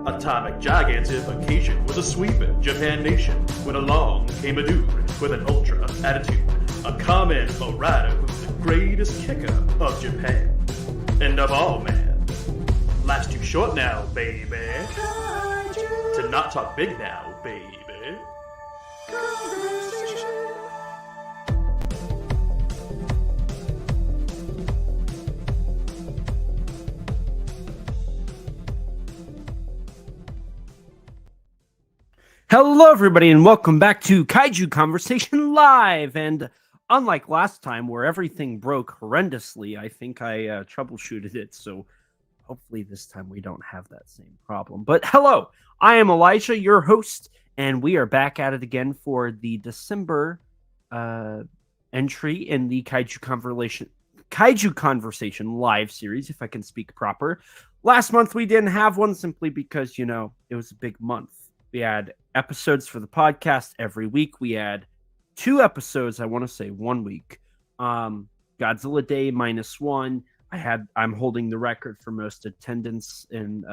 Atomic gigantification was a sweeping Japan nation when along came a dude with an ultra attitude, a Kamen rider who's the greatest kicker of Japan. And of all, man, life's too short now, baby, to not talk big now, baby. Hello, everybody, and welcome back to Kaiju Conversation Live. And unlike last time, where everything broke horrendously, I think I troubleshooted it. So hopefully this time we don't have that same problem. But hello, I am Elijah, your host, and we are back at it again for the December entry in the Kaiju Conversation Live series, if I can speak proper. Last month we didn't have one simply because, you know, it was a big month. We had episodes for the podcast every week. We had 2 episodes, I want to say 1 week. Godzilla Day -1. I'm holding the record for most attendance and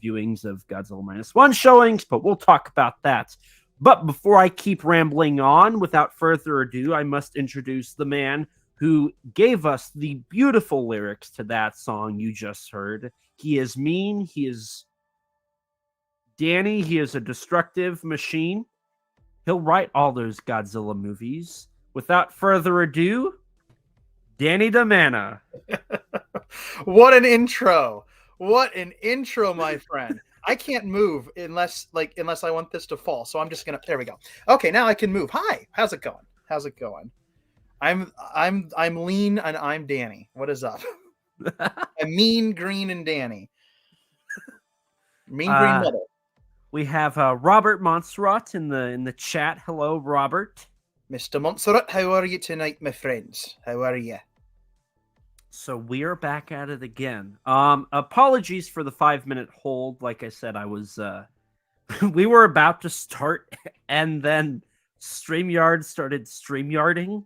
viewings of Godzilla -1 showings, but we'll talk about that. But before I keep rambling on, without further ado, I must introduce the man who gave us the beautiful lyrics to that song you just heard. He is mean. He is Danny. He is a destructive machine. He'll write all those Godzilla movies. Without further ado, Danny DiManna. What an intro. What an intro, my friend. I can't move unless I want this to fall. So I'm just going to, there we go. Okay, now I can move. Hi. How's it going? How's it going? I'm lean and I'm Danny. What is up? I'm mean, green, and Danny. Mean, green, metal. We have Robert Montserrat in the chat. Hello, Robert. Mr. Montserrat, how are you tonight, my friends? How are you? So we are back at it again. Apologies for the 5-minute hold. Like I said, I was we were about to start, and then StreamYard started StreamYarding,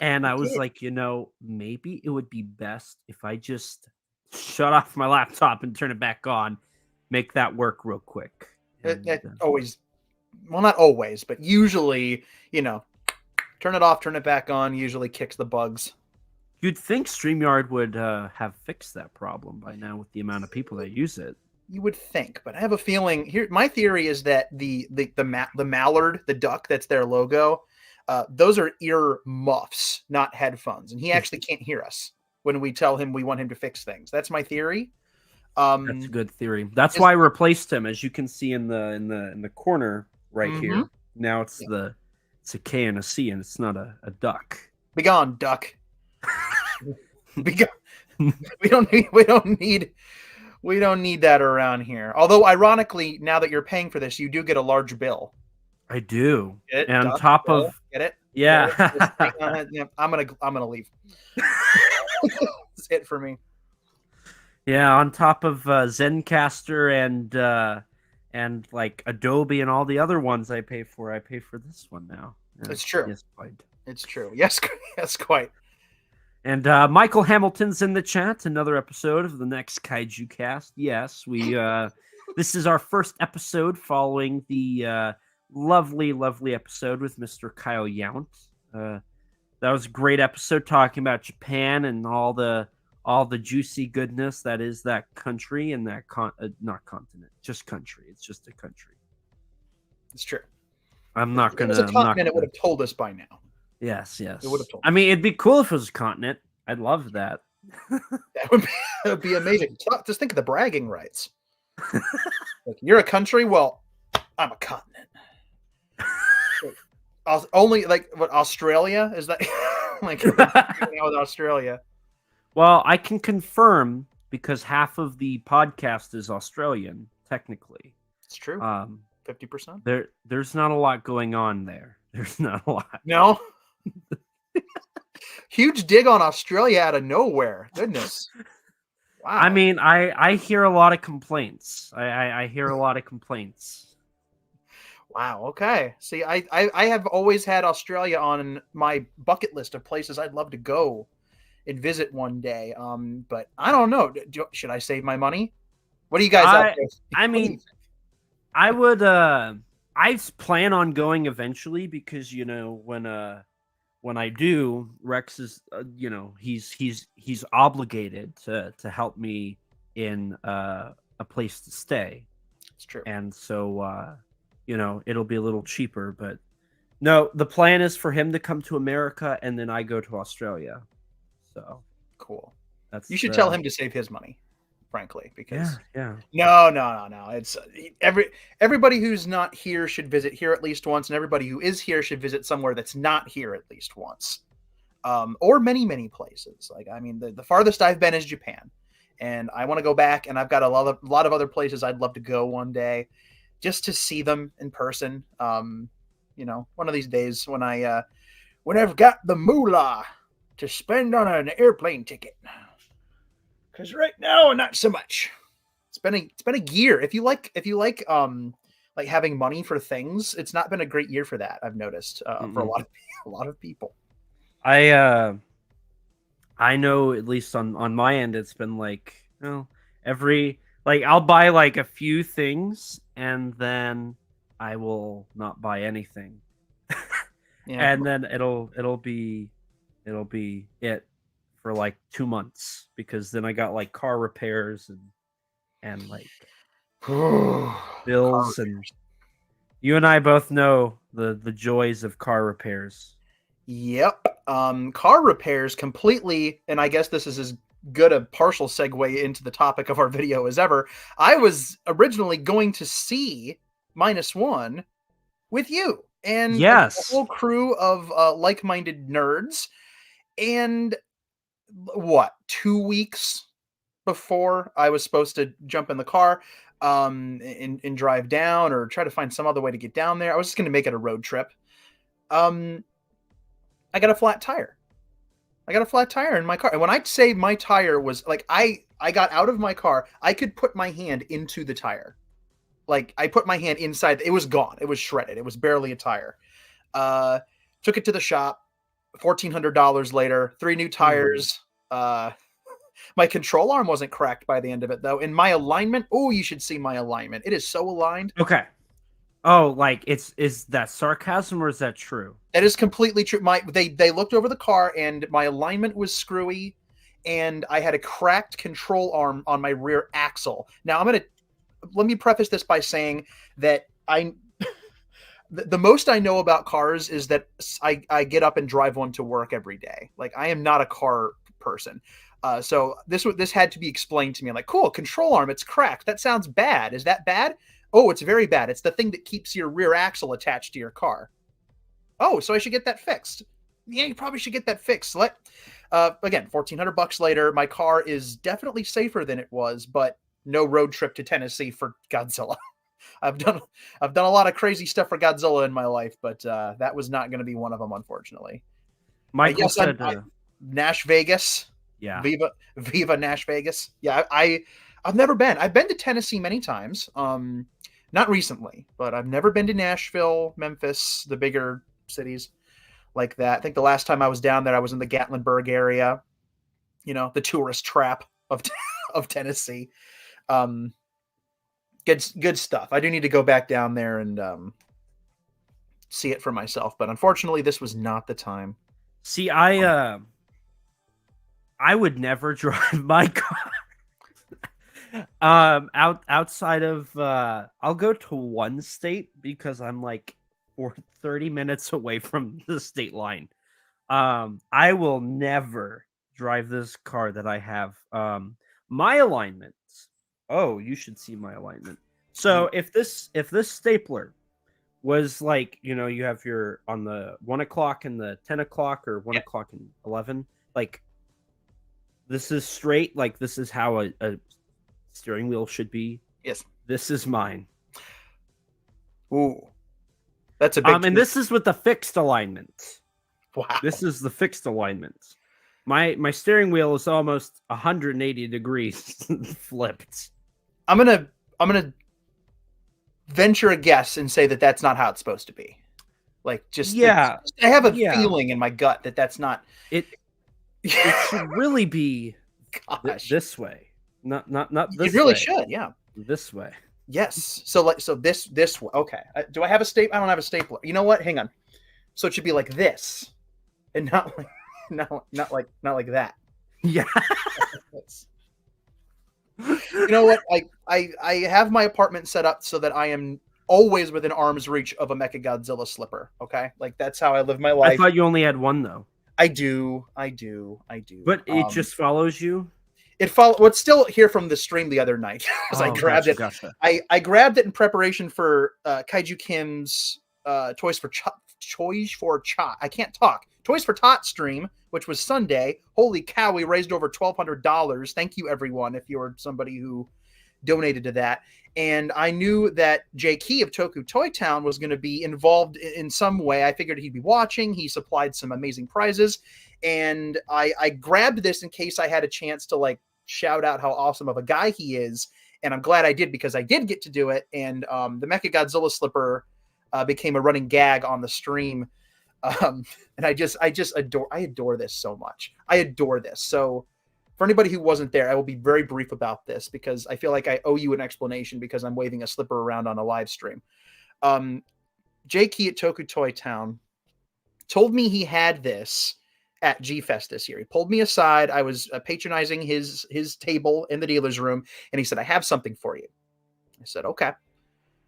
and I was like, you know, maybe it would be best if I just shut off my laptop and turn it back on, make that work real quick. It always, well, not always, but usually, you know, turn it off, turn it back on, usually kicks the bugs. You'd think StreamYard would have fixed that problem by now with the amount of people that use it. You would think, but I have a feeling here. My theory is that the mallard, the duck, that's their logo. Those are ear muffs, not headphones, and he actually can't hear us when we tell him we want him to fix things. That's my theory. That's a good theory. That's why I replaced him, as you can see in the corner right here. Now it's it's a K and a C, and it's not a duck. Be gone, duck. Be gone. We don't need that around here. Although, ironically, now that you're paying for this, you do get a large bill. I do, Get it? and Duck, on top bill. of Get it? yeah. Yeah, I'm gonna leave. That's it for me. Yeah, on top of Zencaster and like Adobe and all the other ones I pay for this one now. Yeah, It's true. Yes, quite. It's true. Yes, yes, quite. And Michael Hamilton's in the chat. Another episode of the next Kaiju Cast. Yes, we. This is our first episode following the lovely episode with Mr. Kyle Yount. That was a great episode talking about Japan and all the juicy goodness that is that country and that not continent, just country. It's just a country. It's true. I'm not gonna. If it was a continent, it would have told us by now. Yes. It would have told. I mean, it'd be cool if it was a continent. I'd love that. That would be amazing. Just think of the bragging rights. Like, you're a country. Well, I'm a continent. Only like what Australia is that? Like with Australia. Well, I can confirm because half of the podcast is Australian, technically. It's true. 50%. There's not a lot going on there. There's not a lot. No. Huge dig on Australia out of nowhere. Goodness. Wow. I mean, I hear a lot of complaints. I hear a lot of complaints. Wow. Okay. See, I have always had Australia on my bucket list of places I'd love to go and visit one day. But I don't know. Should I save my money? What do you guys up to? I mean, I would I plan on going eventually because when I do, Rex is he's obligated to help me in a place to stay. It's true. And so it'll be a little cheaper, but no, the plan is for him to come to America and then I go to Australia. So cool. You should tell him to save his money, frankly, because no. It's everybody who's not here should visit here at least once, and everybody who is here should visit somewhere that's not here at least once, or many places. Like, I mean, the farthest I've been is Japan, and I want to go back, and I've got a lot of other places I'd love to go one day, just to see them in person. One of these days when I've got the moolah to spend on an airplane ticket. Because right now, not so much. It's been a year. If you like having money for things, it's not been a great year for that. I've noticed for a lot of people. I know at least on my end, it's been like I'll buy like a few things and then I will not buy anything, and then it'll be it for like 2 months because then I got like car repairs and like bills, and you and I both know the joys of car repairs. Yep. Car repairs completely, and I guess this is as good a partial segue into the topic of our video as ever. I was originally going to see -1 with you and a whole crew of like-minded nerds, and 2 weeks before I was supposed to jump in the car and drive down or try to find some other way to get down there. I was just going to make it a road trip. I got a flat tire. In my car. And when I say my tire was like, I got out of my car, I could put my hand into the tire. Like, I put my hand inside. It was gone. It was shredded. It was barely a tire. Took it to the shop. $1,400 later, 3 new tires. My control arm wasn't cracked by the end of it, though. And my alignment, you should see my alignment. It is so aligned. Okay. Oh, like is that sarcasm or is that true? That is completely true. They looked over the car and my alignment was screwy, and I had a cracked control arm on my rear axle. Now let me preface this by saying that the most I know about cars is that I get up and drive one to work every day. Like, I am not a car person. So this had to be explained to me. I'm like, cool, control arm, it's cracked. That sounds bad. Is that bad? Oh, it's very bad. It's the thing that keeps your rear axle attached to your car. Oh, so I should get that fixed. Yeah, you probably should get that fixed. Again, $1,400 later, my car is definitely safer than it was, but no road trip to Tennessee for Godzilla. I've done a lot of crazy stuff for Godzilla in my life, but that was not going to be one of them, unfortunately. Michael said, Nash Vegas. Yeah. Viva Nash Vegas. Yeah, I've never been. I've been to Tennessee many times. Not recently, but I've never been to Nashville, Memphis, the bigger cities like that. I think the last time I was down there, I was in the Gatlinburg area, the tourist trap of Tennessee. Good stuff. I do need to go back down there and see it for myself, but unfortunately this was not the time. See, I would never drive my car outside of I'll go to one state because I'm like 30 minutes away from the state line. I will never drive this car that I have. My alignments. Oh, you should see my alignment. So if this stapler was like, you have your on the 1 o'clock and the 10 o'clock or 1 o'clock and 11, like this is straight. Like this is how a steering wheel should be. Yes. This is mine. Ooh. That's a big and this is with the fixed alignment. Wow. This is the fixed alignment. My steering wheel is almost 180 degrees flipped. I'm gonna venture a guess and say that that's not how it's supposed to be. Like, I have a feeling in my gut that that's not it. It should really be this way. Not this. It really way. should, yeah. This way. Yes. So this okay. Do I have a staple? I don't have a stapler. You know what? Hang on. So it should be like this, and not like not like that. Yeah. You know what? I have my apartment set up so that I am always within arm's reach of a Mechagodzilla slipper. Okay, like that's how I live my I life. thought you only had one though. I do. But it just follows you. What's still here from the stream the other night because I grabbed it. Gotcha. I grabbed it in preparation for Kaiju Kim's Toys for Tot. I can't talk. Toys for Tot stream, which was Sunday. Holy cow, we raised over $1,200. Thank you, everyone, if you're somebody who donated to that. And I knew that Jay Key of Toku Toy Town was going to be involved in some way. I figured he'd be watching. He supplied some amazing prizes. And I grabbed this in case I had a chance to like shout out how awesome of a guy he is. And I'm glad I did because I did get to do it. And the Mechagodzilla slipper became a running gag on the stream. And I adore this so much. I adore this. So for anybody who wasn't there, I will be very brief about this because I feel like I owe you an explanation because I'm waving a slipper around on a live stream. Jay Key at Toku Toy Town told me he had this at G-Fest this year. He pulled me aside. I was patronizing his table in the dealer's room, and he said, "I have something for you." I said, "Okay.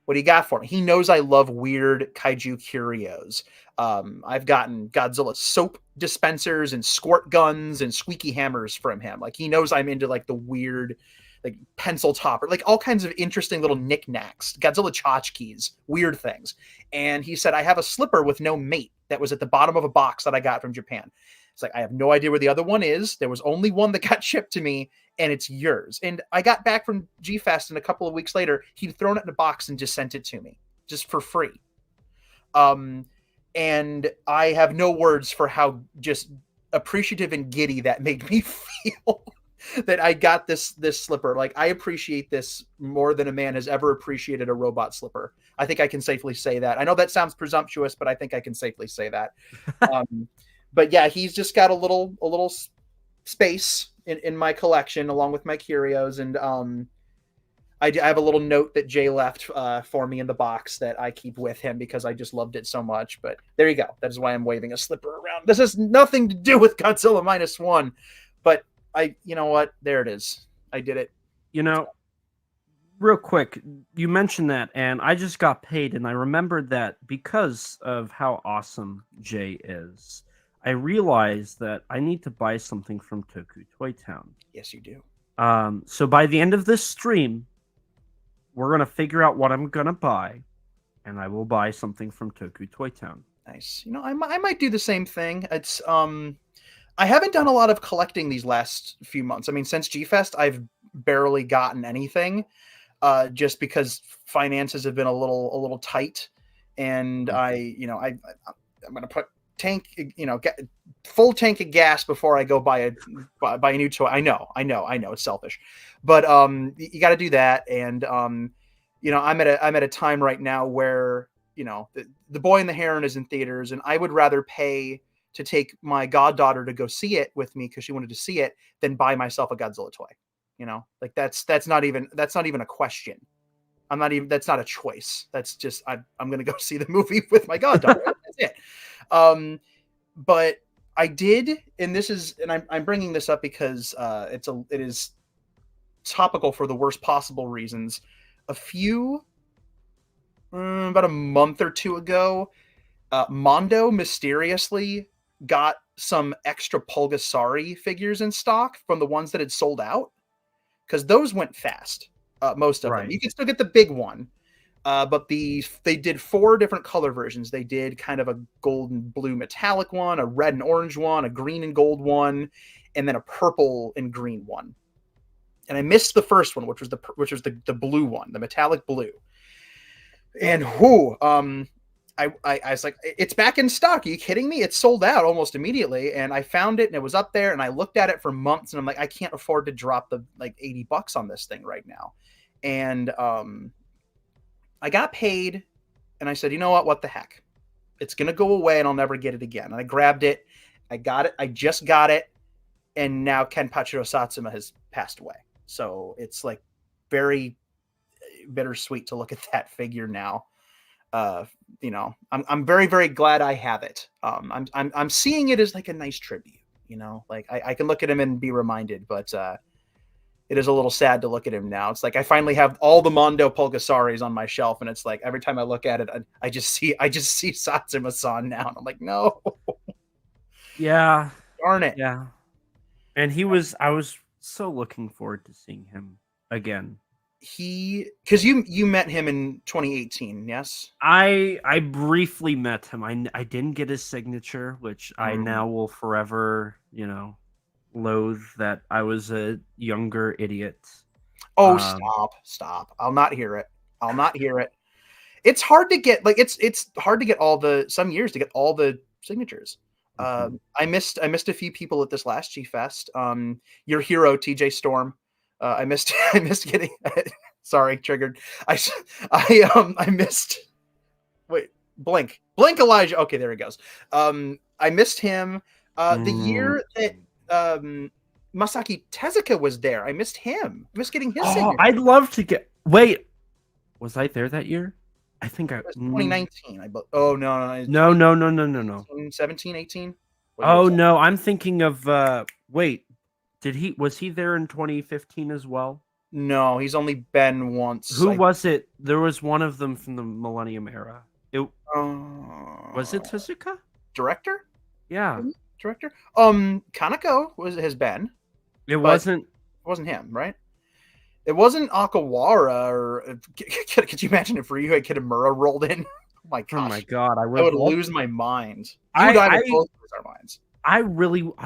What do you got for me?" He knows I love weird kaiju curios. I've gotten Godzilla soap dispensers and squirt guns and squeaky hammers from him. Like he knows I'm into like the weird, like pencil topper, like all kinds of interesting little knickknacks, Godzilla tchotchkes, weird things. And he said, "I have a slipper with no mate that was at the bottom of a box that I got from Japan." It's like, "I have no idea where the other one is. There was only one that got shipped to me and it's yours." And I got back from G-Fest and a couple of weeks later, he'd thrown it in a box and just sent it to me just for free. And I have no words for how just appreciative and giddy that made me feel that I got this slipper. Like I appreciate this more than a man has ever appreciated a robot slipper. I think I can safely say that. I know that sounds presumptuous, but I think I can safely say that. But yeah, he's just got a little space in my collection along with my curios. And I have a little note that Jay left for me in the box that I keep with him because I just loved it so much. But there you go. That is why I'm waving a slipper around. This has nothing to do with Godzilla -1, but you know what? There it is. I did it. You know, real quick, you mentioned that, and I just got paid, and I remembered that because of how awesome Jay is, I realized that I need to buy something from Toku Toy Town. Yes, you do. So by the end of this stream, we're going to figure out what I'm going to buy, and I will buy something from Toku Toy Town. Nice. You know, I might do the same thing. It's I haven't done a lot of collecting these last few months. I mean, since G-Fest, I've barely gotten anything, just because finances have been a little tight, and I'm going to put full tank of gas before I go buy a new toy. I know, it's selfish, but you got to do that. And I'm at a time right now where the Boy and the Heron is in theaters, and I would rather pay to take my goddaughter to go see it with me because she wanted to see it than buy myself a Godzilla toy. Like that's not even a question. That's not a choice. That's just, I'm going to go see the movie with my goddaughter. That's it. But I did, and I'm bringing this up because it is topical for the worst possible reasons. About a month or two ago, Mondo mysteriously got some extra Pulgasari figures in stock from the ones that had sold out, because those went fast. Most of them. You can still get the big one, but they did 4 different color versions. They did kind of a gold and blue metallic one, a red and orange one, a green and gold one, and then a purple and green one. And I missed the first one, which was the blue one, the metallic blue. And I was like, "It's back in stock. Are you kidding me? It's sold out almost immediately." And I found it and it was up there, and I looked at it for months, and I'm like, I can't afford to drop the like $80 on this thing right now. And I got paid, and I said, "You know what the heck? It's going to go away and I'll never get it again." And I grabbed it. I got it. I just got it. And now Kenpachiro Satsuma has passed away. So it's like very bittersweet to look at that figure now. You know, I'm very, very glad I have it. I'm seeing it as like a nice tribute, you know, like I can look at him and be reminded, but it is a little sad to look at him now. It's like I finally have all the Mondo Pulgasaris on my shelf, and it's like every time I look at it, I just see Satsuma-san now, and I'm like, no. Yeah. Darn it. Yeah. And I was so looking forward to seeing him again. Because you met him in 2018, yes? I briefly met him. I didn't get his signature, which I now will forever, you know, loathe that I was a younger idiot. Oh, stop. I'll not hear it. It's hard to get, like, it's hard to get some years to get all the signatures. I missed a few people at this last G-Fest. Your hero, TJ Storm. I missed getting sorry, triggered. I missed Blink Elijah. Okay, there he goes. I missed him the year that Masaki Tezuka was there. I missed him. I missed getting his signature. I'd love to get was I there that year? I think it was 2019. Oh no. No. 17, 18. Oh no, I'm thinking of was he there in 2015 as well? No, he's only been once. Who was it? There was one of them from the Millennium era. Was it Tezuka? Director? Yeah. Director? Kaneko has been. It wasn't him, right? It wasn't Akawara or could you imagine if Ryuhei Kitamura rolled in? Oh my gosh. Oh my god, I would lose my mind. I would both lose our minds. I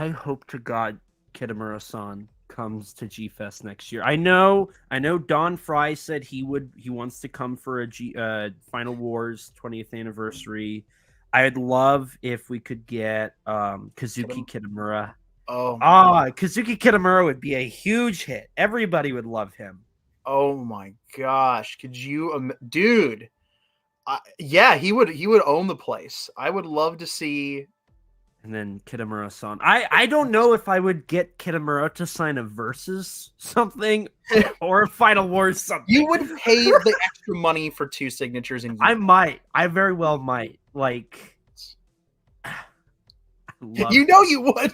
hope to God Kitamura-san comes to G-Fest next year. I know Don Fry said he wants to come for a Final Wars 20th anniversary. I'd love if we could get Kazuki Kitamura. Kazuki Kitamura would be a huge hit. Everybody would love him. Oh my gosh. Could you dude? Yeah, he would own the place. I would love to see. And then Kitamura-san. I don't know if I would get Kitamura to sign a Versus something or a Final Wars something. You would pay the extra money for 2 signatures in I might. I very well might. Like, you know you would.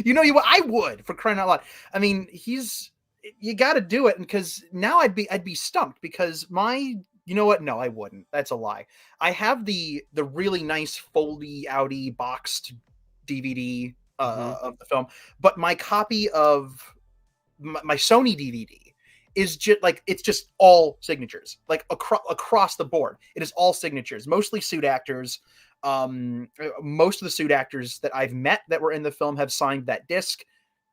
You know you would. I would, for crying out loud. I mean, you got to do it, because now I'd be stumped because you know what? No, I wouldn't. That's a lie. I have the really nice foldy outy boxed DVD of the film, but my copy of my Sony DVD is just like, it's just all signatures, like across the board. It is all signatures, mostly suit actors. Most of the suit actors that I've met that were in the film have signed that disc.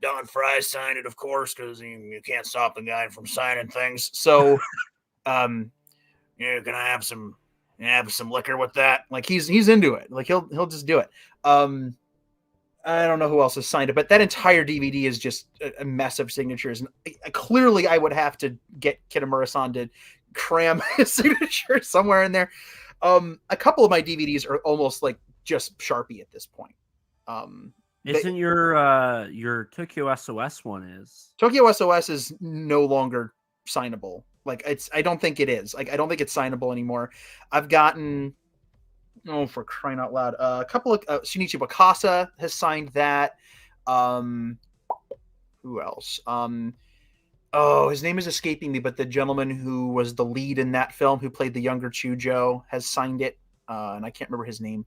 Don Fry signed it, of course, because you can't stop the guy from signing things. So, can I have some liquor with that? Like he's into it. Like he'll just do it. I don't know who else has signed it, but that entire DVD is just a mess of signatures. And clearly I would have to get Kitamura-san to cram his signature somewhere in there. A couple of my DVDs are almost like just Sharpie at this point. Isn't your Tokyo SOS one is? Tokyo SOS is no longer signable. Like I don't think it is. Like I don't think it's signable anymore. I've gotten, for crying out loud, a couple of Shinichi Wakasa has signed that. Who else? His name is escaping me, but the gentleman who was the lead in that film, who played the younger Chujo, has signed it, and I can't remember his name.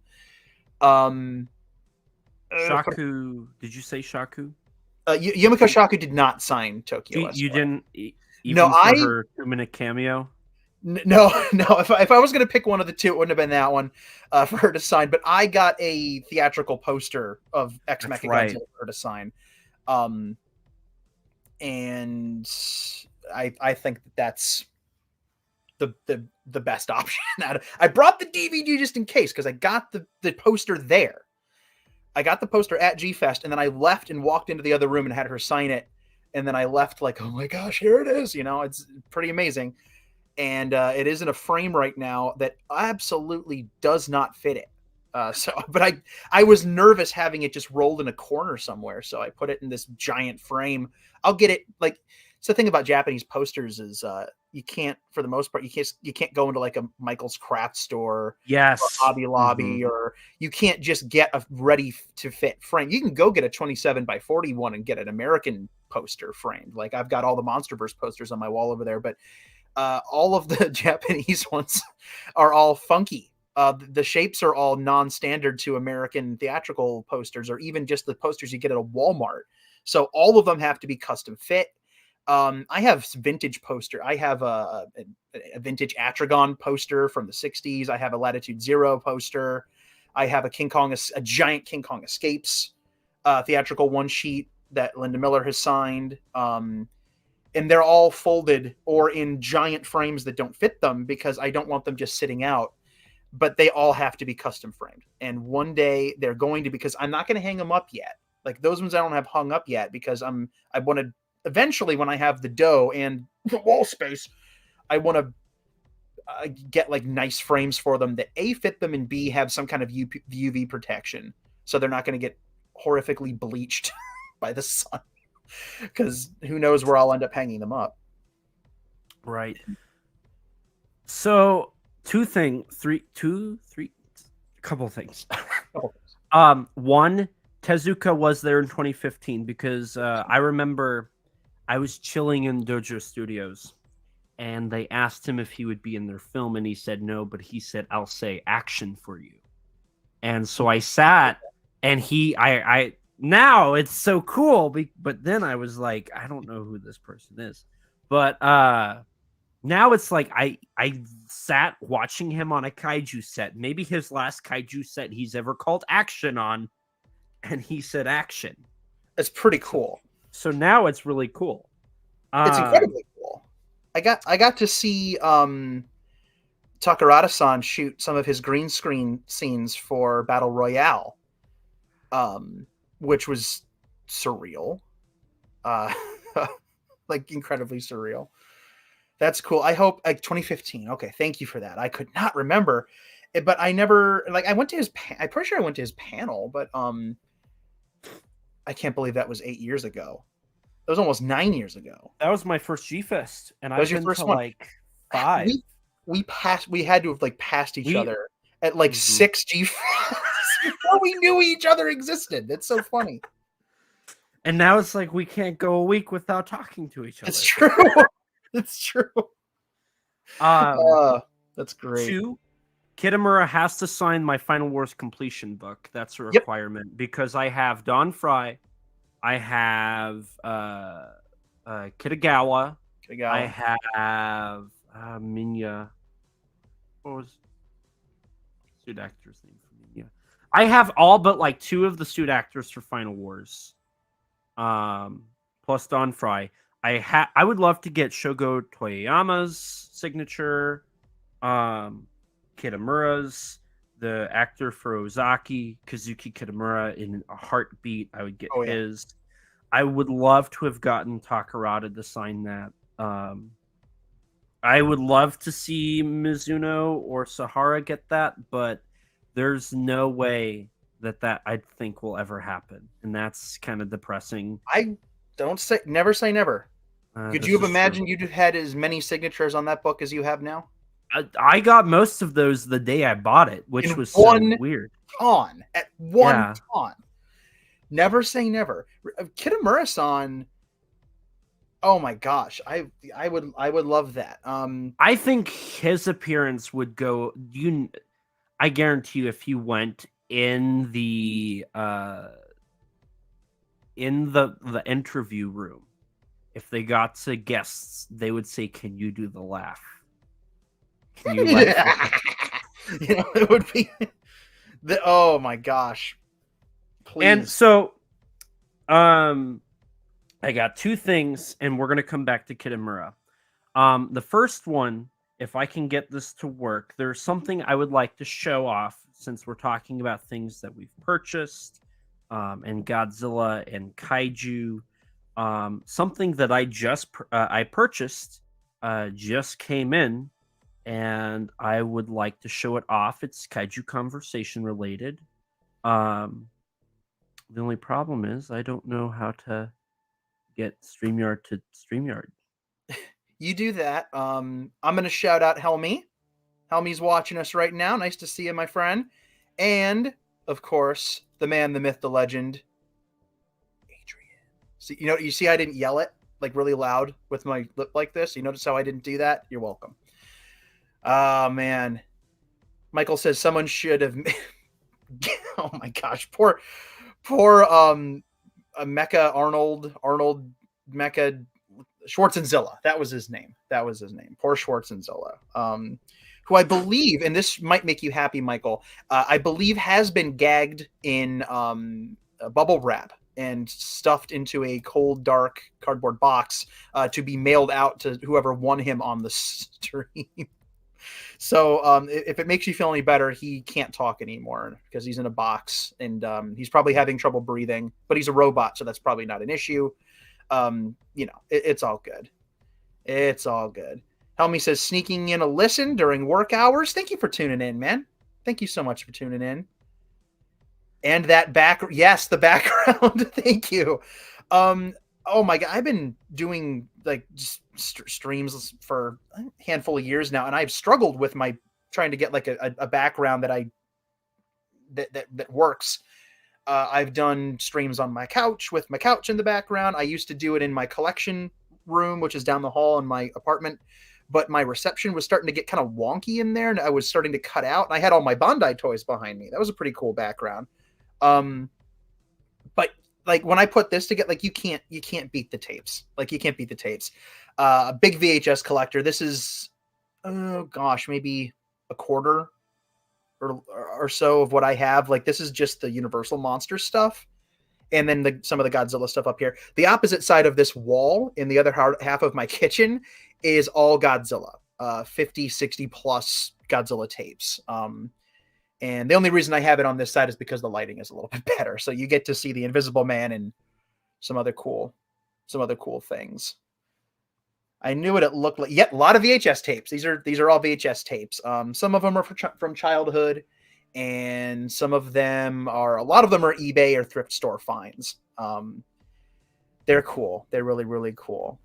Shaku, did you say Shaku? Yumiko Shaku did not sign Tokyo. You didn't. No, her 2-minute cameo. No. If I was going to pick one of the two, it wouldn't have been that one for her to sign. But I got a theatrical poster of Ex Mecha Godzilla for her to sign, and I think that's the best option. I brought the DVD just in case, because I got the poster there. I got the poster at G-Fest, and then I left and walked into the other room and had her sign it. And then I left like, oh my gosh, here it is. It's pretty amazing. And it is in a frame right now that absolutely does not fit it. But I was nervous having it just rolled in a corner somewhere. So I put it in this giant frame. I'll get it So the thing about Japanese posters is you can't, for the most part, you can't go into like a Michael's craft store, Yes. or Hobby Lobby, or you can't just get a ready to fit frame. You can go get a 27x40 one and get an American poster framed. Like I've got all the Monsterverse posters on my wall over there, but all of the Japanese ones are all funky. The shapes are all non-standard to American theatrical posters, or even just the posters you get at a Walmart. So all of them have to be custom fit. I have vintage poster. I have a vintage Atragon poster from the 60s. I have a Latitude Zero poster. I have a giant King Kong Escapes theatrical one sheet that Linda Miller has signed. And they're all folded or in giant frames that don't fit them because I don't want them just sitting out. But they all have to be custom framed. And one day they're going to, because I'm not going to hang them up yet. Like those ones I don't have hung up yet because I want to, eventually when I have the dough and the wall space, I want to get like nice frames for them that A, fit them, and B, have some kind of UV protection. So they're not going to get horrifically bleached by the sun. Because who knows where I'll end up hanging them up. Right. So couple things. One, Tezuka was there in 2015 because I remember I was chilling in Dojo Studios and they asked him if he would be in their film and he said no, but he said, I'll say action for you. And so I sat and I now it's so cool, but then I was like, I don't know who this person is. But now it's like I sat watching him on a kaiju set, maybe his last kaiju set he's ever called action on, and he said action. It's pretty cool. So now it's really cool. It's incredibly cool. I got to see Takarada-san shoot some of his green screen scenes for Battle Royale, which was surreal, like incredibly surreal. That's cool. I hope, like 2015. Okay, thank you for that. I could not remember it, but I never, like, I went to his. I'm pretty sure I went to his panel, but I can't believe that was 8 years ago. That was almost 9 years ago. That was my first G-Fest, and That was I've your been first to one. like 5. We had to have like passed each other at like 6 G-Fests before we knew each other existed. That's so funny. And now it's like we can't go a week without talking to each other. It's true. It's true. That's great. 2, Kitamura has to sign my Final Wars completion book. That's a requirement because I have Don Fry, I have Kitagawa, I have Minya. What was suit actor's name for Minya? I have all but like 2 of the suit actors for Final Wars. Plus Don Fry. I would love to get Shogo Toyama's signature, Kitamura's, the actor for Ozaki, Kazuki Kitamura, in a heartbeat. I would get his. I would love to have gotten Takarada to sign that. I would love to see Mizuno or Sahara get that, but there's no way that I think will ever happen, and that's kind of depressing. Never say never. Could you have imagined you'd have had as many signatures on that book as you have now? I got most of those the day I bought it, which was so weird. At one ton. Never say never. Kitamura-san. Oh my gosh, I would love that. I think his appearance would go. I guarantee you, if he went in the interview room, if they got to guests, they would say, "Can you do the laugh? Can you laugh?" It would be. Oh my gosh! Please. And so, I got 2 things, and we're gonna come back to Kitamura. The first one, if I can get this to work, there's something I would like to show off since we're talking about things that we've purchased, and Godzilla and Kaiju. Something that I purchased just came in, and I would like to show it off. It's Kaiju Conversation related. The only problem is I don't know how to get StreamYard to StreamYard. You do that. I'm gonna shout out Helmy. Helmy's watching us right now. Nice to see you, my friend. And of course, the man, the myth, the legend, Adrian. See, you see, I didn't yell it like really loud with my lip like this. You notice how I didn't do that? You're welcome. Oh man, Michael says someone should have. Oh my gosh, poor Mecha Arnold Mecha Schwartzenzilla. That was his name. Poor Schwartzenzilla. Who I believe, and this might make you happy, Michael, I believe has been gagged in a bubble wrap and stuffed into a cold, dark cardboard box to be mailed out to whoever won him on the stream. So if it makes you feel any better, he can't talk anymore because he's in a box and he's probably having trouble breathing, but he's a robot, so that's probably not an issue. It's all good. It's all good. Helmy says, sneaking in a listen during work hours. Thank you for tuning in, man. Thank you so much for tuning in. And that yes, the background. Thank you. Oh my God, I've been doing like just streams for a handful of years now, and I've struggled with my trying to get like a background that works. I've done streams on my couch with my couch in the background. I used to do it in my collection room, which is down the hall in my apartment, but my reception was starting to get kind of wonky in there, and I was starting to cut out. And I had all my Bandai toys behind me. That was a pretty cool background. But like when I put this together, like you can't beat the tapes. Like you can't beat the tapes. A big VHS collector. This is, oh gosh, maybe a quarter or so of what I have. Like this is just the Universal Monster stuff. And then some of the Godzilla stuff up here. The opposite side of this wall in the other half of my kitchen is all Godzilla, 50, 60 plus Godzilla tapes. And the only reason I have it on this side is because the lighting is a little bit better. So you get to see the Invisible Man and some other cool things. I knew what it looked like. Yep, a lot of VHS tapes. These are all VHS tapes. Some of them are from childhood, and a lot of them are eBay or thrift store finds. They're cool. They're really, really cool.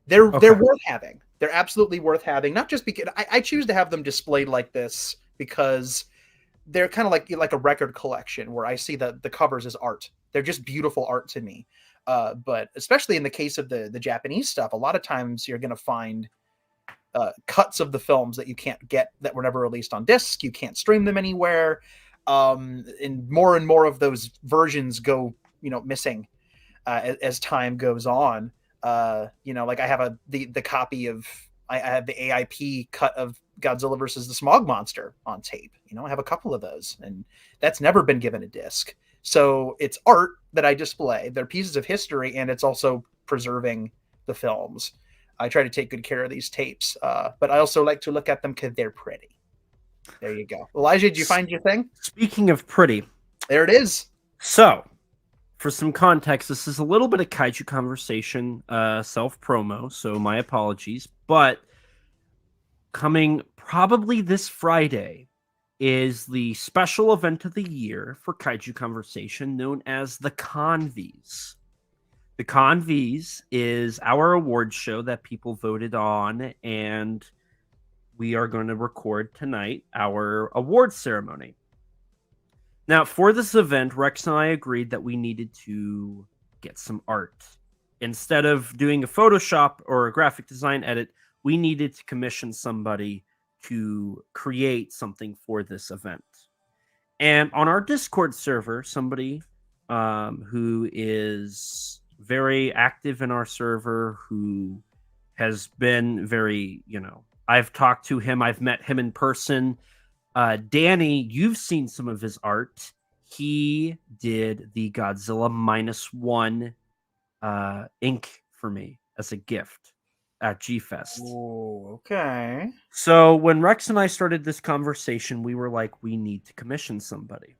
They're worth having. They're absolutely worth having. Not just because I choose to have them displayed like this because they're kind of like a record collection where I see the covers as art. They're just beautiful art to me. But especially in the case of the Japanese stuff, a lot of times you're going to find cuts of the films that you can't get, that were never released on disc. You can't stream them anywhere. And more of those versions go, missing as time goes on. Like I have the copy of, I have the AIP cut of Godzilla versus the Smog Monster on tape. I have a couple of those, and that's never been given a disc. So it's art that I display. They're pieces of history, and it's also preserving the films. I try to take good care of these tapes, but I also like to look at them because they're pretty. There you go. Elijah, did you find your thing? Speaking of pretty, there it is. So, for some context, this is a little bit of Kaiju Conversation self-promo, so my apologies. But coming probably this Friday is the special event of the year for Kaiju Conversation known as the Convies. The Convies is our award show that people voted on, and we are going to record tonight our award ceremony. Now, for this event, Rex and I agreed that we needed to get some art. Instead of doing a Photoshop or a graphic design edit, we needed to commission somebody to create something for this event. And on our Discord server, somebody who is very active in our server, who has been very, I've talked to him, I've met him in person. Danny, you've seen some of his art. He did the Godzilla -1 ink for me as a gift at G-Fest. Oh, okay. So when Rex and I started this conversation, we were like, we need to commission somebody.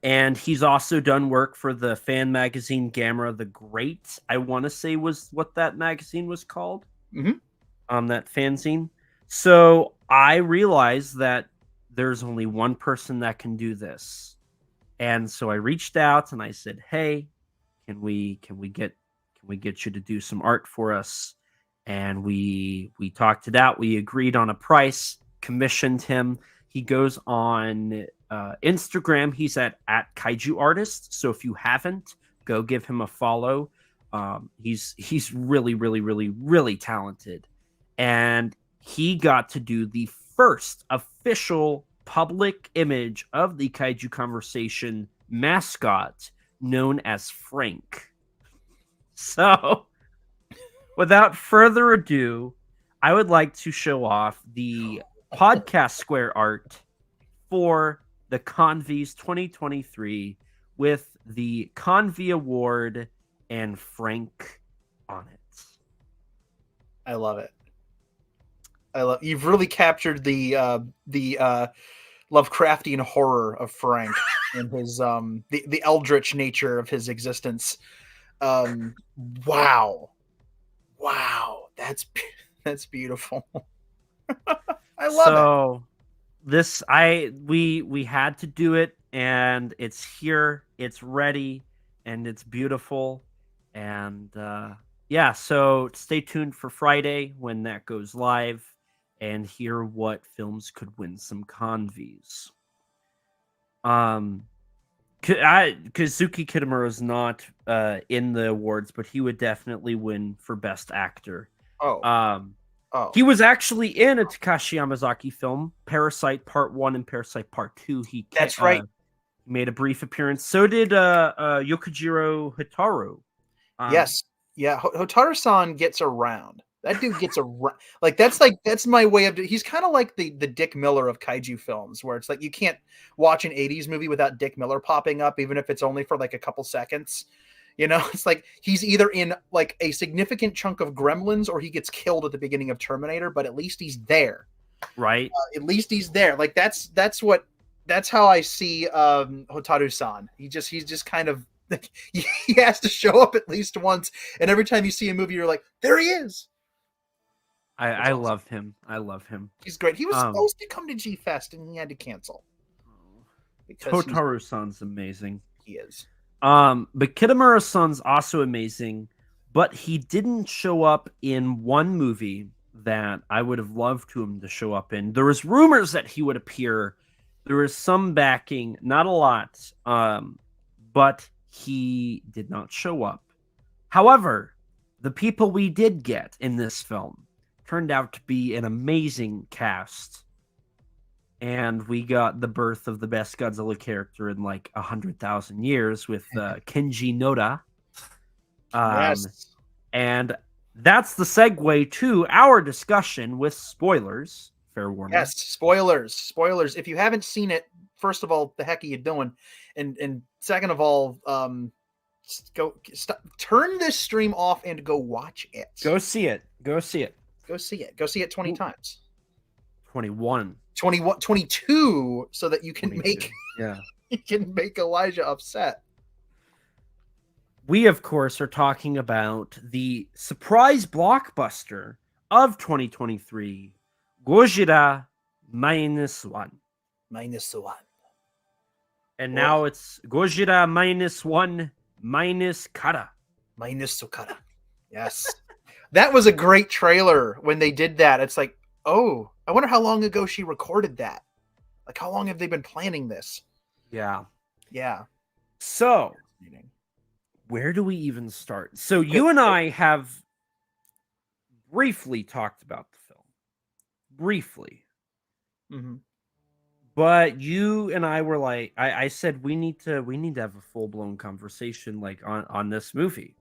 And he's also done work for the fan magazine Gamera the Great, I want to say was what that magazine was called. Mm-hmm. That fanzine. So I realized that there's only one person that can do this. And so I reached out and I said, hey, can we get you to do some art for us? and we talked it out. We agreed on a price, commissioned him. He goes on Instagram. He's at Kaiju Artist. So if you haven't, go give him a follow. He's really, really, really, really talented. And he got to do the first official public image of the Kaiju Conversation mascot, known as Frank. So, without further ado, I would like to show off the podcast square art for the Convies 2023 with the Convy Award and Frank on it. I love it. You've really captured the Lovecraftian horror of Frank and his the eldritch nature of his existence. Wow, that's beautiful. I love it. We had to do it, and it's here, it's ready, and it's beautiful. And so stay tuned for Friday when that goes live and hear what films could win some Convies. Kazuki Kitamura is not in the awards, but he would definitely win for Best Actor. He was actually in a Takashi Yamazaki film, Parasite Part 1 and Parasite Part 2. That's right. Made a brief appearance. So did Yokojiro Hotaru. Yes. Yeah, Hotaru-san gets around. That dude gets around. That's my way of. He's kind of like the Dick Miller of kaiju films, where it's like you can't watch an '80s movie without Dick Miller popping up, even if it's only for like a couple seconds. You know, it's like he's either in like a significant chunk of Gremlins or he gets killed at the beginning of Terminator, but at least he's there. Right. At least he's there. Like that's how I see Hotaru-san. He's just kind of like, he has to show up at least once, and every time you see a movie, you're like, there he is. I love him. I love him. He's great. He was supposed to come to G-Fest and he had to cancel. Hotaru-san's amazing. He is. But Kitamura-san's also amazing, but he didn't show up in one movie that I would have loved him to show up in. There was rumors that he would appear. There was some backing, not a lot, but he did not show up. However, the people we did get in this film turned out to be an amazing cast. And we got the birth of the best Godzilla character in like 100,000 years with Kenji Noda. Yes. And that's the segue to our discussion with spoilers. Fair warning. Yes, spoilers. If you haven't seen it, first of all, the heck are you doing? And second of all, turn this stream off and go watch it. Go see it. Go see it 20 times. 21. 22, so that you can 22. you can make Elijah upset. We, of course, are talking about the surprise blockbuster of 2023, Gojira -1. -1. And now it's Gojira -1 -Kara. -Sukara. Yes. That was a great trailer when they did that. It's like, oh, I wonder how long ago she recorded that. Like, how long have they been planning this? Yeah. So, where do we even start? So you and I have briefly talked about the film. Briefly. Mm-hmm. But you and I were like, I said we need to have a full-blown conversation like on this movie.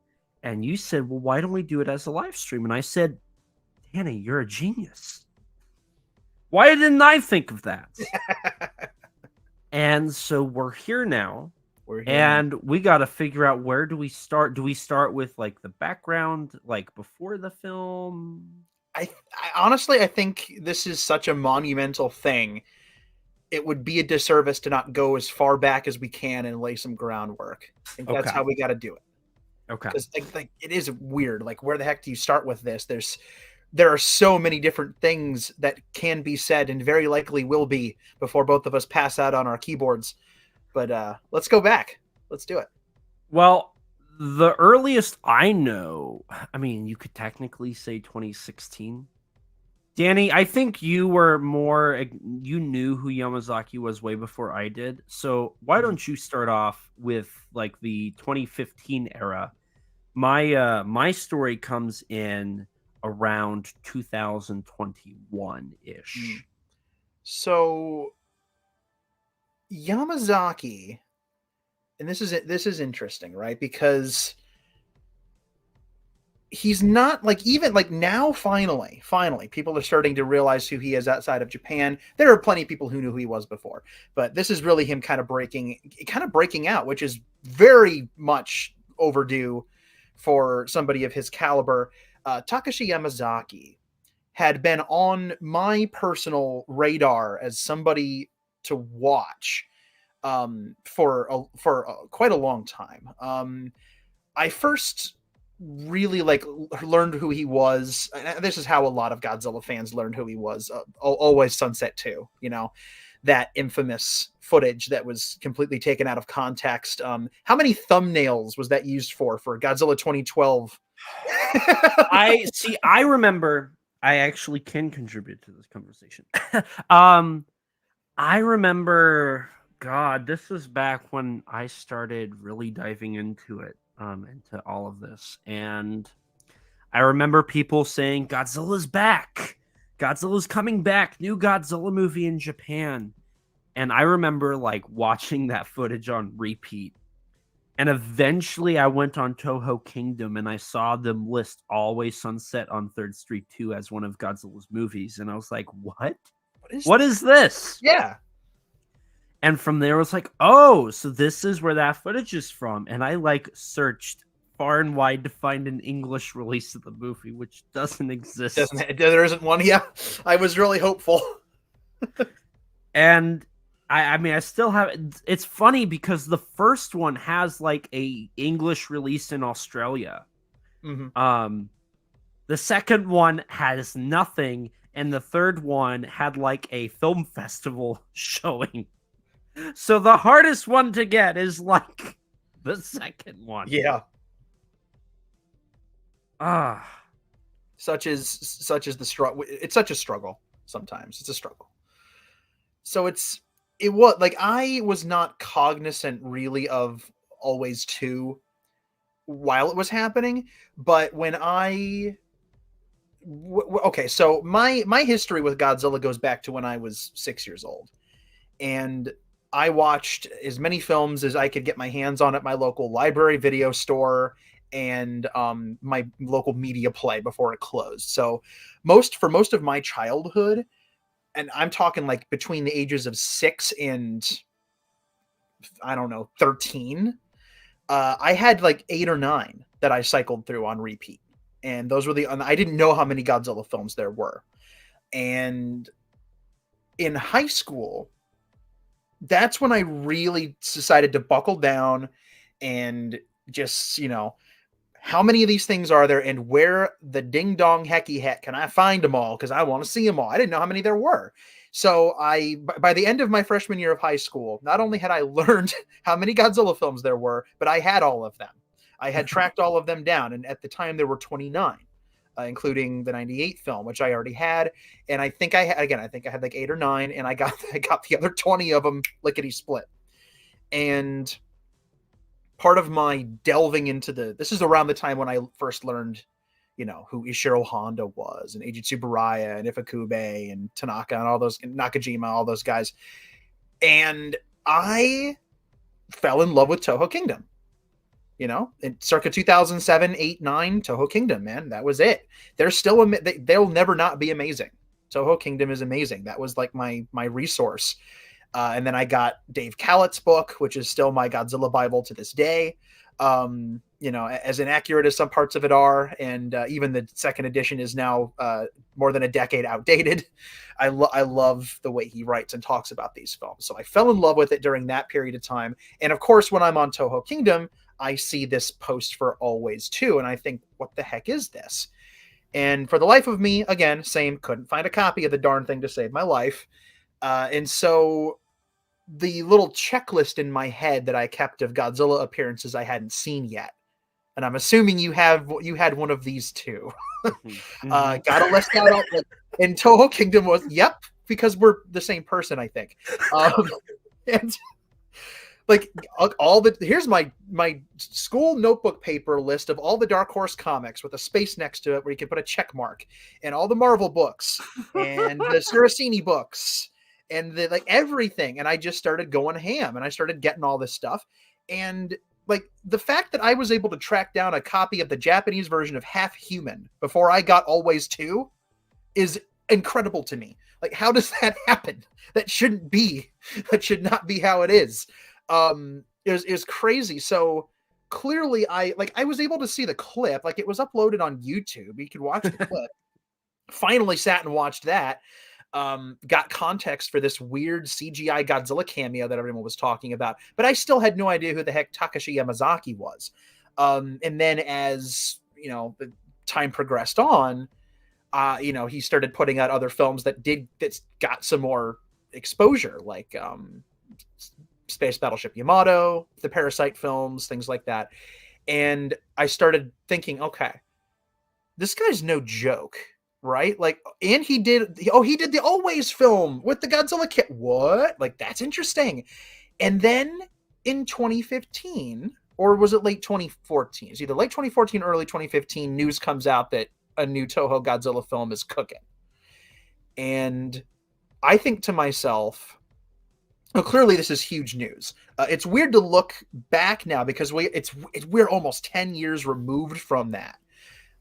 And you said, well, why don't we do it as a live stream? And I said, Danny, you're a genius. Why didn't I think of that? And so we're here now. And we got to figure out, where do we start? Do we start with like the background, like before the film? I honestly, I think this is such a monumental thing. It would be a disservice to not go as far back as we can and lay some groundwork. I think that's how we got to do it. Okay. Because like it is weird. Like, where the heck do you start with this? There are so many different things that can be said and very likely will be before both of us pass out on our keyboards. But let's go back. Let's do it. Well, The earliest I know, I mean, you could technically say 2016. Danny, I think you were more, you knew who Yamazaki was way before I did. So why don't you start off with like the 2015 era? My story comes in around 2021 ish. So Yamazaki, and this is interesting, right? Because he's not like, even like now, finally people are starting to realize who he is outside of Japan. There are plenty of people who knew who he was before, but this is really him kind of breaking out, which is very much overdue for somebody of his caliber. Takashi Yamazaki had been on my personal radar as somebody to watch for quite a long time. I first really learned who he was. This is how a lot of Godzilla fans learned who he was. Always Sunset 2, that infamous footage that was completely taken out of context. How many thumbnails was that used for Godzilla 2012? I remember. I actually can contribute to this conversation. I remember, God, this was back when I started really diving into it, into all of this. And I remember people saying, Godzilla's back. Godzilla's coming back. New Godzilla movie in Japan. And I remember watching that footage on repeat. And eventually I went on Toho Kingdom and I saw them list Always Sunset on 3rd Street 2 as one of Godzilla's movies. And I was like, what is this? Yeah. And from there I was like, oh, so this is where that footage is from. And I searched far and wide to find an English release of the movie, which doesn't exist. There isn't one. Yeah. I was really hopeful. And I mean, I still have. It's funny because the first one has a English release in Australia. Mm-hmm. The second one has nothing, and the third one had a film festival showing. So the hardest one to get is the second one. Yeah. Such is the struggle. It's such a struggle. Sometimes it's a struggle. So it was I was not cognizant really of Always 2 while it was happening, but when okay, so my history with Godzilla goes back to when I was 6 years old, and I watched as many films as I could get my hands on at my local library video store and my local media play before it closed. So for most of my childhood, and I'm talking between the ages of 6 and I don't know, 13, I had 8 or 9 that I cycled through on repeat. And those were I didn't know how many Godzilla films there were. And in high school, that's when I really decided to buckle down and just, how many of these things are there and where the ding dong hecky heck can I find them all? Because I want to see them all. I didn't know how many there were. So by the end of my freshman year of high school, not only had I learned how many Godzilla films there were, but I had all of them. I had tracked all of them down. And at the time there were 29, including the 98 film, which I already had. And I think I had 8 or 9, and I got the other 20 of them lickety split. And part of my delving into this is around the time when I first learned, who Ishiro Honda was, and Eiji Tsuburaya, and Ifukube, and Tanaka, and all those, and Nakajima, all those guys. And I fell in love with Toho Kingdom. In circa 2007, 8, 9, Toho Kingdom, man, that was it. They're still, they'll never not be amazing. Toho Kingdom is amazing. That was my resource. And then I got Dave Callett's book, which is still my Godzilla Bible to this day. As inaccurate as some parts of it are, and even the second edition is now more than a decade outdated. I love the way he writes and talks about these films. So I fell in love with it during that period of time. And of course, when I'm on Toho Kingdom, I see this post for Always 2, and I think, what the heck is this? And for the life of me, again, same, couldn't find a copy of the darn thing to save my life. And so the little checklist in my head that I kept of Godzilla appearances I hadn't seen yet and I'm assuming you had one of these too. Mhm. Gotta list out all, like, and Toho Kingdom was because we're the same person, I think. And like all the here's my school notebook paper list of all the Dark Horse comics with a space next to it where you can put a check mark, and all the Marvel books and the Surasini books and the like everything. And I just started going ham and I started getting all this stuff. And like the fact that I was able to track down a copy of the Japanese version of Half Human before I got Always 2 is incredible to me. Like, how does that happen? That shouldn't be. That should not be how it is. Is crazy. So clearly I was able to see the clip. Like, it was uploaded on YouTube. You could watch the clip. Finally sat and watched that. Got context for this weird CGI Godzilla cameo that everyone was talking about, but I still had no idea who the heck Takashi Yamazaki was. And then as you know, the time progressed on, you know, he started putting out other films that got some more exposure, like Space Battleship Yamato, the Parasite films, things like that. And I started thinking, okay, this guy's no joke, right? Like, and he did the Always film with the Godzilla kit. What? Like, that's interesting. And then in 2015, or was it late 2014? It's either late 2014 or early 2015, news comes out that a new Toho Godzilla film is cooking. And I think to myself, well, clearly this is huge news. It's weird to look back now because we're almost 10 years removed from that.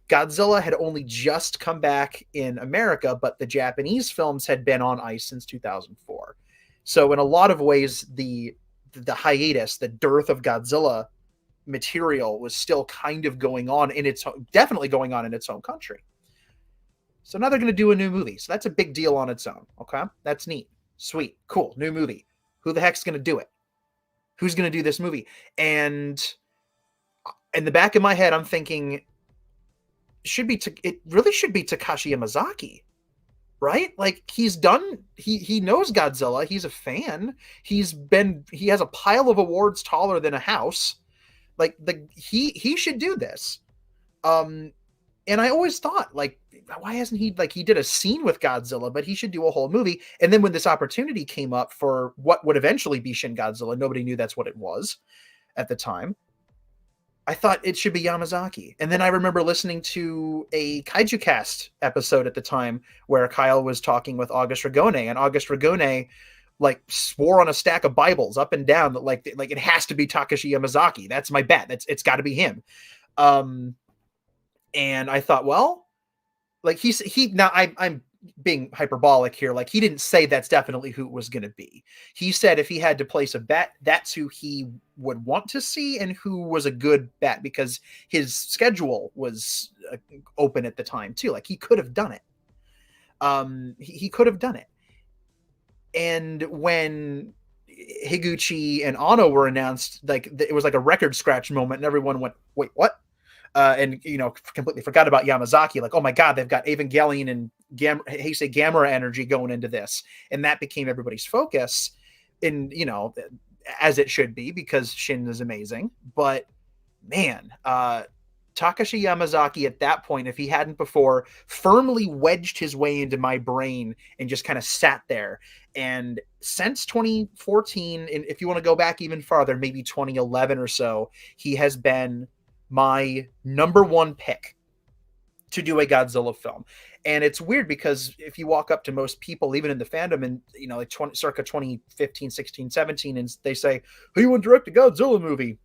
Godzilla had only just come back in America, but the Japanese films had been on ice since 2004. So in a lot of ways, the hiatus, the dearth of Godzilla material was still kind of going on definitely going on in its own country. So now they're going to do a new movie. So that's a big deal on its own. Okay. That's neat. Sweet. Cool. New movie. Who the heck's going to do it? Who's going to do this movie? And in the back of my head, I'm thinking, it really should be Takashi Yamazaki, right? Like, he knows Godzilla. He's a fan. He has a pile of awards taller than a house. Like, he should do this. And I always thought, like, why hasn't he, like, he did a scene with Godzilla, but he should do a whole movie. And then when this opportunity came up for what would eventually be Shin Godzilla, nobody knew that's what it was at the time. I thought it should be Yamazaki. And then I remember listening to a Kaiju Cast episode at the time where Kyle was talking with August Ragone, and August Ragone like swore on a stack of Bibles up and down that like it has to be Takashi Yamazaki. That's my bet. It's got to be him. And I thought, well, like I'm being hyperbolic here. Like, he didn't say that's definitely who it was going to be. He said if he had to place a bet, that's who he would want to see and who was a good bet because his schedule was open at the time too. Like, he could have done it. He could have done it. And when Higuchi and Anno were announced, like, it was like a record scratch moment and everyone went, wait, what? And, you know, completely forgot about Yamazaki. Like, oh my God, they've got Evangelion and Heisei Gamera energy going into this. And that became everybody's focus, in, you know, as it should be, because Shin is amazing. But man, Takashi Yamazaki at that point, if he hadn't before, firmly wedged his way into my brain and just kind of sat there. And since 2014, and if you want to go back even farther, maybe 2011 or so, he has been my number one pick to do a Godzilla film. And it's weird because if you walk up to most people, even in the fandom, and, you know, like circa 2015, 16, 17, and they say, who you want to direct a Godzilla movie?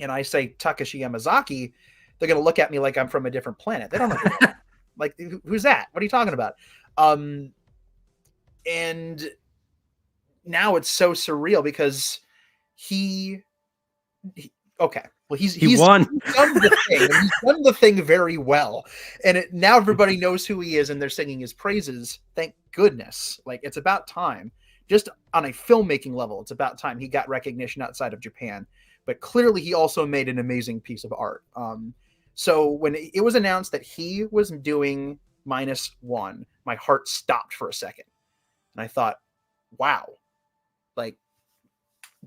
And I say Takashi Yamazaki, they're going to look at me like I'm from a different planet. They don't know who like, who's that? What are you talking about? And now it's so surreal because okay. Well, he's won. done the thing. And he's done the thing very well, and now everybody knows who he is, and they're singing his praises. Thank goodness! Like, it's about time. Just on a filmmaking level, it's about time he got recognition outside of Japan. But clearly, he also made an amazing piece of art. So when it was announced that he was doing -1, my heart stopped for a second, and I thought, "Wow, like,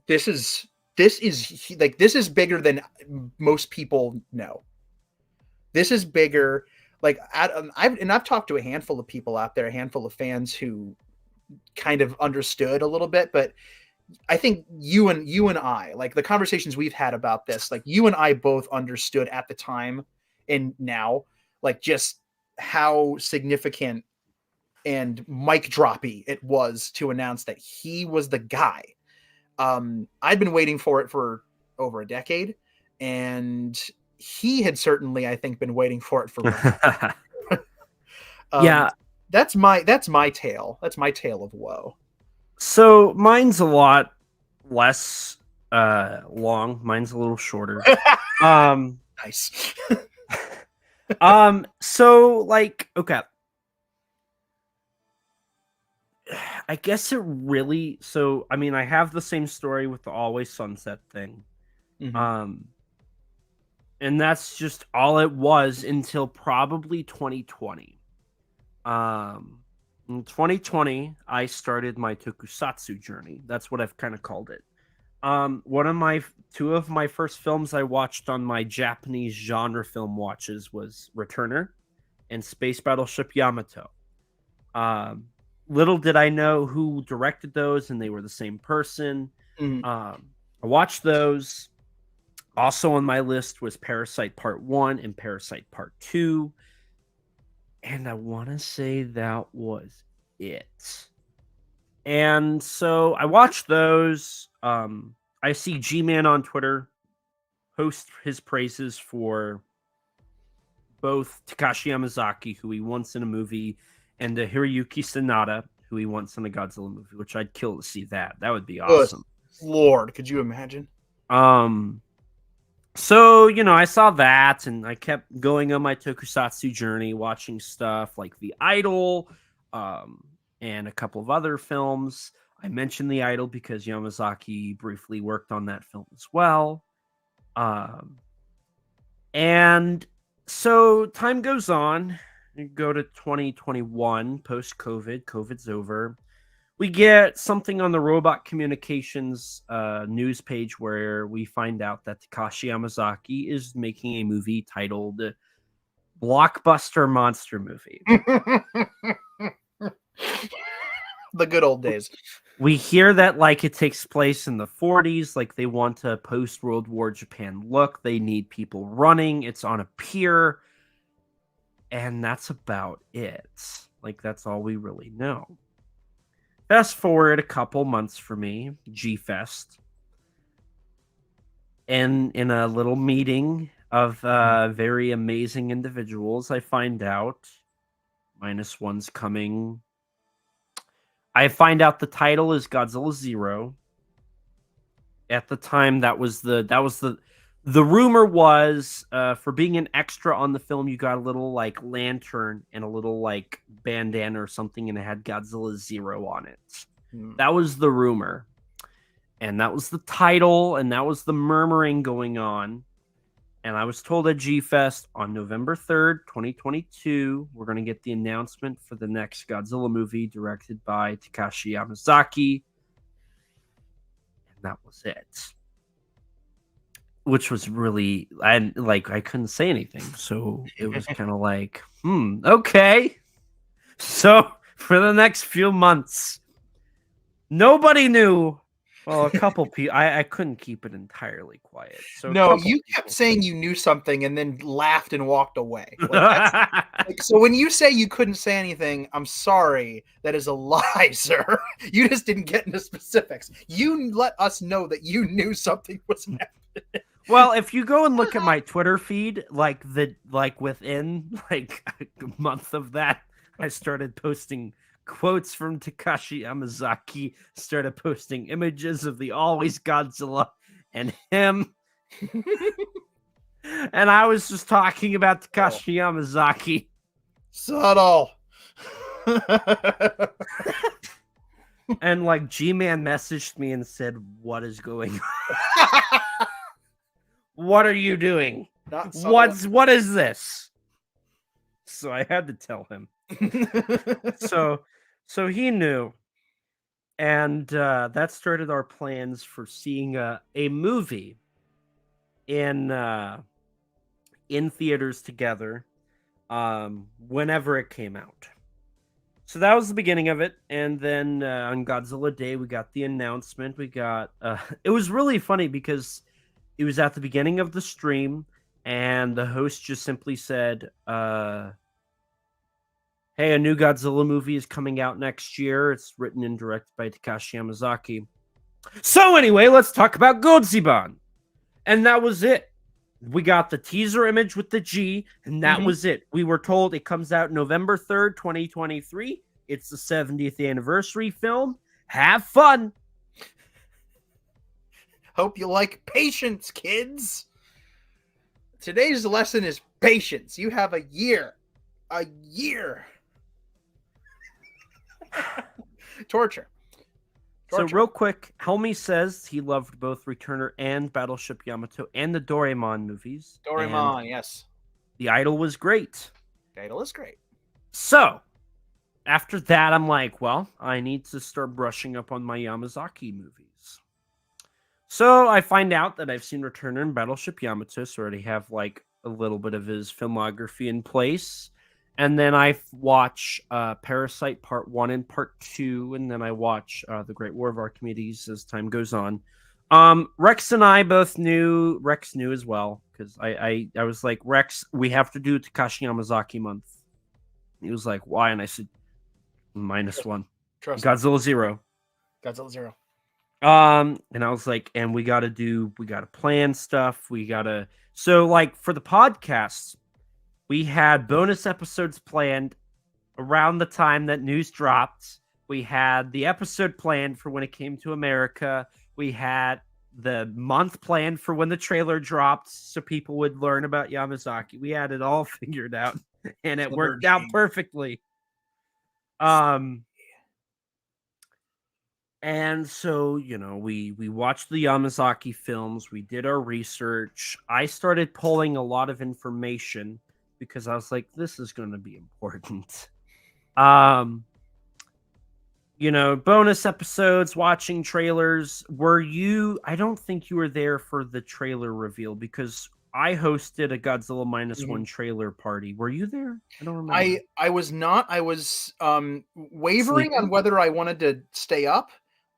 this is this is bigger than most people know. This is bigger. Like I've talked to a handful of people out there, a handful of fans who kind of understood a little bit, but I think you and I, like the conversations we've had about this, like you and I both understood at the time and now, like just how significant and mic droppy it was to announce that he was the guy. I'd been waiting for it for over a decade, and he had certainly, I think, been waiting for it for yeah. That's my tale. That's my tale of woe. So mine's a lot less long. Mine's a little shorter. Nice. So like, okay. I guess it really, so I mean, I have the same story with the Always Sunset thing. Mm-hmm. And that's just all it was until probably 2020. In 2020, I started my tokusatsu journey. That's what I've kind of called it. Two of my first films I watched on my Japanese genre film watches was Returner and Space Battleship Yamato. Little did I know who directed those, and they were the same person. Mm-hmm. I watched those. Also on my list was Parasite Part 1 and Parasite Part 2. And I want to say that was it. And so I watched those. I see G-Man on Twitter post his praises for both Takashi Yamazaki, who he wants in a movie, and Hiroyuki Sanada, who he wants in a Godzilla movie, which I'd kill to see that. That would be awesome. Good Lord, could you imagine? So, you know, I saw that, and I kept going on my tokusatsu journey, watching stuff like The Idol, and a couple of other films. I mentioned The Idol because Yamazaki briefly worked on that film as well. And so time goes on. You go to 2021, post-COVID. COVID's over. We get something on the Robot Communications news page where we find out that Takashi Yamazaki is making a movie titled Blockbuster Monster Movie. The good old days. We hear that like it takes place in the 40s, like they want a post-World War Japan look. They need people running. It's on a pier. And that's about it. Like, that's all we really know. Fast forward a couple months for me, G-Fest. And in a little meeting of very amazing individuals, I find out -1's coming. I find out the title is Godzilla 0. At the time, that was the rumor was for being an extra on the film, you got a little like lantern and a little like bandana or something, and it had Godzilla 0 on it. That was the rumor, and that was the title, and that was the murmuring going on. And I was told at G-Fest on November 3rd, 2022, we're going to get the announcement for the next Godzilla movie directed by Takashi Yamazaki. And that was it. Which was really, I couldn't say anything. So it was kind of like, okay. So for the next few months, nobody knew. Well, a couple people. I couldn't keep it entirely quiet. So no, you kept saying you knew something and then laughed and walked away. So when you say you couldn't say anything, I'm sorry. That is a lie, sir. You just didn't get into specifics. You let us know that you knew something was happening. Well, if you go and look at my Twitter feed, within a month of that, I started posting quotes from Takashi Yamazaki, started posting images of the Always Godzilla and him. And I was just talking about Takashi Yamazaki. Subtle. And like G-Man messaged me and said, "What is going on? What are you doing? What is this?" So I had to tell him. So he knew. And that started our plans for seeing a movie in theaters together whenever it came out. So that was the beginning of it, and then on Godzilla Day we got the announcement. We got it was really funny because it was at the beginning of the stream, and the host just simply said, "Hey, a new Godzilla movie is coming out next year. It's written and directed by Takashi Yamazaki. So anyway, let's talk about Godziban." And that was it. We got the teaser image with the G, and that was it. We were told it comes out November 3rd, 2023. It's the 70th anniversary film. Have fun. Hope you like patience, kids. Today's lesson is patience. You have a year. A year. Torture. So real quick, Helmy says he loved both Returner and Battleship Yamato and the Doraemon movies. Doraemon, yes. The Idol was great. The Idol is great. So, after that, I'm like, well, I need to start brushing up on my Yamazaki movies. So, I find out that I've seen Returner and Battleship Yamato, so I already have like a little bit of his filmography in place. And then I watch Parasite Part 1 and Part 2, and then I watch The Great War of Archimedes as time goes on. Rex and I both knew, Rex knew as well, because I was like, Rex, we have to do Takashi Yamazaki month. He was like, why? And I said, -1. Trust Godzilla 0. Godzilla 0. And I was like, and we gotta plan stuff. So like for the podcasts, we had bonus episodes planned around the time that news dropped. We had the episode planned for when it came to America. We had the month planned for when the trailer dropped so people would learn about Yamazaki. We had it all figured out, and it worked out perfectly. And so, we watched the Yamazaki films. We did our research. I started pulling a lot of information because I was like, this is going to be important. Bonus episodes, watching trailers. I don't think you were there for the trailer reveal because I hosted a Godzilla -1 trailer party. Were you there? I don't remember. I was not. I was wavering Sleeping? on whether I wanted to stay up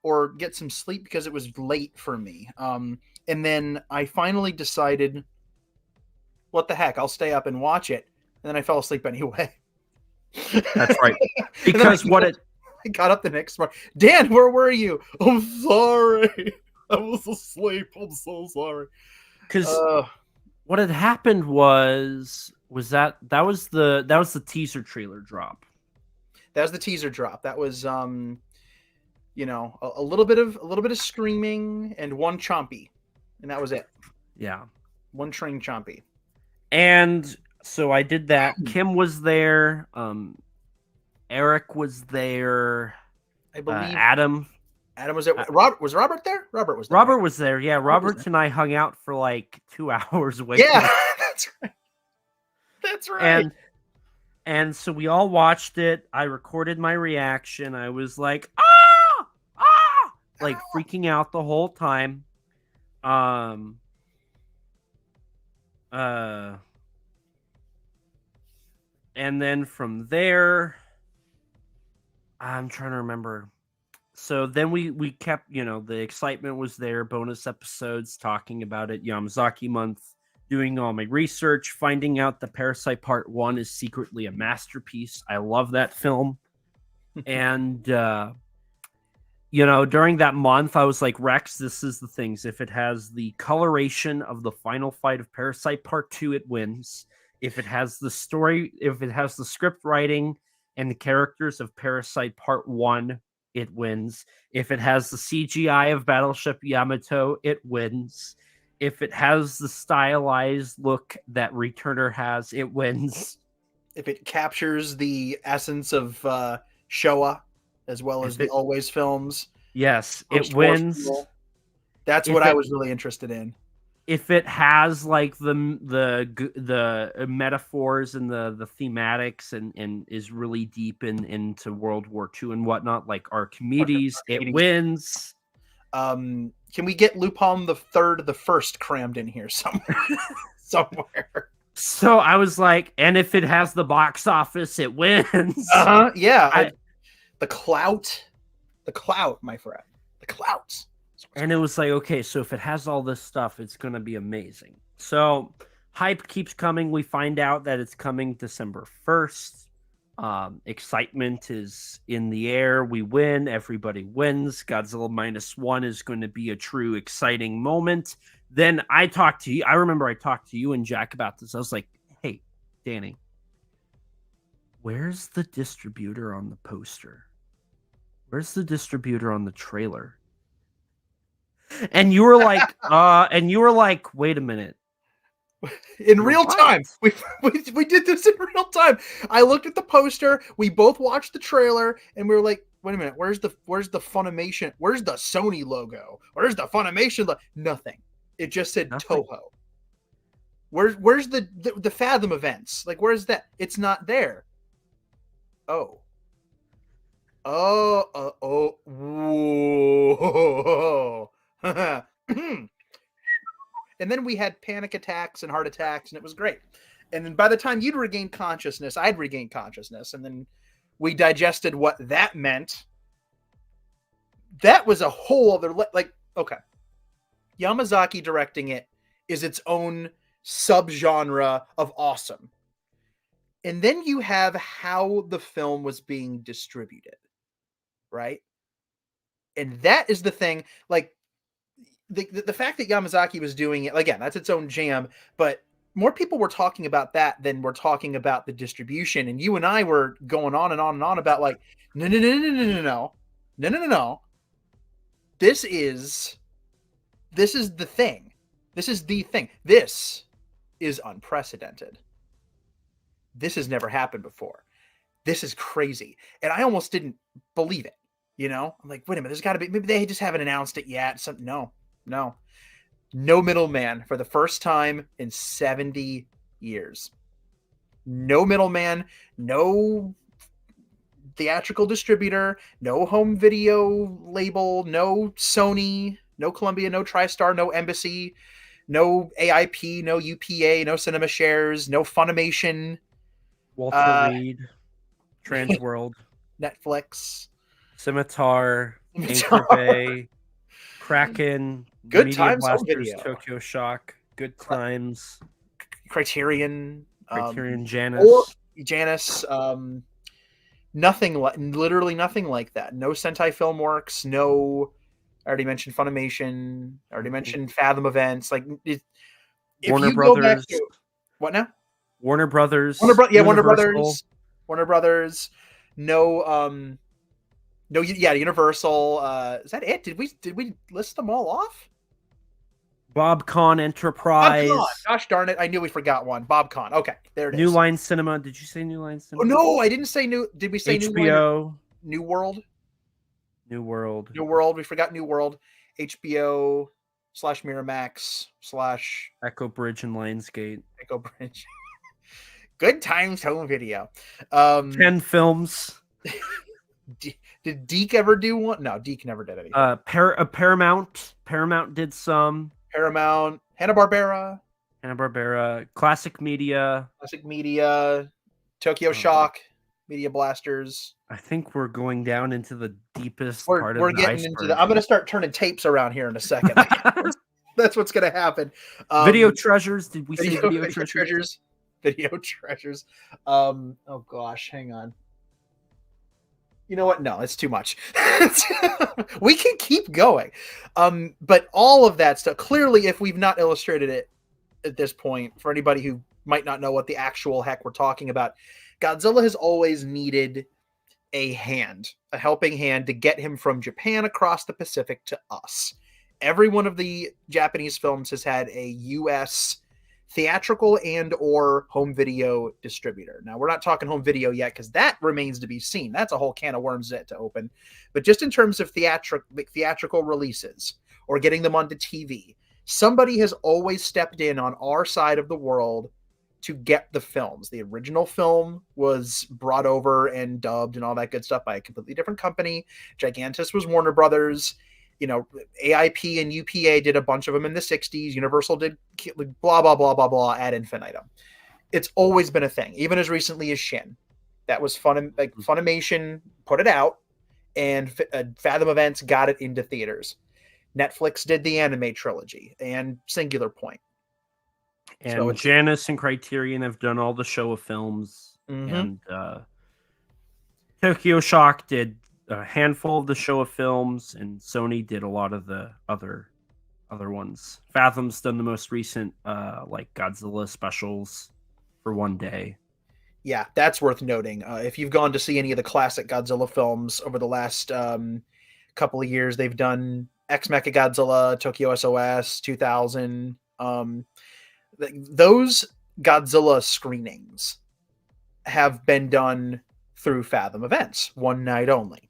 or get some sleep because it was late for me. And then I finally decided, what the heck, I'll stay up and watch it. And then I fell asleep anyway. That's right. Because I got up the next morning. Dan, where were you? I'm sorry. I was asleep. I'm so sorry. Because what had happened was that was the teaser trailer drop. That was the teaser drop. That was a little bit of screaming and one chompy, and that was it. Yeah, one train chompy. And so I did that. Kim was there. Eric was there. I believe Adam was there. Was Robert there? Robert was there. Robert was there. Yeah, Robert and I hung out for like 2 hours waiting. Yeah, that's right. That's right. And so we all watched it. I recorded my reaction. I was like, like freaking out the whole time. And then from there, I'm trying to remember. So then we kept, the excitement was there. Bonus episodes talking about it. Yamazaki month. Doing all my research, finding out that Parasite Part 1 is secretly a masterpiece. I love that film. And, during that month, I was like, Rex, this is the things. If it has the coloration of the final fight of Parasite Part 2, it wins. If it has the story, if it has the script writing and the characters of Parasite Part 1, it wins. If it has the CGI of Battleship Yamato, it wins. If it has the stylized look that Returner has, it wins. If it captures the essence of Showa, as well as the Always films. Yes, it wins. That's what I was really interested in. if it has like the metaphors and the thematics and is really deep into World War II and whatnot, like Archimedes, it wins. Can we get Lupin the First crammed in here somewhere? Somewhere. So I was like, and if it has the box office, it wins. Yeah. The clout, my friend, the clout. And it was like, okay, so if it has all this stuff, it's going to be amazing. So hype keeps coming. We find out that it's coming December 1st. Excitement is in the air. We win. Everybody wins. Godzilla -1 is going to be a true exciting moment. Then I talked to you. I remember I talked to you and Jack about this. I was like, hey, Danny, where's the distributor on the poster? Where's the distributor on the trailer? And you were like, wait a minute. In real time. We did this in real time. I looked at the poster, we both watched the trailer, and we were like, wait a minute, where's the Funimation? Where's the Sony logo? Where's the Funimation Nothing. It just said Nothing. Toho. Where's the Fathom events? Like, where's that? It's not there. Oh. Whoa. And then we had panic attacks and heart attacks, and it was great. And then by the time you'd regained consciousness, I'd regained consciousness, and then we digested what that meant. That was a whole other okay. Yamazaki directing it is its own subgenre of awesome. And then you have how the film was being distributed, right? And that is the thing, like, the fact that Yamazaki was doing it, again, that's its own jam, but more people were talking about that than we're talking about the distribution. And you and I were going on and on and on about like, no. This is the thing. This is the thing. This is unprecedented. This has never happened before. This is crazy. And I almost didn't believe it. You know, I'm like, wait a minute, there's got to be, maybe they just haven't announced it yet. No middleman for the first time in 70 years. No middleman, no theatrical distributor, no home video label, no Sony, no Columbia, no TriStar, no Embassy, no AIP, no UPA, no Cinema Shares, no Funimation, Walter Reed, Transworld, Netflix, Scimitar, Anchor Bay, Kraken, Good Media Times Home Blasters, Video, Tokyo Shock, Good Times, Criterion, Janus, nothing, literally nothing like that. No Sentai Filmworks, no. I already mentioned Funimation. I already mentioned Fathom events. Like, Warner Brothers. What now? Warner Brothers. Warner Brothers. Universal. Is that it? Did we list them all off? BobCon Enterprise. BobCon. Gosh darn it! I knew we forgot one. BobCon. Okay, there it is. New Line Cinema. Did you say New Line Cinema? Oh no, I didn't say new. Did we say HBO? New World. New World. We forgot New World. HBO / Miramax / Echo Bridge and Lionsgate. Echo Bridge. Good Times Home Video. 10 films. Did Deke ever do one? No, Deke never did anything. Paramount. Paramount did some. Paramount. Hanna-Barbera. Classic Media. Tokyo Shock. Media Blasters. I think we're going down into the deepest We're part of the getting iceberg. into I'm going to start turning tapes around here in a second. That's what's going to happen. Video Treasures. Did we say Video Treasures? Video Treasures. Oh gosh, hang on. You know what? No, it's too much. We can keep going. But all of that stuff, clearly, if we've not illustrated it at this point, for anybody who might not know what the actual heck we're talking about, Godzilla has always needed a helping hand to get him from Japan across the Pacific to us. Every one of the Japanese films has had a U.S. theatrical and or home video distributor. Now, we're not talking home video yet because that remains to be seen. That's a whole can of worms to open. But just in terms of theatrical releases or getting them onto TV, somebody has always stepped in on our side of the world to get the films. The original film was brought over and dubbed and all that good stuff by a completely different company. Gigantus was Warner Brothers. You know, AIP and UPA did a bunch of them in the 60s. Universal did blah, blah, blah, blah, blah, ad infinitum. It's always been a thing, even as recently as Shin. That was Funimation put it out, and Fathom Events got it into theaters. Netflix did the anime trilogy and Singular Point. And So Janus and Criterion have done all the Showa films. And Tokyo Shock did a handful of the Showa films, and Sony did a lot of the other ones. Fathom's done the most recent like Godzilla specials for one day. Yeah, that's worth noting. If you've gone to see any of the classic Godzilla films over the last couple of years, they've done Ex Mechagodzilla, Tokyo SOS, 2000. Those Godzilla screenings have been done through Fathom Events, one night only.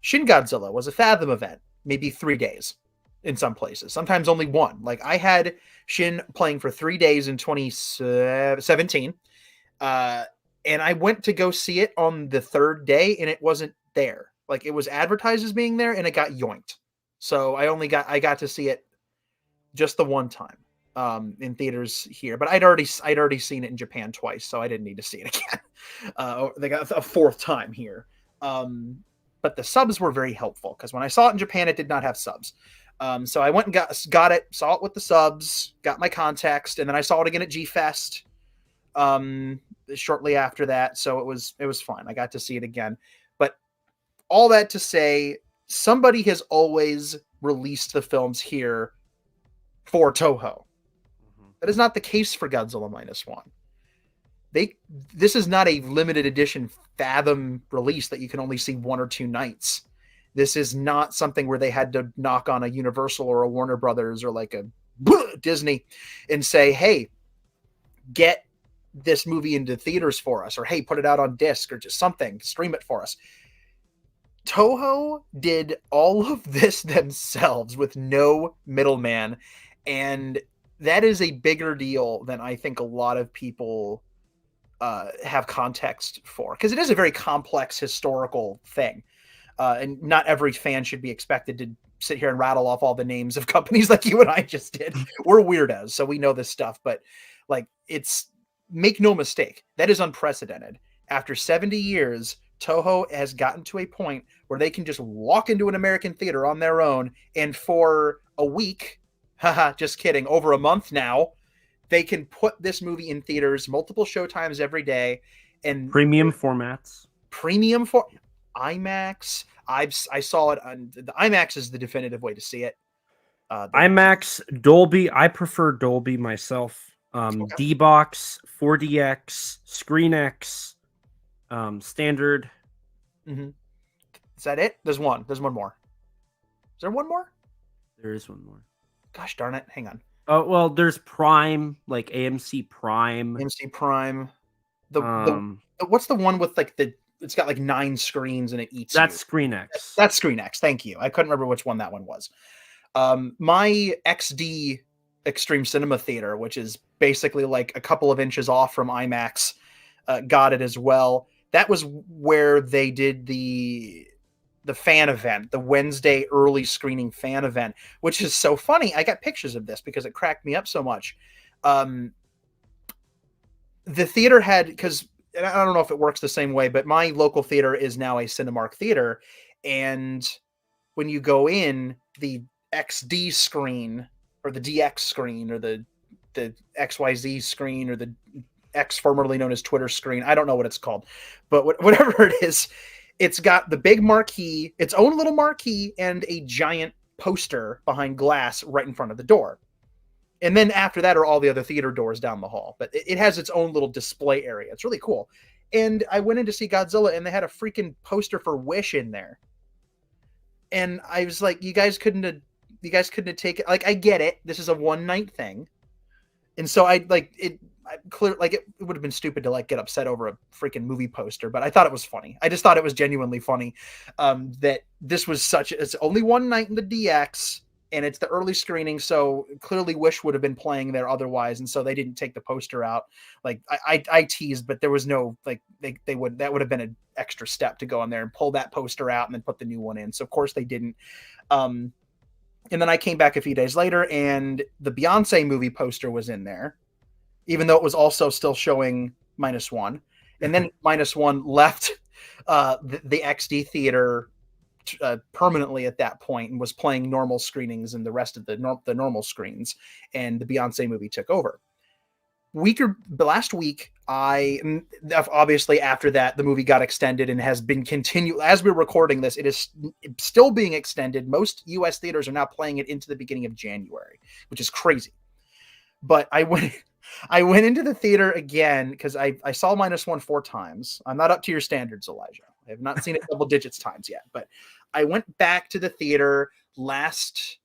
Shin Godzilla was a Fathom event, maybe 3 days in some places, sometimes only one. Like I had Shin playing for 3 days in 2017. And I went to go see it on the third day and it wasn't there. Like it was advertised as being there and it got yoinked. So I got to see it just the one time in theaters here, but I'd already seen it in Japan twice, so I didn't need to see it again. They got a fourth time here. But the subs were very helpful because when I saw it in Japan, it did not have subs. So I went and got it, saw it with the subs, got my context, and then I saw it again at G Fest shortly after that. So it was fun. I got to see it again. But all that to say, somebody has always released the films here for Toho. That is not the case for Godzilla -1. This is not a limited edition Fathom release that you can only see 1 or 2 nights. This is not something where they had to knock on a Universal or a Warner Brothers or like a Disney and say, hey, get this movie into theaters for us, or hey, put it out on disc or just something, stream it for us. Toho did all of this themselves with no middleman, and that is a bigger deal than I think a lot of people have context for, because it is a very complex historical thing, and not every fan should be expected to sit here and rattle off all the names of companies like you and I just did. We're weirdos, so we know this stuff, but like, it's, make no mistake, that is unprecedented. After 70 years, Toho has gotten to a point where they can just walk into an American theater on their own, and for a week, haha, just kidding, over a month now, they can put this movie in theaters, multiple showtimes every day, and premium formats. Premium for IMAX. I saw it on the IMAX is the definitive way to see it. IMAX, Dolby. I prefer Dolby myself. Okay. D-Box, 4DX, ScreenX, standard. Mm-hmm. Is that it? There's one more. Is there one more? There is one more. Gosh darn it. Hang on. Oh, well, there's Prime, like AMC Prime. AMC Prime. The what's the one with like it's got like 9 screens and it eats That's you. ScreenX. That's ScreenX. Thank you. I couldn't remember which one that one was. My XD Extreme Cinema Theater, which is basically like a couple of inches off from IMAX, got it as well. That was where they did the fan event, the Wednesday early screening fan event, which is so funny. I got pictures of this because it cracked me up so much. The theater had, because I don't know if it works the same way, but my local theater is now a Cinemark theater. And when you go in, the XD screen or the DX screen or the XYZ screen or the X formerly known as Twitter screen, I don't know what it's called, but whatever it is, it's got the big marquee, its own little marquee, and a giant poster behind glass right in front of the door. And then after that are all the other theater doors down the hall. But it has its own little display area. It's really cool. And I went in to see Godzilla, and they had a freaking poster for Wish in there. And I was like, you guys couldn't have taken, like, I get it. This is a one night thing. And so it would have been stupid to like get upset over a freaking movie poster, but I thought it was funny. I just thought it was genuinely funny that this was it's only one night in the DX. and it's the early screening, so clearly Wish would have been playing there otherwise, and so they didn't take the poster out. Like I teased, but there was no like that would have been an extra step to go in there and pull that poster out and then put the new one in. So of course they didn't. And then I came back a few days later, and the Beyonce movie poster was in there, even though it was also still showing -1. And then -1 left the XD theater permanently at that point and was playing normal screenings and the rest of the normal screens, and the Beyonce movie took over. Last week, obviously after that the movie got extended and has been continued as we're recording this. It is still being extended. Most US theaters are now playing it into the beginning of January, which is crazy. But I went into the theater again because I saw -1 4 times. I'm not up to your standards, Elijah. I have not seen it double digits times yet, but I went back to the theater last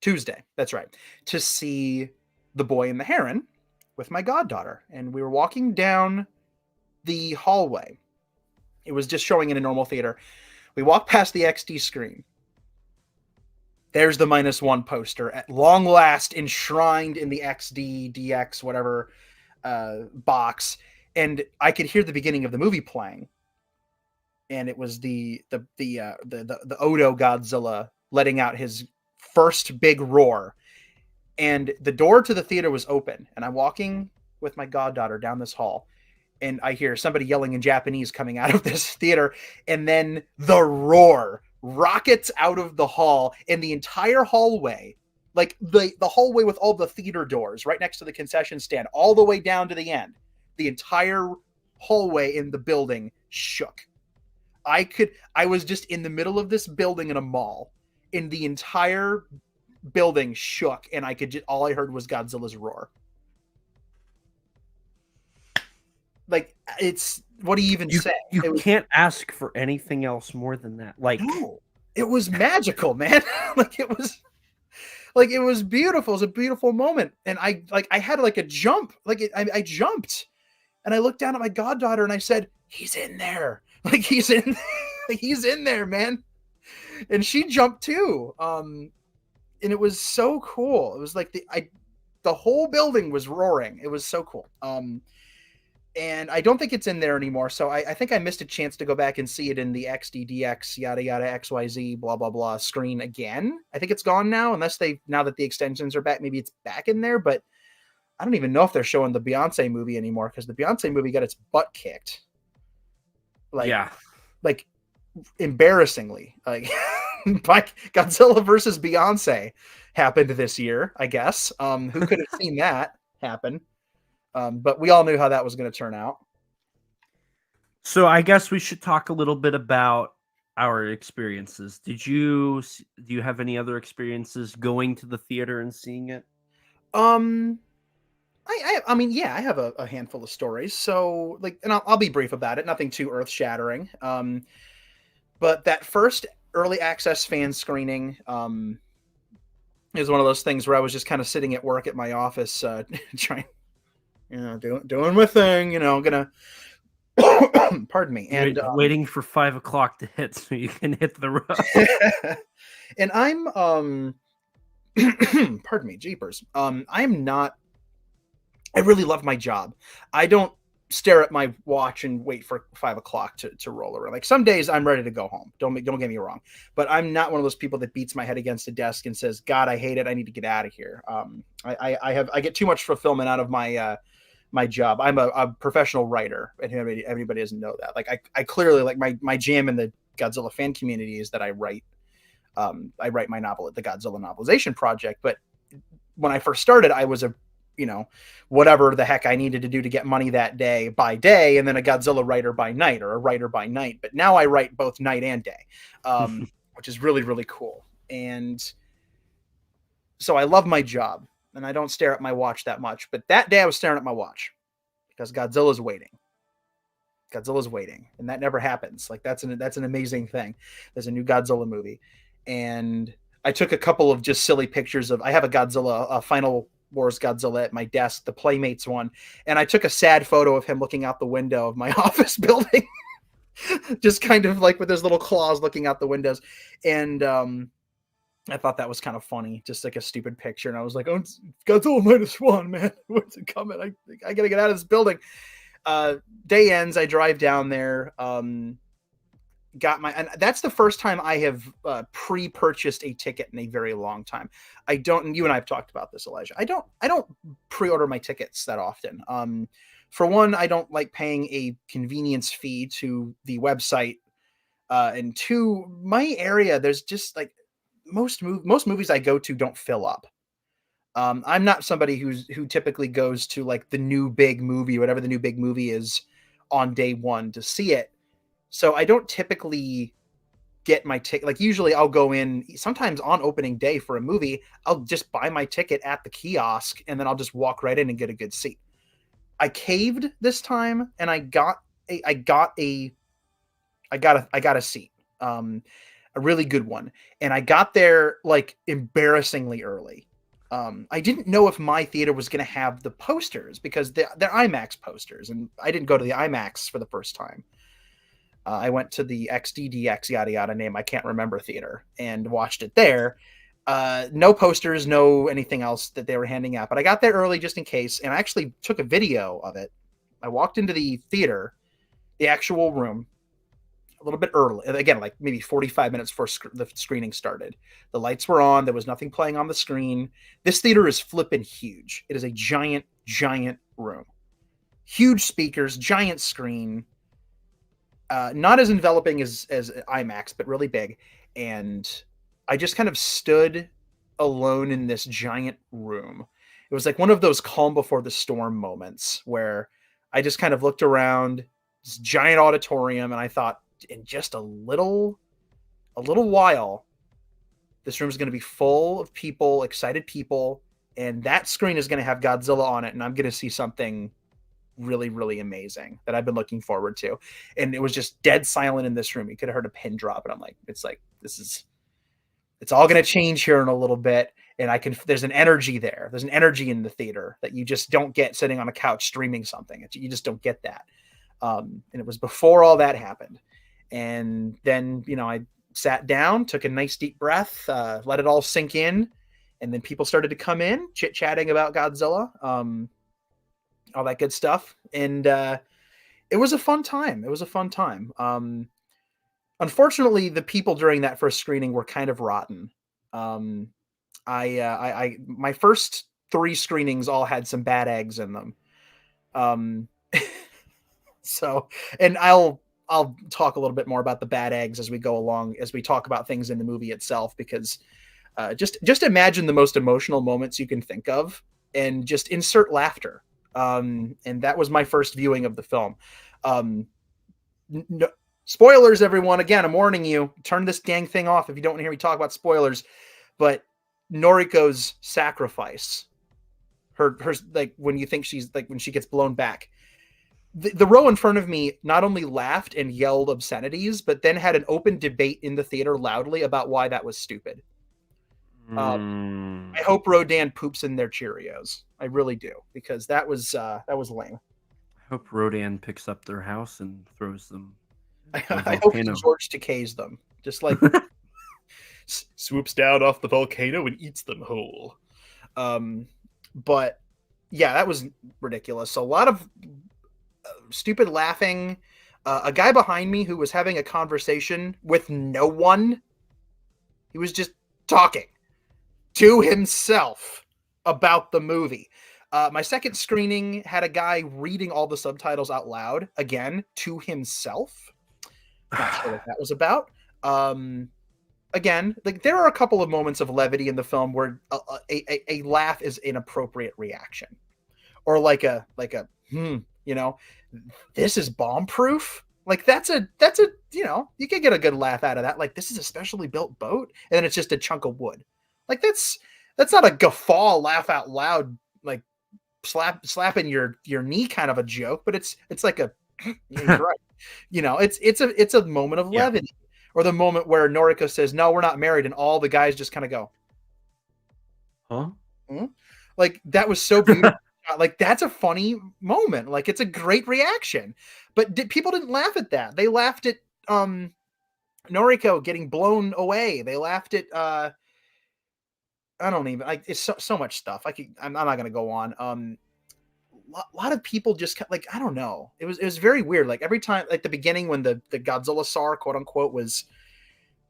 Tuesday. That's right. To see The Boy and the Heron with my goddaughter. And we were walking down the hallway. It was just showing in a normal theater. We walked past the XD screen. There's the -1 poster at long last enshrined in the XD, DX, whatever box. And I could hear the beginning of the movie playing. And it was the Odo Godzilla letting out his first big roar. And the door to the theater was open. And I'm walking with my goddaughter down this hall. And I hear somebody yelling in Japanese coming out of this theater. And then the roar rockets out of the hall, and the entire hallway, like the hallway with all the theater doors right next to the concession stand, all the way down to the end, the entire hallway in the building shook. I was just in the middle of this building in a mall, and the entire building shook, and all I heard was Godzilla's roar. Like, it's, what do you even say? You can't ask for anything else more than that. Like, no, it was magical, man. it was beautiful. It was a beautiful moment. And I had like a jump, I jumped, and I looked down at my goddaughter and I said, he's in there. He's in there, man. And she jumped too. And it was so cool. It was like the whole building was roaring. It was so cool. And I don't think it's in there anymore. So I think I missed a chance to go back and see it in the XDDX, yada, yada, XYZ, blah, blah, blah screen again. I think it's gone now, now that the extensions are back, maybe it's back in there, but I don't even know if they're showing the Beyonce movie anymore, because the Beyonce movie got its butt kicked. Like embarrassingly, like Godzilla versus Beyonce happened this year, I guess. Who could have seen that happen? But we all knew how that was going to turn out. So I guess we should talk a little bit about our experiences. Do you have any other experiences going to the theater and seeing it? I mean, yeah, I have a handful of stories. So, and I'll be brief about it. Nothing too earth shattering. But that first early access fan screening is one of those things where I was just kind of sitting at work at my office, trying, doing my thing, gonna, pardon me, and waiting for 5 o'clock to hit so you can hit the road. And I'm, pardon me, jeepers. I really love my job. I don't stare at my watch and wait for 5 o'clock to roll around. Like, some days I'm ready to go home. Don't get me wrong, but I'm not one of those people that beats my head against a desk and says, God, I hate it. I need to get out of here. I get too much fulfillment out of my, my job. I'm a professional writer, and everybody doesn't know that. Like, I clearly, like, my jam in the Godzilla fan community is that I write my novel at the Godzilla Novelization Project. But when I first started, I was whatever the heck I needed to do to get money that day by day, and then a Godzilla writer by night, or a writer by night. But now I write both night and day, which is really, really cool. And so I love my job, and I don't stare at my watch that much. But that day I was staring at my watch because Godzilla's waiting. Godzilla's waiting, and that never happens. Like, that's an amazing thing. There's a new Godzilla movie, and I took a couple of just silly pictures I have a Godzilla, a Final Wars Godzilla at my desk, the Playmates one, and I took a sad photo of him looking out the window of my office building, just kind of like with his little claws looking out the windows. And I thought that was kind of funny, just like a stupid picture. And I was like, oh, it's Godzilla -1, man. Where's it coming? I got to get out of this building. Day ends. I drive down there. And that's the first time I have pre-purchased a ticket in a very long time. You and I have talked about this, Elijah. I don't pre-order my tickets that often. For one, I don't like paying a convenience fee to the website. And two, my area, there's just like most movies I go to don't fill up. I'm not somebody who typically goes to like the new big movie, whatever the new big movie is, on day one to see it. So I don't typically get my ticket. Like usually I'll go in sometimes on opening day for a movie. I'll just buy my ticket at the kiosk and then I'll just walk right in and get a good seat. I caved this time and I got a seat, a really good one. And I got there like embarrassingly early. I didn't know if my theater was going to have the posters because they're IMAX posters, and I didn't go to the IMAX for the first time. I went to the XDDX yada yada name I can't remember theater and watched it there. No posters, no anything else that they were handing out, but I got there early just in case, and I actually took a video of it. I walked into the theater, the actual room, a little bit early, again, like maybe 45 minutes before the screening started. The lights were on. There was nothing playing on the screen. This theater is flipping huge. It is a giant, giant room. Huge speakers, giant screen. Not as enveloping as IMAX, but really big. And I just kind of stood alone in this giant room. It was like one of those calm before the storm moments where I just kind of looked around this giant auditorium and I thought, in just a little while, this room is going to be full of people, excited people, and that screen is going to have Godzilla on it, and I'm going to see something really, really amazing that I've been looking forward to. And it was just dead silent in this room. You could have heard a pin drop, and I'm like, it's all going to change here in a little bit. And there's an energy there. There's an energy in the theater that you just don't get sitting on a couch streaming something. You just don't get that. And it was before all that happened. And then, I sat down, took a nice deep breath, let it all sink in. And then people started to come in, chit-chatting about Godzilla, all that good stuff. And it was a fun time. Unfortunately, the people during that first screening were kind of rotten. My first 3 screenings all had some bad eggs in them. So, and I'll talk a little bit more about the bad eggs as we go along, as we talk about things in the movie itself, because just imagine the most emotional moments you can think of and just insert laughter. And that was my first viewing of the film. No, spoilers, everyone. Again, I'm warning you, turn this dang thing off if you don't want to hear me talk about spoilers. But Noriko's sacrifice, her like when you think she's like when she gets blown back. The row in front of me not only laughed and yelled obscenities, but then had an open debate in the theater loudly about why that was stupid. I hope Rodan poops in their Cheerios. I really do, because that was lame. I hope Rodan picks up their house and throws them. I hope George decays them, just like swoops down off the volcano and eats them whole. But yeah, that was ridiculous. A lot of stupid laughing. A guy behind me who was having a conversation with no one. He was just talking to himself about the movie. My second screening had a guy reading all the subtitles out loud, again, to himself. Not sure what that was about. Again, like there are a couple of moments of levity in the film where a laugh is an appropriate reaction, or like a this is bomb proof. Like that's a you can get a good laugh out of that. Like, this is a specially built boat, and then it's just a chunk of wood. Like that's not a guffaw, laugh out loud, like slapping your knee kind of a joke, but it's like a you're right. It's a moment of levity. Or the moment where Noriko says, "No, we're not married," and all the guys just kind of go, "Huh?" Mm-hmm. Like, that was so beautiful. Like, that's a funny moment. Like, it's a great reaction. But people didn't laugh at that. They laughed at Noriko getting blown away. They laughed at I don't even like it's so much stuff. I'm not gonna go on. A lot of people just like I don't know. It was very weird. Like every time, like the beginning when the Godzilla SAR quote unquote was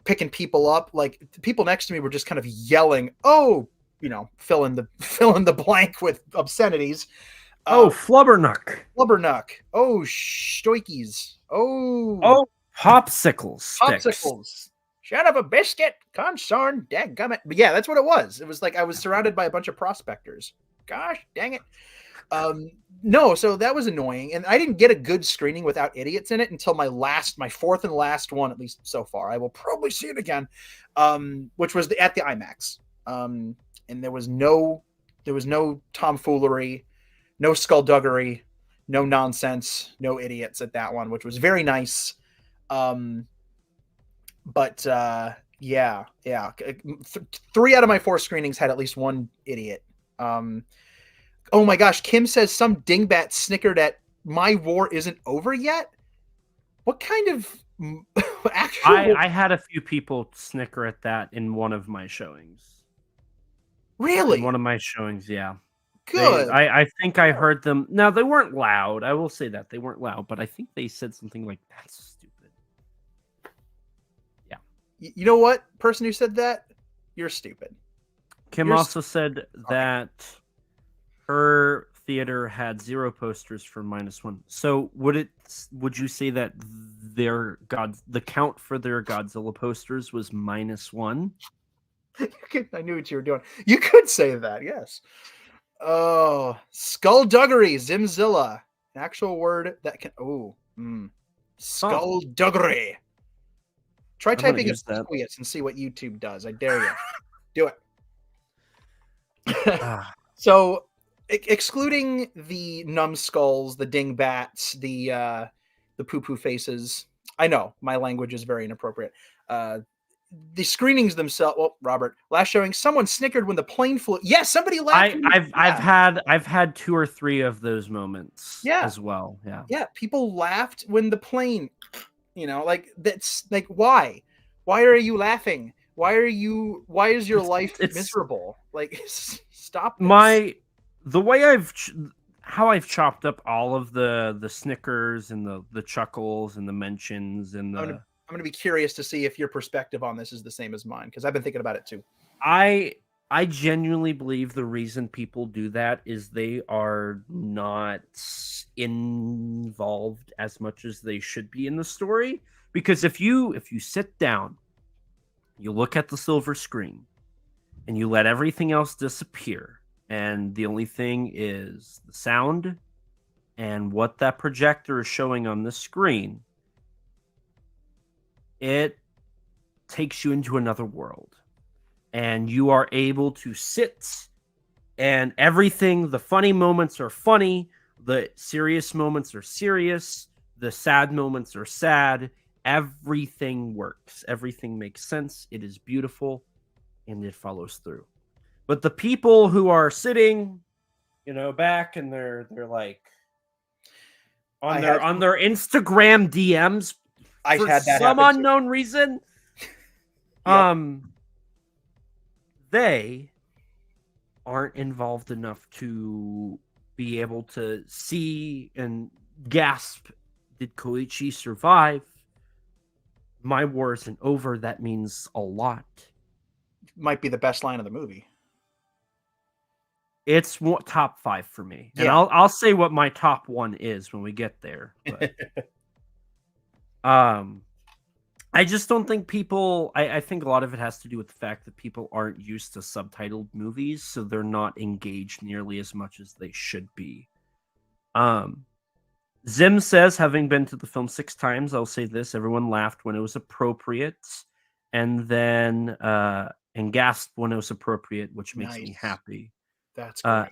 picking people up, like the people next to me were just kind of yelling, "Oh, fill in the blank with obscenities." Oh, Flubbernuck. Flubbernuck. Oh, stoikies. Oh, popsicle sticks. Popsicles. Son of a biscuit. Consarn. Dadgummit. But yeah, that's what it was. It was like I was surrounded by a bunch of prospectors. Gosh, dang it. No, so that was annoying. And I didn't get a good screening without idiots in it until my fourth and last one, at least so far. I will probably see it again. Which was at the IMAX. And there was no tomfoolery, no skullduggery, no nonsense, no idiots at that one, which was very nice. But yeah. 3 out of my 4 screenings had at least one idiot. Oh my gosh, Kim says some dingbat snickered at "My war isn't over yet." What kind of actual? I had a few people snicker at that in one of my showings. Really? In one of my showings, yeah. Good. I think I heard them. Now, they weren't loud. I will say that. They weren't loud, but I think they said something like, "That's stupid." Yeah. You know what? Person who said that, you're stupid. Kim also said that her theater had 0 posters for -1. So would you say that the count for their Godzilla posters was -1? I knew what you were doing. You could say that, yes. Oh, skullduggery, Zimzilla. An actual word that can skullduggery. Try typing it and see what YouTube does. I dare you. Do it. So excluding the numbskulls, the dingbats, the poo-poo faces. I know my language is very inappropriate. The screenings themselves. Well, Robert, last showing, someone snickered when the plane flew. Yes, somebody laughed. I've had 2 or 3 of those moments. As well. Yeah. People laughed when the plane. Like that's like why? Why are you laughing? Why is your life miserable? Like, stop this. The way how I've chopped up all of the snickers and the chuckles and the mentions and I'm going to be curious to see if your perspective on this is the same as mine, because I've been thinking about it too. I genuinely believe the reason people do that is they are not involved as much as they should be in the story. Because if you sit down, you look at the silver screen, and you let everything else disappear, and the only thing is the sound and what that projector is showing on the screen, it takes you into another world. And you are able to sit, and everything, the funny moments are funny, the serious moments are serious, the sad moments are sad. Everything works. Everything makes sense. It is beautiful, and it follows through. But the people who are sitting, back, and they're like on their Instagram DMs for some unknown reason, they aren't involved enough to be able to see and gasp, "Did Koichi survive? My war isn't over." That means a lot. Might be the best line of the movie. It's top 5 for me. And I'll say what my top 1 is when we get there. But, I just don't think people... I think a lot of it has to do with the fact that people aren't used to subtitled movies, so they're not engaged nearly as much as they should be. Zim says, having been to the film 6 times, I'll say this: everyone laughed when it was appropriate, and then and gasped when it was appropriate, which makes me happy. That's great.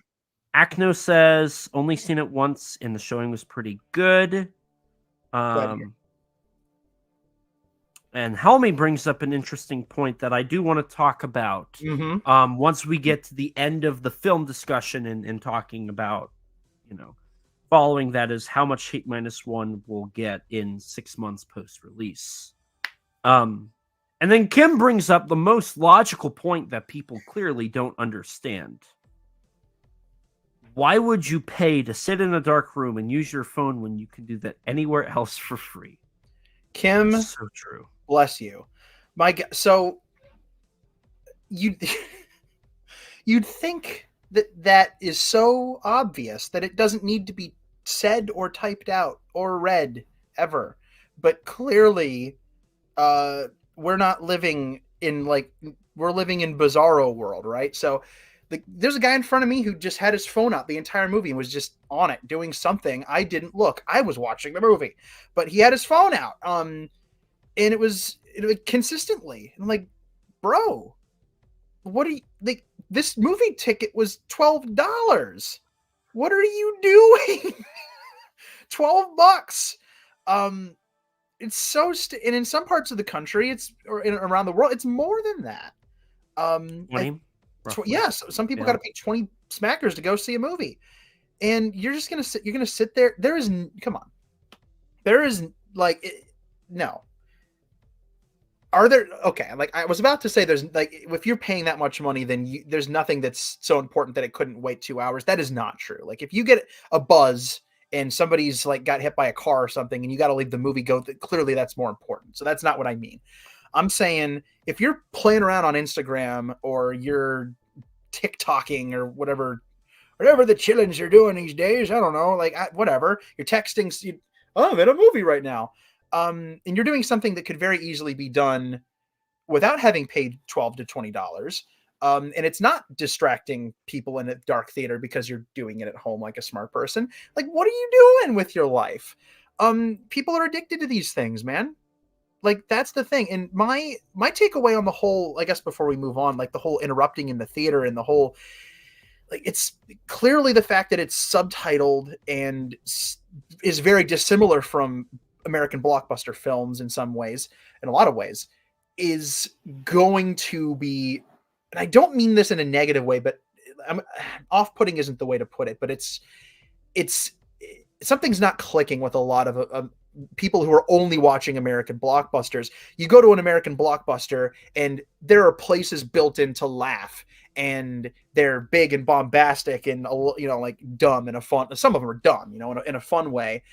Acno says, only seen it once, and the showing was pretty good. And Helmy brings up an interesting point that I do want to talk about once we get to the end of the film discussion and talking about, following that is how much Hate -1 will get in 6 months post-release. And And then Kim brings up the most logical point that people clearly don't understand. Why would you pay to sit in a dark room and use your phone when you can do that anywhere else for free? Kim, So true. bless you. So you'd think that is so obvious that it doesn't need to be said or typed out or read ever. But clearly, we're not living in we're living in Bizarro world, right? So there's a guy in front of me who just had his phone out the entire movie and was just on it doing something. I didn't look. I was watching the movie, but he had his phone out. And it was consistently. I'm like, bro, what are you like? This movie ticket was $12. What are you doing? $12. It's so and in some parts of the country, around the world, it's more than that. 20? Yes, some people got to pay 20 smackers to go see a movie, and you're just gonna sit. You're gonna sit there. Come on. There is no. Are there? Okay, like I was about to say, there's if you're paying that much money, then there's nothing that's so important that it couldn't wait 2 hours. That is not true. Like if you get a buzz and somebody's got hit by a car or something, and you got to leave the movie, clearly that's more important. So that's not what I mean. I'm saying if you're playing around on Instagram or you're TikToking or whatever the chillings you're doing these days, I don't know, whatever, you're texting, I'm in a movie right now. And you're doing something that could very easily be done without having paid $12 to $20. And it's not distracting people in a dark theater because you're doing it at home like a smart person. Like, what are you doing with your life? People are addicted to these things, man. Like, that's the thing. And my takeaway on the whole, I guess before we move on, the whole interrupting in the theater and the whole, it's clearly the fact that it's subtitled and is very dissimilar from American blockbuster films in some ways, in a lot of ways, is going to be, and I don't mean this in a negative way, but off-putting isn't the way to put it, but it's something's not clicking with a lot of people who are only watching American blockbusters. You go to an American blockbuster and there are places built in to laugh, and they're big and bombastic and dumb in a fun. Some of them are dumb, in a fun way.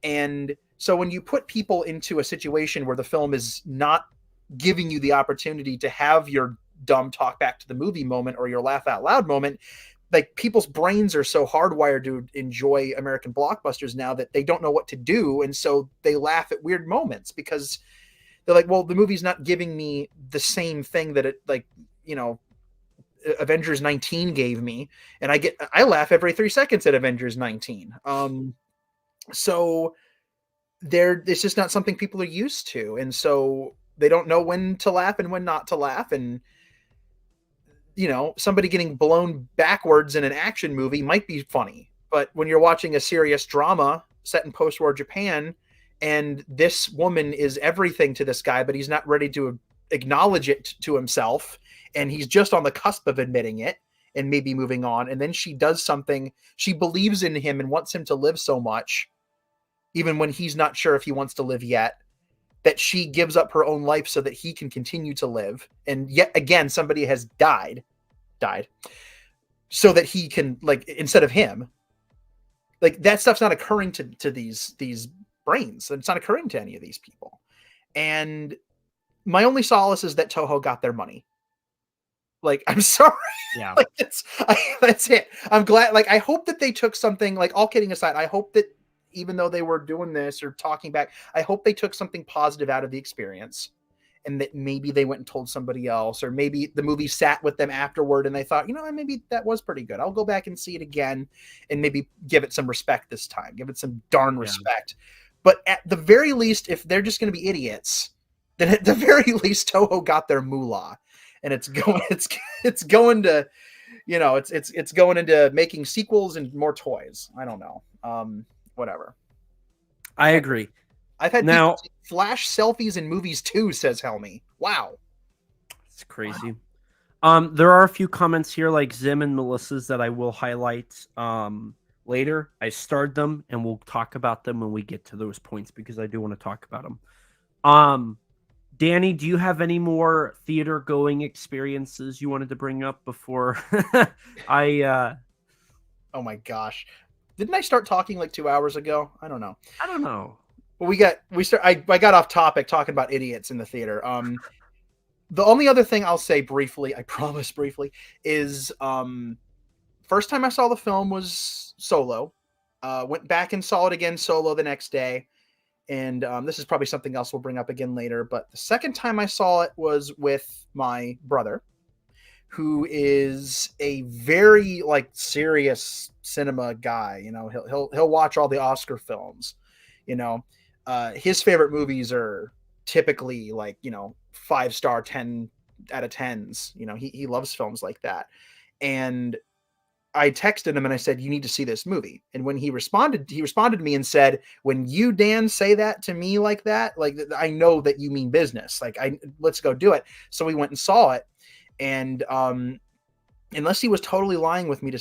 And so when you put people into a situation where the film is not giving you the opportunity to have your dumb talk back to the movie moment or your laugh out loud moment, people's brains are so hardwired to enjoy American blockbusters now that they don't know what to do. And so they laugh at weird moments because they're like, well, the movie's not giving me the same thing that Avengers 19 gave me. And I laugh every 3 seconds at Avengers 19. So it's just not something people are used to. And so they don't know when to laugh and when not to laugh. And, somebody getting blown backwards in an action movie might be funny, but when you're watching a serious drama set in post-war Japan, and this woman is everything to this guy, but he's not ready to acknowledge it to himself, and he's just on the cusp of admitting it and maybe moving on, and then she does something, she believes in him and wants him to live so much, even when he's not sure if he wants to live yet, that she gives up her own life so that he can continue to live. And yet again, somebody has died so that he can, instead of him, that stuff's not occurring to these brains. It's not occurring to any of these people. And my only solace is that Toho got their money. I'm sorry. Yeah. That's it. I'm glad. I hope that they took something, all kidding aside, I hope that even though they were doing this or talking back, I hope they took something positive out of the experience, and that maybe they went and told somebody else, or maybe the movie sat with them afterward and they thought, maybe that was pretty good. I'll go back and see it again and maybe give it some respect this time, give it some darn respect. But at the very least, if they're just going to be idiots, then at the very least Toho got their moolah, and it's going to, it's going into making sequels and more toys. I don't know. Whatever. I agree. I've had now flash selfies in movies too, says Helmy. Wow. It's crazy. Wow. There are a few comments here like Zim and Melissa's that I will highlight later. I starred them and we'll talk about them when we get to those points because I do want to talk about them. Danny, do you have any more theater going experiences you wanted to bring up before I Oh my gosh. Didn't I start talking like 2 hours ago? I don't know. I don't know. Well, I got off topic talking about idiots in the theater. The only other thing I'll say briefly, I promise briefly, is first time I saw the film was solo. Went back and saw it again solo the next day. And this is probably something else we'll bring up again later. But the second time I saw it was with my brother, who is a very like serious cinema guy. You know, he'll watch all the Oscar films. You know, his favorite movies are typically like, you know, 5-star, 10 out of 10s. You know, he loves films like that. And I texted him and I said, you need to see this movie. And when he responded to me and said, when you, Dan, say that to me like that, like, I know that you mean business. Like, let's go do it. So we went and saw it. And unless he was totally lying with me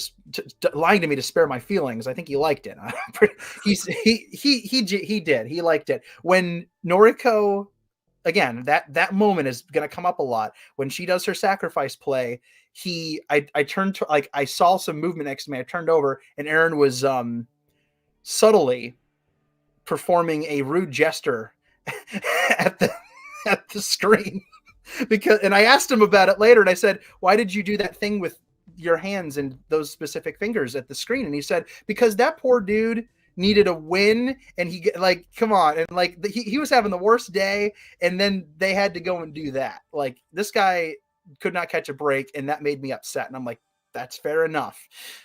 lying to me to spare my feelings, I think he liked it. He did. He liked it. When Noriko, again, that moment is going to come up a lot. When she does her sacrifice play, I turned to, like, I saw some movement next to me. I turned over and Aaron was subtly performing a rude gesture at the screen. And I asked him about it later and I said, why did you do that thing with your hands and those specific fingers at the screen? And he said, because that poor dude needed a win and he, like, come on. And like he was having the worst day and then they had to go and do that. Like, this guy could not catch a break and that made me upset. And I'm like, that's fair enough.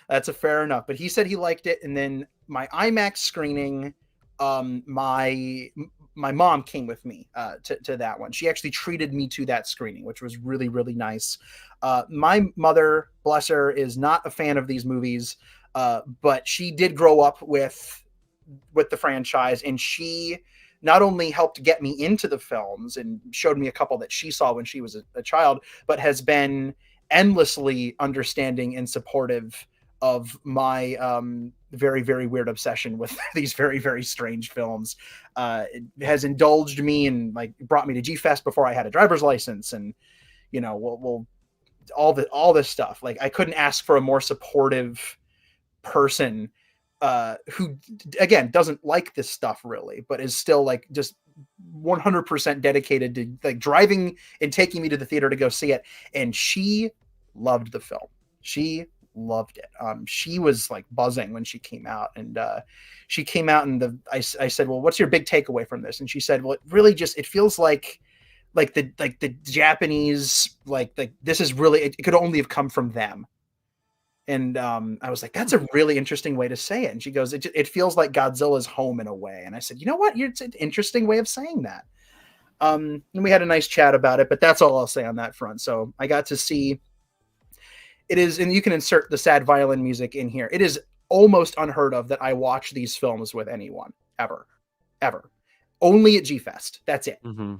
That's a fair enough. But he said he liked it. And then my IMAX screening, my mom came with me to that one. She actually treated me to that screening, which was really, really nice. My mother, bless her, is not a fan of these movies, but she did grow up with the franchise, and she not only helped get me into the films and showed me a couple that she saw when she was a child, but has been endlessly understanding and supportive of my very, very weird obsession with these very, very strange films. It has indulged me and like brought me to G-Fest before I had a driver's license, and you know, we'll all this stuff. Like, I couldn't ask for a more supportive person who, again, doesn't like this stuff really, but is still like just 100% dedicated to like driving and taking me to the theater to go see it. And she loved the film. She loved it. She was like buzzing when she came out, and she came out and I said, well, what's your big takeaway from this? And she said, well, it really just, it feels like the Japanese, like this is really, it could only have come from them. And I was like, that's a really interesting way to say it. And she goes, it feels like Godzilla's home in a way. And I said, you know what? It's an interesting way of saying that. And we had a nice chat about it, but that's all I'll say on that front. So I got to see, it is, and you can insert the sad violin music in here. It is almost unheard of that I watch these films with anyone ever. Only at G-Fest. That's it. Mm-hmm.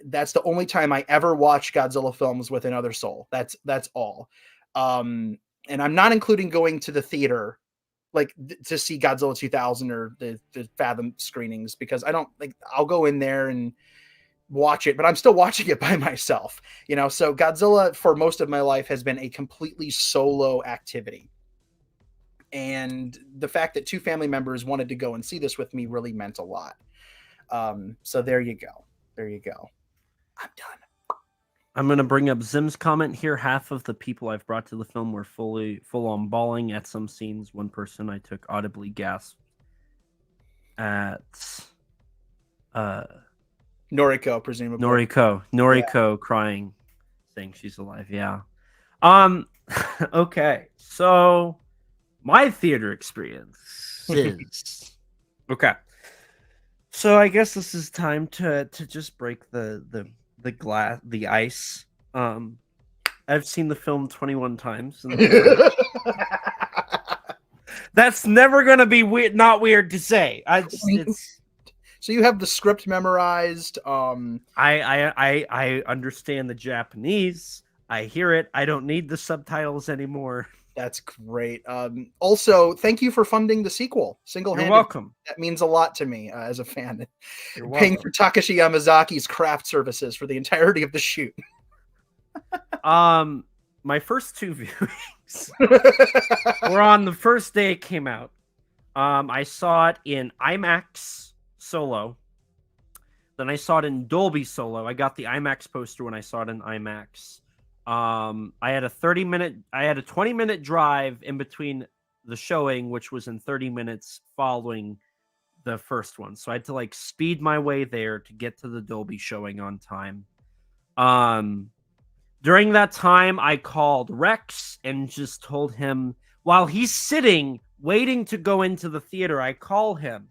That's the only time I ever watch Godzilla films with another soul. That's all. And I'm not including going to the theater, like to see Godzilla 2000 or the Fathom screenings, because I don't like, I'll go in there and watch it, but I'm still watching it by myself, you know? So Godzilla for most of my life has been a completely solo activity. And the fact that 2 family members wanted to go and see this with me really meant a lot. So there you go. I'm done. I'm going to bring up Zim's comment here. Half of the people I've brought to the film were full on bawling at some scenes. One person I took audibly gasped at Noriko, presumably. Noriko crying, saying she's alive. Yeah. Okay. So my theater experience is okay. So I guess this is time to just break the ice. I've seen the film 21 times. That's never gonna be weird. Not weird to say. So you have the script memorized. I understand the Japanese. I hear it. I don't need the subtitles anymore. That's great. Also, thank you for funding the sequel single-handed. You're welcome. That means a lot to me as a fan. You're Paying welcome. for Takashi Yamazaki's craft services for the entirety of the shoot. My first two viewings were on the first day it came out. I saw it in IMAX solo. Then I saw it in Dolby solo. I got the IMAX poster when I saw it in IMAX. I had a 20-minute drive in between the showing, which was in 30 minutes following the first one. So I had to like speed my way there to get to the Dolby showing on time. During that time, I called Rex and just told him while he's sitting waiting to go into the theater, I call him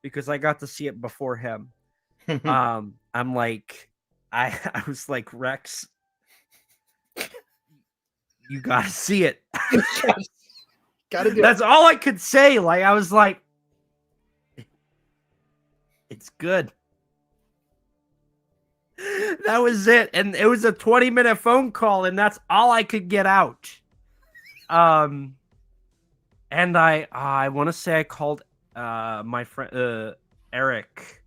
because I got to see it before him. I'm like, I was like, Rex, you gotta see it. Gotta do That's all I could say. Like, I was like, it's good. That was it. And it was a 20-minute phone call, and that's all I could get out. And I want to say I called my friend Eric.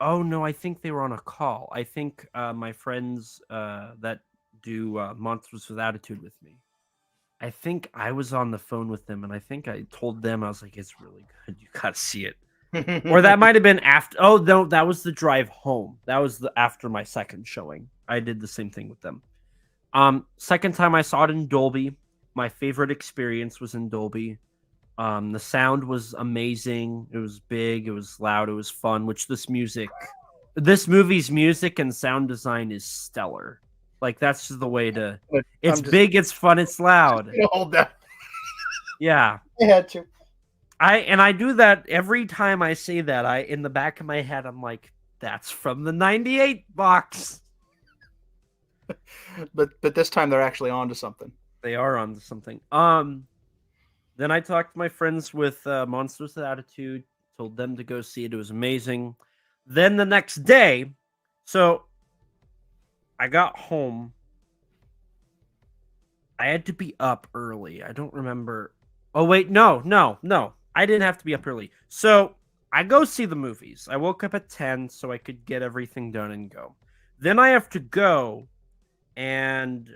Oh no, I think they were on a call. I think my friends that do Monsters with Attitude with me. I think I was on the phone with them, and I think I told them, I was like, it's really good. You gotta see it. Or that might have been after. Oh no, that was the drive home. That was after my second showing. I did the same thing with them. Second time I saw it in Dolby. My favorite experience was in Dolby. The sound was amazing. It was big. It was loud. It was fun. Which this movie's music and sound design is stellar. Like that's just the way to. It's big. It's fun. It's loud. Hold that. Yeah, I had to. I do that every time I say that. In the back of my head, I'm like, that's from the '98 box. But this time they're actually on to something. They are on to something. Then I talked to my friends with Monsters with Attitude, told them to go see it. It was amazing. Then the next day, so I got home. I had to be up early. I don't remember. Oh, wait, no. I didn't have to be up early. So I go see the movies. I woke up at 10 so I could get everything done and go. Then I have to go, and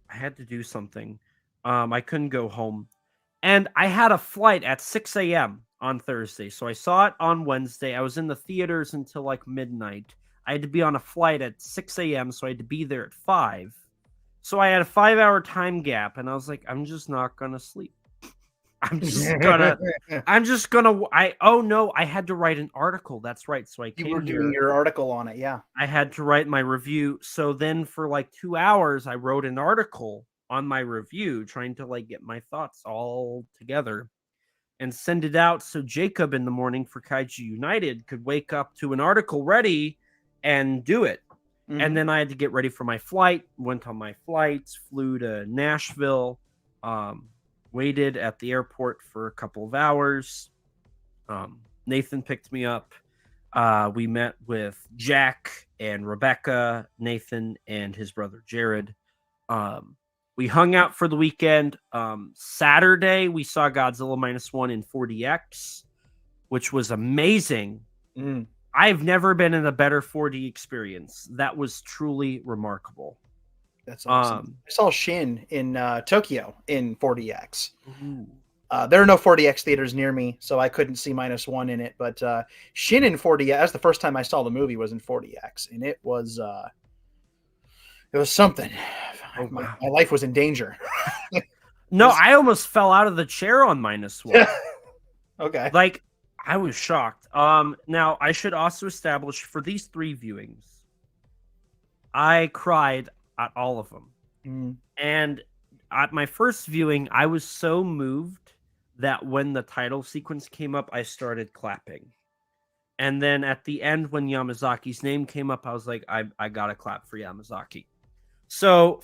I had to do something. I couldn't go home. And I had a flight at 6 a.m. on Thursday. So I saw it on Wednesday. I was in the theaters until like midnight. I had to be on a flight at 6 a.m. So I had to be there at 5. So I had a 5-hour time gap. And I was like, I'm just not going to sleep. I had to write an article. That's right. So I came You were here. doing your article on it. Yeah. I had to write my review. So then for like 2 hours, I wrote an article on my review, trying to like get my thoughts all together and send it out so Jacob in the morning for Kaiju United could wake up to an article ready and do it. Mm-hmm. And then I had to get ready for my flight, went on my flights, flew to Nashville, waited at the airport for a couple of hours. Nathan picked me up. We met with Jack and Rebecca, Nathan and his brother Jared. We hung out for the weekend. Saturday, we saw Godzilla -1 in 4DX, which was amazing. I've never been in a better 4D experience. That was truly remarkable. That's awesome. I saw Shin in Tokyo in 4DX. There are no 4DX theaters near me, so I couldn't see -1 in it. But Shin in 4DX, that's the first time I saw the movie, was in 4DX, and it was something. Oh, wow. My life was in danger. No, I almost fell out of the chair on -1. Okay. Like, I was shocked. Now, I should also establish for these 3 viewings, I cried at all of them. And at my first viewing, I was so moved that when the title sequence came up, I started clapping. And then at the end, when Yamazaki's name came up, I was like, I gotta clap for Yamazaki. So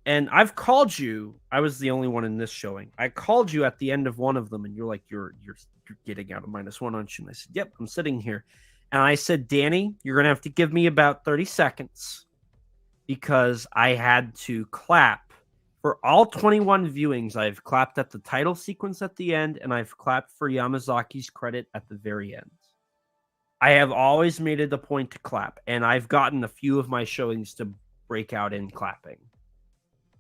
and I've called you. I was the only one in this showing. I called you at the end of one of them, and you're like, you're getting out of -1, aren't you? And I said, yep, I'm sitting here. And I said, Danny, you're gonna have to give me about 30 seconds because I had to clap For all 21 viewings, I've clapped at the title sequence at the end, and I've clapped for Yamazaki's credit at the very end. I have always made it a point to clap, and I've gotten a few of my showings to break out in clapping,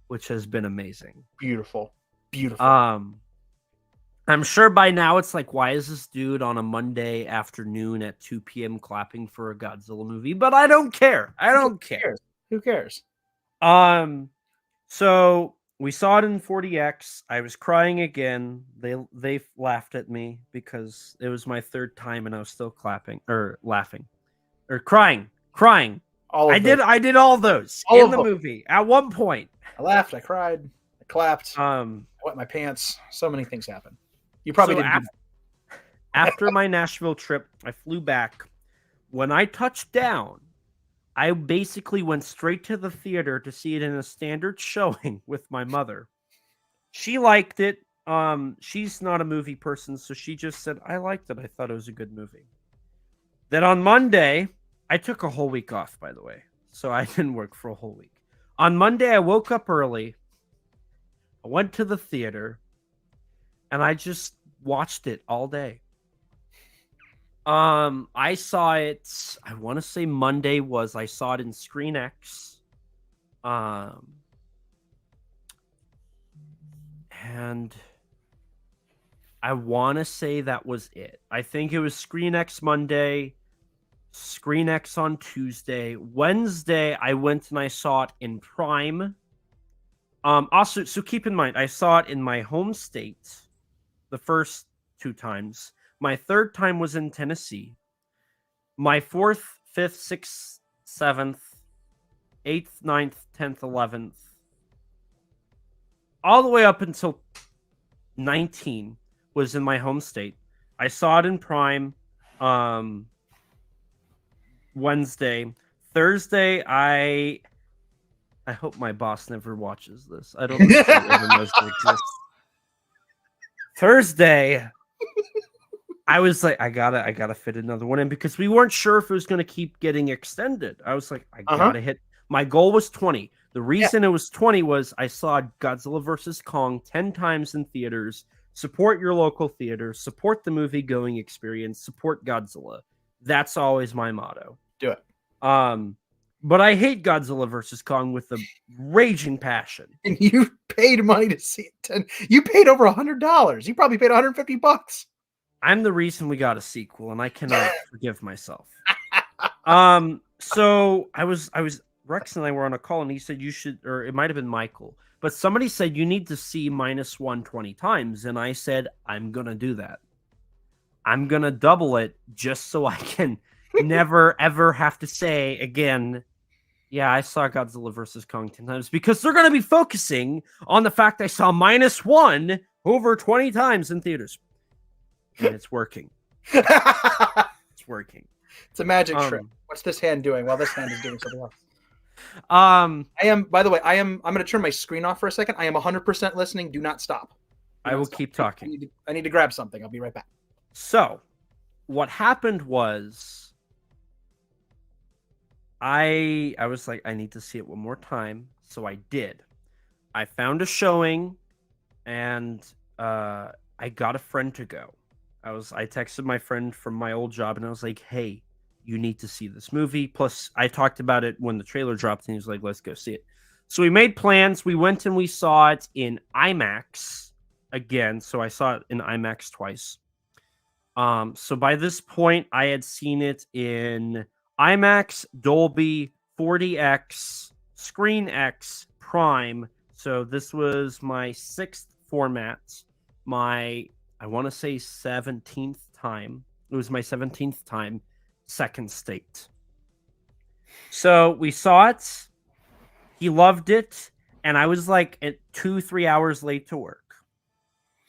which has been amazing. Beautiful. I'm sure by now it's like, why is this dude on a Monday afternoon at 2 p.m. clapping for a Godzilla movie? But I don't care. Who cares? So we saw it in 40X. I was crying again. They laughed at me because it was my third time and I was still clapping or laughing or crying. I did all those in the movie at one point. I laughed, I cried, I clapped, I wet my pants. So many things happened. You probably didn't. After my Nashville trip, I flew back. When I touched down, I basically went straight to the theater to see it in a standard showing with my mother. She liked it. She's not a movie person, so she just said, I liked it. I thought it was a good movie. Then on Monday, I took a whole week off, by the way, so I didn't work for a whole week. On Monday, I woke up early. I went to the theater, and I just watched it all day. I saw it, I want to say Monday I saw it in Screen X. And I want to say that was it. I think it was Screen X Monday, Screen X on Tuesday. Wednesday, I went and I saw it in Prime. Also, so keep in mind, I saw it in my home state the first 2 times. My third time was in Tennessee. My 4th, 5th, 6th, 7th, 8th, 9th, 10th, 11th, all the way up until 19 was in my home state. I saw it in Prime Wednesday. Thursday, I hope my boss never watches this. I don't know if he ever knows it exists. Thursday, I was like, I gotta fit another one in because we weren't sure if it was gonna keep getting extended. I was like, I gotta hit. My goal was 20. The reason it was 20 was I saw Godzilla vs. Kong 10 times in theaters. Support your local theater. Support the movie going experience. Support Godzilla. That's always my motto. Do it. But I hate Godzilla vs. Kong with a raging passion. And you paid money to see it. You paid over $100. You probably paid $150. I'm the reason we got a sequel, and I cannot forgive myself. So I was Rex and I were on a call, and he said you should, or it might have been Michael, but somebody said you need to see -1 20 times, and I said I'm gonna do that. I'm gonna double it just so I can never ever have to say again, yeah, I saw Godzilla vs. Kong 10 times, because they're gonna be focusing on the fact I saw -1 over 20 times in theaters. And it's working. It's working. It's a magic trick. What's this hand doing while this hand is doing something else? I am, by the way, I'm going to turn my screen off for a second. I am 100% listening. Do not stop. I will keep talking. I need to grab something. I'll be right back. So, what happened was I was like, I need to see it one more time. So I did. I found a showing, and I got a friend to go. I texted my friend from my old job, and I was like, hey, you need to see this movie. Plus, I talked about it when the trailer dropped, and he was like, let's go see it. So we made plans. We went and we saw it in IMAX again. So I saw it in IMAX twice. So by this point, I had seen it in IMAX, Dolby, 40X, Screen X, Prime. So this was my 6th format. I want to say 17th time. It was my 17th time, second state. So we saw it. He loved it. And I was like at 2-3 hours late to work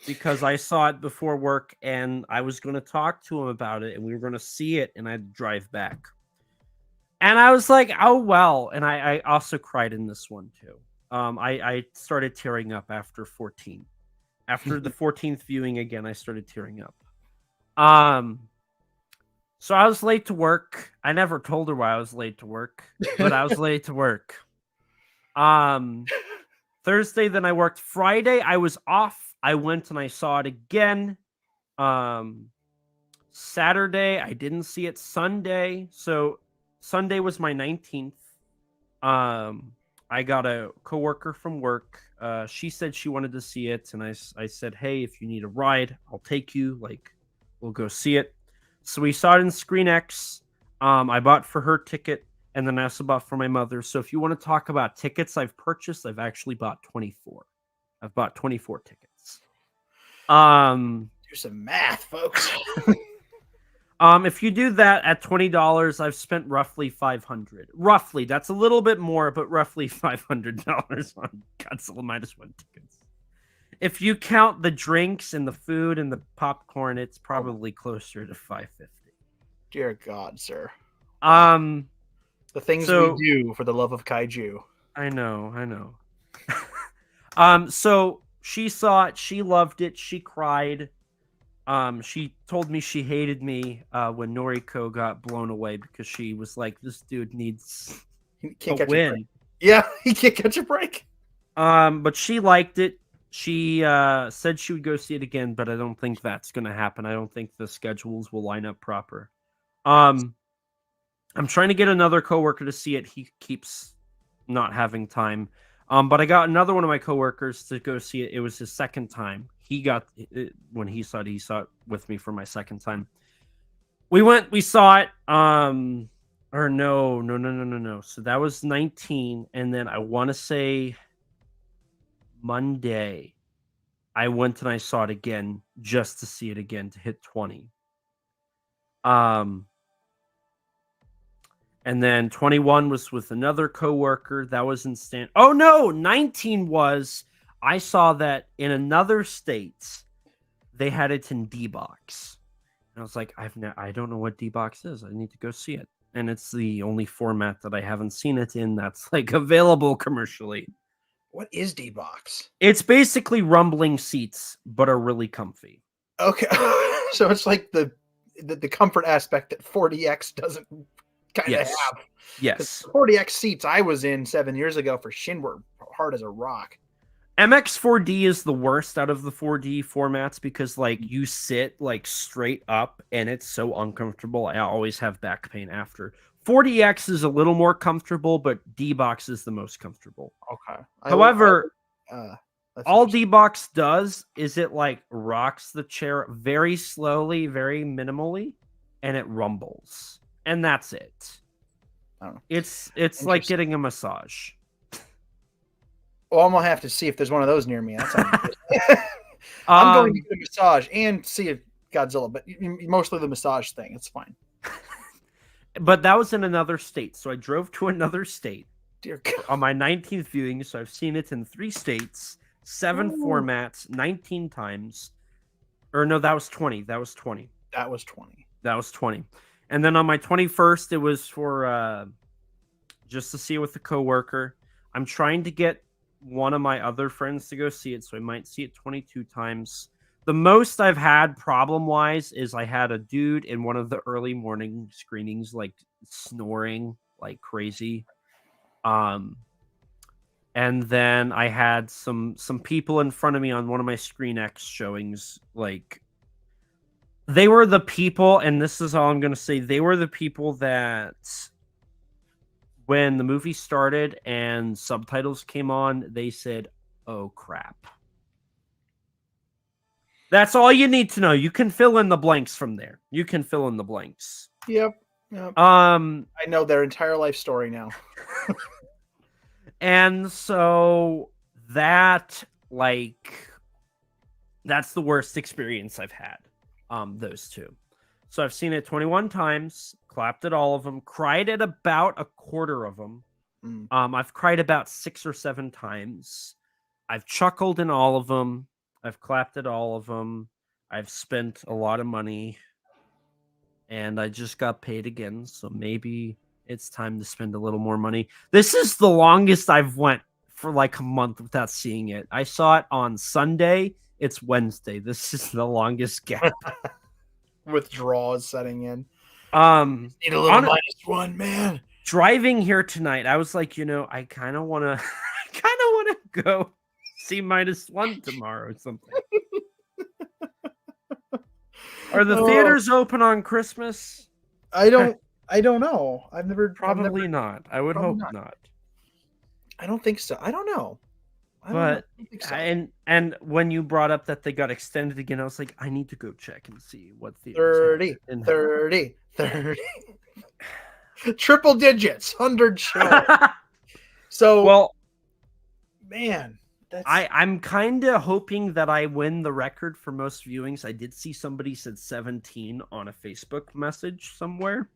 because I saw it before work, and I was going to talk to him about it, and we were going to see it, and I'd drive back. And I was like, oh, well. And I also cried in this one, too. I started tearing up after 14. After the 14th viewing again, I started tearing up. So I was late to work. I never told her why I was late to work, but I was late to work. Thursday, then I worked. Friday, I was off. I went and I saw it again. Saturday, I didn't see it. Sunday, so Sunday was my 19th. I got a coworker from work. She said she wanted to see it, and I said, hey, if you need a ride, I'll take you. Like, we'll go see it. So we saw it in Screen X. I bought for her ticket, and then I also bought for my mother. So if you want to talk about tickets I've purchased, I've actually bought 24. I've bought 24 tickets. Do some math, folks. If you do that at $20, I've spent roughly $500. Roughly, that's a little bit more, but roughly $500 on Godzilla Minus One tickets. If you count the drinks and the food and the popcorn, it's probably closer to $550. Dear God, sir. The things we do for the love of kaiju. I know. So she saw it. She loved it. She cried. She told me she hated me when Noriko got blown away because she was like, "This dude needs to win." Yeah, he can't catch a break. But she liked it. She said she would go see it again, but I don't think that's going to happen. I don't think the schedules will line up proper. I'm trying to get another coworker to see it. He keeps not having time. But I got another one of my coworkers to go see it. It was his second time. He got it when he saw it with me for my second time. We saw it. Or no. So that was 19. And then I want to say Monday, I went and I saw it again just to see it again to hit 20. And then 21 was with another coworker. That was in Stan. Oh no, 19 was. I saw that in another state. They had it in D-Box. And I was like, I don't know what D-Box is. I need to go see it. And it's the only format that I haven't seen it in that's like available commercially. What is D-Box? It's basically rumbling seats, but are really comfy. Okay. So it's like the comfort aspect that 40X doesn't kind of have. Yes. The 40X seats I was in 7 years ago for Shin were hard as a rock. MX4D is the worst out of the 4D formats because like you sit like straight up and it's so uncomfortable. I always have back pain after. 40X is a little more comfortable, but D-Box is the most comfortable. Okay. However, all D-Box does is it like rocks the chair very slowly, very minimally, and it rumbles. And that's it. I don't know. It's like getting a massage. Well, I'm gonna have to see if there's one of those near me. I'm going to get a massage and see a Godzilla, but mostly the massage thing. It's fine. But that was in another state, so I drove to another state. Dear God. On my 19th viewing, so I've seen it in 3 states, 7 formats, 19 times. Or no, that was 20. That was 20. And then on my 21st, it was for just to see it with a coworker. I'm trying to get one of my other friends to go see it, so I might see it 22 times. The most I've had problem-wise is I had a dude in one of the early morning screenings like snoring like crazy. And then I had some people in front of me on one of my Screen X showings. Like they were the people, and this is all I'm going to say. They were the people that when the movie started and subtitles came on, they said, "Oh crap." That's all you need to know. You can fill in the blanks from there. Yep. I know their entire life story now. And so that's the worst experience I've had. Those two. So I've seen it 21 times, clapped at all of them, cried at about a quarter of them. I've cried about 6 or 7 times. I've chuckled in all of them. I've clapped at all of them. I've spent a lot of money. And I just got paid again. So maybe it's time to spend a little more money. This is the longest I've went for like a month without seeing it. I saw it on Sunday. It's Wednesday. This is the longest gap. Withdrawals setting in. Need a little -1, man. Driving here tonight, I was like, I kind of want kind of want to go see -1 tomorrow or something. Are the theaters open on Christmas? I don't know. I've never Probably not. I would hope not. I don't think so. I don't know. But don't think so. and when you brought up that they got extended again, I was like, I need to go check and see what theaters 30. Triple digits, 100 shows. So well, man, I'm kind of hoping that I win the record for most viewings. I did see somebody said 17 on a Facebook message somewhere.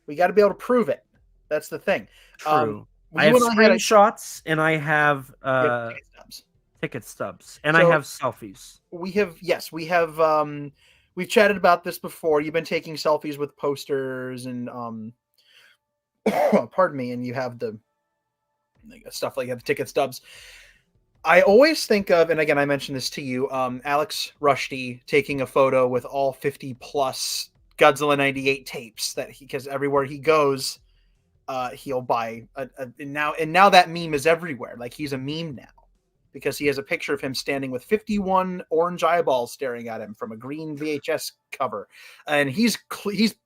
We got to be able to prove it. That's the thing. True. I have screenshots and I have ticket stubs and I have selfies. We have we've chatted about this before. You've been taking selfies with posters and pardon me, and you have the stuff like the ticket stubs. I always think of, and again I mentioned this to you, Alex Rushdie taking a photo with all 50 plus Godzilla 98 tapes because everywhere he goes he'll buy and now that meme is everywhere. Like he's a meme now because he has a picture of him standing with 51 orange eyeballs staring at him from a green VHS cover, and he's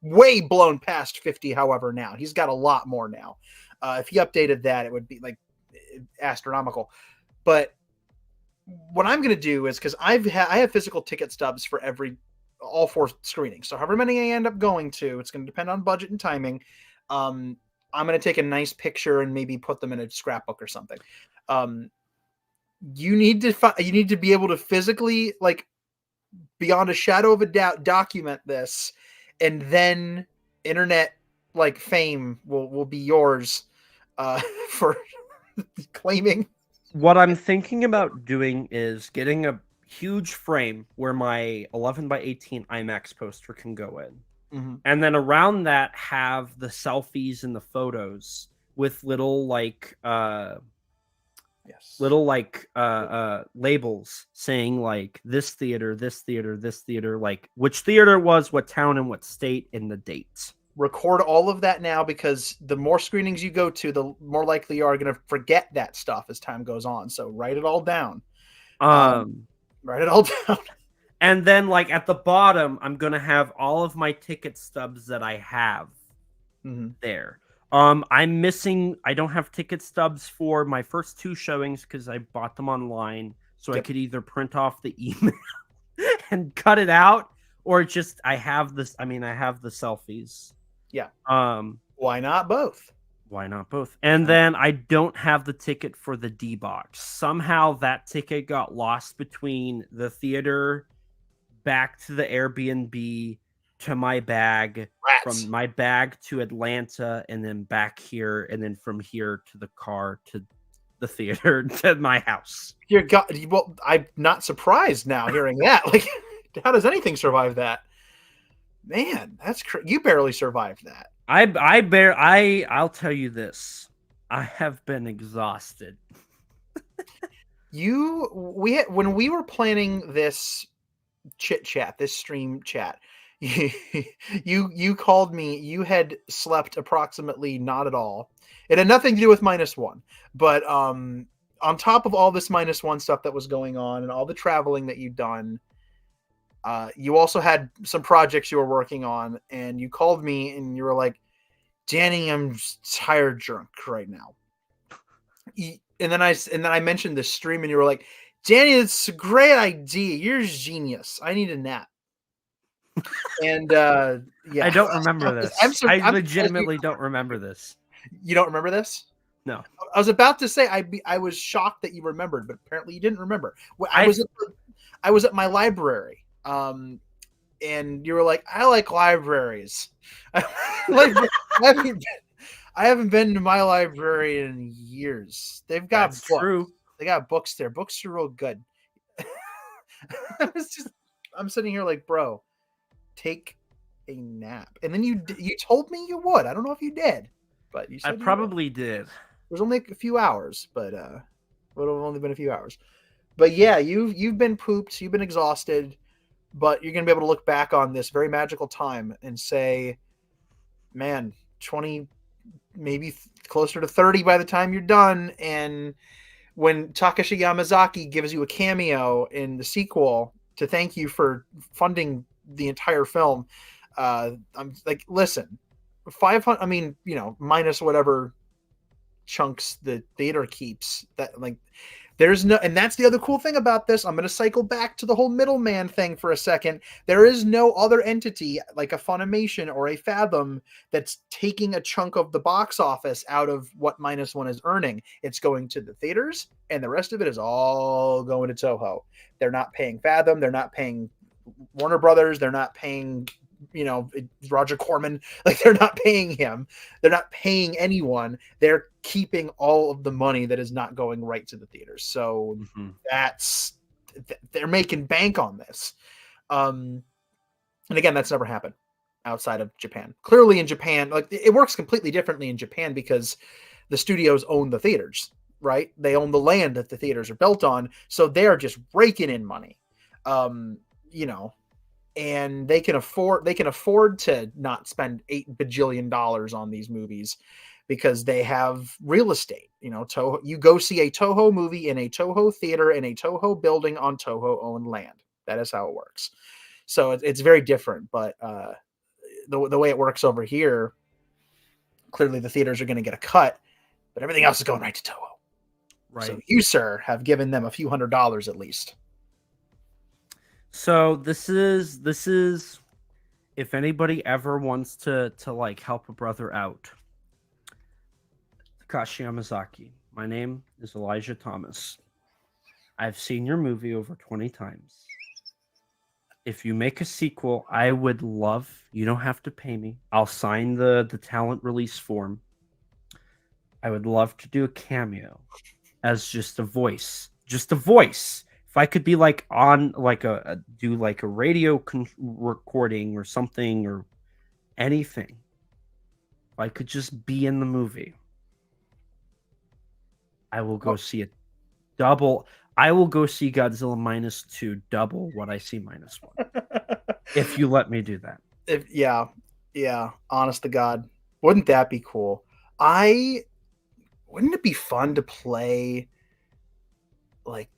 way blown past 50. However, now he's got a lot more now. If he updated that, it would be like astronomical. But what I'm going to do is, because I have physical ticket stubs for all 4 screenings, so however many I end up going to, it's going to depend on budget and timing. I'm going to take a nice picture and maybe put them in a scrapbook or something. You need to be able to physically, like, beyond a shadow of a doubt, document this, and then internet like fame will be yours for claiming. What I'm thinking about doing is getting a huge frame where my 11:18 IMAX poster can go in. Mm-hmm. And then around that have the selfies and the photos with little labels saying like this theater, like which theater was, what town and what state, and the dates. Record all of that now, because the more screenings you go to, the more likely you are going to forget that stuff as time goes on. So write it all down. Write it all down. And then, like, at the bottom, I'm going to have all of my ticket stubs that I have there. I'm missing... I don't have ticket stubs for my first 2 showings because I bought them online. So I could either print off the email and cut it out, or just... I have the selfies. Yeah. Why not both? And then I don't have the ticket for the D box. Somehow that ticket got lost between the theater... back to the Airbnb to my bag, from my bag to Atlanta, and then back here, and then from here to the car to the theater to my house. Well, I'm not surprised now hearing that. Like, how does anything survive that? Man, that's you barely survived that. I'll tell you this. I have been exhausted. When we were planning this chit chat, this stream chat, you called me. You had slept approximately not at all. It had nothing to do with -1, but on top of all this -1 stuff that was going on and all the traveling that you'd done, you also had some projects you were working on, and you called me and you were like, Danny, I'm tired drunk right now. And then I mentioned this stream, and you were like, Danny, it's a great idea. You're a genius. I need a nap. And yeah, I don't remember this. I legitimately don't remember this. You don't remember this? No. I was about to say I was shocked that you remembered, but apparently you didn't remember. I was at my library, and you were like, I like libraries. I haven't been to my library in years. They've got books. True. They got books there. Books are real good. I'm sitting here like, bro, take a nap. And then you told me you would. I don't know if you did, but you said I probably did. It was only a few hours, but it would have only been a few hours. But yeah, you've been pooped. You've been exhausted, but you're gonna be able to look back on this very magical time and say, man, 20, maybe closer to 30 by the time you're done, and when Takashi Yamazaki gives you a cameo in the sequel to thank you for funding the entire film, I'm like, listen, 500. I mean, minus whatever chunks the theater keeps. That like, there's no, and that's the other cool thing about this. I'm going to cycle back to the whole middleman thing for a second. There is no other entity like a Funimation or a Fathom that's taking a chunk of the box office out of what minus one is earning. It's going to the theaters, and the rest of it is all going to Toho. They're not paying Fathom. They're not paying Warner Brothers. They're not paying, Roger Corman. Like, they're not paying him. They're not paying anyone. They're keeping all of the money that is not going right to the theaters. So they're making bank on this. And again, that's never happened outside of Japan. Clearly in Japan, like, it works completely differently in Japan because the studios own the theaters, right? They own the land that the theaters are built on. So they're just raking in money. And they can afford to not spend $8 bajillion on these movies because they have real estate. Toho, you go see a Toho movie in a Toho theater in a Toho building on Toho owned land. That is how it works. So it's very different, but the way it works over here, clearly the theaters are going to get a cut, but everything else is going right to Toho. Right. So you, sir, have given them a few $100s at least. So this is if anybody ever wants to like help a brother out. Takashi Yamazaki. My name is Elijah Thomas. I've seen your movie over 20 times. If you make a sequel, I would love, you don't have to pay me. I'll sign the talent release form. I would love to do a cameo as just a voice. Just a voice. If I could be like on like do like a radio recording or something or anything, if I could just be in the movie, I will go see it double. I will go see Godzilla -2 double what I see -1. If you let me do that. Yeah. Honest to God, wouldn't that be cool? Wouldn't it be fun to play like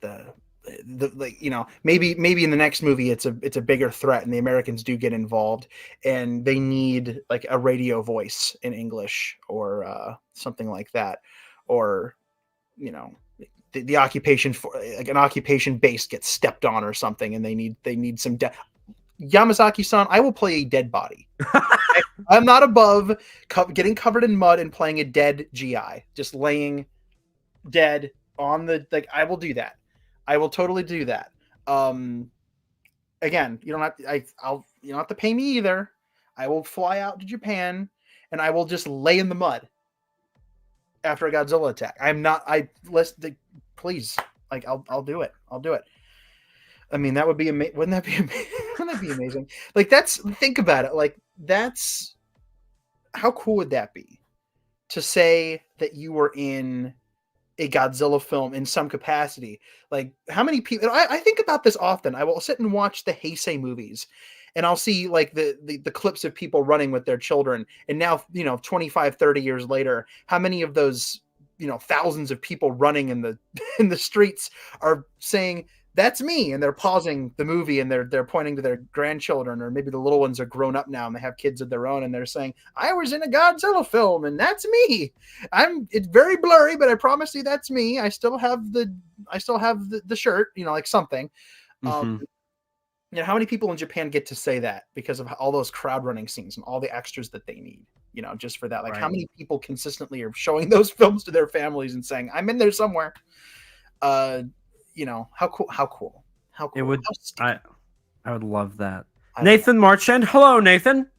maybe in the next movie it's a bigger threat and the Americans do get involved and they need like a radio voice in English or something like that, or the occupation for like an occupation base gets stepped on or something and they need some Yamazaki-san, I will play a dead body. I'm not above getting covered in mud and playing a dead GI, just laying dead on the, like, I will do that. I will totally do that. Again, you don't have to pay me either. I will fly out to Japan and I will just lay in the mud after a Godzilla attack. Please, like, I'll do it. I'll do it. I mean, that would be amazing. Wouldn't that be amazing? Like, think about it. Like, how cool would that be to say that you were in a Godzilla film in some capacity? Like, how many people, I think about this often. I will sit and watch the Heisei movies and I'll see like the clips of people running with their children. And now, 25, 30 years later, how many of those, thousands of people running in the streets are saying, that's me, and they're pausing the movie and they're pointing to their grandchildren, or maybe the little ones are grown up now and they have kids of their own and they're saying, I was in a Godzilla film and that's me. It's very blurry, but I promise you that's me. I still have the shirt, like something. Mm-hmm. How many people in Japan get to say that because of all those crowd running scenes and all the extras that they need, just for that? Like, right. How many people consistently are showing those films to their families and saying, I'm in there somewhere? How cool it would. I would love that. Nathan Marchand, hello Nathan,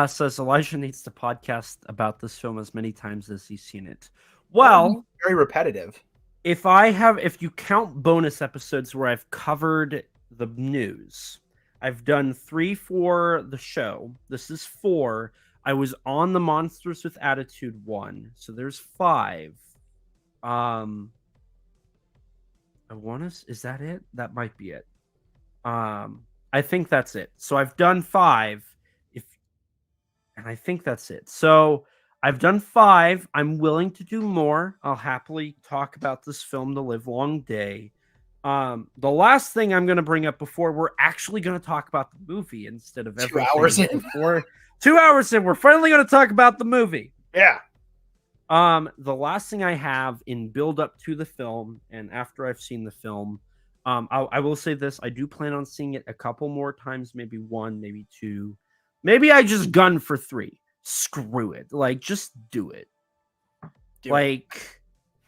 says Elijah needs to podcast about this film as many times as he's seen it. Well, very repetitive. If you count bonus episodes where I've covered the news, I've done 3 for the show. This is 4. I was on the Monsters with Attitude one, so there's 5. Is that it? That might be it. I think that's it. So I've done 5, and I think that's it. So I've done 5. I'm willing to do more. I'll happily talk about this film, The Livelong Day. The last thing I'm going to bring up before we're actually going to talk about the movie instead of 2 hours in. before 2 hours in, we're finally going to talk about the movie. Yeah. The last thing I have in build up to the film and after I've seen the film, I will say this: I do plan on seeing it a couple more times, maybe 1, maybe 2, maybe I just gun for 3. Screw it, like just do it.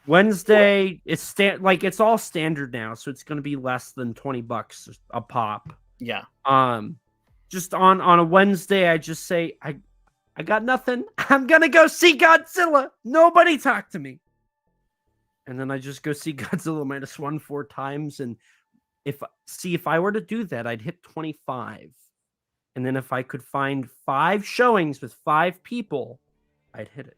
Wednesday, it's all standard now, so it's going to be less than $20 a pop. Yeah. Just on a Wednesday, I just say I got nothing. I'm gonna go see Godzilla. Nobody talk to me. And then I just go see Godzilla -1 4 times. And if I were to do that, I'd hit 25. And then if I could find 5 showings with 5 people, I'd hit it.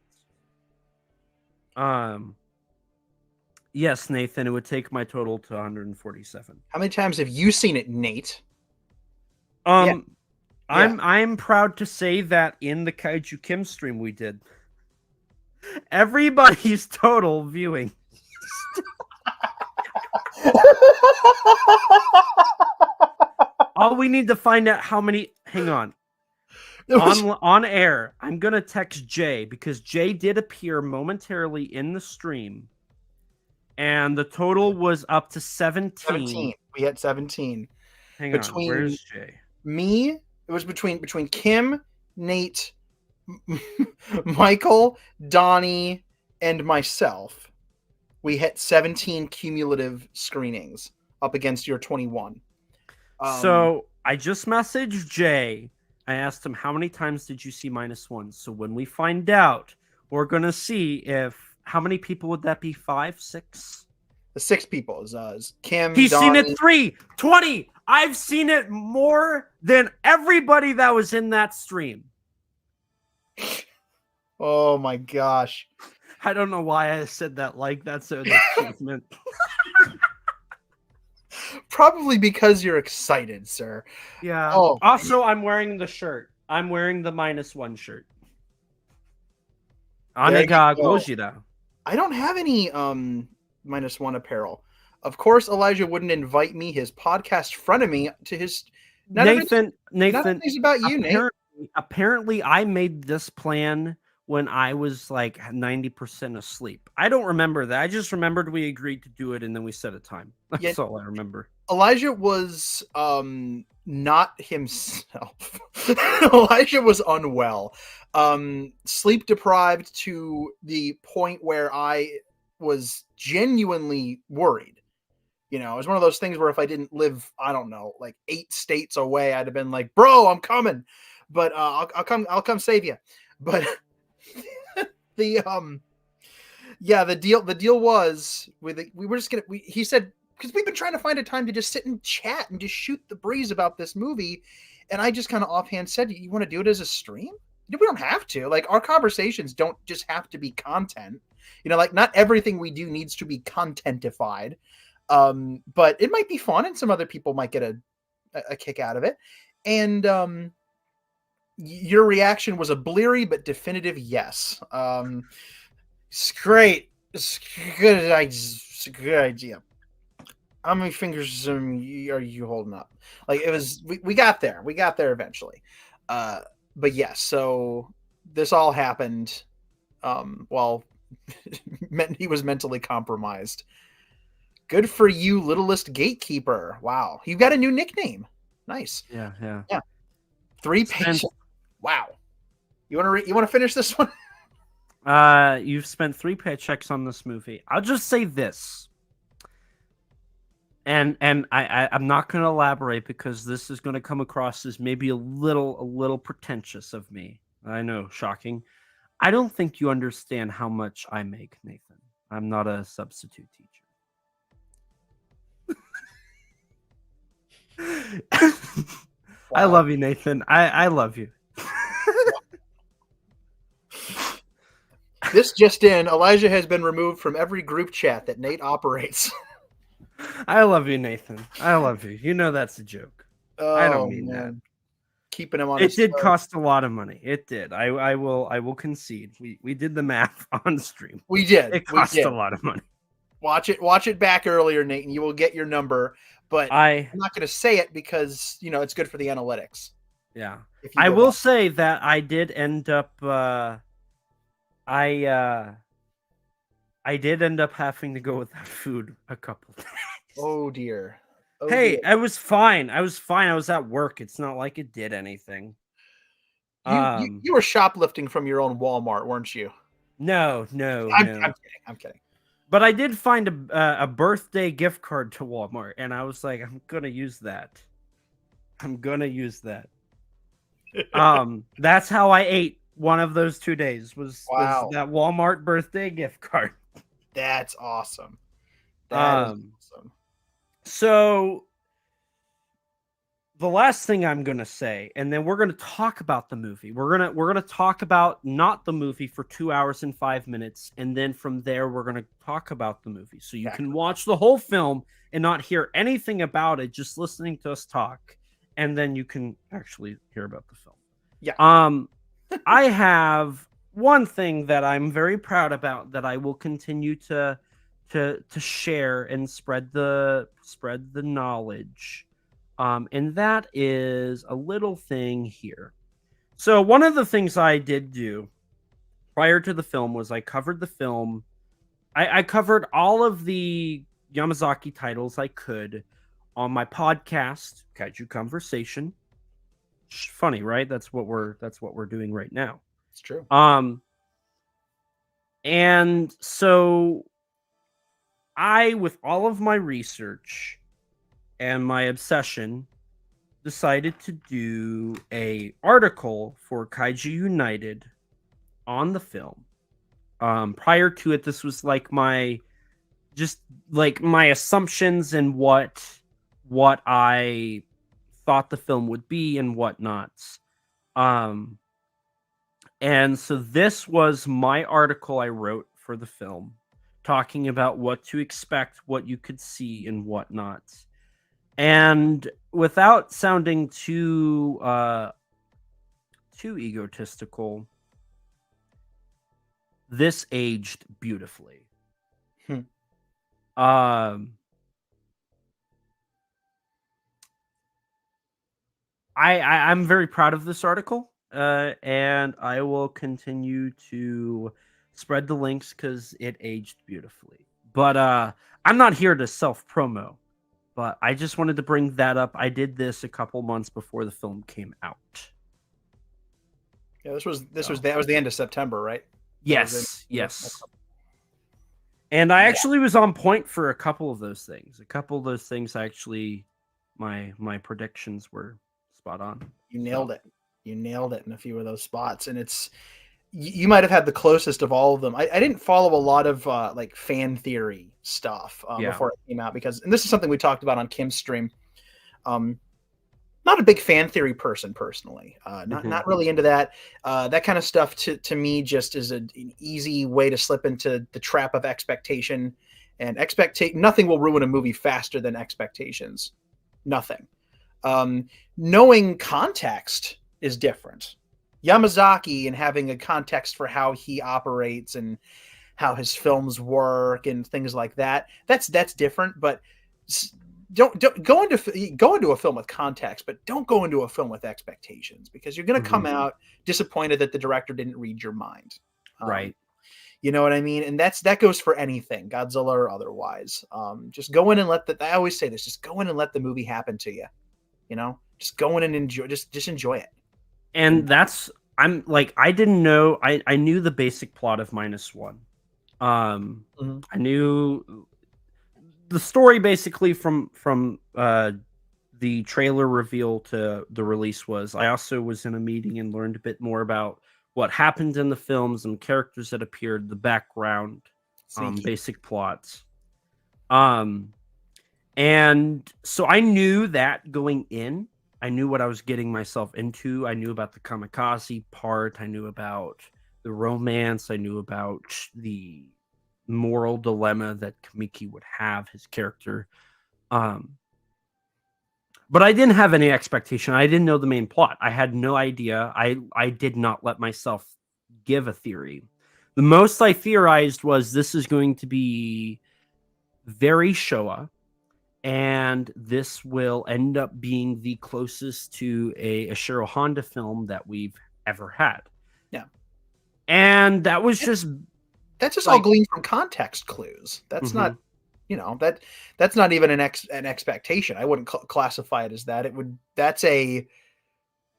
Yes, Nathan, it would take my total to 147. How many times have you seen it, Nate? Yeah. I'm proud to say that in the Kaiju Kim stream we did, everybody's total viewing. All we need to find out how many. Hang on. On air, I'm gonna text Jay because Jay did appear momentarily in the stream, and the total was up to 17. We had 17. Hang on. Where's Jay? Me. It was between Kim, Nate, Michael, Donnie, and myself. We hit 17 cumulative screenings up against your 21. So I just messaged Jay. I asked him, how many times did you see -1? So when we find out, we're going to see how many people would that be? 5, 6? The 6 people is Kim, He's Donnie. seen it 3, 20. I've seen it more than everybody that was in that stream. Oh my gosh. I don't know why I said that like that's an achievement. Probably because you're excited, sir. Yeah. Oh. Also, I'm wearing the shirt. I'm wearing the -1 shirt. Anega Gojira. I don't have any -1 apparel. Of course, Elijah wouldn't invite me, his podcast frenemy, to his. Nathan, nothing's about you, Nate. Apparently, I made this plan when I was like 90% asleep. I don't remember that. I just remembered we agreed to do it and then we set a time. That's all I remember. Elijah was not himself. Elijah was unwell. Sleep deprived to the point where I was genuinely worried. You know, it was one of those things where if I didn't live, I don't know, like 8 states away, I'd have been like, bro, I'm coming. But I'll come save you. But the deal was he said, because we've been trying to find a time to just sit and chat and just shoot the breeze about this movie. And I just kind of offhand said, you want to do it as a stream? We don't have to. Like, our conversations don't just have to be content. You know, like, not everything we do needs to be contentified. But it might be fun and some other people might get a kick out of it. And your reaction was a bleary but definitive yes. It's great. It's a good idea. How many fingers are you holding up? Like, it was, we got there. We got there eventually. But yes, so this all happened while he was mentally compromised. Good for you, littlest gatekeeper. Wow. You got a new nickname. Nice. Yeah. 3 pages. Wow. You want to finish this one? You've spent 3 paychecks on this movie. I'll just say this. And I'm not going to elaborate because this is going to come across as maybe a little pretentious of me. I know, shocking. I don't think you understand how much I make, Nathan. I'm not a substitute teacher. Wow. I love you, Nathan. I love you. This just in, Elijah has been removed from every group chat that Nate operates. I love you, Nathan. I love you. You know that's a joke. I don't mean that. keeping him on. It did cost a lot of money. It did. I will concede. We did the math on stream. We did. It cost a lot of money. Watch it back earlier, Nate, and you will get your number. But I'm not going to say it because it's good for the analytics. Yeah, I will say that I did end up. I did end up having to go without food a couple days. Oh dear. Hey, I was fine. I was at work. It's not like it did anything. You were shoplifting from your own Walmart, weren't you? No. I'm kidding. But I did find a birthday gift card to Walmart, and I was like, I'm gonna use that. That's how I ate one of those 2 days. Was that Walmart birthday gift card? That's awesome. That is awesome. So the last thing I'm gonna say, and then we're gonna talk about the movie. We're gonna talk about not the movie for 2 hours and 5 minutes, and then from there we're gonna talk about the movie. So you can watch the whole film and not hear anything about it, just listening to us talk, and then you can actually hear about the film. Yeah. I have one thing that I'm very proud about that I will continue to share and spread the knowledge. And that is a little thing here. So one of the things I did do prior to the film was I covered the film. I covered all of the Yamazaki titles I could on my podcast, Kaiju Conversation. Funny, right? That's what we're doing right now. It's true. And so I, with all of my research and my obsession, decided to do a article for Kaiju United on the film. Prior to it, this was like my assumptions and what I thought the film would be and whatnot. And so this was my article I wrote for the film, talking about what to expect, what you could see, and whatnot. And without sounding too egotistical, this aged beautifully. I'm very proud of this article, and I will continue to spread the links because it aged beautifully. But I'm not here to self-promo, but I just wanted to bring that up. I did this a couple months before the film came out. Yeah, that was the end of September, right? Yes. And I actually was on point for a couple of those things. Actually, my predictions were spot on. You nailed it. You nailed it in a few of those spots, and you might have had the closest of all of them. I didn't follow a lot of like fan theory stuff before it came out and this is something we talked about on Kim's stream. Not a big fan theory person personally. Not really into that. That kind of stuff to me just is an easy way to slip into the trap of expectation, and nothing will ruin a movie faster than expectations. Nothing. Knowing context is different. Yamazaki and having a context for how he operates and how his films work and things like that. That's different, but don't go into a film with context, but don't go into a film with expectations, because you're going to come out disappointed that the director didn't read your mind. Right. You know what I mean? And that goes for anything, Godzilla or otherwise. Just go in and I always say this, just go in and let the movie happen to you. Just go in and enjoy, just enjoy it. And I didn't know, I knew the basic plot of -1. I knew the story basically from the trailer reveal to the release was. I also was in a meeting and learned a bit more about what happened in the films and characters that appeared, the background, basic plots. And so I knew that going in. I knew what I was getting myself into. I knew about the kamikaze part. I knew about the romance. I knew about the moral dilemma that Kamiki would have, his character. But I didn't have any expectation. I didn't know the main plot. I had no idea. I did not let myself give a theory. The most I theorized was this is going to be very Showa, and this will end up being the closest to a Ishiro Honda film that we've ever had. Yeah. And that was just That's just all gleaned from context clues. That's not, that's not even an expectation. I wouldn't classify it as that. That's a,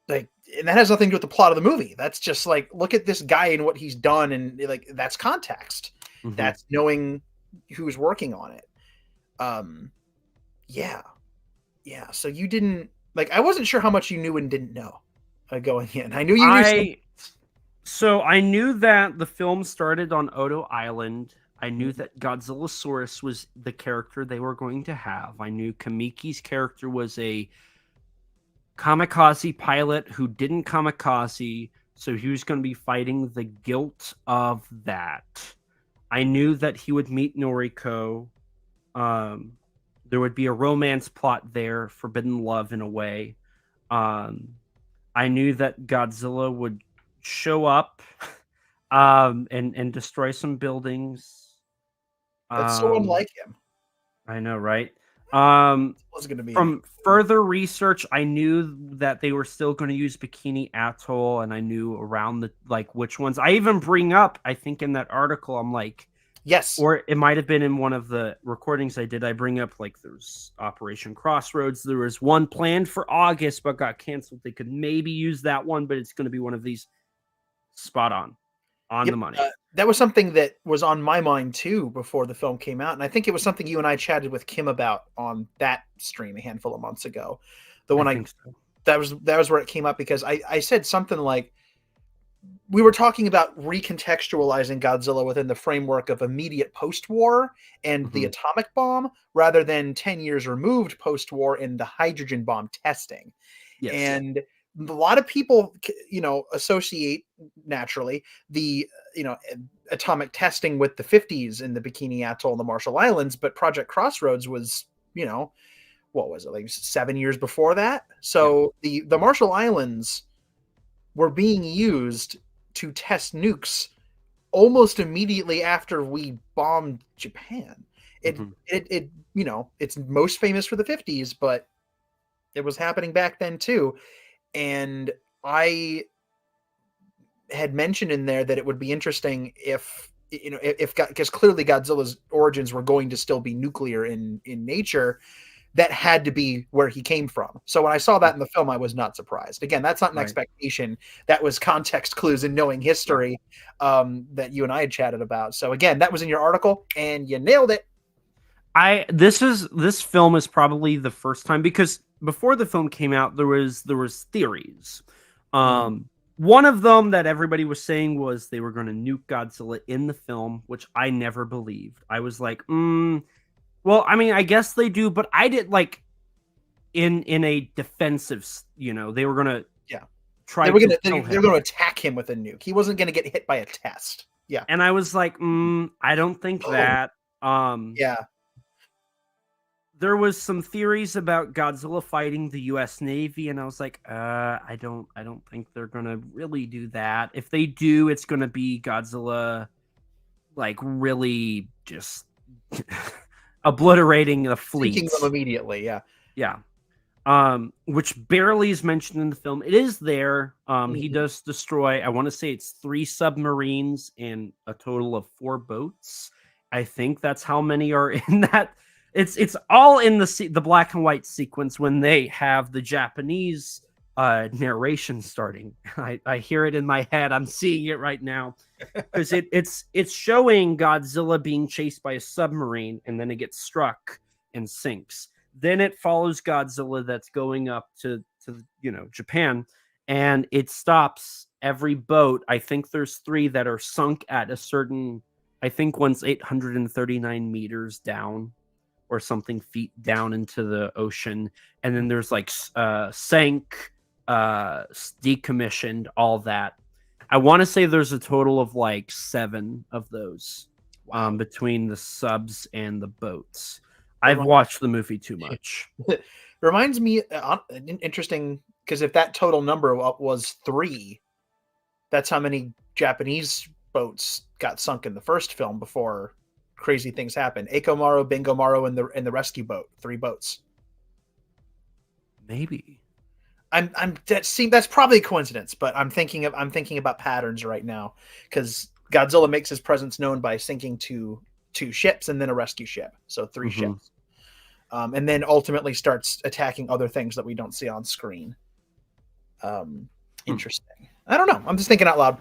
like, and that has nothing to do with the plot of the movie. That's just like, look at this guy and what he's done, and like that's context. That's knowing who's working on it. Yeah. So you didn't, like, I wasn't sure how much you knew and didn't know going in. I knew you knew. So I knew that the film started on Odo Island. I knew that Godzillasaurus was the character they were going to have. I knew Kamiki's character was a kamikaze pilot who didn't kamikaze, so he was going to be fighting the guilt of that. I knew that he would meet Noriko. There would be a romance plot there, forbidden love in a way. I knew that Godzilla would show up and destroy some buildings. That's so unlike him. I know, right? Was going to be from further research, I knew that they were still going to use Bikini Atoll, and I knew around the which ones. I even bring up, I think in that article, I'm like, yes, or it might have been in one of the recordings I did. I bring up there's Operation Crossroads. There was one planned for August but got canceled. They could maybe use that one, but it's going to be one of these. Spot on the money. That was something that was on my mind too before the film came out, and I think it was something you and I chatted with Kim about on that stream a handful of months ago. That was where it came up, because I said something like, we were talking about recontextualizing Godzilla within the framework of immediate post-war and the atomic bomb, rather than 10 years removed post-war in the hydrogen bomb testing. Yes. And a lot of people, associate naturally the, atomic testing with the 50s in the Bikini Atoll and the Marshall Islands, but Project Crossroads was, what was it, like 7 years before that? So the Marshall Islands were being used to test nukes almost immediately after we bombed Japan. It's most famous for the 50s, but it was happening back then too. And I had mentioned in there that it would be interesting if because clearly Godzilla's origins were going to still be nuclear in nature. That had to be where he came from. So when I saw that in the film, I was not surprised. Again, that's not an expectation. That was context clues and knowing history that you and I had chatted about. So again, that was in your article, and you nailed it. This film is probably the first time, because before the film came out, there was theories. One of them that everybody was saying was they were going to nuke Godzilla in the film, which I never believed. I was like, well, I mean, I guess they do, but I did in a defensive, they were going to try. They were going to attack him with a nuke. He wasn't going to get hit by a test. Yeah, and I was like, I don't think that. There was some theories about Godzilla fighting the U.S. Navy, and I was like, I don't think they're gonna really do that. If they do, it's gonna be Godzilla, really just obliterating the fleet, sinking them immediately. Yeah. Which barely is mentioned in the film. It is there. He does destroy, I want to say it's 3 submarines and a total of 4 boats. I think that's how many are in that. It's all in the black and white sequence when they have the Japanese narration starting. I hear it in my head. I'm seeing it right now, because it's showing Godzilla being chased by a submarine, and then it gets struck and sinks. Then it follows Godzilla that's going up to Japan, and it stops every boat. I think there's 3 that are sunk at a certain. I think one's 839 meters down, or something, feet down into the ocean, and then there's sank, decommissioned, all that. I want to say there's a total of 7 of those between the subs and the boats. I've watched the movie too much. Reminds me, interesting, because if that total number was 3, that's how many Japanese boats got sunk in the first film before crazy things happened. Eikomaru, Bingomaru, and the rescue boat. 3 boats. Maybe. That's probably a coincidence, but I'm thinking about patterns right now, because Godzilla makes his presence known by sinking 2 ships and then a rescue ship, so 3 ships, and then ultimately starts attacking other things that we don't see on screen. Interesting. I don't know. I'm just thinking out loud.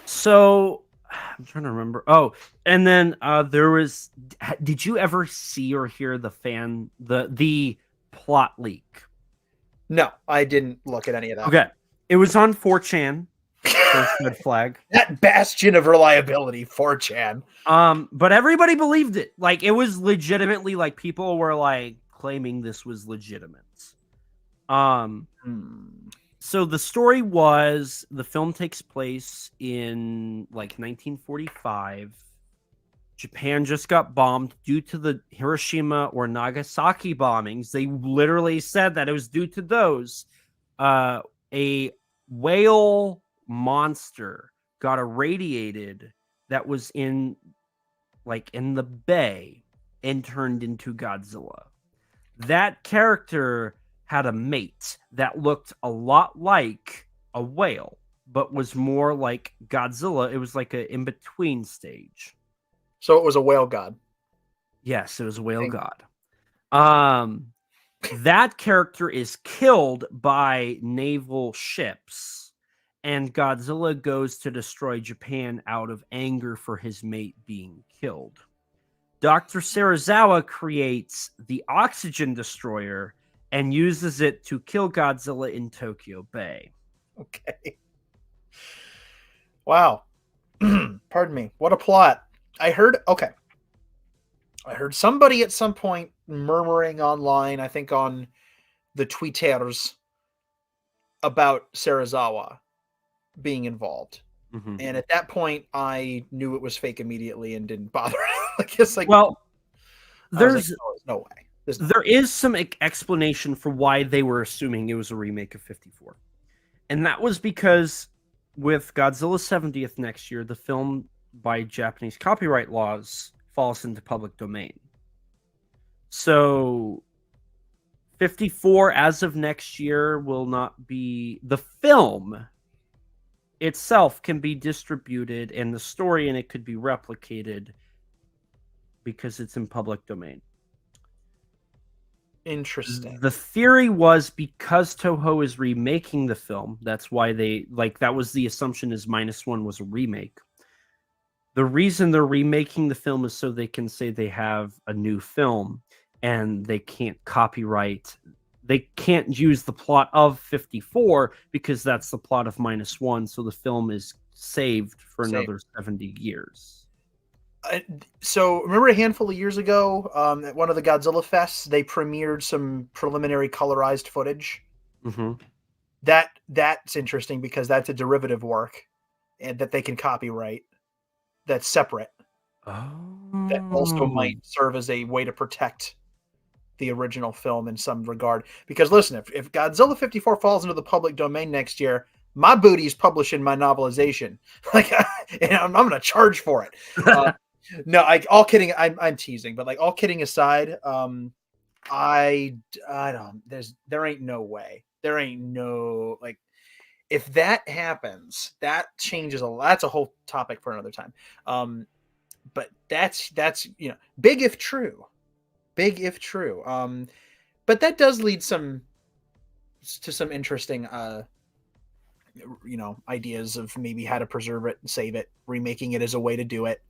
So I'm trying to remember. Oh, and then there was. Did you ever see or hear the plot leak? No, I didn't look at any of that. Okay, it was on 4chan. First red flag. That bastion of reliability, 4chan. But everybody believed it. Like, it was legitimately, like, people were like claiming this was legitimate. So the story was, the film takes place in like 1945. Japan just got bombed due to the Hiroshima or Nagasaki bombings. They literally said that it was due to those. A whale monster got irradiated that was in the bay and turned into Godzilla. That character had a mate that looked a lot like a whale, but was more like Godzilla. It was like an in-between stage. So it was a whale god. Yes, it was a whale god. That character is killed by naval ships, and Godzilla goes to destroy Japan out of anger for his mate being killed. Dr. Serizawa creates the oxygen destroyer and uses it to kill Godzilla in Tokyo Bay. Okay. Wow. Pardon me. What a plot. I heard somebody at some point murmuring online, I think on the Twitters, about Serizawa being involved. Mm-hmm. And at that point, I knew it was fake immediately and didn't bother. There's no way. There is some explanation for why they were assuming it was a remake of 54. And that was because with Godzilla 70th next year, the film, by Japanese copyright laws, falls into public domain. So 54 as of next year will not be... The film itself can be distributed and the story in it could be replicated because it's in public domain. Interesting. The theory was because Toho is remaking the film, that's why that was the assumption, is -1 was a remake. The reason they're remaking the film is so they can say they have a new film and they can't copyright. They can't use the plot of 54 because that's the plot of -1. So the film is saved for another 70 years. So remember a handful of years ago, at one of the Godzilla fests, they premiered some preliminary colorized footage. Mm-hmm. That's interesting because that's a derivative work, and that they can copyright. That's separate. Oh. That also might serve as a way to protect the original film in some regard. Because listen, if Godzilla 54 falls into the public domain next year, my booty's publishing my novelization. And I'm going to charge for it. No, all kidding. I'm teasing, but all kidding aside, I don't. There ain't no way. There ain't no if that happens, that changes a lot. That's a whole topic for another time. But that's big if true. But that does lead to some interesting ideas of maybe how to preserve it and save it, remaking it as a way to do it.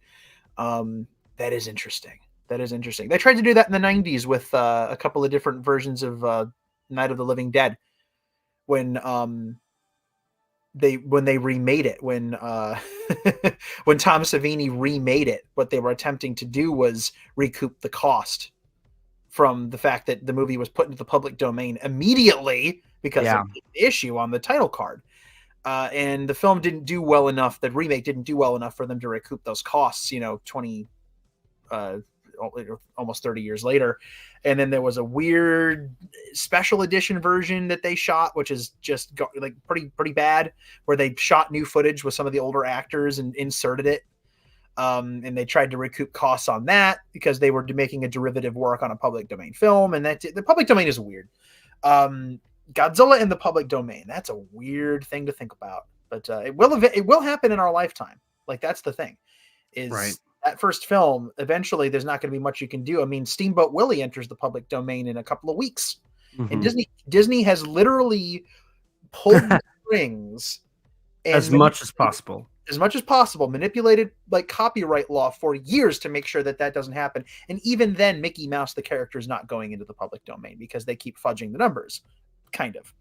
That is interesting. They tried to do that in the 90s with a couple of different versions of Night of the Living Dead when they remade it, when Tom Savini remade it. What they were attempting to do was recoup the cost from the fact that the movie was put into the public domain immediately because of the issue on the title card. And the film didn't do well enough. The remake didn't do well enough for them to recoup those costs, almost 30 years later. And then there was a weird special edition version that they shot, which is just like pretty bad, where they shot new footage with some of the older actors and inserted it. And they tried to recoup costs on that because they were making a derivative work on a public domain film, and the public domain is weird. Godzilla in the public domain, that's a weird thing to think about, but it will happen in our lifetime. Like, that's the thing, is Right. that first film, eventually there's not going to be much you can do. I mean, Steamboat Willie enters the public domain in a couple of weeks. Mm-hmm. And Disney has literally pulled the strings as much as possible, manipulated like copyright law for years to make sure that doesn't happen. And even then, Mickey Mouse, the character, is not going into the public domain because they keep fudging the numbers, kind of.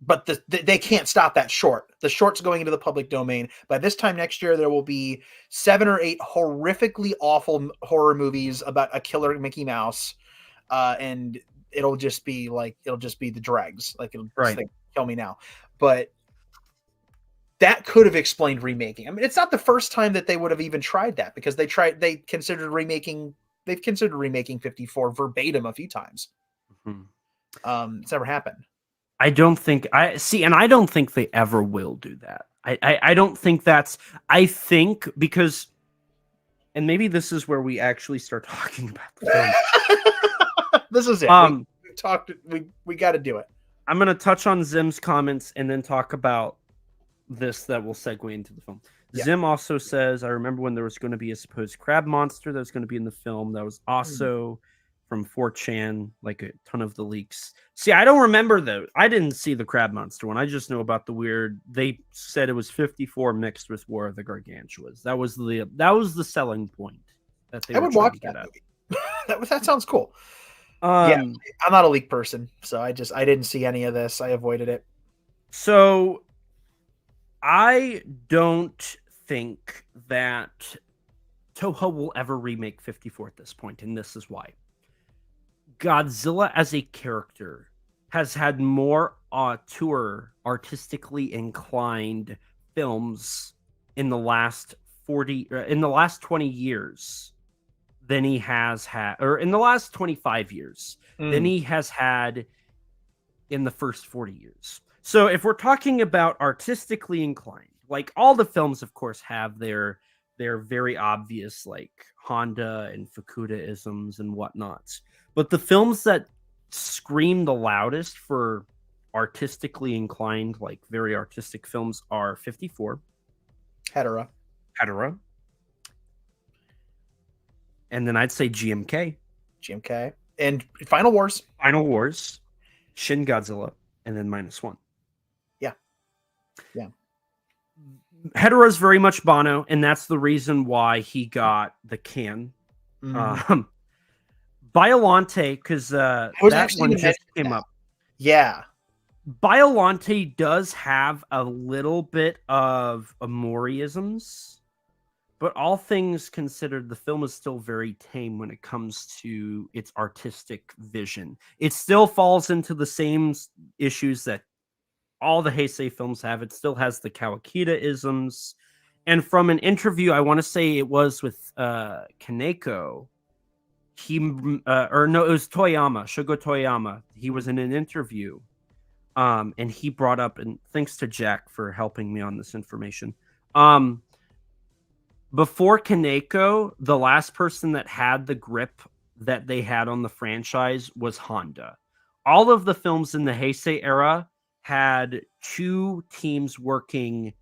But they can't stop that short. The short's going into the public domain. By this time next year, there will be 7 or 8 horrifically awful horror movies about a killer Mickey Mouse. And it'll just be the dregs. Like, it'll just like, kill me now. But that could have explained remaking. I mean, it's not the first time that they would have even tried that, because they've considered remaking 54 verbatim a few times. Mm-hmm. It's never happened. I don't think they ever will do that. I don't think I think because, and maybe this is where we actually start talking about the film. This is it. We got to do it. I'm going to touch on Zim's comments and then talk about this that will segue into the film. Yeah. Zim also says, I remember when there was going to be a supposed crab monster that was going to be in the film. That was also from 4chan, like a ton of the leaks. See, I don't remember though. I didn't see the crab monster one. I just know about the weird. They said it was 54 mixed with War of the Gargantuas. That was the selling point that they. I would watch that movie. That sounds cool. Yeah, I'm not a leak person, so I didn't see any of this. I avoided it. So I don't think that Toho will ever remake 54 at this point, and this is why. Godzilla as a character has had more artistically inclined films in the last 20 years than he has had, or in the last 25 years than he has had in the first 40 years. So if we're talking about artistically inclined, like, all the films, of course, have their very obvious, like, Honda and Fukuda-isms and whatnot. But the films that scream the loudest for artistically inclined, like very artistic films, are 54. Hedera. And then I'd say GMK. And Final Wars. Shin Godzilla, and then -1. Yeah. Hedera is very much Bono, and that's the reason why he got the can. Biollante, because that one just came up. Yeah. Biollante does have a little bit of Amoriisms, but all things considered, the film is still very tame when it comes to its artistic vision. It still falls into the same issues that all the Heisei films have. It still has the Kawakita-isms. And from an interview, I want to say it was with Kaneko, it was Toyama, Shugo Toyama. He was in an interview, and he brought up, and thanks to Jack for helping me on this information. Before Kaneko, the last person that had the grip that they had on the franchise was Honda. All of the films in the Heisei era had 2 teams working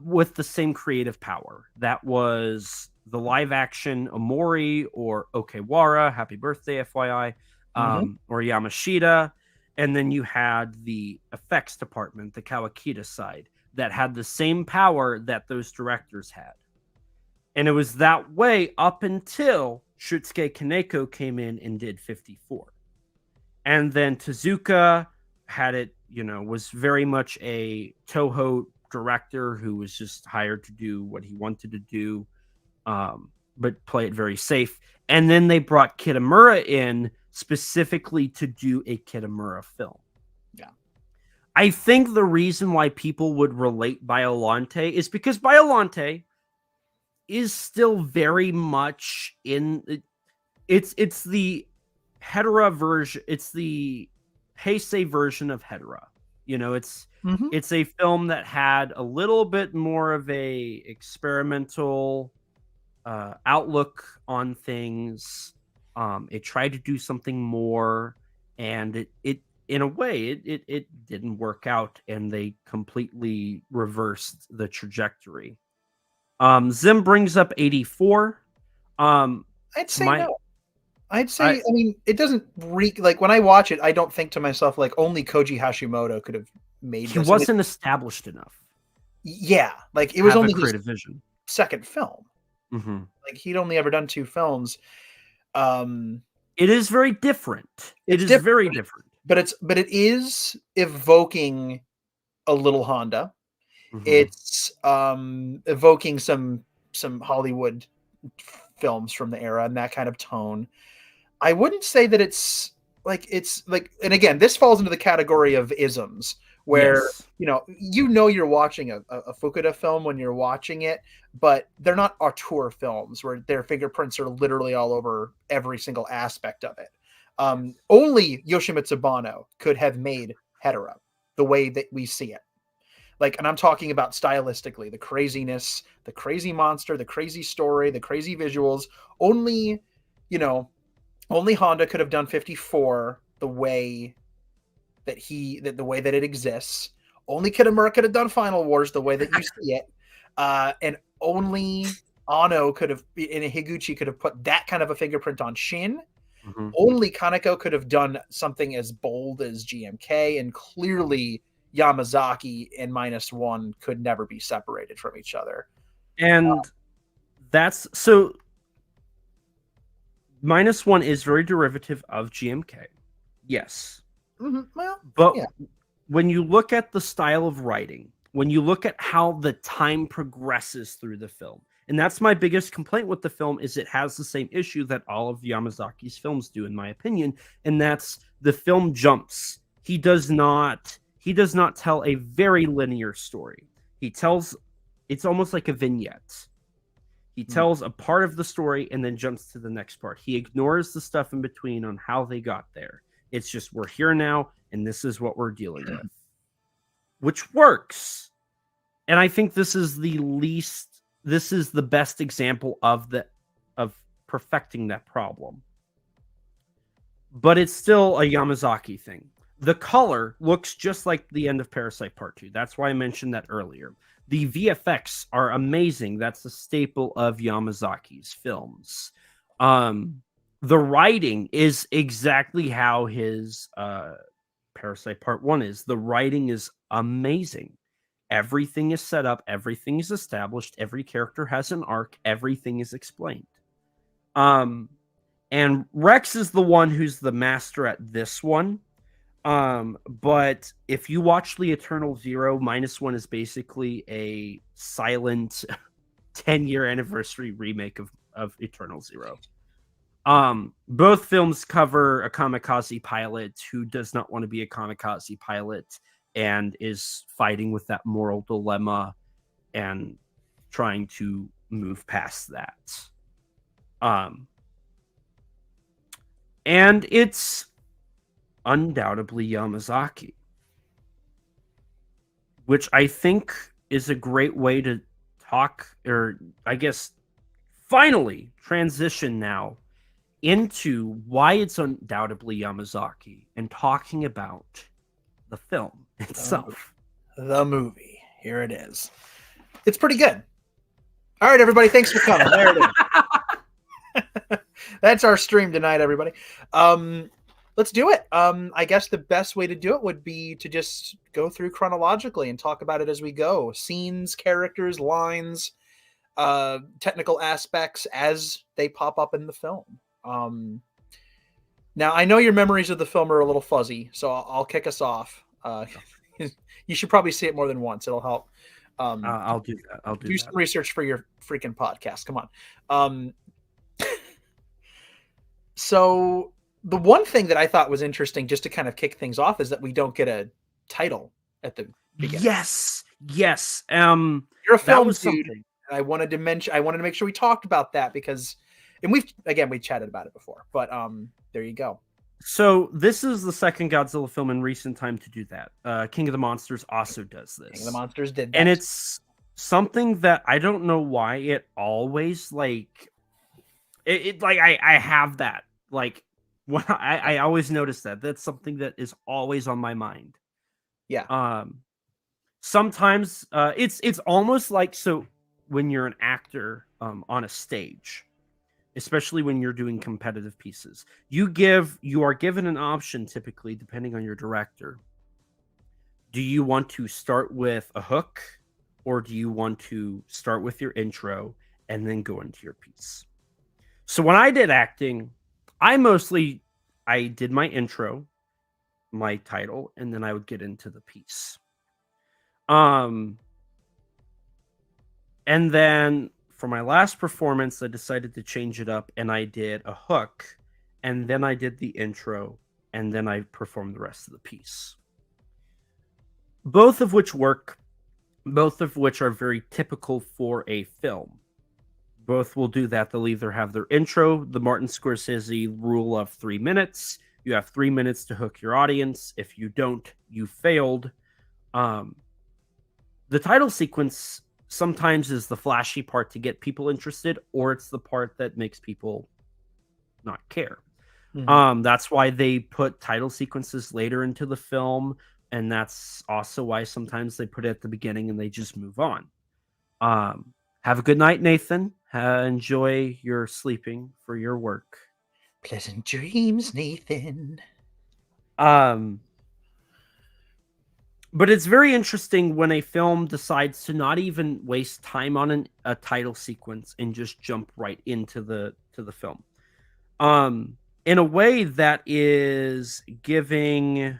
with the same creative power. That was the live action Omori, or Okewara, happy birthday, FYI, or Yamashita. And then you had the effects department, the Kawakita side, that had the same power that those directors had. And it was that way up until Shutsuke Kaneko came in and did 54. And then Tezuka had it, was very much a Toho director who was just hired to do what he wanted to do, but play it very safe. And then they brought Kitamura in specifically to do a Kitamura film. Yeah. I think the reason why people would relate Biollante is because Biollante is still very much in it's the Hedera version. It's the Heisei version of Hedera. You know, it's a film that had a little bit more of a experimental outlook on things. It tried to do something more, and it in a way it didn't work out, and they completely reversed the trajectory. Zim brings up 84. I'd say no. I'd say, I mean, it doesn't reek like when I watch it, I don't think to myself like only Koji Hashimoto could have made this. He wasn't established enough. Yeah, like it was only his vision. second film. Like he'd only ever done 2 films. It is very different. It is very different. But it is evoking a little Honda. It's evoking some Hollywood films from the era and that kind of tone. I wouldn't say that it's like, and again, this falls into the category of isms where, you're watching a Fukuda film when you're watching it, but they're not auteur films where their fingerprints are literally all over every single aspect of it. Only Yoshimitsu Banno could have made Hedera the way that we see it. Like, and I'm talking about stylistically, the craziness, the crazy monster, the crazy story, the crazy visuals. Only Honda could have done 54 the way that it exists. Only Kitamura could have done Final Wars the way that you see it. And only Anno could have, and Higuchi could have put that kind of a fingerprint on Shin. Only Kaneko could have done something as bold as GMK, and clearly Yamazaki and -1 could never be separated from each other. And that's so -1 is very derivative of GMK. Yes. Well, but when you look at the style of writing, when you look at how the time progresses through the film, and that's my biggest complaint with the film, is it has the same issue that all of Yamazaki's films do, in my opinion, and that's the film jumps. He does not tell a very linear story. It's almost like a vignette. He tells a part of the story and then jumps to the next part. He ignores the stuff in between on how they got there. It's just, we're here now, and this is what we're dealing with, which works. And I think this is the best example of perfecting that problem. But it's still a Yamazaki thing. The color looks just like the end of Parasite Part 2. That's why I mentioned that earlier. The VFX are amazing. That's a staple of Yamazaki's films. The writing is exactly how his Parasite Part 1 is. The writing is amazing. Everything is set up. Everything is established. Every character has an arc. Everything is explained. And Rex is the one who's the master at this one. But if you watch The Eternal Zero, -1 is basically a silent 10-year anniversary remake of Eternal Zero. Both films cover a kamikaze pilot who does not want to be a kamikaze pilot and is fighting with that moral dilemma and trying to move past that. And it's undoubtedly Yamazaki, which I think is a great way to talk, or I guess finally transition now into why it's undoubtedly Yamazaki and talking about the film itself. The movie. Here it is. It's pretty good. All right, everybody. Thanks for coming. There it is. That's our stream tonight, everybody. Let's do it. I guess the best way to do it would be to just go through chronologically and talk about it as we go. Scenes, characters, lines, technical aspects as they pop up in the film. Now, I know your memories of the film are a little fuzzy, so I'll kick us off. You should probably see it more than once. It'll help. I'll do that. I'll do some research for your freaking podcast. Come on. So the one thing that I thought was interesting, just to kind of kick things off, is that we don't get a title at the beginning. Yes. You're a film dude. I wanted to make sure we talked about that because, and we chatted about it before, but there you go. So this is the second Godzilla film in recent time to do that. King of the Monsters also does this. King of the Monsters did that. And it's something that I don't know why it always like I have that like when I always notice that's something that is always on my mind. Yeah. Sometimes it's almost like, so when you're an actor on a stage, especially when you're doing competitive pieces, you are given an option, typically depending on your director. Do you want to start with a hook, or do you want to start with your intro and then go into your piece? So when I did acting, I did my intro, my title, and then I would get into the piece. And then for my last performance, I decided to change it up, and I did a hook, and then I did the intro, and then I performed the rest of the piece. Both of which work, both of which are very typical for a film. Both will do that. They'll either have their intro, the Martin Scorsese rule of 3 minutes. You have 3 minutes to hook your audience. If you don't, you failed. The title sequence sometimes is the flashy part to get people interested, or it's the part that makes people not care. Mm-hmm. That's why they put title sequences later into the film, and that's also why sometimes they put it at the beginning and they just move on. Have a good night, Nathan. Enjoy your sleeping for your work. Pleasant dreams, Nathan. But it's very interesting when a film decides to not even waste time on a title sequence and just jump right into the film. In a way that is giving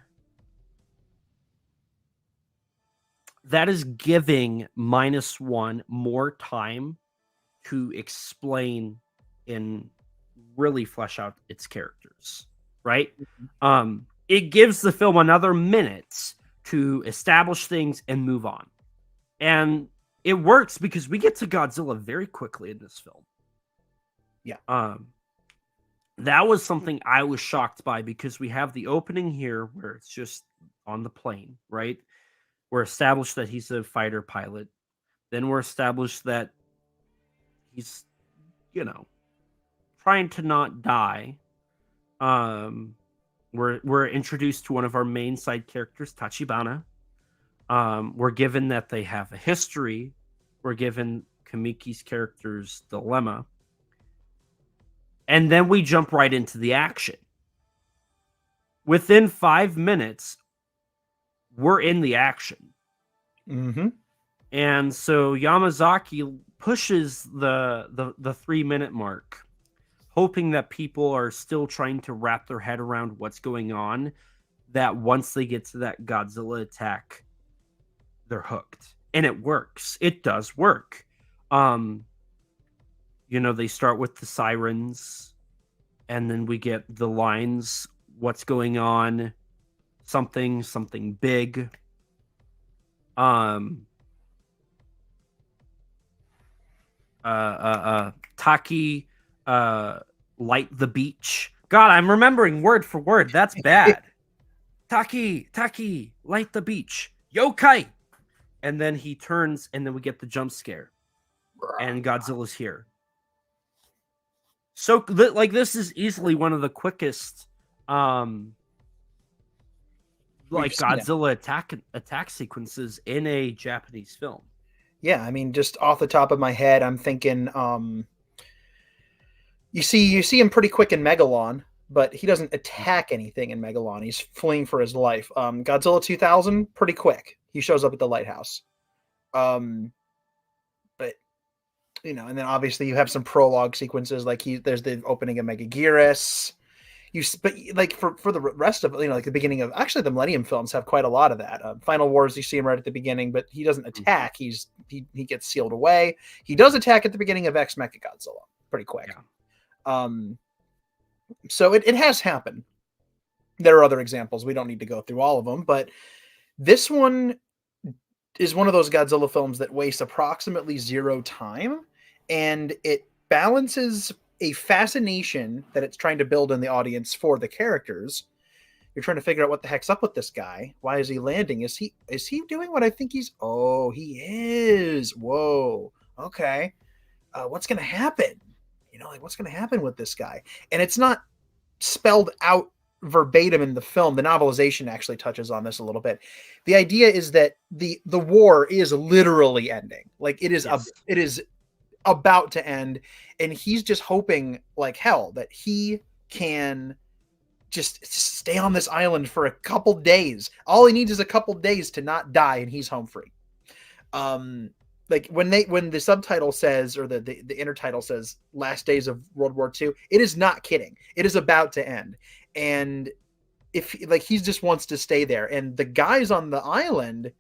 -1 more time to explain and really flesh out its characters, right? Mm-hmm. It gives the film another minute to establish things and move on. And it works because we get to Godzilla very quickly in this film. Yeah. That was something I was shocked by, because we have the opening here where it's just on the plane, right? We're established that he's a fighter pilot. Then we're established that he's, trying to not die. We're introduced to one of our main side characters, Tachibana. We're given that they have a history. We're given Kamiki's character's dilemma. And then we jump right into the action. Within 5 minutes, we're in the action. Mm-hmm. And so Yamazaki pushes the 3-minute mark, hoping that people are still trying to wrap their head around what's going on, that once they get to that Godzilla attack, they're hooked. And it works. It does work. They start with the sirens, and then we get the lines, what's going on, something big. Taki, light the beach. God, I'm remembering word for word. That's bad. Taki, light the beach. Yokai! And then he turns, and then we get the jump scare. And Godzilla's here. So, this is easily one of the quickest, Godzilla attack sequences in a Japanese film. Yeah, I mean, just off the top of my head, I'm thinking, you see him pretty quick in Megalon, but he doesn't attack anything in Megalon. He's fleeing for his life. Godzilla 2000, pretty quick. He shows up at the lighthouse. But and then obviously you have some prologue sequences, like there's the opening of Megaguirus. But for the rest of the beginning of, actually, the Millennium films have quite a lot of that. Final Wars, you see him right at the beginning, but he doesn't attack. He gets sealed away. He does attack at the beginning of X Mechagodzilla, pretty quick. Yeah. So it has happened. There are other examples. We don't need to go through all of them, but this one is one of those Godzilla films that wastes approximately zero time, and it balances a fascination that it's trying to build in the audience for the characters. You're trying to figure out what the heck's up with this guy. Why is he landing? Is he doing what I think he's? Oh, he is. Whoa. Okay. What's going to happen? Like what's going to happen with this guy? And it's not spelled out verbatim in the film. The novelization actually touches on this a little bit. The idea is that the war is literally ending. Like it is it is about to end, and he's just hoping like hell that he can just stay on this island for a couple days. All he needs is a couple days to not die, and he's home free. Like when the subtitle says, or the intertitle says last days of World War II, it is not kidding. It is about to end. And if like he just wants to stay there, and the guys on the island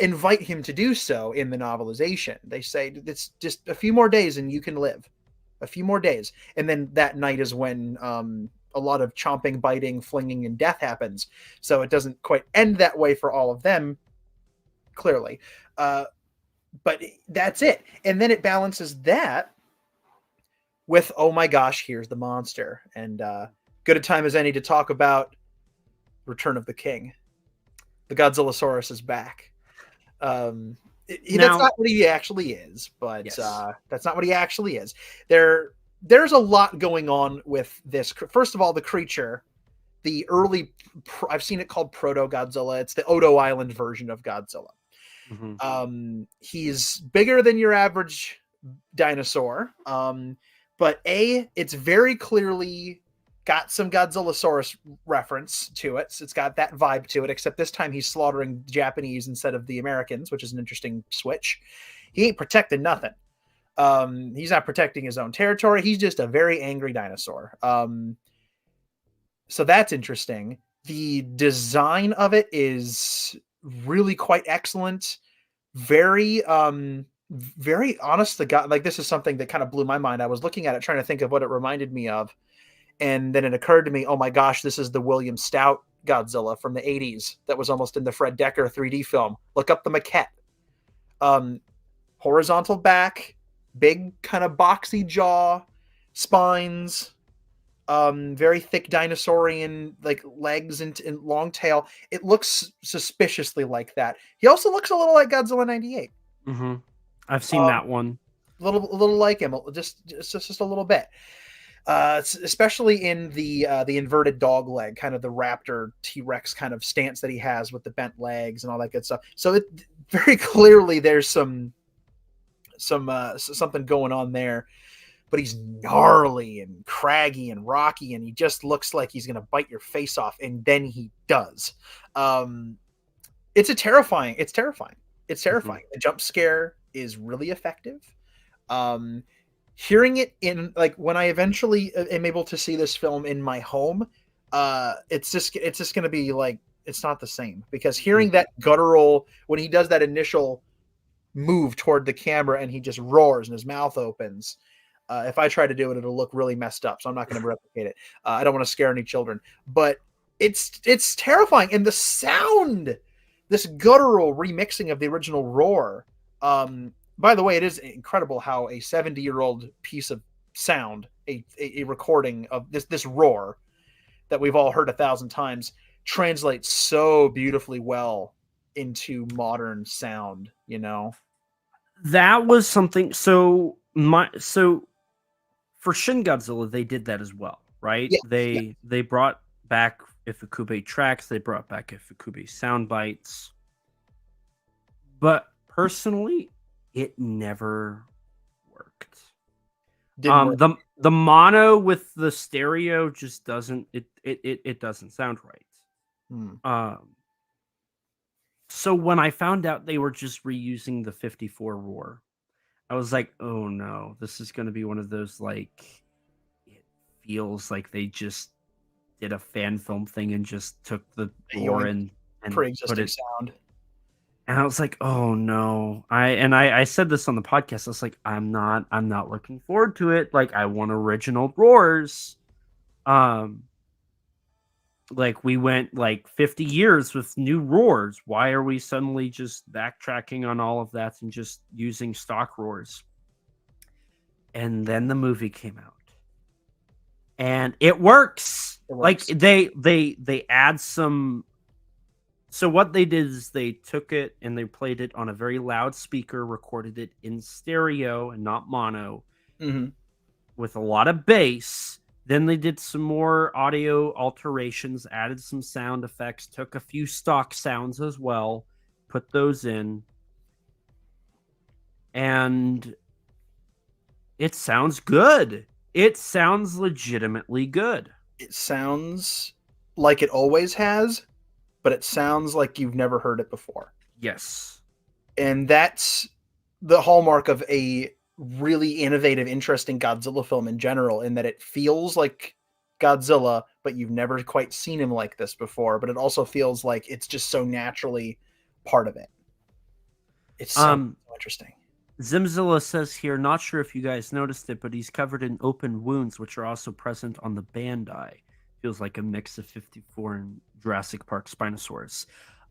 invite him to do so in the novelization. They say it's just a few more days and you can live. A few more days. And then that night is when a lot of chomping, biting, flinging, and death happens. So it doesn't quite end that way for all of them, clearly. But that's it. And then it balances that with, oh my gosh, here's the monster. And good a time as any to talk about Return of the King. The Godzillasaurus is back. That's not what he actually is, but yes. That's not what he actually is. There's a lot going on with this. First of all, the creature, the early, I've seen it called Proto-Godzilla. It's the Odo Island version of Godzilla. Mm-hmm. He's bigger than your average dinosaur, but it's very clearly got some Godzillasaurus reference to it. So it's got that vibe to it, except this time he's slaughtering Japanese instead of the Americans, which is an interesting switch. He ain't protecting nothing. He's not protecting his own territory. He's just a very angry dinosaur. So that's interesting. The design of it is really quite excellent. Very, very honest to God. Like, this is something that kind of blew my mind. I was looking at it, trying to think of what it reminded me of. And then it occurred to me, oh my gosh, this is the William Stout Godzilla from the 80s that was almost in the Fred Decker 3D film. Look up the maquette. Horizontal back, big kind of boxy jaw, spines, very thick dinosaurian like legs and long tail. It looks suspiciously like that. He also looks a little like Godzilla 98. Mm-hmm. I've seen that one. A little like him, just a little bit. Especially in the inverted dog leg, kind of the raptor T-Rex kind of stance that he has with the bent legs and all that good stuff. So it very clearly there's something going on there, but he's gnarly and craggy and rocky, and he just looks like he's going to bite your face off. And then he does. It's terrifying. Mm-hmm. The jump scare is really effective. Hearing it in, like, when I eventually am able to see this film in my home, it's just going to be like, it's not the same, because hearing that guttural, when he does that initial move toward the camera and he just roars and his mouth opens, if I try to do it, it'll look really messed up. So I'm not going to replicate it. I don't want to scare any children, but it's terrifying. And the sound, this guttural remixing of the original roar, by the way, it is incredible how a 70-year-old piece of sound, a recording of this roar that we've all heard 1,000 times, translates so beautifully well into modern sound, That was something. So for Shin Godzilla, they did that as well, right? Yes, they brought back Ifukube tracks, they brought back Ifukube sound bites. But personally, it never worked. The mono with the stereo just doesn't it doesn't sound right. So when I found out they were just reusing the 54 roar, I was like, oh no, this is going to be one of those, like, it feels like they just did a fan film thing and just took the roar and pre-existing put it sound. And I was like, oh no. I said this on the podcast. I was like, I'm not looking forward to it. Like, I want original roars. like we went like 50 years with new roars. Why are we suddenly just backtracking on all of that and just using stock roars? And then the movie came out. And it works. Like they add some. So what they did is they took it and they played it on a very loud speaker, recorded it in stereo and not mono, with a lot of bass. Then they did some more audio alterations, added some sound effects, took a few stock sounds as well, put those in, and it sounds good. It sounds legitimately good. It sounds like it always has, but it sounds like you've never heard it before. Yes. And that's the hallmark of a really innovative, interesting Godzilla film in general, in that it feels like Godzilla, but you've never quite seen him like this before. But it also feels like it's just so naturally part of it. It's so interesting. Zimzilla says here, not sure if you guys noticed it, but he's covered in open wounds, which are also present on the Bandai. Feels like a mix of 54 and Jurassic Park Spinosaurus.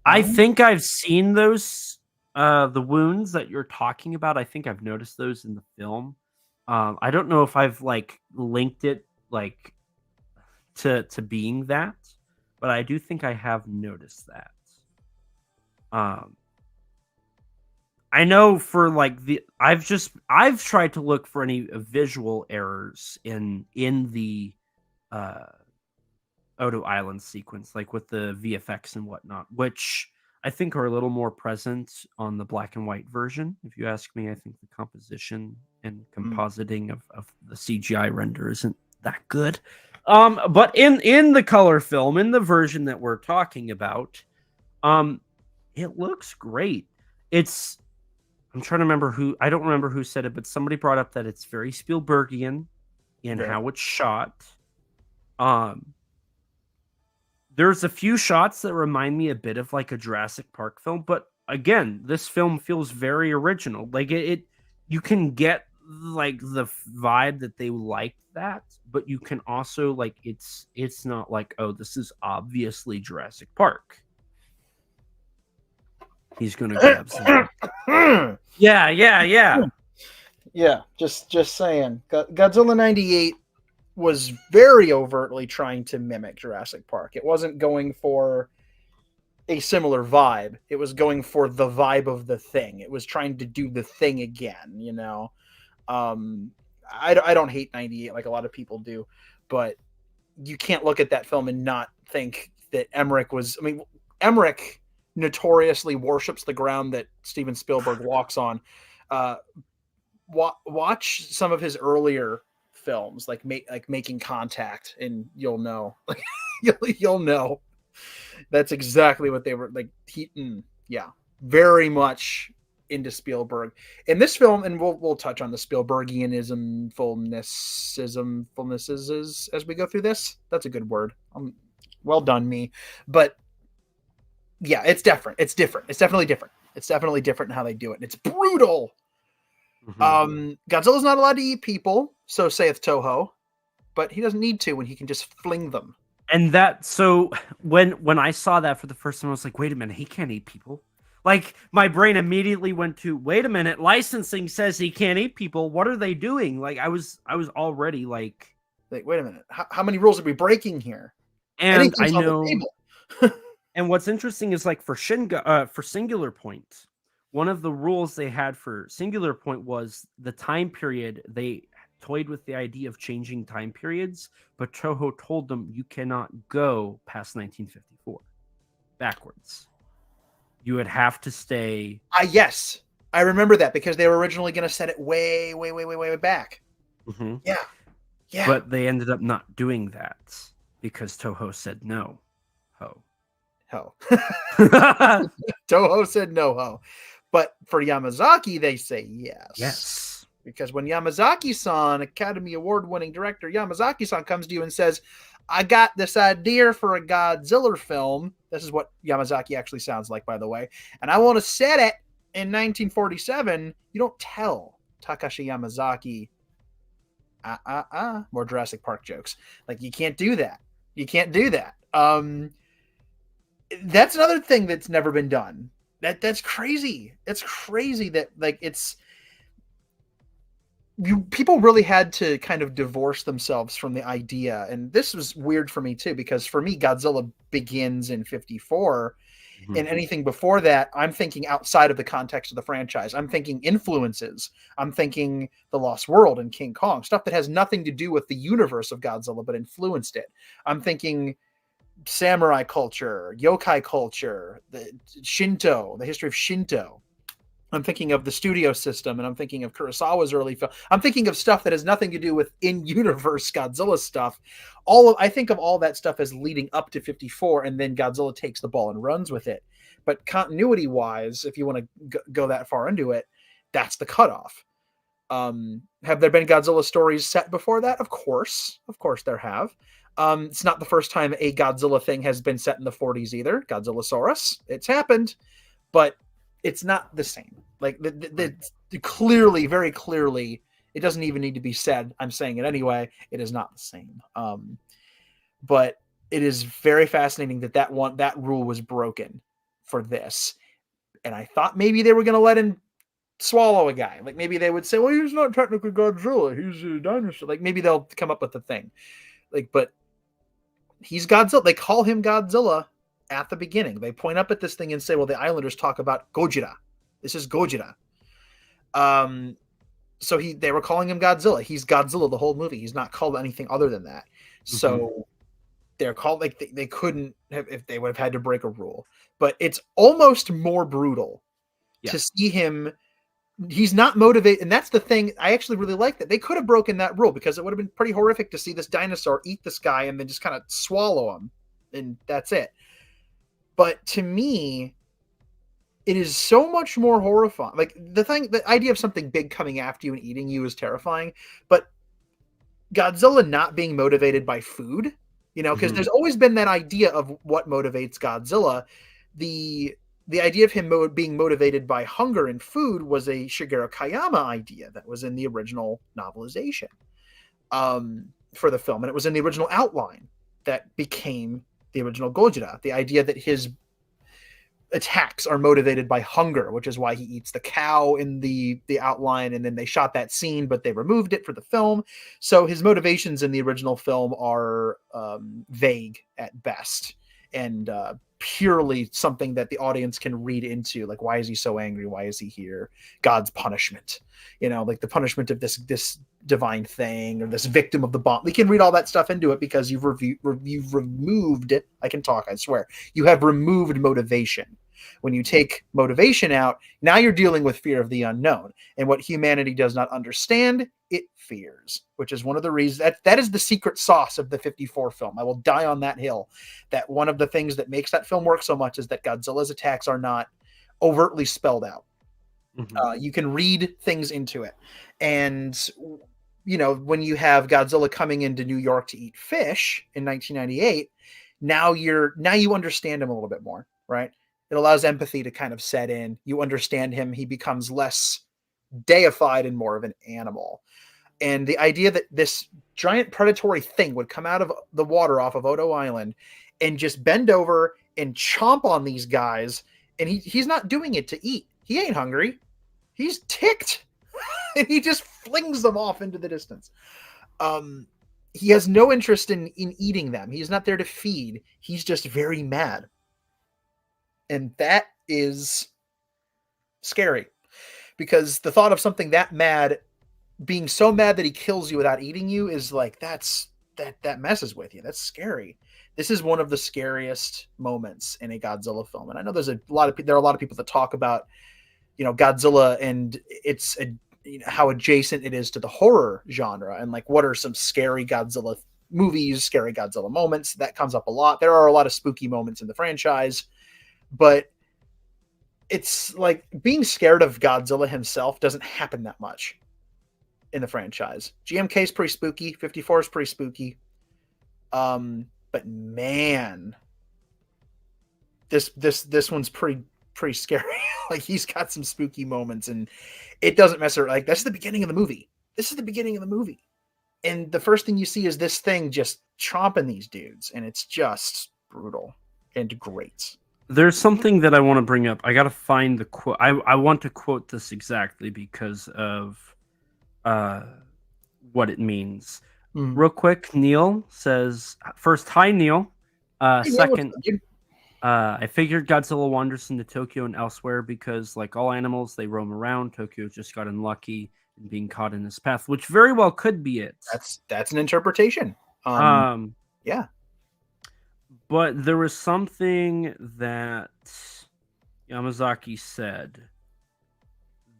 I think I've seen those, the wounds that you're talking about. I think I've noticed those in the film. I don't know if I've like linked it like to being that, but I do think I have noticed that. I know for like I've tried to look for any visual errors in the Odo Island sequence, like with the VFX and whatnot, which I think are a little more present on the black and white version. If you ask me, I think the composition and compositing of the CGI render isn't that good. But in the color film, in the version that we're talking about, it looks great. I'm trying to remember I don't remember who said it, but somebody brought up that it's very Spielbergian in how it's shot. There's a few shots that remind me a bit of like a Jurassic Park film, but again, this film feels very original. Like you can get like the vibe that they liked that, but you can also like it's not like, oh, this is obviously Jurassic Park. He's gonna grab some. Yeah. Just saying. Godzilla 98 was very overtly trying to mimic Jurassic Park. It wasn't going for a similar vibe. It was going for the vibe of the thing. It was trying to do the thing again, you know. I don't hate 98 like a lot of people do, but you can't look at that film and not think that Emmerich was... I mean, Emmerich notoriously worships the ground that Steven Spielberg walks on. Watch some of his earlier films, like Making Contact, and you'll know. You'll know. That's exactly what they were like. Very much into Spielberg. In this film, and we'll touch on the Spielbergianism fullnesses as we go through this. That's a good word. Well done, me. But yeah, it's different. It's definitely different. It's definitely different in how they do it. It's brutal. Godzilla's not allowed to eat people, so saith Toho, but he doesn't need to when he can just fling them. And so when I saw that for the first time, I was like, wait a minute, he can't eat people. Like my brain immediately went to, wait a minute, licensing says he can't eat people. What are they doing? Like I was already like, wait a minute, how many rules are we breaking here? And I know. And what's interesting is like for Singular Point, one of the rules they had for Singular Point was the time period. They toyed with the idea of changing time periods, but Toho told them you cannot go past 1954 backwards. You would have to stay. Yes, I remember that because they were originally going to set it way back. Yeah. But they ended up not doing that because Toho said no. Ho. Toho said no ho. But for Yamazaki, they say yes. Yes. Because when Yamazaki-san, Academy Award-winning director Yamazaki-san, comes to you and says, I got this idea for a Godzilla film. This is what Yamazaki actually sounds like, by the way. And I want to set it in 1947. You don't tell Takashi Yamazaki, more Jurassic Park jokes. Like, you can't do that. You can't do that. That's another thing that's never been done. That's crazy. It's crazy that like people really had to kind of divorce themselves from the idea. And this was weird for me too, because for me, Godzilla begins in 54. Mhm. And anything before that, I'm thinking outside of the context of the franchise. I'm thinking influences. I'm thinking The Lost World and King Kong, stuff that has nothing to do with the universe of Godzilla, but influenced it. I'm thinking samurai culture, yokai culture, the Shinto, the history of Shinto. I'm thinking of the studio system, and I'm thinking of Kurosawa's early film. I'm thinking of stuff that has nothing to do with in-universe Godzilla stuff. I think of all that stuff as leading up to 54, and then Godzilla takes the ball and runs with it. But continuity-wise, if you want to go that far into it, that's the cutoff. Have there been Godzilla stories set before that? Of course there have. It's not the first time a Godzilla thing has been set in the 40s either. Godzillasaurus, it's happened, but it's not the same. Like clearly, very clearly, it doesn't even need to be said. I'm saying it anyway. It is not the same. But it is very fascinating that rule was broken for this. And I thought maybe they were going to let him swallow a guy. Like maybe they would say, well, he's not technically Godzilla. He's a dinosaur. Like maybe they'll come up with a thing. Like, but he's Godzilla. They call him Godzilla at the beginning. They point up at this thing and say, well, the Islanders talk about Gojira. This is Gojira. So they were calling him Godzilla. He's Godzilla the whole movie. He's not called anything other than that. So they're called, like they couldn't have, if they would have had to break a rule. But it's almost more brutal to see him. He's not motivated. And that's the thing. I actually really like that. They could have broken that rule, because it would have been pretty horrific to see this dinosaur eat this guy and then just kind of swallow him. And that's it. But to me, it is so much more horrifying. Like the idea of something big coming after you and eating you is terrifying. But Godzilla not being motivated by food, because there's always been that idea of what motivates Godzilla. The idea of him being motivated by hunger and food was a Shigeru Kayama idea that was in the original novelization for the film. And it was in the original outline that became the original Gojira. The idea that his attacks are motivated by hunger, which is why he eats the cow in the outline. And then they shot that scene, but they removed it for the film. So his motivations in the original film are vague at best, and purely something that the audience can read into, like, why is he so angry? Why is he here? God's punishment, like the punishment of this divine thing, or this victim of the bomb. We can read all that stuff into it because you've removed it. I can talk, I swear. You have removed motivation. When you take motivation out, now you're dealing with fear of the unknown. And what humanity does not understand, it fears, which is one of the reasons that is the secret sauce of the 54 film. I will die on that hill. That one of the things that makes that film work so much is that Godzilla's attacks are not overtly spelled out. You can read things into it. And, when you have Godzilla coming into New York to eat fish in 1998, now you understand him a little bit more, right? It allows empathy to kind of set in. You understand him. He becomes less deified and more of an animal. And the idea that this giant predatory thing would come out of the water off of Odo Island and just bend over and chomp on these guys. And he's not doing it to eat. He ain't hungry. He's ticked. And he just flings them off into the distance. He has no interest in eating them. He's not there to feed. He's just very mad. And that is scary, because the thought of something that mad, being so mad that he kills you without eating you, is like, that messes with you. That's scary. This is one of the scariest moments in a Godzilla film. And I know there are a lot of people that talk about, Godzilla and how adjacent it is to the horror genre, and like, what are some scary Godzilla movies, scary Godzilla moments. That comes up a lot. There are a lot of spooky moments in the franchise. But it's like, being scared of Godzilla himself doesn't happen that much in the franchise. GMK is pretty spooky. 54 is pretty spooky. But man, this one's pretty scary. Like, he's got some spooky moments, and it doesn't mess around. Like, that's the beginning of the movie. This is the beginning of the movie. And the first thing you see is this thing just chomping these dudes. And it's just brutal and great. There's something that I want to bring up. I got to find the quote. I want to quote this exactly because of what it means. Real quick, Neil says, first, hi, Neil. Second, I figured Godzilla wanders into Tokyo and elsewhere because, like all animals, they roam around. Tokyo just got unlucky in being caught in his path, which very well could be it. That's an interpretation. Yeah. But there was something that Yamazaki said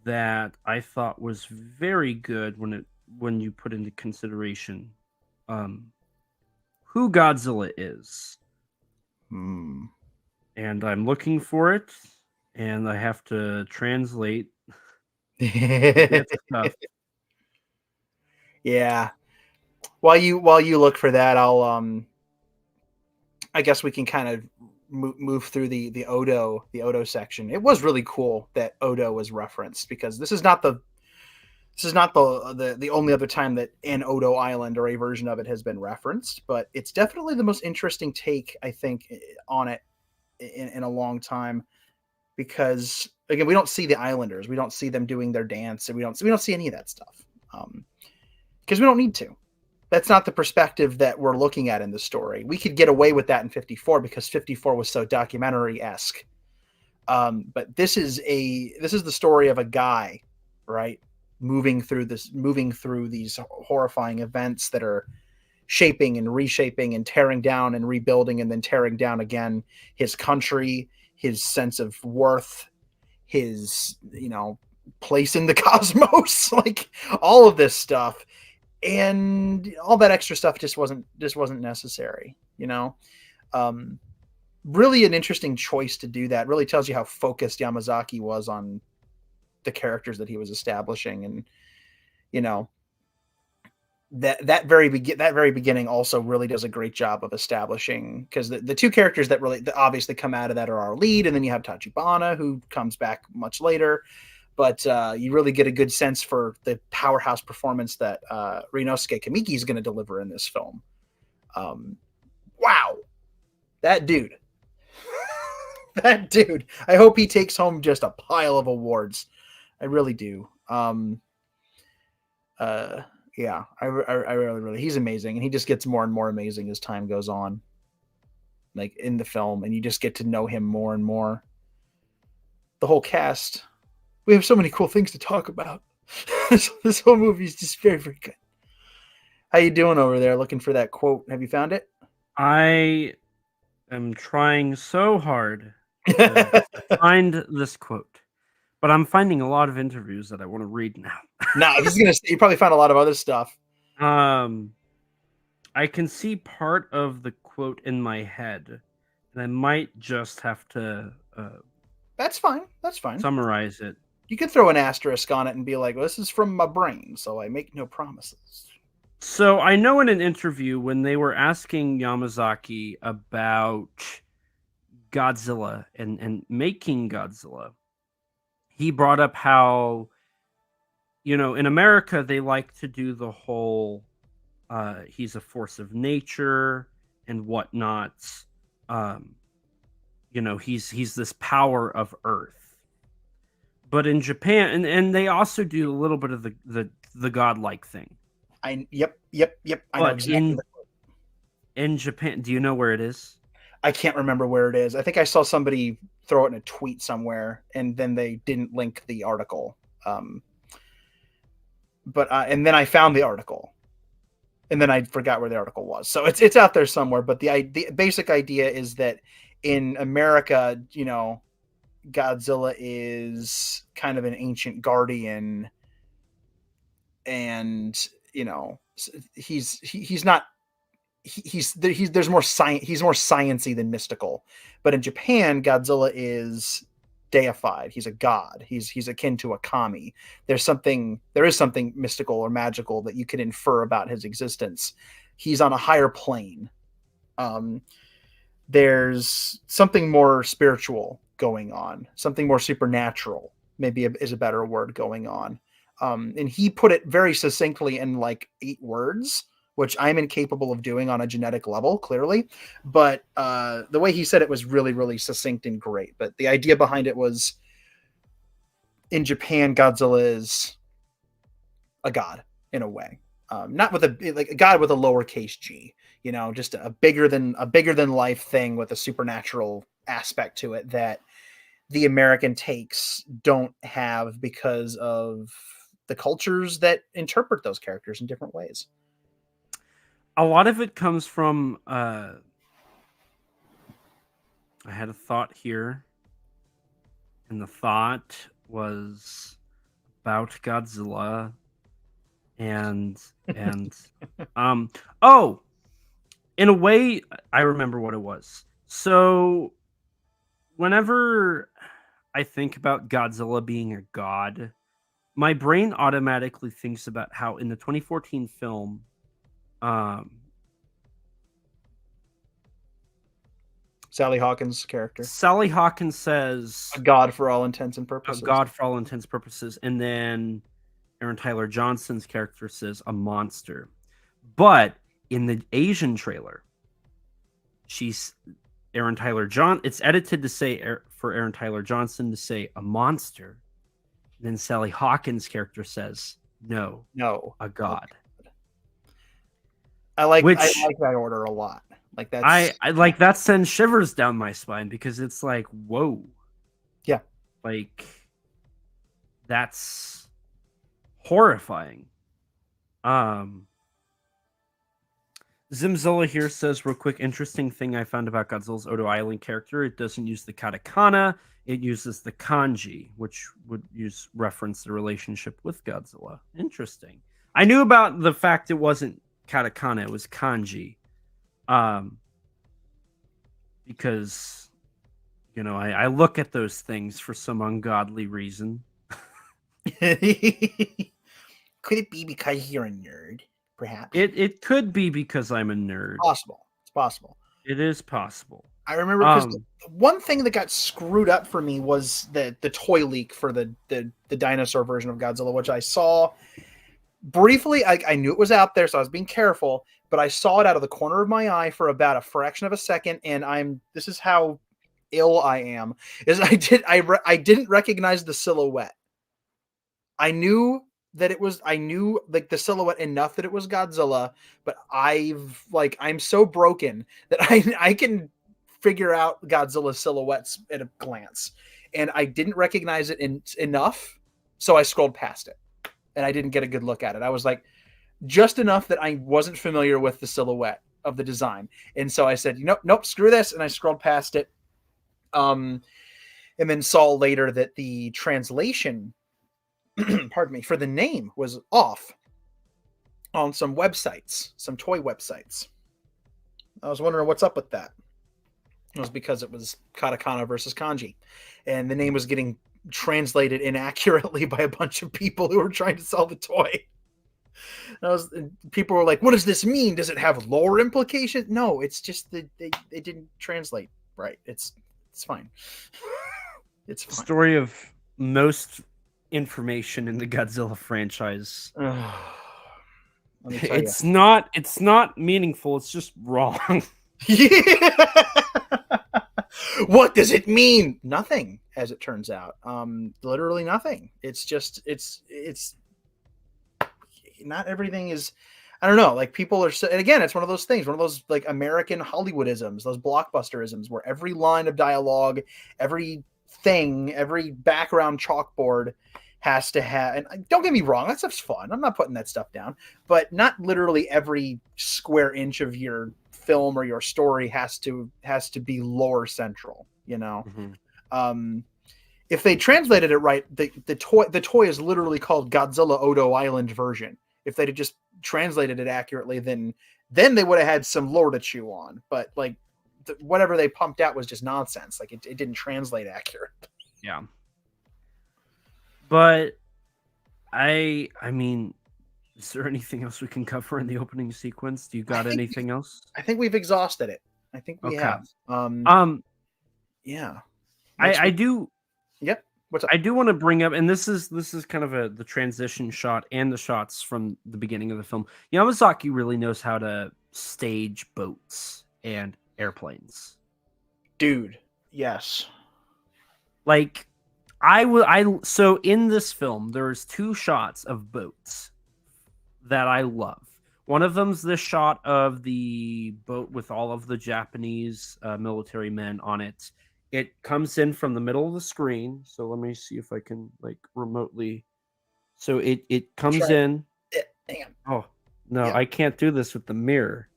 that I thought was very good when you put into consideration who Godzilla is. And I'm looking for it, and I have to translate. It's tough. Yeah. While you look for that, I'll I guess we can kind of move through the Odo section. It was really cool that Odo was referenced because this is not the only other time that an Odo Island or a version of it has been referenced, but it's definitely the most interesting take, I think, on it in a long time, because again, we don't see the Islanders, we don't see them doing their dance, and we don't see any of that stuff because we don't need to. That's not the perspective that we're looking at in the story. We could get away with that in 54 because 54 was so documentary-esque. But this is the story of a guy, right? Moving through these horrifying events that are shaping and reshaping and tearing down and rebuilding and then tearing down again his country, his sense of worth, his, place in the cosmos, like all of this stuff. And all that extra stuff just wasn't necessary, really an interesting choice to do that. Really tells you how focused Yamazaki was on the characters that he was establishing. And, that very beginning also really does a great job of establishing, because the two characters that obviously come out of that are our lead. And then you have Tachibana, who comes back much later. But you really get a good sense for the powerhouse performance that Ryunosuke Kamiki is going to deliver in this film. Wow. That dude. That dude. I hope he takes home just a pile of awards. I really do. Yeah, I really, he's amazing. And he just gets more and more amazing as time goes on. Like in the film, and you just get to know him more and more. The whole cast. We have so many cool things to talk about. This whole movie is just very, very good. How you doing over there? Looking for that quote? Have you found it? I am trying so hard to find this quote, but I'm finding a lot of interviews that I want to read now. No, you probably found a lot of other stuff. I can see part of the quote in my head, and I might just have to. That's fine. That's fine. Summarize it. You could throw an asterisk on it and be like, well, this is from my brain, so I make no promises. So I know in an interview when they were asking Yamazaki about Godzilla and making Godzilla, he brought up how, in America, they like to do the whole, he's a force of nature and whatnot. He's this power of Earth. But in Japan, and they also do a little bit of the godlike thing. Yep. I know exactly. In Japan, do you know where it is? I can't remember where it is. I think I saw somebody throw it in a tweet somewhere, and then they didn't link the article. But and then I found the article, and then I forgot where the article was. So it's out there somewhere. But the basic idea is that in America, Godzilla is kind of an ancient guardian, and he's not. There's more science. He's more sciencey than mystical. But in Japan, Godzilla is deified. He's a god. He's akin to a kami. There is something mystical or magical that you can infer about his existence. He's on a higher plane. There's something more spiritual going on, something more supernatural, maybe is a better word, going on. And he put it very succinctly in like 8 words, which I'm incapable of doing on a genetic level, clearly. But the way he said it was really, really succinct and great. But the idea behind it was, in Japan, Godzilla is a god in a way, not with a god with a lowercase g. You know, just a bigger than life thing with a supernatural aspect to it that the American takes don't have because of the cultures that interpret those characters in different ways. A lot of it comes from I had a thought here, and the thought was about Godzilla and oh, in a way I remember what it was. So whenever I think about Godzilla being a god, my brain automatically thinks about how in the 2014 film, Sally Hawkins' character, Sally Hawkins says a god for all intents and purposes. A god for all intents and purposes. And then Aaron Tyler Johnson's character says a monster. But in the Asian trailer, it's edited to say for Aaron Tyler Johnson to say a monster. Then Sally Hawkins' character says, no, a god. I like that order a lot. Like that's I like that sends shivers down my spine because it's like, whoa. Yeah. Like that's horrifying. Zimzilla here says, real quick, interesting thing I found about Godzilla's Odo Island character. It doesn't use the katakana, it uses the kanji, which would reference the relationship with Godzilla. Interesting. I knew about the fact it wasn't katakana, it was kanji. Because, you know, I look at those things for some ungodly reason. Could it be because you're a nerd? Perhaps it could be because I'm a nerd. It's possible. It is possible. I remember because one thing that got screwed up for me was the toy leak for the dinosaur version of Godzilla, which I saw briefly. I knew it was out there, so I was being careful, but I saw it out of the corner of my eye for about a fraction of a second, and this is how ill I am. Is I didn't recognize the silhouette. I knew like the silhouette enough that it was Godzilla, but I'm so broken that I can figure out Godzilla's silhouettes at a glance, and I didn't recognize it enough, so I scrolled past it, and I didn't get a good look at it. I was like, just enough that I wasn't familiar with the silhouette of the design, and so I said, nope, screw this, and I scrolled past it, and then saw later that the translation pardon me, for the name was off on some websites, some toy websites. I was wondering what's up with that. It was because it was katakana versus kanji, and the name was getting translated inaccurately by a bunch of people who were trying to sell the toy. People were like, what does this mean? Does it have lore implications? No, it's just that they didn't translate right. It's fine. It's fine. Story of most information in the Godzilla franchise. It's not meaningful, it's just wrong. What does it mean? Nothing, as it turns out. Literally nothing. It's just it's not everything is, I don't know, like people are, and again, it's one of those things, one of those like American Hollywoodisms, those blockbusterisms where every line of dialogue, every thing, every background chalkboard has to have, and don't get me wrong, that stuff's fun, I'm not putting that stuff down, but not literally every square inch of your film or your story has to be lore central, you know. Mm-hmm. If they translated it right, the toy is literally called Godzilla Odo Island version. If they'd have just translated it accurately, then they would have had some lore to chew on, but like whatever they pumped out was just nonsense. Like it didn't translate accurate. Yeah. But I mean, is there anything else we can cover in the opening sequence? Do you got anything else? I think we've exhausted it. I think we have. Yeah. I do. Yep. What's up? I do want to bring up, and this is kind of the transition shot and the shots from the beginning of the film. Yamazaki really knows how to stage boats and airplanes. Dude, yes. Like so in this film, there's 2 shots of boats that I love. One of them's the shot of the boat with all of the Japanese military men on it. It comes in from the middle of the screen. So let me see if I can like remotely. So it comes in. Hang on. Oh no, Yeah. I can't do this with the mirror.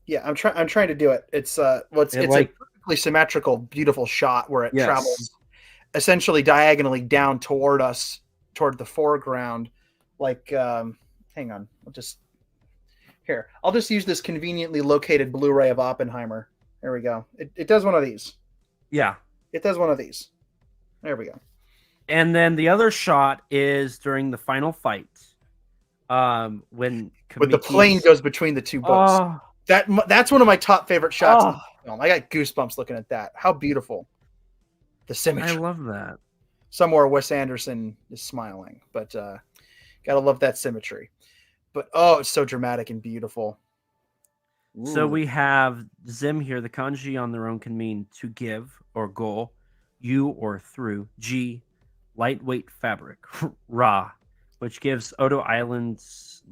Yeah, I'm trying to do it. It's it's like, a perfectly symmetrical, beautiful shot where it yes. travels essentially diagonally down toward us, toward the foreground. Like, hang on, I'll just use this conveniently located Blu-ray of Oppenheimer. There we go. It does one of these. Yeah. It does one of these. There we go. And then the other shot is during the final fight. When the plane goes between the 2 boats. Oh, That's one of my top favorite shots in oh, the film. I got goosebumps looking at that. How beautiful. The symmetry. I love that. Somewhere Wes Anderson is smiling, but gotta love that symmetry. But oh, it's so dramatic and beautiful. So Ooh. we have Zim here. The kanji on their own can mean to give or go, you or through. G, lightweight fabric. Ra, which gives Odo Islands,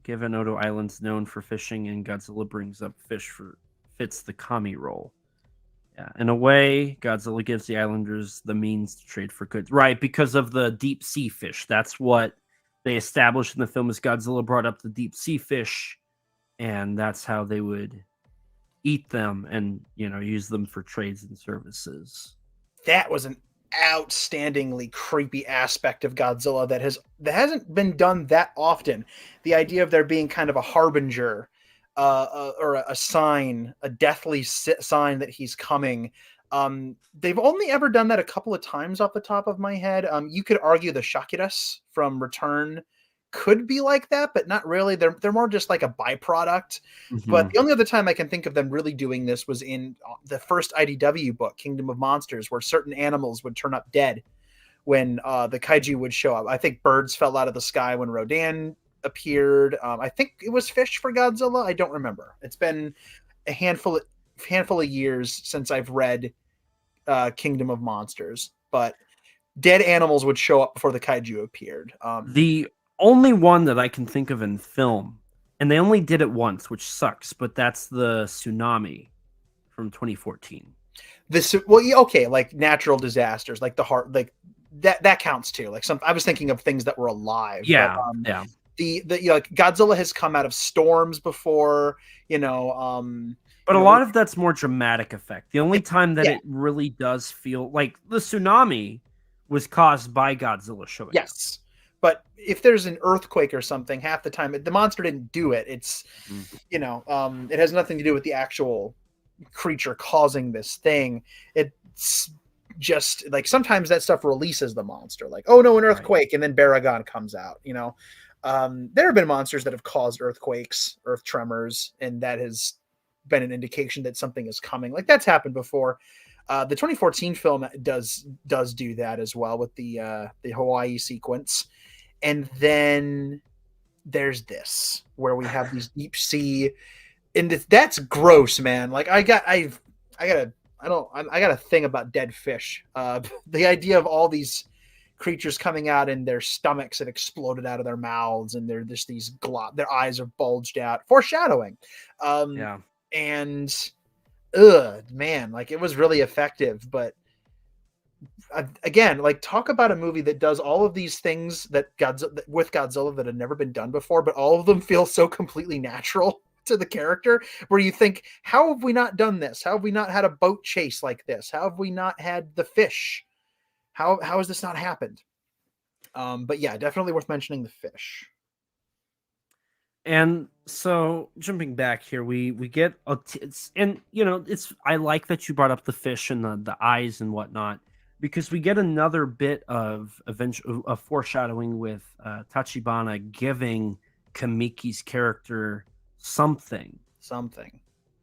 Odo Islands known for fishing, and Godzilla brings up fish fits the kami role. Yeah, in a way, Godzilla gives the islanders the means to trade for goods. Right, because of the deep sea fish. That's what they established in the film, is Godzilla brought up the deep sea fish, and that's how they would eat them and, use them for trades and services. That was an outstandingly creepy aspect of Godzilla that hasn't been done that often. The idea of there being kind of a harbinger, or a sign, a deathly sign that he's coming. They've only ever done that a couple of times off the top of my head. You could argue the Shakiras from Return could be like that, but not really. They're more just like a byproduct. Mm-hmm. But the only other time I can think of them really doing this was in the first IDW book, Kingdom of Monsters, where certain animals would turn up dead when the kaiju would show up. I think birds fell out of the sky when Rodan appeared. I think it was fish for Godzilla. I don't remember. It's been a handful of years since I've read Kingdom of Monsters, but dead animals would show up before the kaiju appeared. The only one that I can think of in film, and they only did it once, which sucks, but that's the tsunami from 2014. Okay, like natural disasters, like the heart, like that counts too. Like I was thinking of things that were alive. Yeah, but, yeah. The like Godzilla has come out of storms before, but a lot of that's more dramatic effect. The only time that it really does feel like the tsunami was caused by Godzilla showing up. Yes. But if there's an earthquake or something, half the time the monster didn't do it. It's, it has nothing to do with the actual creature causing this thing. It's just like sometimes that stuff releases the monster. Like, oh no, an earthquake, and then Baragon comes out. There have been monsters that have caused earthquakes, earth tremors, and that has been an indication that something is coming. Like that's happened before. The 2014 film does do that as well with the Hawaii sequence. And then there's this where we have these deep sea, and that's gross, man. Like I got a thing about dead fish. The idea of all these creatures coming out and their stomachs have exploded out of their mouths, and they're just their eyes are bulged out, foreshadowing. And man, like it was really effective, but again, like talk about a movie that does all of these things with Godzilla that had never been done before, but all of them feel so completely natural to the character, where you think, how have we not done this? How have we not had a boat chase like this? How have we not had the fish? How has this not happened? But yeah, definitely worth mentioning the fish. And so jumping back here, we get I like that you brought up the fish and the eyes and whatnot, because we get another bit of foreshadowing with Tachibana giving Kamiki's character something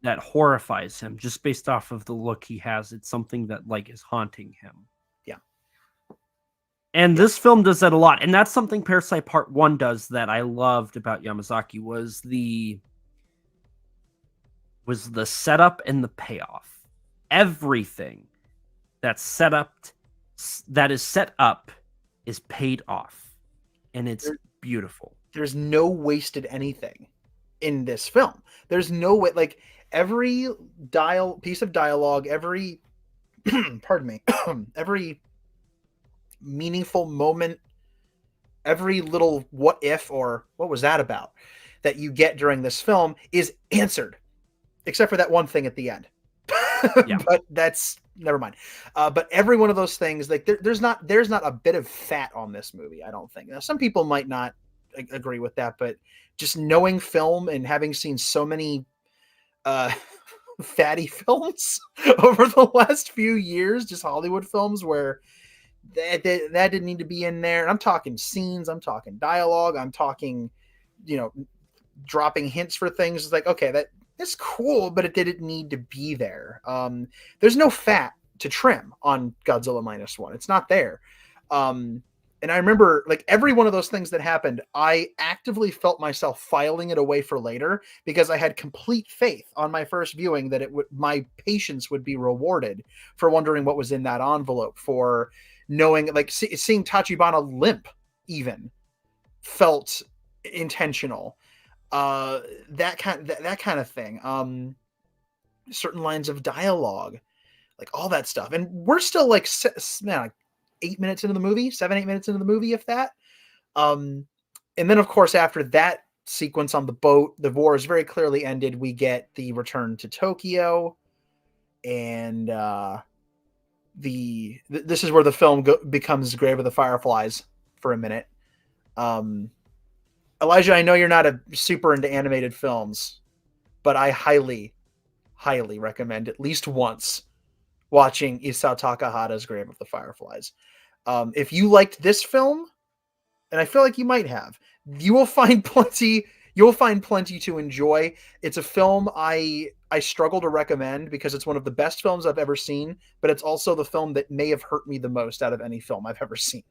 that horrifies him just based off of the look he has. It's something that like is haunting him. And this film does that a lot. And that's something Parasite Part 1 does that I loved about Yamazaki was the setup and the payoff. Everything that is set up is paid off. And it's beautiful. There's no wasted anything in this film. There's no way, like every piece of dialogue, every pardon me, every meaningful moment, every little what if or what was that about that you get during this film is answered, except for that one thing at the end. Yeah. But that's never mind. But every one of those things, like there's not a bit of fat on this movie, I don't think. Now, some people might not agree with that, but just knowing film and having seen so many fatty films over the last few years, just Hollywood films where that didn't need to be in there. And I'm talking scenes, I'm talking dialogue, I'm talking, dropping hints for things. It's like, okay, that's cool, but it didn't need to be there. There's no fat to trim on Godzilla -1. It's not there. And I remember, like, every one of those things that happened, I actively felt myself filing it away for later because I had complete faith on my first viewing that my patience would be rewarded for wondering what was in that envelope, for knowing, like, seeing Tachibana limp even felt intentional. That kind of thing. Certain lines of dialogue, like all that stuff. And we're still like 8 minutes into the movie, 7-8 minutes into the movie, if that. And then, of course, after that sequence on the boat, the war is very clearly ended. We get the return to Tokyo, and this is where the film becomes Grave of the Fireflies for a minute. Elijah, I know you're not a super into animated films, but I highly, highly recommend at least once watching Isao Takahata's Grave of the Fireflies. If you liked this film, and I feel like you might have, you will find plenty to enjoy. It's a film I struggle to recommend because it's one of the best films I've ever seen, but it's also the film that may have hurt me the most out of any film I've ever seen.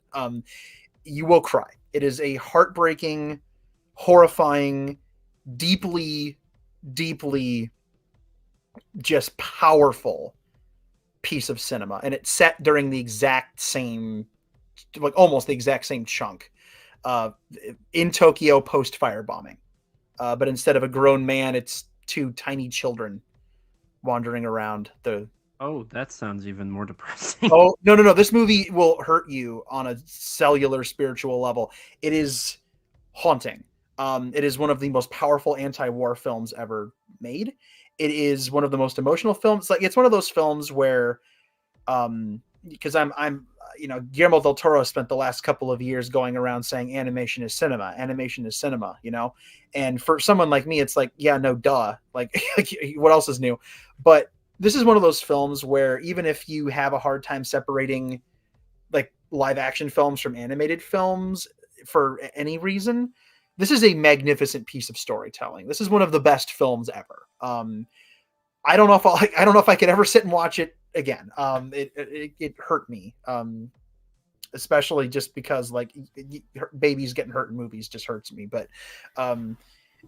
You will cry. It is a heartbreaking, horrifying, deeply, deeply just powerful piece of cinema, and it's set during the exact same, like almost the exact same chunk in Tokyo post firebombing, but instead of a grown man, it's two tiny children wandering around the. Oh, that sounds even more depressing. Oh, no, this movie will hurt you on a cellular spiritual level. It is haunting. It is one of the most powerful anti-war films ever made. It is one of the most emotional films. Like, it's one of those films where, because I'm Guillermo del Toro spent the last couple of years going around saying animation is cinema, and for someone like me, it's like, yeah, no, duh. Like, what else is new? But this is one of those films where even if you have a hard time separating like live action films from animated films for any reason, this is a magnificent piece of storytelling. This is one of the best films ever. I don't know if I could ever sit and watch it again. It hurt me, especially just because like babies getting hurt in movies just hurts me. But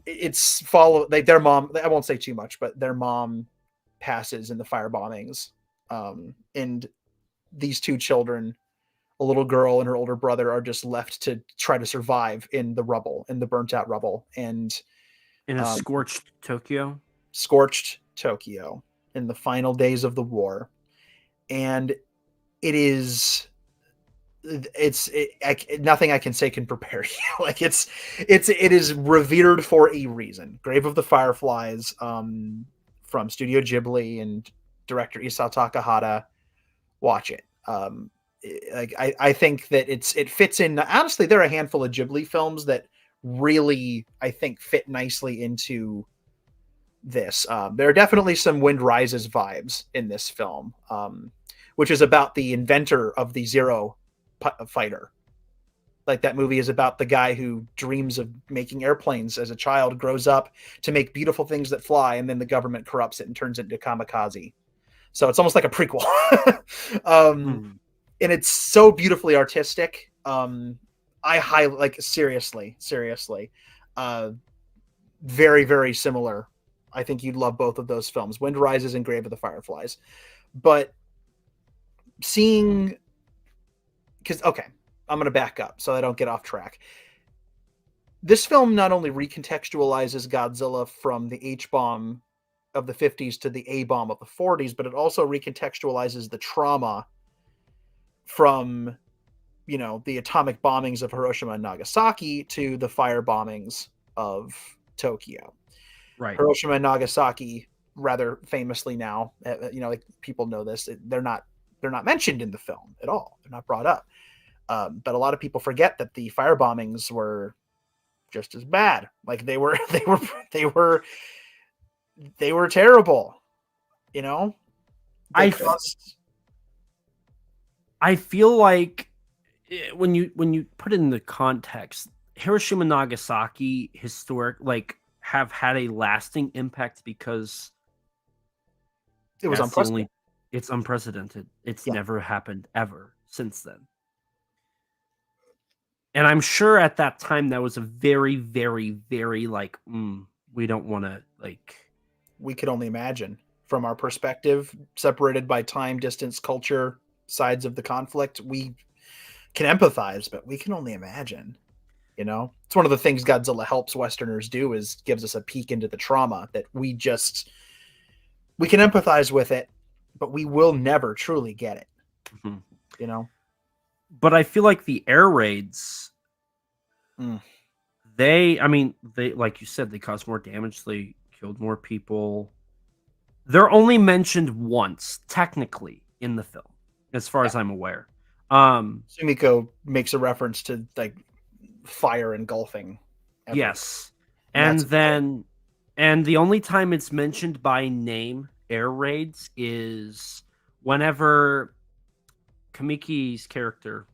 it's their mom. I won't say too much, but their mom passes in the fire bombings, and these two children, a little girl and her older brother, are just left to try to survive in the rubble, in the burnt out rubble, and in a scorched Tokyo in the final days of the war. And nothing I can say can prepare you. Like, it is revered for a reason. Grave of the Fireflies, from Studio Ghibli and director Isao Takahata. Watch it. I think that it fits in. Honestly, there are a handful of Ghibli films that really, I think, fit nicely into this. There are definitely some Wind Rises vibes in this film, which is about the inventor of the Zero fighter. Like, that movie is about the guy who dreams of making airplanes as a child, grows up to make beautiful things that fly, and then the government corrupts it and turns it into kamikaze. So it's almost like a prequel. and it's so beautifully artistic. I highly like seriously, very, very similar. I think you'd love both of those films, Wind Rises and Grave of the Fireflies. But seeing, because okay, I'm going to back up so I don't get off track. This film not only recontextualizes Godzilla from the H-bomb of the 50s to the A-bomb of the 40s, but it also recontextualizes the trauma from, you know, the atomic bombings of Hiroshima and Nagasaki to the fire bombings of Tokyo. Right. Hiroshima and Nagasaki, rather famously now, you know, like people know this, they're not mentioned in the film at all. They're not brought up. But a lot of people forget that the fire bombings were just as bad. Like they were terrible. You know, I feel like when you put it in the context, Hiroshima and Nagasaki have had a lasting impact because it was unprecedented. It's unprecedented. It's never happened ever since then. And I'm sure at that time that was a very, very, very we don't want to We could only imagine from our perspective, separated by time, distance, culture, sides of the conflict. We can empathize, but we can only imagine. You know, it's one of the things Godzilla helps Westerners do is gives us a peek into the trauma that we can empathize with it, but we will never truly get it. Mm-hmm. You know? But I feel like the air raids, they like you said, they caused more damage. They killed more people. They're only mentioned once, technically, in the film, as far as I'm aware. Sumiko makes a reference to like fire engulfing everything. Yes. And the only time it's mentioned by name, air raids, is whenever Kamiki's character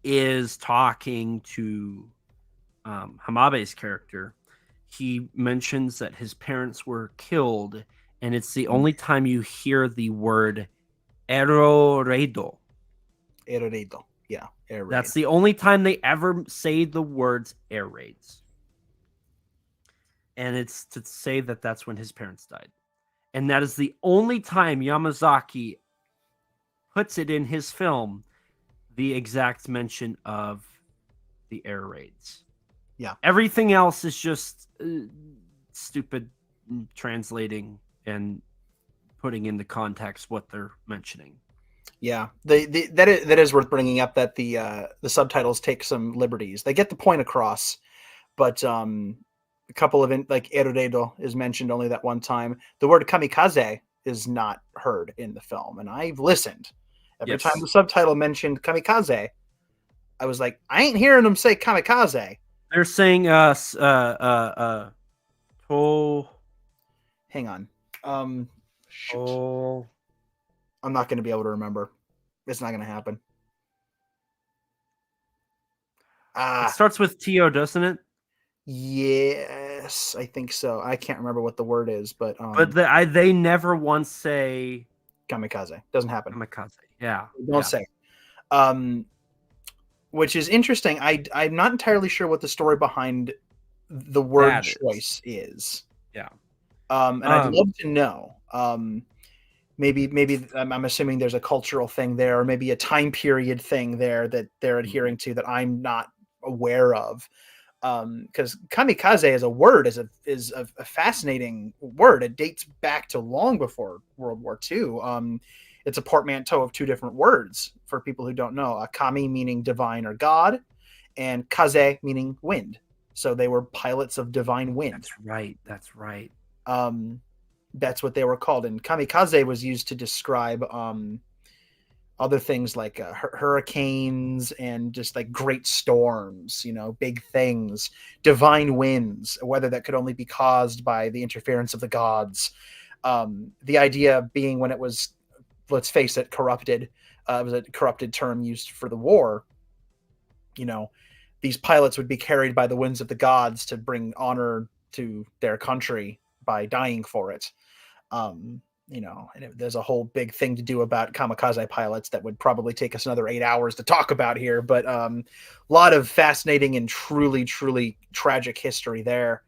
is talking to Hamabe's character. He mentions that his parents were killed, and it's the only time you hear the word Eroreido. Eroreido. Yeah. Air raid. That's the only time they ever say the words air raids. And it's to say that that's when his parents died. And that is the only time Yamazaki puts it in his film, the exact mention of the air raids. Yeah. Everything else is just stupid translating and putting into context what they're mentioning. Yeah, that is worth bringing up, that the subtitles take some liberties. They get the point across, but a couple of Eroreido is mentioned only that one time. The word kamikaze is not heard in the film, and I've listened. Every time the subtitle mentioned kamikaze, I was like, I ain't hearing them say kamikaze. They're saying hang on. Shoot. I'm not going to be able to remember. It's not going to happen. It starts with T-O, doesn't it? Yes, I think so. I can't remember what the word is, but they never once say kamikaze. Doesn't happen. Kamikaze. Yeah. Don't say. Which is interesting. I'm not entirely sure what the story behind the word choice is. Yeah. And I'd love to know. Maybe I'm assuming there's a cultural thing there, or maybe a time period thing there that they're adhering to that I'm not aware of. Because kamikaze as a word is a fascinating word. It dates back to long before World War II. It's a portmanteau of two different words for people who don't know. Kami meaning divine or god, and kaze meaning wind. So they were pilots of divine wind. That's right. That's what they were called. And kamikaze was used to describe other things like hurricanes and just like great storms, big things, divine winds, weather that could only be caused by the interference of the gods. The idea being when it was, let's face it, corrupted. It was a corrupted term used for the war. These pilots would be carried by the winds of the gods to bring honor to their country by dying for it. and there's a whole big thing to do about kamikaze pilots that would probably take us another 8 hours to talk about here. But a lot of fascinating and truly, truly tragic history there.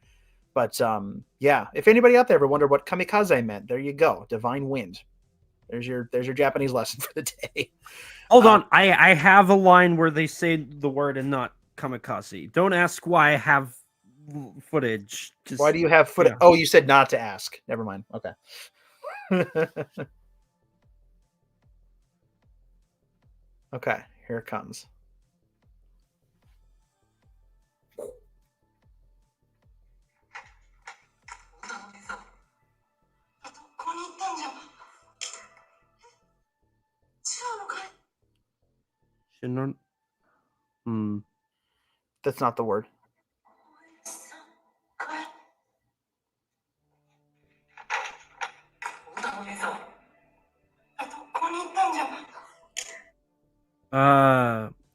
But yeah, if anybody out there ever wondered what kamikaze meant, there you go. Divine wind. There's your Japanese lesson for the day. Hold on. I have a line where they say the word and not kamikaze. Don't ask why I have footage. Just, why do you have footage? Yeah. Oh, you said not to ask. Never mind. Okay. Okay, here it comes. That's not the word.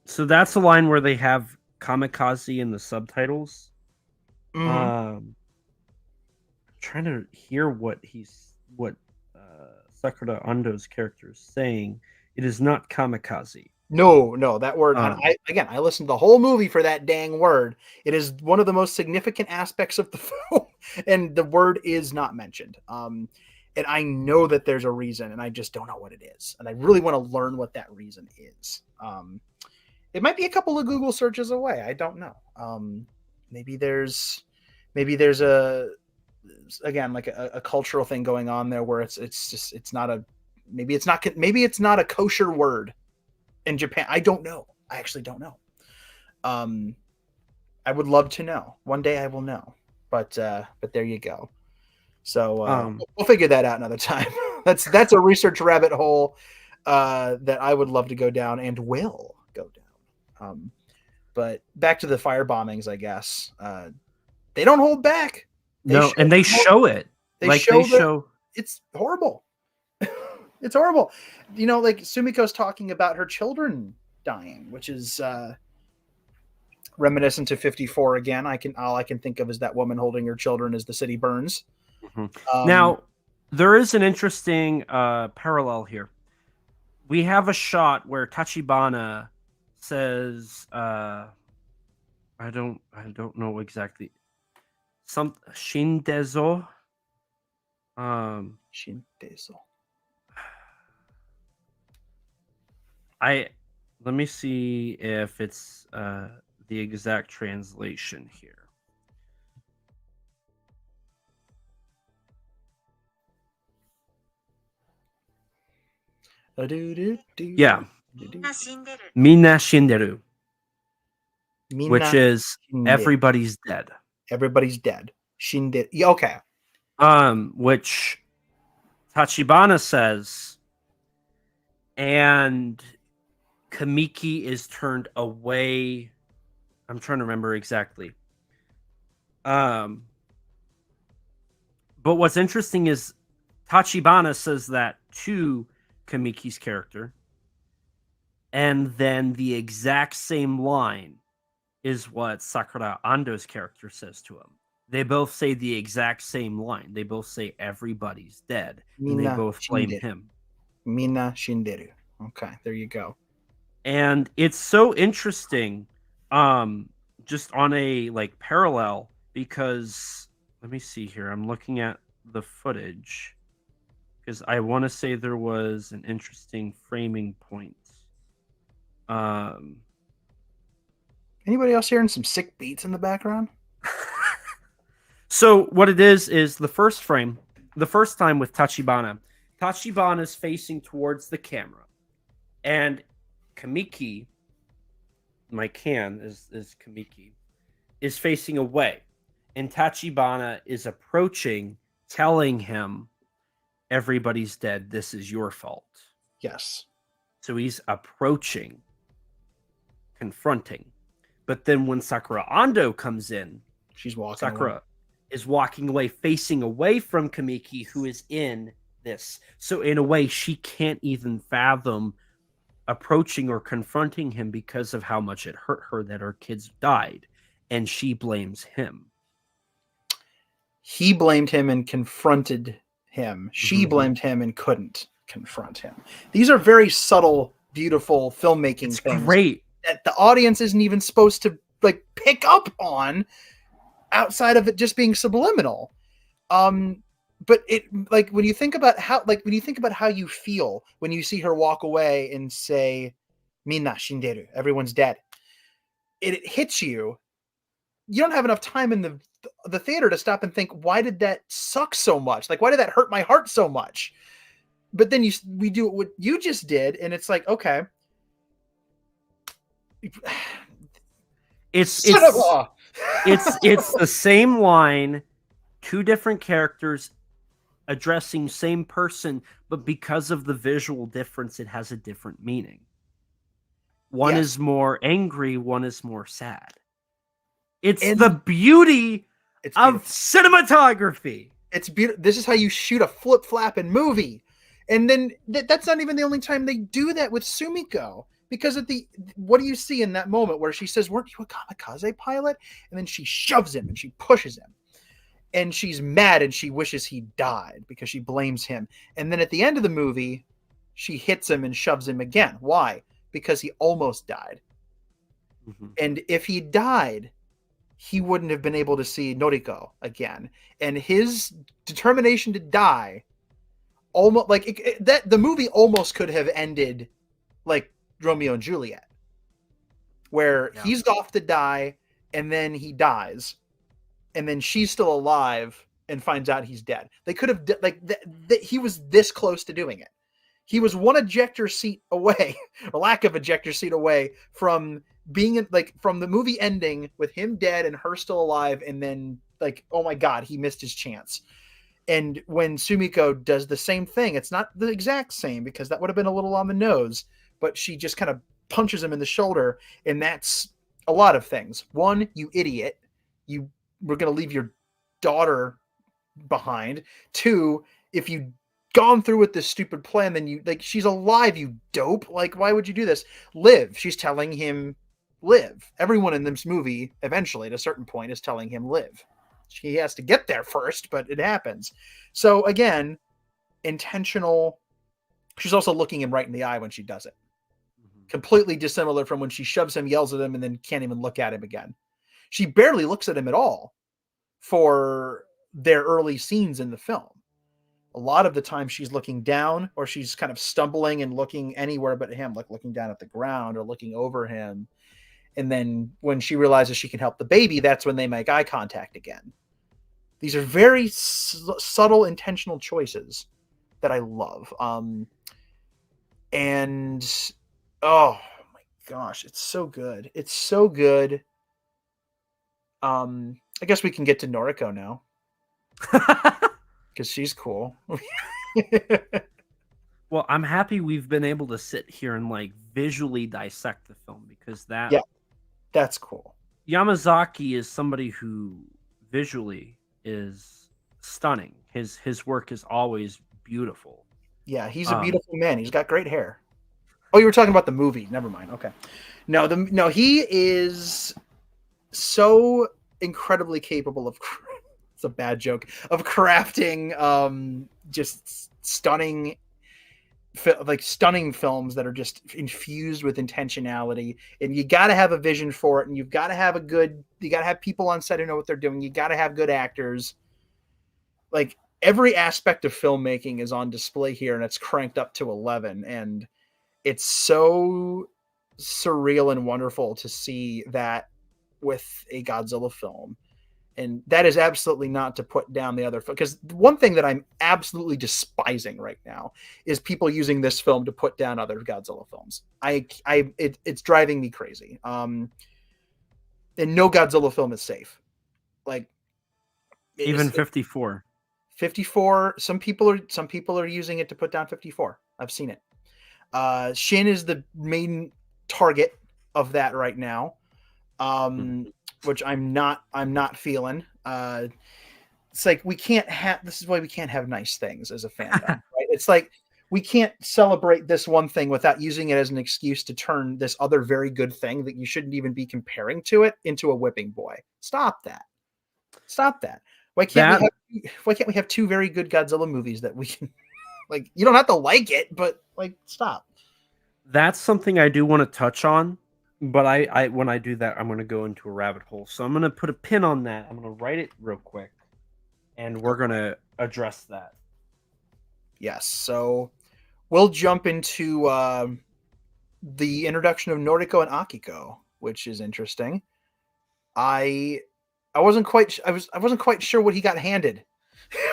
So that's the line where they have kamikaze in the subtitles. Trying to hear what Sakura Ando's character is saying. It is not kamikaze. No, that word. I listened to the whole movie for that dang word. It is one of the most significant aspects of the film, and the word is not mentioned. And I know that there's a reason, and I just don't know what it is. And I really want to learn what that reason is. It might be a couple of Google searches away. I don't know. Maybe there's a cultural thing going on there where it's not a kosher word in Japan. I don't know. I actually don't know. I would love to know. One day I will know. But there you go. So we'll figure that out another time. That's a research rabbit hole that I would love to go down and will go down. But back to the fire bombings, I guess. They don't hold back. They show it. They show it's horrible. It's horrible. Like Sumiko's talking about her children dying, which is reminiscent to 54 again. All I can think of is that woman holding her children as the city burns. Mm-hmm. Now, there is an interesting parallel here. We have a shot where Tachibana says, I don't know exactly. Some Shindezo. Shindezo. Let me see if it's the exact translation here. Yeah. Minna shinderu. Which is everybody's dead. Everybody's dead. Shinderu. Yeah, okay. Which Tachibana says, and Kamiki is turned away. I'm trying to remember exactly. But what's interesting is Tachibana says that to Kamiki's character, and then the exact same line is what Sakura Ando's character says to him. They both say the exact same line. They both say everybody's dead. And they both blame him. Minna shinderu. Okay, there you go. And it's so interesting, just on a parallel, because let me see here. I'm looking at the footage because I want to say there was an interesting framing point. Anybody else hearing some sick beats in the background? So what it is the first frame, the first time with Tachibana. Tachibana is facing towards the camera, and Kamiki, my can is Kamiki, is facing away, and Tachibana is approaching, telling him, "Everybody's dead. This is your fault." Yes. So he's approaching, confronting, but then when Sakura Ando comes in, she's walking. Sakura is walking away, facing away from Kamiki, who is in this. So in a way, she can't even fathom approaching or confronting him because of how much it hurt her that her kids died, and she blames him. He blamed him and confronted him. She blamed him and couldn't confront him. These are very subtle, beautiful filmmaking It's things great. that the audience isn't even supposed to like pick up on outside of it just being subliminal. But it like when you think about how you feel when you see her walk away and say, Minna shinderu, everyone's dead. It hits you. You don't have enough time in the theater to stop and think, why did that suck so much? Like, why did that hurt my heart so much? But then we do what you just did, and it's like, okay. It's the same line, two different characters addressing same person, but because of the visual difference, it has a different meaning. One is more angry, one is more sad. It's the beauty of cinematography. It's beautiful. This is how you shoot a flip-flapping movie. And then that's not even the only time they do that with Sumiko. Because what do you see in that moment where she says, weren't you a kamikaze pilot? And then she shoves him and she pushes him. And she's mad and she wishes he died because she blames him. And then at the end of the movie, she hits him and shoves him again. Why? Because he almost died. And if he died, he wouldn't have been able to see Noriko again. And his determination to die, almost like that, the movie almost could have ended like Romeo and Juliet, where he's off to die and then he dies. And then she's still alive and finds out he's dead. They could have he was this close to doing it. He was one ejector seat away, or lack of ejector seat away from being from the movie ending with him dead and her still alive. And then oh my God, he missed his chance. And when Sumiko does the same thing, it's not the exact same because that would have been a little on the nose, but she just kind of punches him in the shoulder. And that's a lot of things. One, you idiot. We're going to leave your daughter behind. Two, if you gone through with this stupid plan, then she's alive, you dope. Why would you do this? Live. She's telling him live. Everyone in this movie, eventually, at a certain point, is telling him live. He has to get there first, but it happens. So again, intentional. She's also looking him right in the eye when she does it. Completely dissimilar from when she shoves him, yells at him, and then can't even look at him again. She barely looks at him at all for their early scenes in the film. A lot of the time she's looking down, or she's kind of stumbling and looking anywhere but him, like looking down at the ground or looking over him. And then when she realizes she can help the baby, that's when they make eye contact again. These are very subtle, intentional choices that I love. And oh my gosh, it's so good. It's so good. I guess we can get to Noriko now. Because she's cool. Well, I'm happy we've been able to sit here and visually dissect the film because that's cool. Yamazaki is somebody who visually is stunning. His work is always beautiful. Yeah, he's a beautiful man. He's got great hair. Oh, you were talking about the movie. Never mind. Okay. No, he is so incredibly capable of it's a bad joke of crafting just stunning films that are just infused with intentionality. And you got to have a vision for it, and you got to have people on set who know what they're doing. You got to have good actors. Every aspect of filmmaking is on display here, and it's cranked up to 11. And it's so surreal and wonderful to see that with a Godzilla film. And that is absolutely not to put down the other film, because one thing that I'm absolutely despising right now is people using this film to put down other Godzilla films. It's driving me crazy. And no Godzilla film is safe. Even 54. 54. Some people are using it to put down 54. I've seen it. Shin is the main target of that right now. Which I'm not feeling. It's we can't have, this is why we can't have nice things as a fandom, right? It's we can't celebrate this one thing without using it as an excuse to turn this other very good thing that you shouldn't even be comparing to it into a whipping boy. Stop that. Why can't we have two very good Godzilla movies that we can like? You don't have to like it, but like, stop. That's something I do want to touch on, but I when I do that, I'm going to go into a rabbit hole. So I'm going to put a pin on that. I'm going to write it real quick, and we're going to address that. Yes. So we'll jump into the introduction of Noriko and Akiko, which is interesting. I wasn't quite sure what he got handed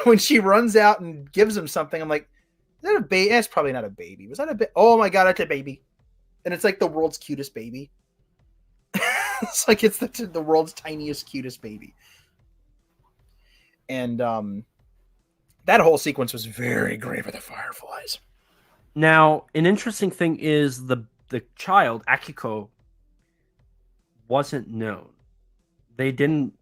when she runs out and gives him something. I'm like, is that a baby? That's probably not a baby. Was that a baby? Oh my god, it's a baby, and it's like the world's cutest baby. It's like it's the world's tiniest, cutest baby, and that whole sequence was very Grave of the Fireflies. Now, an interesting thing is the child Akiko wasn't known. They didn't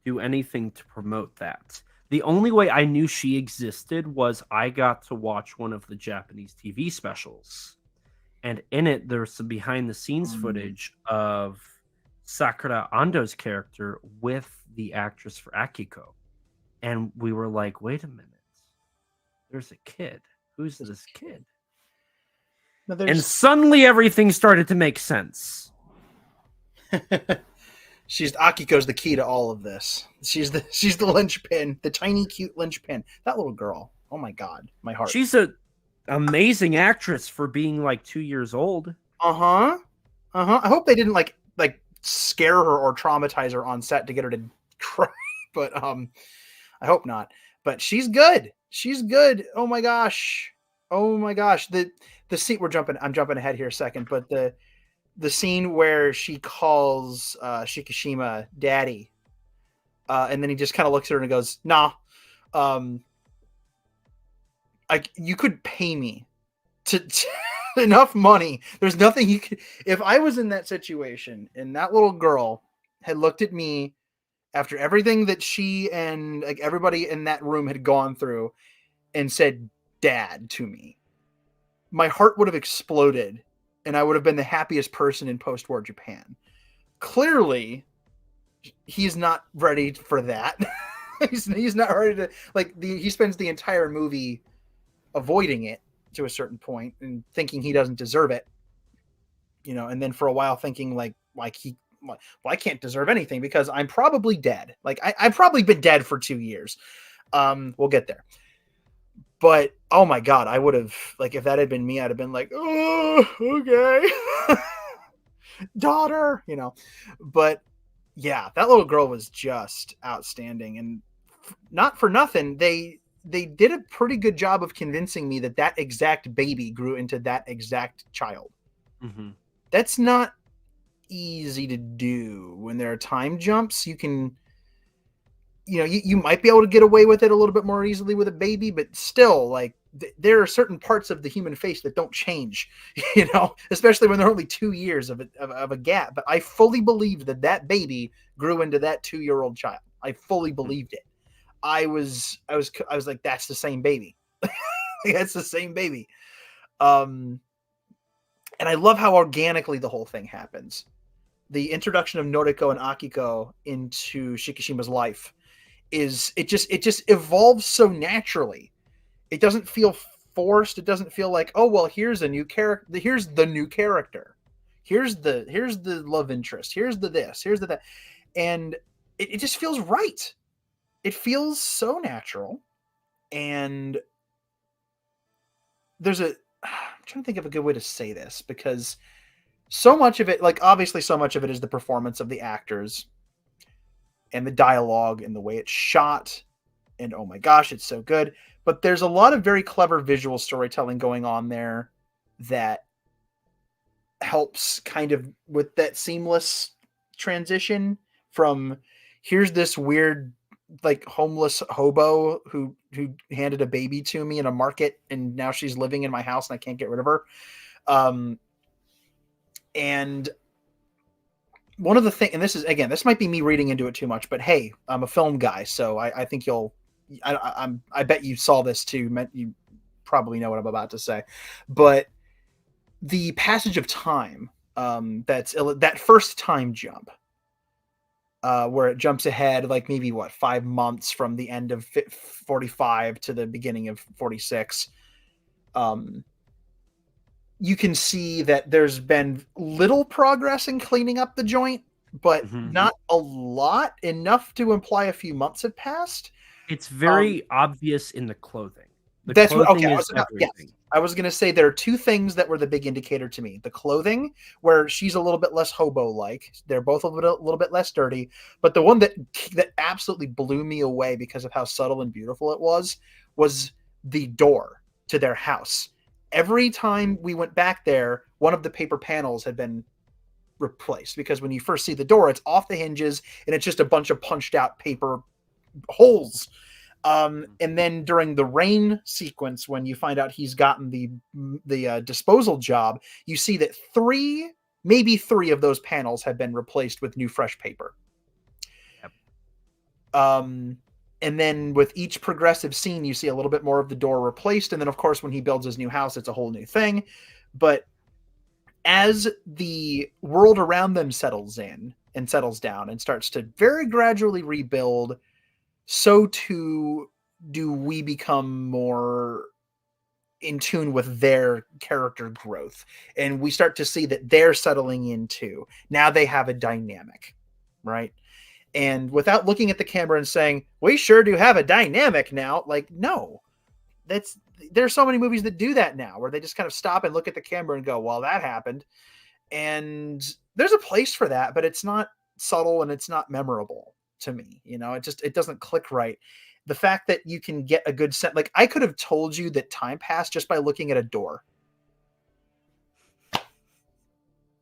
do anything to promote that. The only way I knew she existed was I got to watch one of the Japanese TV specials. And in it, there's some behind the scenes footage of Sakura Ando's character with the actress for Akiko. And we were like, wait a minute. There's a kid. Who's this kid? And suddenly everything started to make sense. Akiko's the key to all of this. She's the linchpin, the tiny cute linchpin. That little girl. Oh my god, my heart. She's an amazing actress for being like 2 years old. I hope they didn't like scare her or traumatize her on set to get her to cry, but I hope not. But she's good. She's good. Oh my gosh. The scene I'm jumping ahead here a second, but the scene where she calls Shikishima daddy, and then he just kind of looks at her and goes, nah, you could pay me to enough money. There's nothing you could, if I was in that situation and that little girl had looked at me after everything that she and like everybody in that room had gone through and said dad to me, my heart would have exploded and I would have been the happiest person in post-war Japan. Clearly, he's not ready for that. he's not ready to he spends the entire movie avoiding it to a certain point and thinking he doesn't deserve it. And then for a while thinking I can't deserve anything because I'm probably dead. I've probably been dead for 2 years. We'll get there. But oh my god, I would have if that had been me, I'd have been like, oh, okay, daughter, But yeah, that little girl was just outstanding, and not for nothing, they did a pretty good job of convincing me that exact baby grew into that exact child. Mm-hmm. That's not easy to do. When there are time jumps, you can. You might be able to get away with it a little bit more easily with a baby, but still, there are certain parts of the human face that don't change, especially when they're only 2 years of a gap. But I fully believed that baby grew into that 2-year-old child. I fully believed it. I was like, that's the same baby. That's the same baby. And I love how organically the whole thing happens. The introduction of Noriko and Akiko into Shikishima's life it just evolves so naturally. It doesn't feel forced. It doesn't feel like, oh well, here's a new character. Here's the new character. Here's the love interest. Here's the this. Here's the that. And it just feels right. It feels so natural. And I'm trying to think of a good way to say this, because so much of it, obviously so much of it is the performance of the actors and the dialogue and the way it's shot. And oh my gosh, it's so good. But there's a lot of very clever visual storytelling going on there that helps kind of with that seamless transition from here's this weird homeless hobo who handed a baby to me in a market, and now she's living in my house and I can't get rid of her. And one of the things, and this might be me reading into it too much, but hey, I'm a film guy, so I think I bet you saw this too. You probably know what I'm about to say, but the passage of time, that first time jump, where it jumps ahead like maybe 5 months from the end of 45 to the beginning of 46. You can see that there's been little progress in cleaning up the joint, but not a lot, enough to imply a few months have passed. It's very obvious in the clothing. That's what, clothing okay. is everything. Yes, I was going to say there are two things that were the big indicator to me. The clothing, where she's a little bit less hobo-like. They're both a little bit less dirty. But the one that absolutely blew me away because of how subtle and beautiful it was the door to their house. Every time we went back there, one of the paper panels had been replaced, because when you first see the door, it's off the hinges and it's just a bunch of punched out paper holes. And then during the rain sequence, when you find out he's gotten the disposal job, you see that maybe three of those panels have been replaced with new fresh paper. Yep. And then with each progressive scene, you see a little bit more of the door replaced. And then, of course, when he builds his new house, it's a whole new thing. But as the world around them settles down and starts to very gradually rebuild, so too do we become more in tune with their character growth. And we start to see that they're settling in too. Now they have a dynamic, right? And without looking at the camera and saying, we sure do have a dynamic now. Like, no, there's so many movies that do that now, where they just kind of stop and look at the camera and go, well, that happened. And there's a place for that, but it's not subtle and it's not memorable to me. It doesn't click right. The fact that you can get a good sense, like I could have told you that time passed just by looking at a door.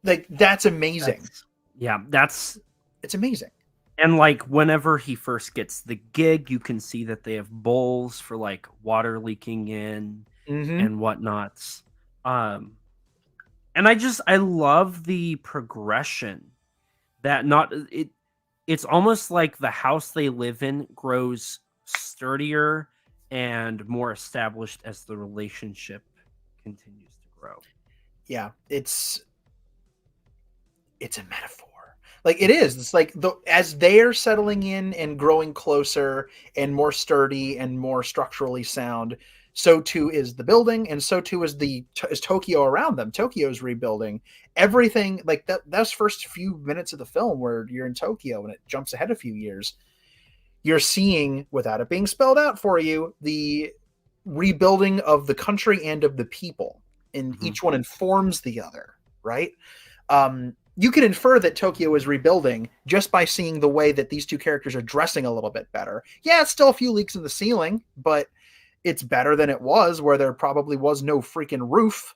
Like, that's amazing. It's amazing. And like whenever he first gets the gig, you can see that they have bowls for like water leaking in and whatnots. And I love the progression that it's almost like the house they live in grows sturdier and more established as the relationship continues to grow. Yeah, it's a metaphor. Like, it is. It's like as they're settling in and growing closer and more sturdy and more structurally sound, so too is the building, and so too is is Tokyo around them. Tokyo's rebuilding. Everything, like those first few minutes of the film where you're in Tokyo and it jumps ahead a few years, you're seeing, without it being spelled out for you, the rebuilding of the country and of the people. And each one informs the other, right? You can infer that Tokyo is rebuilding just by seeing the way that these two characters are dressing a little bit better. Yeah, it's still a few leaks in the ceiling, but it's better than it was, where there probably was no freaking roof.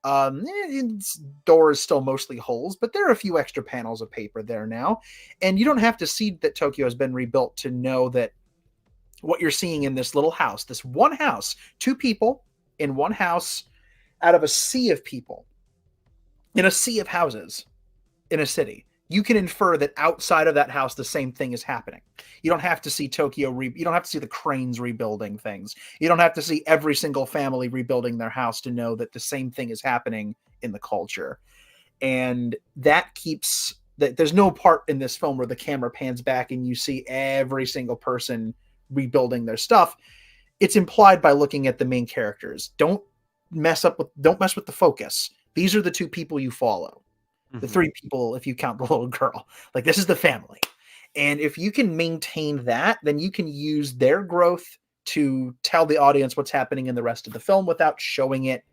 Its door is still mostly holes, but there are a few extra panels of paper there now. And you don't have to see that Tokyo has been rebuilt to know that what you're seeing in this little house, this one house, two people in one house out of a sea of people, in a sea of houses, in a city, you can infer that outside of that house, the same thing is happening. You don't have to see Tokyo. You don't have to see the cranes rebuilding things. You don't have to see every single family rebuilding their house to know that the same thing is happening in the culture. And that keeps that. There's no part in this film where the camera pans back and you see every single person rebuilding their stuff. It's implied by looking at the main characters. Don't mess with the focus. These are the two people you follow. The three people, if you count the little girl. Like, this is the family. And if you can maintain that, then you can use their growth to tell the audience what's happening in the rest of the film without showing it,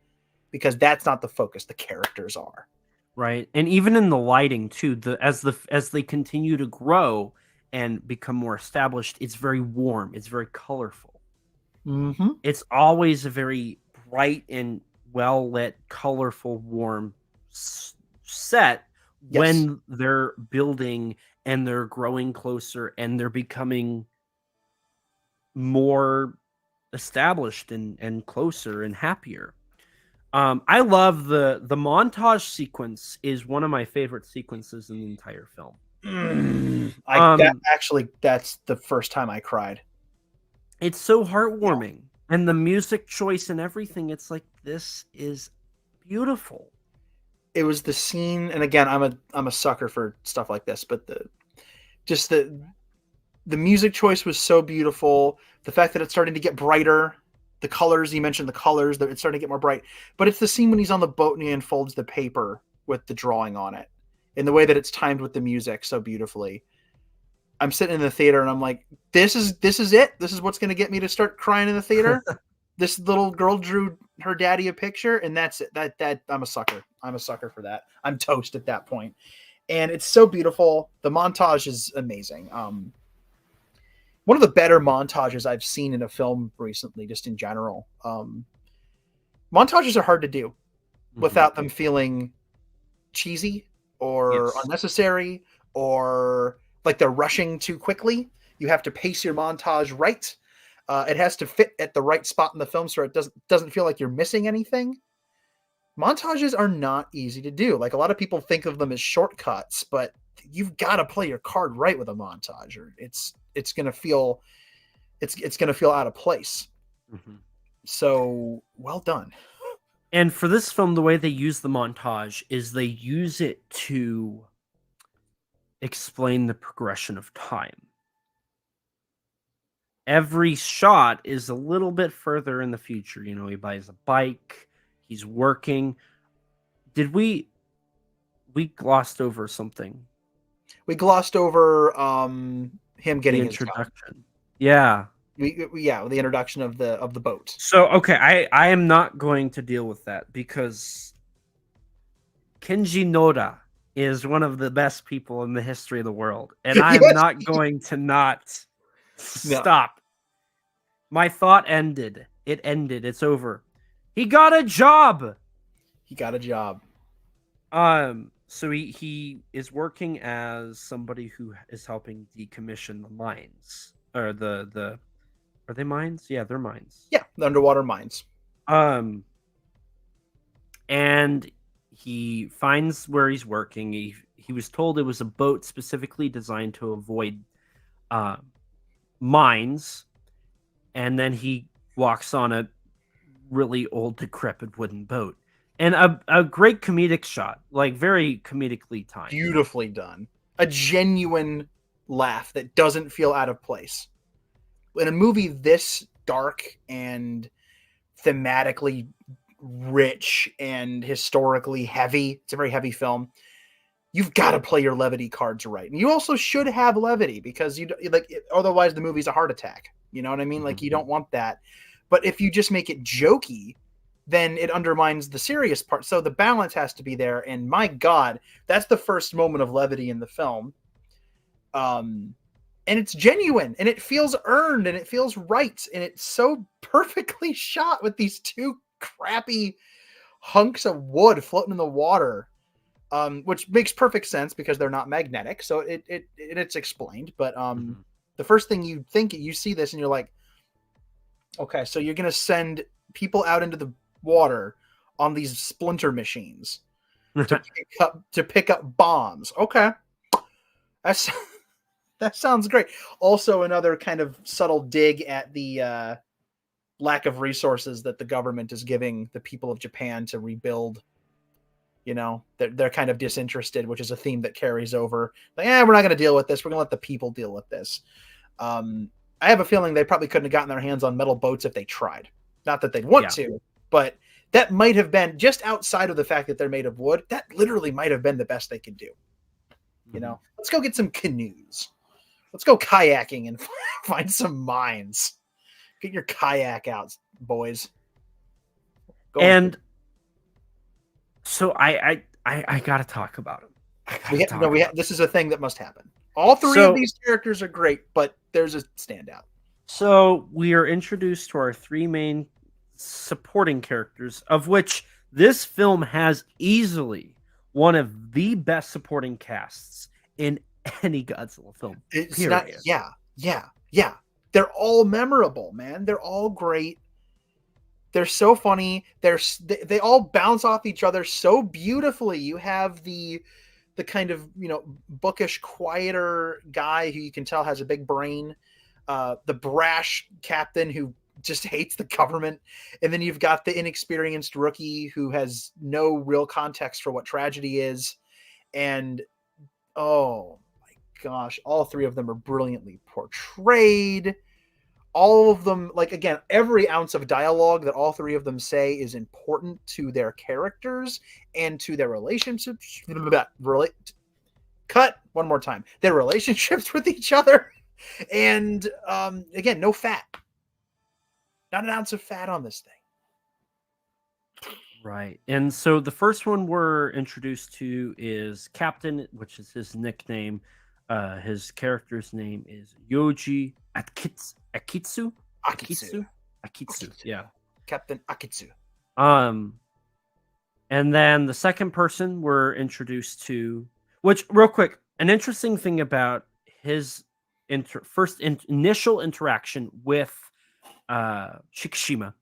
because that's not the focus. The characters are. Right. And even in the lighting too, as they continue to grow and become more established, it's very warm. It's very colorful. It's always a very bright and well-lit, colorful, warm set when they're building and they're growing closer and they're becoming more established and closer and happier. I love the montage sequence. Is one of my favorite sequences in the entire film. That's the first time I cried. It's so heartwarming, and the music choice and everything. It's like, this is beautiful. It was the scene, and again, I'm a sucker for stuff like this, but just the music choice was so beautiful. The fact that it's starting to get brighter, the colors, you mentioned the colors, that it's starting to get more bright. But it's the scene when he's on the boat and he unfolds the paper with the drawing on it, and the way that it's timed with the music so beautifully. I'm sitting in the theater and I'm like, this is it. This is what's going to get me to start crying in the theater. This little girl drew her daddy a picture, and that's it. That I'm a sucker. I'm a sucker for that. I'm toast at that point. And it's so beautiful. The montage is amazing. One of the better montages I've seen in a film recently, just in general. Montages are hard to do without them feeling cheesy or unnecessary, or like they're rushing too quickly. You have to pace your montage right. It has to fit at the right spot in the film so it doesn't feel like you're missing anything. Montages are not easy to do. Like, a lot of people think of them as shortcuts, but you've got to play your card right with a montage, or it's gonna feel out of place. So well done. And for this film, the way they use the montage is they use it to explain the progression of time. Every shot is a little bit further in the future. You know, he buys a bike, he's working. Did we glossed over something? We glossed over him getting the introduction. Yeah. The introduction of the boat. So okay, I am not going to deal with that because Kenji Noda is one of the best people in the history of the world, and I'm not going to not stop. My thought ended. It ended. It's over. He got a job. So he is working as somebody who is helping decommission the mines, or are they mines? Yeah, they're mines. Yeah, the underwater mines. And he finds where he's working. He was told it was a boat specifically designed to avoid mines, and then he walks on a really old, decrepit wooden boat. And a great comedic shot, like very comedically timed. Beautifully done. A genuine laugh that doesn't feel out of place. In a movie this dark and thematically rich and historically heavy, it's a very heavy film, you've got to play your levity cards right. And you also should have levity, because otherwise the movie's a heart attack. You know what I mean? Like, you don't want that. But if you just make it jokey, then it undermines the serious part. So the balance has to be there. And my God, that's the first moment of levity in the film. And it's genuine, and it feels earned, and it feels right. And it's so perfectly shot with these two crappy hunks of wood floating in the water, which makes perfect sense because they're not magnetic. So it's explained. But the first thing you think, you see this and you're like, okay, so you're going to send people out into the water on these splinter machines to pick up bombs. Okay. That sounds great. Also, another kind of subtle dig at the lack of resources that the government is giving the people of Japan to rebuild. You know, they're kind of disinterested, which is a theme that carries over. Like, we're not going to deal with this. We're going to let the people deal with this. I have a feeling they probably couldn't have gotten their hands on metal boats if they tried. Not that they'd want to, but that might have been, just outside of the fact that they're made of wood, that literally might have been the best they could do. You know, let's go get some canoes. Let's go kayaking and find some mines. Get your kayak out, boys. So I got to talk about him. This is a thing that must happen. All three of these characters are great, but there's a standout. So we are introduced to our three main supporting characters, of which this film has easily one of the best supporting casts in any Godzilla film. Yeah. They're all memorable, man. They're all great. They're so funny. They all bounce off each other so beautifully. You have the kind of, bookish, quieter guy who you can tell has a big brain, the brash captain who just hates the government, and then you've got the inexperienced rookie who has no real context for what tragedy is. And oh my gosh, all three of them are brilliantly portrayed. All of them, like, again, every ounce of dialogue that all three of them say is important to their characters and to their relationships. Cut one more time. Their relationships with each other. And again, no fat. Not an ounce of fat on this thing. Right. And so the first one we're introduced to is Captain, which is his nickname. His character's name is Yoji Akitsu. Yeah. Captain Akitsu. And then the second person we're introduced to, which, real quick, an interesting thing about his initial interaction with Shikishima.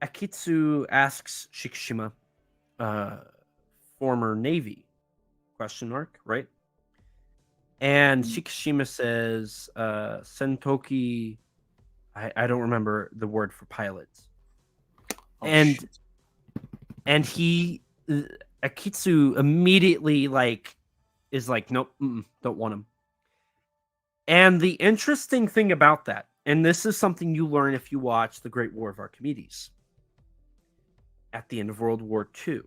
Akitsu asks Shikishima, former Navy, ? Right? And Shikishima says, Sentoki, I don't remember the word for pilots. And he, Akitsu immediately is like, nope, don't want him. And the interesting thing about that, and this is something you learn if you watch The Great War of Archimedes. At the end of World War II,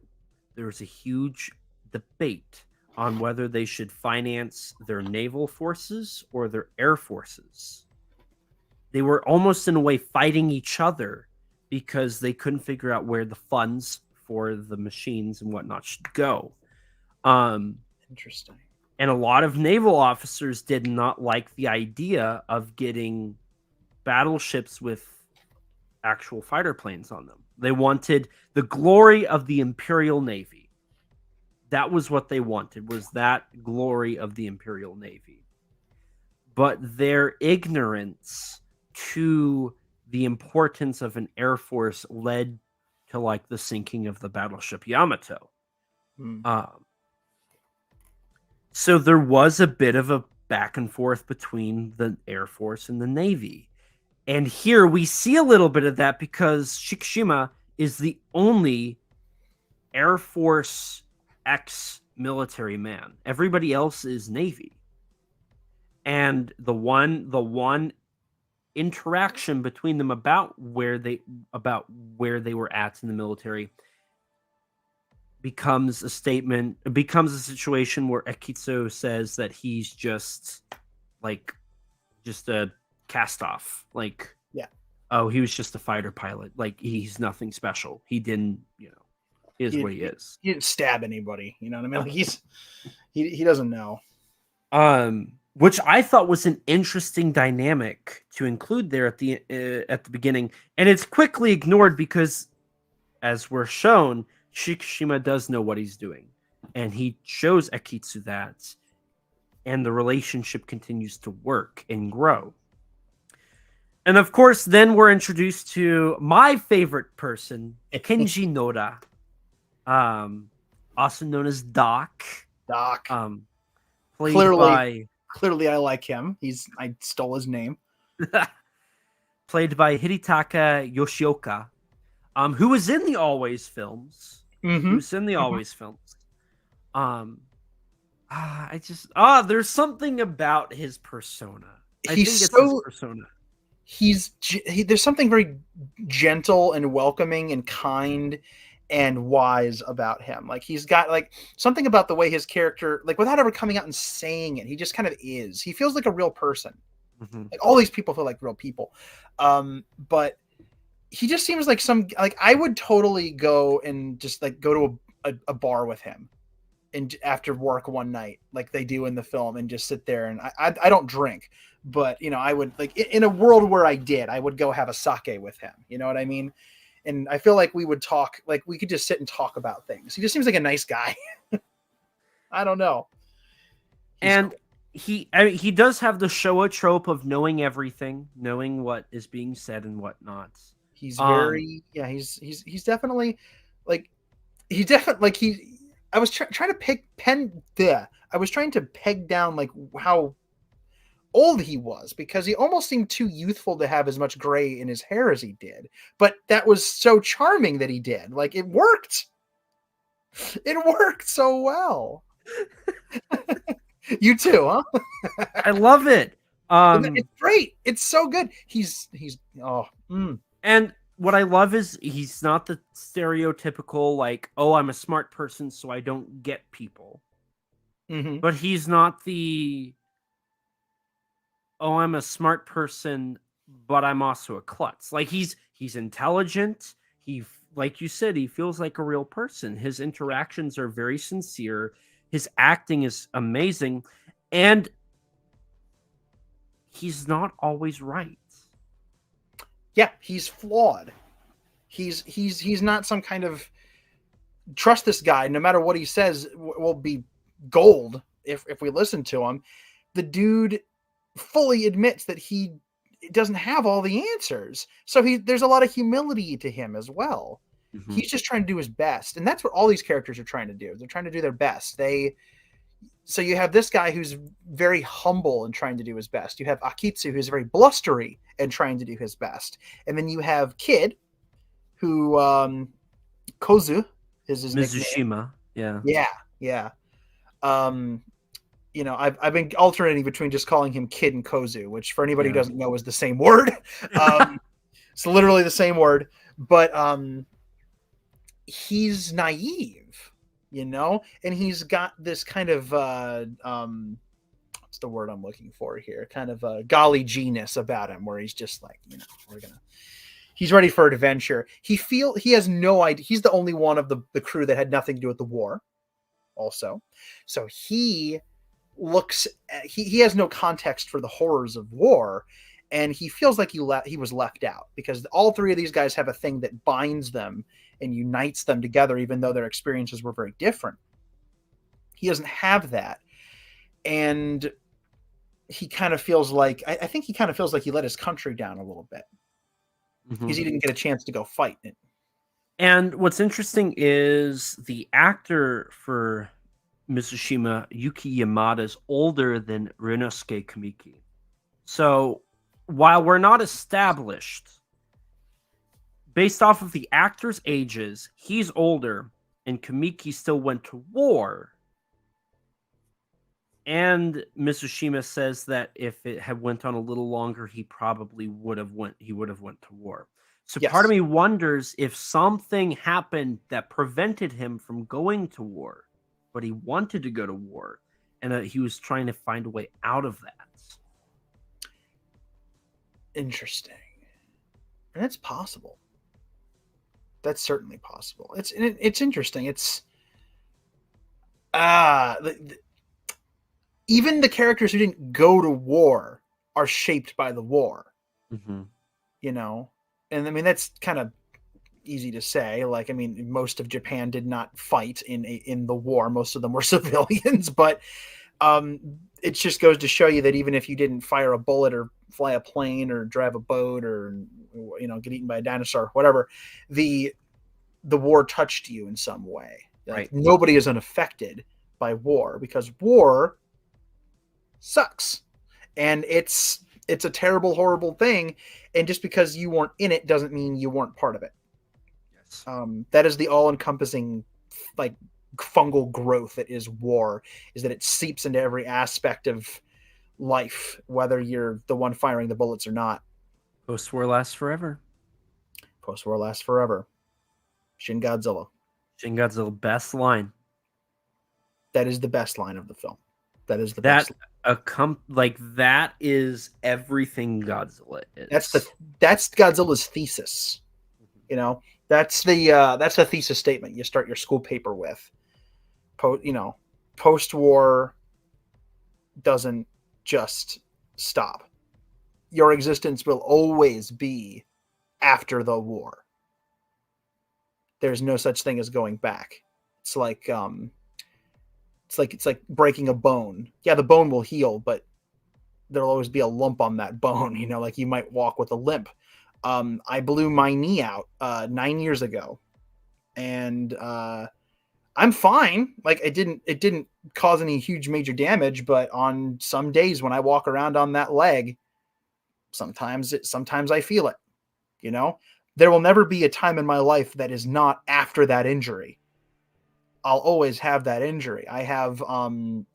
there was a huge debate on whether they should finance their naval forces or their air forces. They were almost in a way fighting each other because they couldn't figure out where the funds for the machines and whatnot should go. Interesting. And a lot of naval officers did not like the idea of getting battleships with actual fighter planes on them. They wanted the glory of the Imperial Navy. That was what they wanted, was that glory of the Imperial Navy. But their ignorance to the importance of an air force led to the sinking of the battleship Yamato. So there was a bit of a back and forth between the Air Force and the Navy. And here we see a little bit of that because Shikishima is the only Air Force ex-military man. Everybody else is Navy. And the one interaction between them about where they were at in the military becomes a situation where Akitsu says that he's just a cast off. Oh, he was just a fighter pilot. He's nothing special. He didn't, is what he is. He didn't stab anybody. You know what I mean? He doesn't know. Which I thought was an interesting dynamic to include there at the beginning, and it's quickly ignored because, as we're shown, Shikishima does know what he's doing, and he shows Akitsu that, and the relationship continues to work and grow. And of course, then we're introduced to my favorite person, Kenji Noda, also known as Doc. Clearly, I like him. I stole his name. Played by Hidetaka Yoshioka, who was in the Always films. There's something about his persona. I think it's his persona. There's something very gentle and welcoming and kind and wise about him. He's got something about the way his character, without ever coming out and saying it, he just kind of is. He feels like a real person. All these people feel like real people. But he just seems like I would totally go and just go to a bar with him and after work one night, like they do in the film, and just sit there. And I don't drink, but I would in a world where I would go have a sake with him. You know what I mean? And I feel like we would talk, we could just sit and talk about things. He just seems like a nice guy. I don't know. He does have the Showa trope of knowing everything, knowing what is being said and whatnot. He's very, he's definitely I was trying to peg down how old he was, because he almost seemed too youthful to have as much gray in his hair as he did. But that was so charming that he did. It worked. It worked so well. You too, huh? I love it. It's great. It's so good. He's oh. And what I love is he's not the stereotypical like, oh, I'm a smart person, so I don't get people. Mm-hmm. But he's not the, oh, I'm a smart person, but I'm also a klutz. Like he's intelligent. Like you said, he feels like a real person. His interactions are very sincere. His acting is amazing, and he's not always right. Yeah, he's flawed. He's not some kind of trust this guy. No matter what he says, will be gold if we listen to him. The dude fully admits that he doesn't have all the answers. So there's a lot of humility to him as well. Mm-hmm. He's just trying to do his best. And that's what all these characters are trying to do. They're trying to do their best. So you have this guy who's very humble and trying to do his best. You have Akitsu, who's very blustery and trying to do his best. And then you have Kid, who Kozu is his Mizushima. nickname. Yeah. I've been alternating between just calling him Kid and Kozu, which for anybody who doesn't know is the same word. It's literally the same word, but he's naive, and he's got this kind of what's the word I'm looking for here? Kind of a golly genius about him, where he's just like, he's ready for adventure. He has no idea. He's the only one of the crew that had nothing to do with the war. Also, so he has no context for the horrors of war, and he feels like he was left out, because all three of these guys have a thing that binds them and unites them together, even though their experiences were very different. He doesn't have that, and he kind of feels like I think he kind of feels like he let his country down a little bit, because he didn't get a chance to go fight it. And what's interesting is the actor for Mizushima, Yuki Yamada, is older than Ryunosuke Kamiki. So while we're not established, based off of the actors' ages, he's older, and Kamiki still went to war. And Mizushima says that if it had went on a little longer, he probably would have went to war. So part of me wonders if something happened that prevented him from going to war, but he wanted to go to war, and he was trying to find a way out of that. Interesting. And it's possible. That's certainly possible. It's interesting. It's even the characters who didn't go to war are shaped by the war. And I mean, that's kind of easy to say. Like, I mean, most of Japan did not fight in the war. Most of them were civilians, but it just goes to show you that even if you didn't fire a bullet or fly a plane or drive a boat or, get eaten by a dinosaur, whatever, the war touched you in some way. Like, right. Nobody is unaffected by war, because war sucks. And it's a terrible, horrible thing. And just because you weren't in it doesn't mean you weren't part of it. Yes. That is the all-encompassing, like, fungal growth that is war, is that it seeps into every aspect of life, whether you're the one firing the bullets or not. Post-war lasts forever. Post-war lasts forever. Shin Godzilla. Shin Godzilla, best line. That is the best line of the film. That is the best line. That is everything Godzilla is. That's Godzilla's thesis. That's the thesis statement you start your school paper with. Post-war doesn't just stop. Your existence will always be after the war. There's no such thing as going back. It's like breaking a bone. Yeah, the bone will heal, but there'll always be a lump on that bone. Like you might walk with a limp. I blew my knee out 9 years ago, and I'm fine. Like it didn't cause any huge major damage, but on some days when I walk around on that leg, sometimes I feel it. There will never be a time in my life that is not after that injury. I'll always have that injury. I have like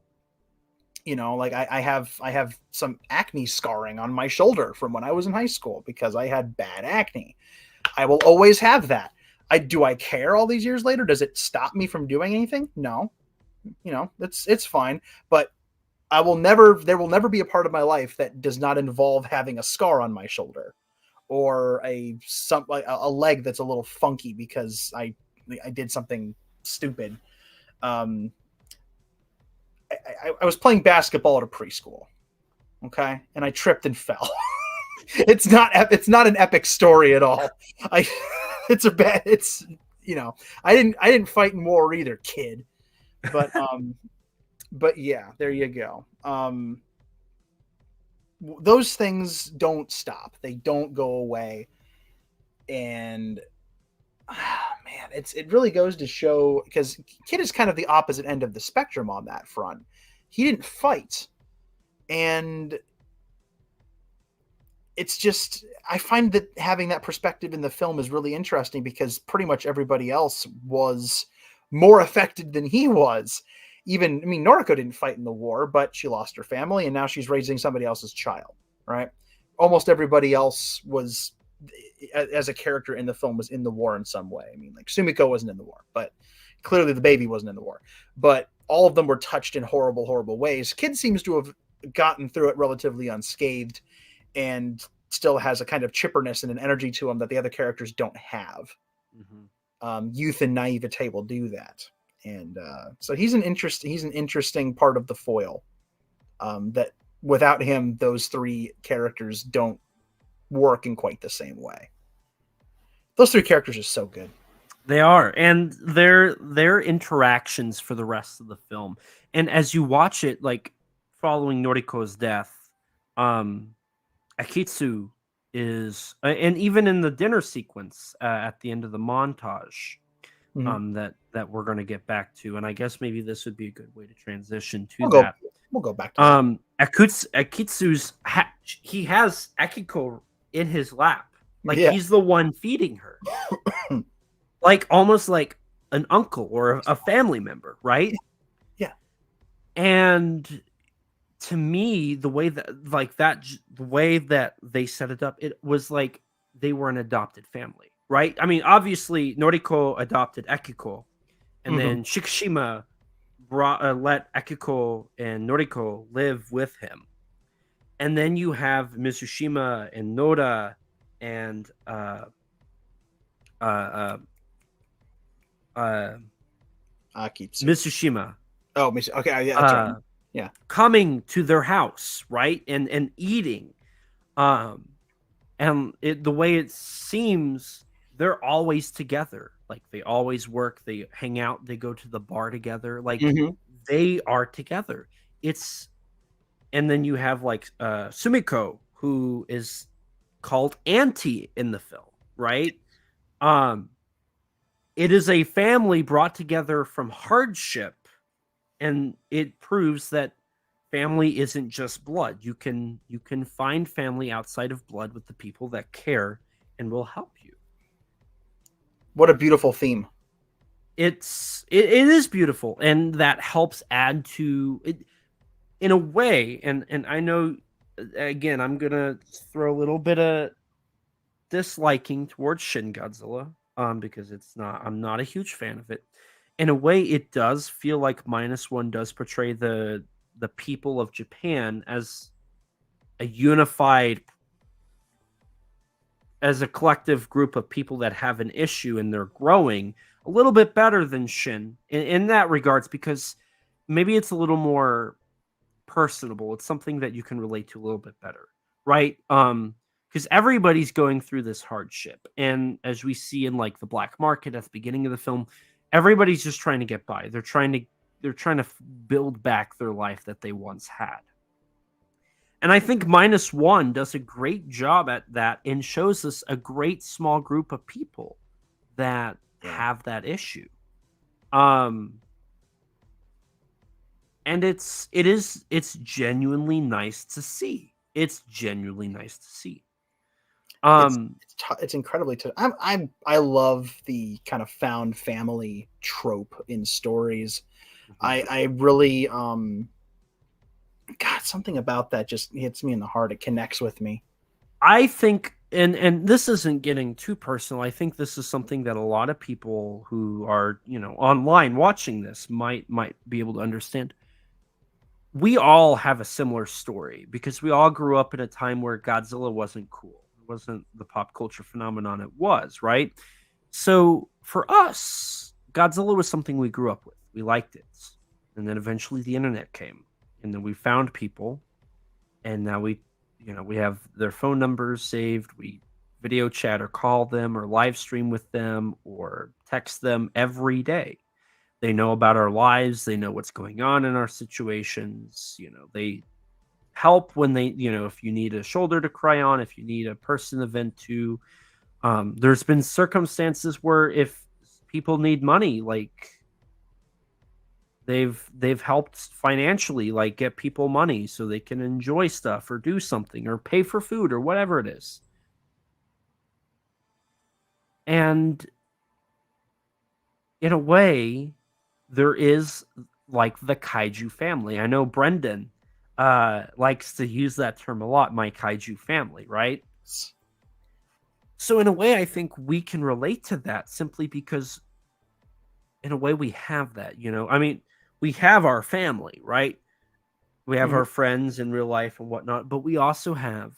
I have some acne scarring on my shoulder from when I was in high school because I had bad acne. I will always have that. I care all these years later? Does it stop me from doing anything? No. It's fine. But there will never be a part of my life that does not involve having a scar on my shoulder or a leg that's a little funky because I did something stupid. I was playing basketball at a preschool, okay, and I tripped and fell. It's not an epic story at all. I didn't fight in war either, kid. But yeah, there you go. Those things don't stop. They don't go away. And man, it really goes to show, because Kid is kind of the opposite end of the spectrum on that front. He didn't fight. And it's just, I find that having that perspective in the film is really interesting because pretty much everybody else was more affected than he was. Noriko didn't fight in the war, but she lost her family and now she's raising somebody else's child, right? Almost everybody else was, as a character in the film, was in the war in some way. Like Sumiko wasn't in the war, but clearly the baby wasn't in the war. But all of them were touched in horrible, horrible ways. Kid seems to have gotten through it relatively unscathed and still has a kind of chipperness and an energy to him that the other characters don't have. Mm-hmm. Youth and naivete will do that. And so he's an interesting part of the foil that without him, those three characters don't work in quite the same way. Those three characters are so good. They are, and their interactions for the rest of the film. And as you watch it, like following Noriko's death, Akitsu is, and even in the dinner sequence at the end of the montage, mm-hmm. that we're going to get back to, and I guess maybe this would be a good way to transition to that. We'll go back to that. Akitsu's he has Akiko in his lap, like he's the one feeding her, like almost like an uncle or a family member, right? Yeah. And to me, the way that they set it up, it was like they were an adopted family, right? Obviously Noriko adopted Akiko, and mm-hmm. then Shikishima let Akiko and Noriko live with him. And then you have Mitsushima and Noda and Mitsushima. Oh, okay, yeah, that's right. Yeah, coming to their house, right, and eating, and the way it seems, they're always together. Like they always work, they hang out, they go to the bar together. Like mm-hmm. they are together. And then you have like Sumiko, who is called Auntie in the film, right? It is a family brought together from hardship. And it proves that family isn't just blood. You can find family outside of blood with the people that care and will help you. What a beautiful theme. It is beautiful, and that helps add to it in a way. And I know, again, I'm gonna throw a little bit of disliking towards Shin Godzilla, because I'm not a huge fan of it. In a way, it does feel like -1 does portray the people of Japan as a unified, as a collective group of people that have an issue and they're growing a little bit better than Shin in that regards, because maybe it's a little more personable. It's something that you can relate to a little bit better, right? Because everybody's going through this hardship, and as we see in like the black market at the beginning of the film, everybody's just trying to get by. They're trying to build back their life that they once had. And I think -1 does a great job at that and shows us a great small group of people that have that issue. And it's genuinely nice to see. It's genuinely nice to see. It's incredibly I love the kind of found family trope in stories. I really God, something about that just hits me in the heart. It connects with me. I think, and this isn't getting too personal. I think this is something that a lot of people who are, online watching this might be able to understand. We all have a similar story because we all grew up in a time where Godzilla wasn't cool. It wasn't the pop culture phenomenon it was, right? So for us, Godzilla was something we grew up with. We liked it. And then eventually the internet came. And then we found people. And now we have their phone numbers saved. We video chat or call them or live stream with them or text them every day. They know about our lives. They know what's going on in our situations. They help when they, if you need a shoulder to cry on, if you need a person to vent to. There's been circumstances where if people need money, like they've helped financially, like get people money so they can enjoy stuff or do something or pay for food or whatever it is. And in a way, there is like the kaiju family. I know Brendan likes to use that term a lot, my kaiju family, right? So in a way, I think we can relate to that simply because in a way we have that, I mean, we have our family, right? We have our friends in real life and whatnot, but we also have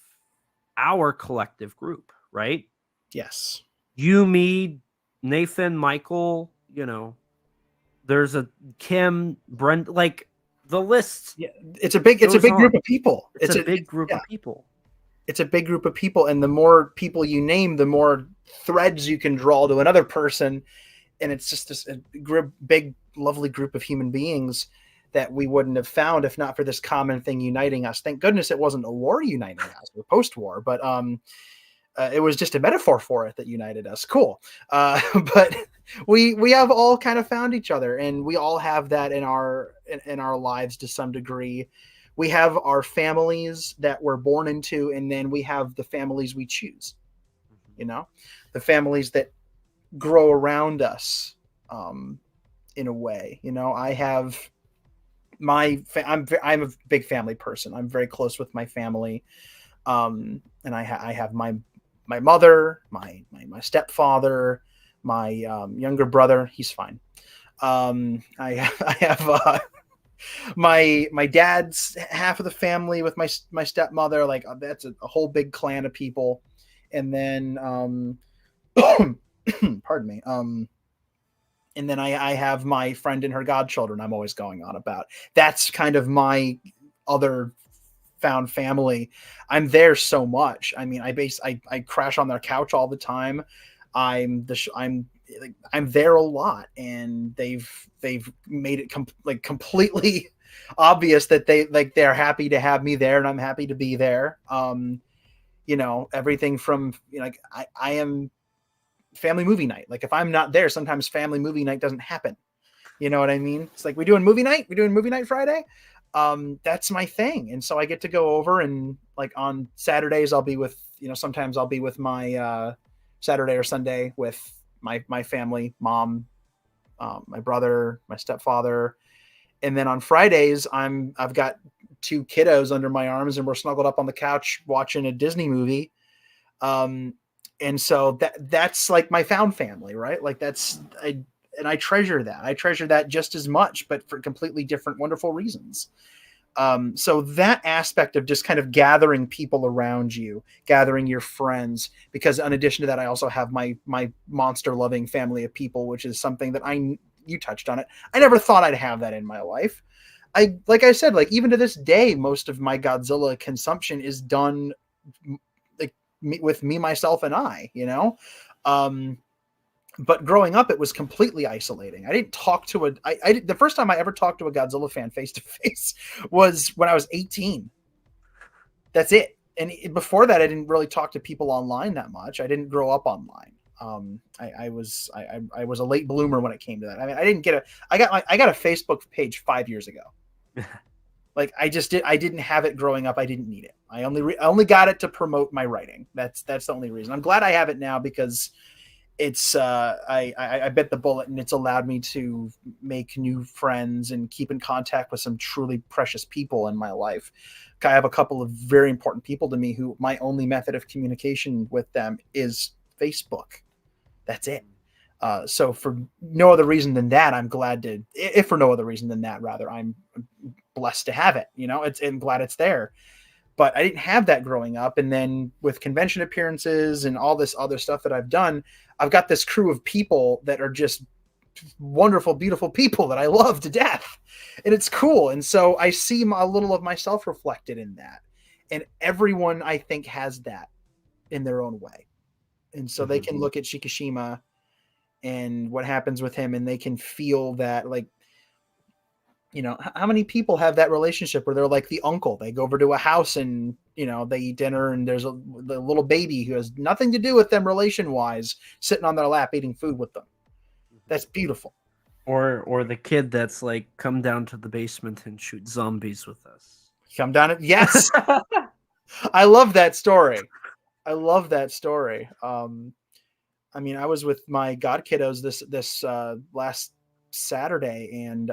our collective group, right? Yes. You, me, Nathan, Michael, there's a Kim, Brent, like the list. Yeah, it's a big group of people. It's a big group of people. It's a big group of people, and the more people you name, the more threads you can draw to another person, and it's just this big, lovely group of human beings that we wouldn't have found if not for this common thing uniting us. Thank goodness it wasn't a war uniting us or post-war, but it was just a metaphor for it that united us. Cool. But we have all kind of found each other, and we all have that in our lives to some degree. We have our families that we're born into, and then we have the families we choose, the families that grow around us, in a way. I have I'm a big family person. I'm very close with my family. And I have my mother, my stepfather, my younger brother. He's fine. I have my dad's half of the family with my stepmother. Like that's a whole big clan of people. And then, pardon me. And then I have my friend and her godchildren I'm always going on about. That's kind of my other found family. I'm there so much. I mean, I crash on their couch all the time. I'm there a lot, and they've made it completely obvious that they're happy to have me there, and I'm happy to be there. Everything from I am family movie night. Like if I'm not there, sometimes family movie night doesn't happen. You know what I mean? It's like, we're doing movie night Friday. That's my thing. And so I get to go over, and like on Saturdays I'll be with, sometimes I'll be with my Saturday or Sunday with my family, mom, my brother, my stepfather. And then on Fridays I've got two kiddos under my arms, and we're snuggled up on the couch watching a Disney movie. And so that's like my found family, right? Like I treasure that. I treasure that just as much, but for completely different, wonderful reasons. So that aspect of just kind of gathering people around you, gathering your friends, because in addition to that, I also have my monster loving family of people, which is something that you touched on it. I never thought I'd have that in my life. Like I said, like even to this day, most of my Godzilla consumption is done with me, myself, and I, but growing up, it was completely isolating. I didn't talk to the first time I ever talked to a Godzilla fan face to face was when I was 18. That's it. And before that, I didn't really talk to people online that much. I didn't grow up online. I was a late bloomer when it came to that. I mean, I got a Facebook page 5 years ago. Like I didn't have it growing up. I didn't need it. I only got it to promote my writing. That's the only reason. I'm glad I have it now because it's I bit the bullet and it's allowed me to make new friends and keep in contact with some truly precious people in my life. I have a couple of very important people to me who my only method of communication with them is Facebook. That's it. So for no other reason than that, I'm glad to, if for no other reason than that, rather, I'm blessed to have it, I'm glad it's there, but I didn't have that growing up. And then with convention appearances and all this other stuff that I've done, I've got this crew of people that are just wonderful, beautiful people that I love to death. And it's cool. And so I see a little of myself reflected in that. And everyone, I think, has that in their own way. And so they can look at Shikishima and what happens with him, and they can feel that, like, how many people have that relationship where they're like the uncle? They go over to a house and, they eat dinner and there's the little baby who has nothing to do with them relation-wise sitting on their lap eating food with them. That's beautiful. Or the kid that's like, come down to the basement and shoot zombies with us. Come down. Yes. I love that story. I was with my god kiddos this last Saturday, and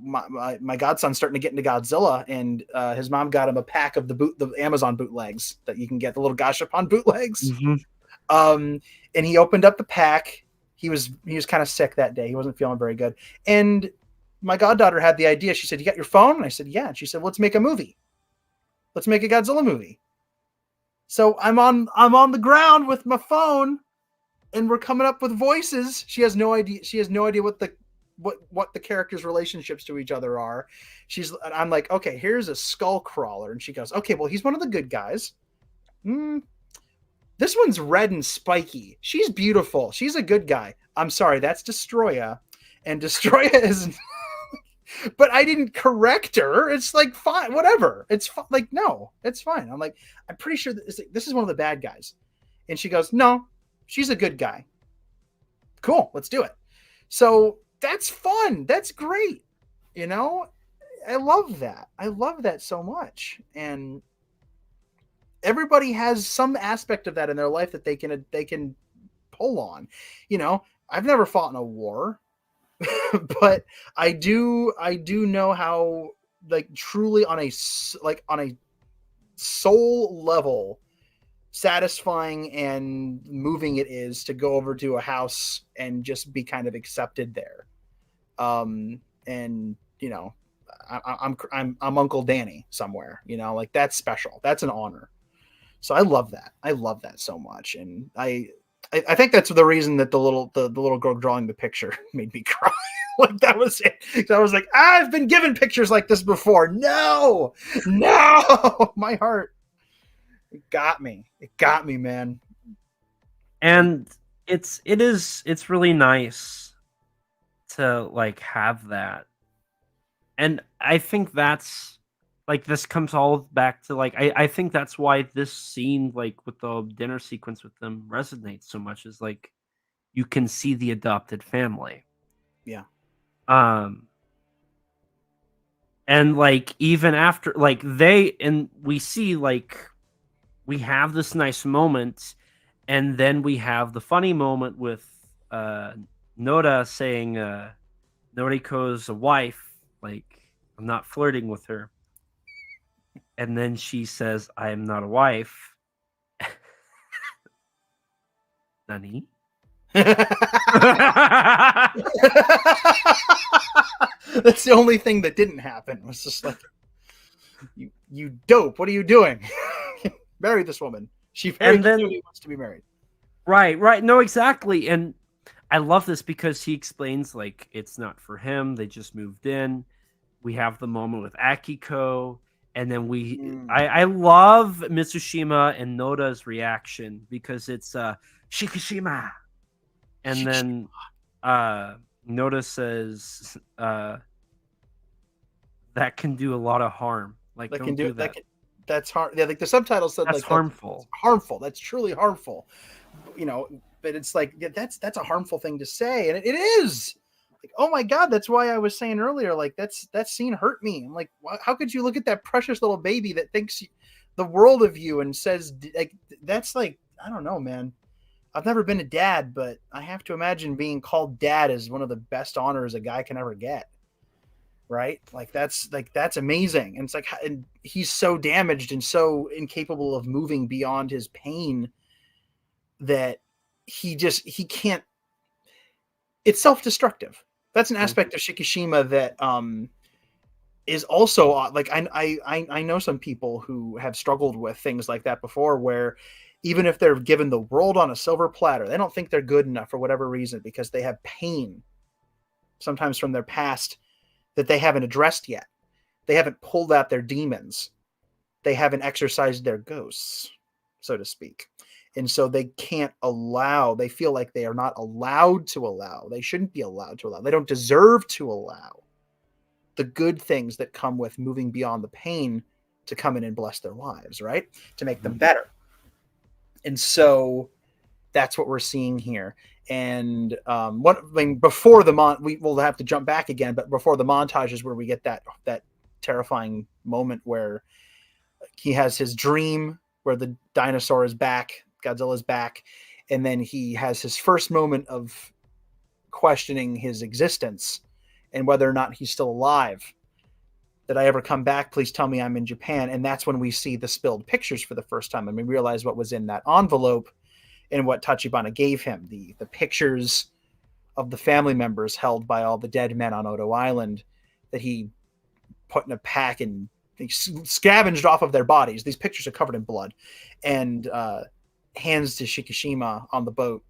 my godson's starting to get into Godzilla, and his mom got him a pack of the Amazon bootlegs that you can get, the little Gashapon bootlegs. And he opened up the pack. He was kind of sick that day. He wasn't feeling very good. And my goddaughter had the idea. She said, "You got your phone?" And I said, "Yeah." And she said, "Let's make a movie. Let's make a Godzilla movie." So I'm on the ground with my phone, and we're coming up with voices. She has no idea. She has no idea what the characters' relationships to each other are. I'm like, okay, here's a skull crawler, and she goes, okay, well, he's one of the good guys. This one's red and spiky. She's beautiful. She's a good guy. I'm sorry, that's Destroya, and Destroya is. But I didn't correct her. It's like, fine, whatever. It's like, no, it's fine. I'm like, I'm pretty sure this is one of the bad guys. And she goes, no, she's a good guy. Cool, let's do it. So that's fun. That's great. I love that. I love that so much. And everybody has some aspect of that in their life that they can pull on. I've never fought in a war. But I do know how, like, truly on a soul level satisfying and moving it is to go over to a house and just be kind of accepted there. I'm Uncle Danny somewhere, like, that's special. That's an honor. So I love that. I love that so much. And I think that's the reason that the little girl drawing the picture made me cry. Like, that was it. I was like, I've been given pictures like this before. No, my heart. It got me, man. And it's really nice to, like, have that. And I think that's, like, this comes all back to, like, I think that's why this scene, like, with the dinner sequence with them resonates so much, is, like, you can see the adopted family. Yeah. And, like, even after, like, we see, like, we have this nice moment, and then we have the funny moment with Noda saying Noriko's a wife, like, I'm not flirting with her. And then she says, I am not a wife. Nani? That's the only thing that didn't happen. It was just like, you dope. What are you doing? Marry this woman. She very clearly wants to be married. Right. No, exactly. And I love this because he explains, like, it's not for him. They just moved in. We have the moment with Akiko. And then I love Mitsushima and Noda's reaction because it's Shikishima. And then Noda says that can do a lot of harm. Like, that don't do that. That's hard. Yeah, like the subtitle said, that's like, harmful. That's harmful. That's truly harmful. But it's like, that's a harmful thing to say, and it is. Like, oh my God, that's why I was saying earlier, like that scene hurt me. I'm like, how could you look at that precious little baby that thinks the world of you and says, like, that's like, I don't know, man. I've never been a dad, but I have to imagine being called dad is one of the best honors a guy can ever get. Right? Like that's amazing. And it's like, and he's so damaged and so incapable of moving beyond his pain that he can't. It's self-destructive. That's an aspect of Shikishima that is also like, I know some people who have struggled with things like that before, where even if they're given the world on a silver platter, they don't think they're good enough for whatever reason, because they have pain sometimes from their past that they haven't addressed yet. They haven't pulled out their demons. They haven't exorcised their ghosts, so to speak. And so they can't allow, they feel like they are not allowed to allow. They shouldn't be allowed to allow. They don't deserve to allow the good things that come with moving beyond the pain to come in and bless their lives, right? To make them better. And so that's what we're seeing here. And before the we will have to jump back again, but before the montages where we get that terrifying moment where he has his dream where the dinosaur is back, Godzilla's back, and then he has his first moment of questioning his existence and whether or not he's still alive. Did I ever come back? Please tell me I'm in Japan. And that's when we see the spilled pictures for the first time, and we realize what was in that envelope and what Tachibana gave him, the pictures of the family members held by all the dead men on Odo Island that he put in a pack and he scavenged off of their bodies. These pictures are covered in blood, and hands to Shikishima on the boat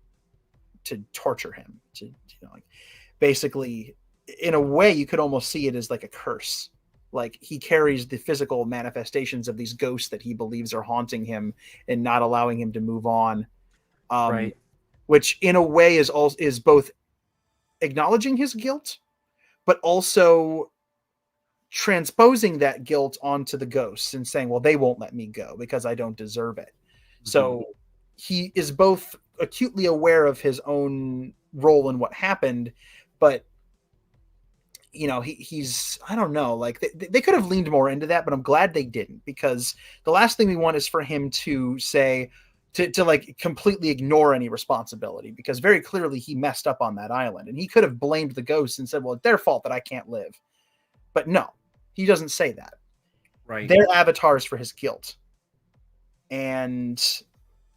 to torture him. To like, basically, in a way, you could almost see it as like a curse. Like, he carries the physical manifestations of these ghosts that he believes are haunting him and not allowing him to move on. Right. Which in a way is both acknowledging his guilt, but also transposing that guilt onto the ghosts and saying, well, they won't let me go because I don't deserve it. Mm-hmm. So he is both acutely aware of his own role in what happened, but he's, I don't know, like they could have leaned more into that, but I'm glad they didn't, because the last thing we want is for him to say, to like completely ignore any responsibility, because very clearly he messed up on that island, and he could have blamed the ghosts and said, well, it's their fault that I can't live. But no, he doesn't say that. Right. They're avatars for his guilt. And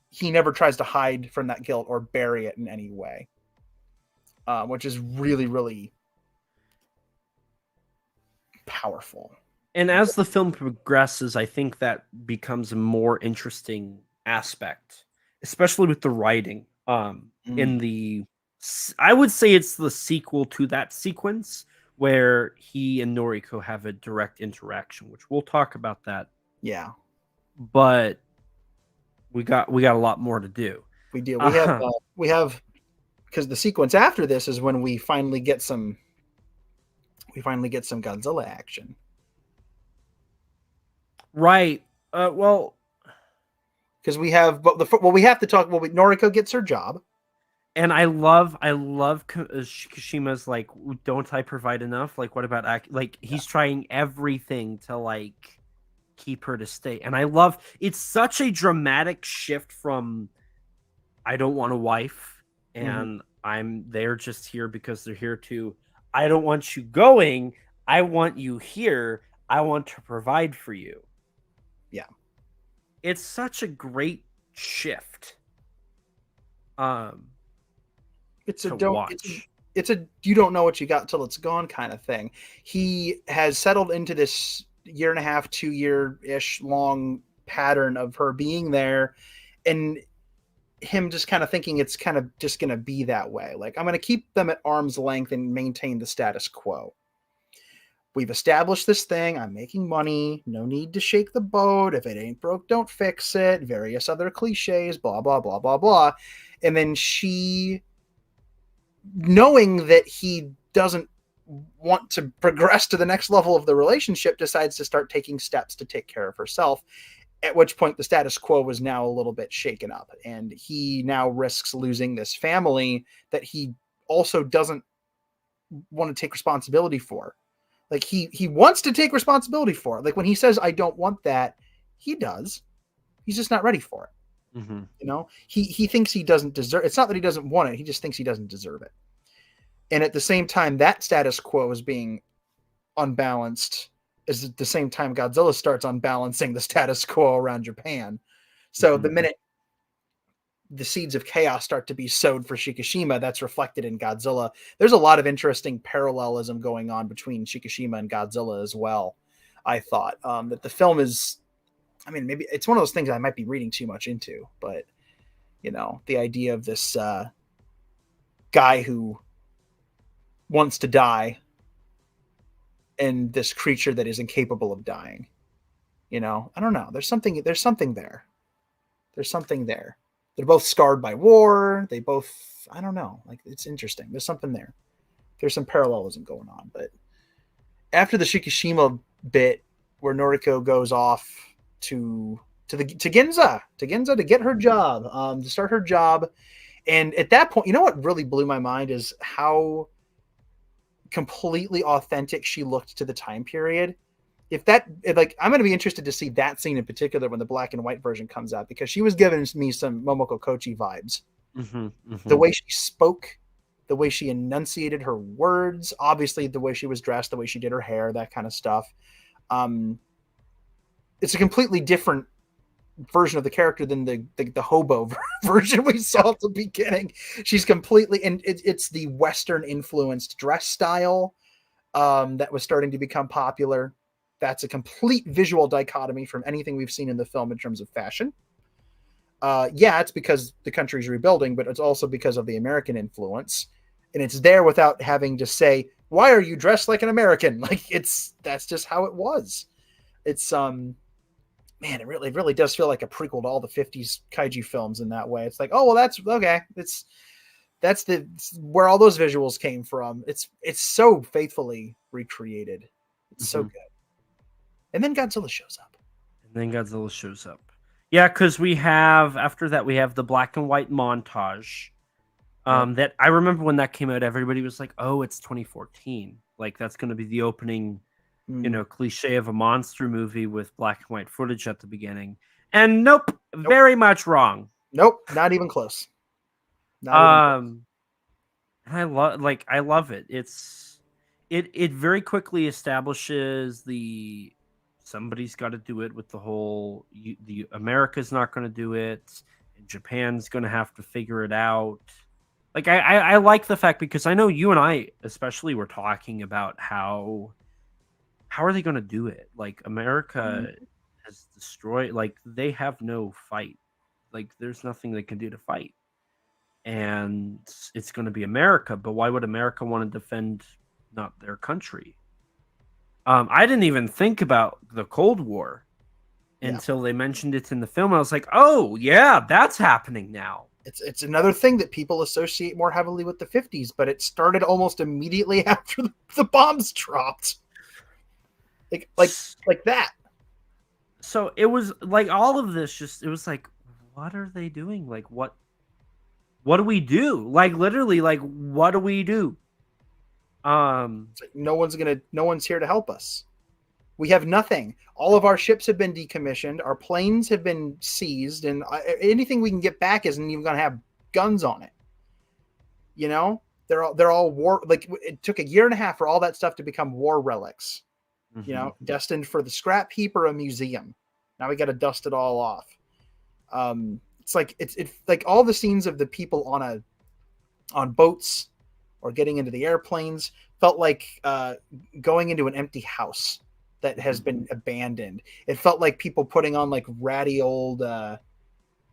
he never tries to hide from that guilt or bury it in any way. Which is really, really powerful. And as the film progresses, I think that becomes a more interesting aspect, especially with the writing. In the, I would say it's the sequel to that sequence where he and Noriko have a direct interaction, which we'll talk about that. Yeah. But we got a lot more to do. We do. We have, because the sequence after this is when we finally get some Godzilla action. Right. Well, because we have, we have to talk. Well, Noriko gets her job. And I love Kishima's like, don't I provide enough? Like, what about he's trying everything to like keep her to stay. And I love, it's such a dramatic shift from I don't want a wife and they're just here because they're here to, I don't want you going. I want you here. I want to provide for you. Yeah. It's such a great shift. It's a you don't know what you got till it's gone kind of thing. He has settled into this 1.5, 2 year-ish long pattern of her being there, and him just kind of thinking it's kind of just going to be that way. Like, I'm going to keep them at arm's length and maintain the status quo. We've established this thing. I'm making money. No need to shake the boat. If it ain't broke, don't fix it. Various other cliches, blah, blah, blah, blah, blah. And then she, knowing that he doesn't want to progress to the next level of the relationship, decides to start taking steps to take care of herself, at which point the status quo was now a little bit shaken up, and he now risks losing this family that he also doesn't want to take responsibility for. Like he wants to take responsibility for it. Like when he says, I don't want that, he does. He's just not ready for it. Mm-hmm. You know, he thinks he doesn't deserve. It's not that he doesn't want it. He just thinks he doesn't deserve it. And at the same time, that status quo is being unbalanced is at the same time Godzilla starts unbalancing the status quo around Japan. So the minute the seeds of chaos start to be sowed for Shikishima, that's reflected in Godzilla. There's a lot of interesting parallelism going on between Shikishima and Godzilla as well. I thought that the film is, I mean, maybe it's one of those things I might be reading too much into, but you know, the idea of this guy who wants to die and this creature that is incapable of dying. You know, I don't know. There's something there. There's something there. They're both scarred by war. They both, I don't know. Like, it's interesting. There's something there. There's some parallelism going on. But after the Shikishima bit where Noriko goes off to Ginza to get her job, to start her job. And at that point, you know what really blew my mind is how completely authentic she looked to the time period. I'm going to be interested to see that scene in particular when the black and white version comes out, because she was giving me some Momoko Kochi vibes. The way she spoke, the way she enunciated her words, obviously the way she was dressed, the way she did her hair, that kind of stuff. It's a completely different version of the character than the hobo version we saw at the beginning. She's completely, and it's the Western influenced dress style that was starting to become popular. That's a complete visual dichotomy from anything we've seen in the film in terms of fashion. Yeah, it's because the country's rebuilding, but it's also because of the American influence. And it's there without having to say, why are you dressed like an American? Like, that's just how it was. It's, man, it really does feel like a prequel to all the 50s kaiju films in that way. It's like, oh, well, that's okay. That's where all those visuals came from. It's so faithfully recreated. It's so good. And then Godzilla shows up. Yeah, because after that we have the black and white montage. That I remember when that came out, everybody was like, "Oh, it's 2014. Like that's going to be the opening, cliche of a monster movie with black and white footage at the beginning." And nope. Very much wrong. Nope, not even close. And I love it. It very quickly establishes somebody's got to do it with the whole the America's not going to do it, and Japan's going to have to figure it out. Like I like the fact, because I know you and I especially were talking about how are they going to do it? Like America has destroyed, like they have no fight. Like there's nothing they can do to fight. And it's going to be America, but why would America want to defend not their country? I didn't even think about the Cold War until they mentioned it in the film. I was like, oh yeah, that's happening now. It's another thing that people associate more heavily with the 50s, but it started almost immediately after the bombs dropped. Like that. So it was like all of this it was like, what are they doing? Like what do we do? Like literally, like what do we do? It's like no one's here to help us. We have nothing. All of our ships have been decommissioned. Our planes have been seized, and anything we can get back isn't even going to have guns on it. You know, they're all war. Like it took 1.5 years for all that stuff to become war relics. You know, destined for the scrap heap or a museum. Now we got to dust it all off. It's like it's like all the scenes of the people on boats or getting into the airplanes felt like going into an empty house that has been abandoned. It felt like people putting on like ratty old,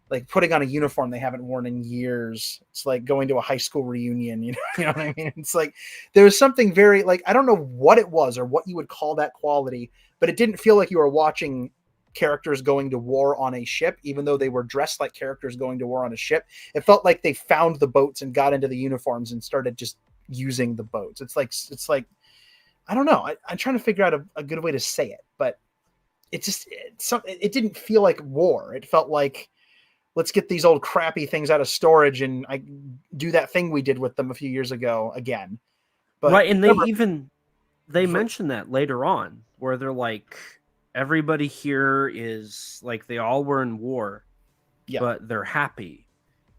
like putting on a uniform they haven't worn in years. It's like going to a high school reunion, you know what I mean? It's like, there was something very like, I don't know what it was or what you would call that quality, but it didn't feel like you were watching characters going to war on a ship, even though they were dressed like characters going to war on a ship. It felt like they found the boats and got into the uniforms and started just using the boats. It's like, I don't know. I'm trying to figure out a good way to say it, but it didn't feel like war. It felt like, let's get these old crappy things out of storage and I do that thing we did with them a few years ago again. But right, and remember, they for- mention that later on, where they're like, everybody here is like they all were in war, yeah, but they're happy.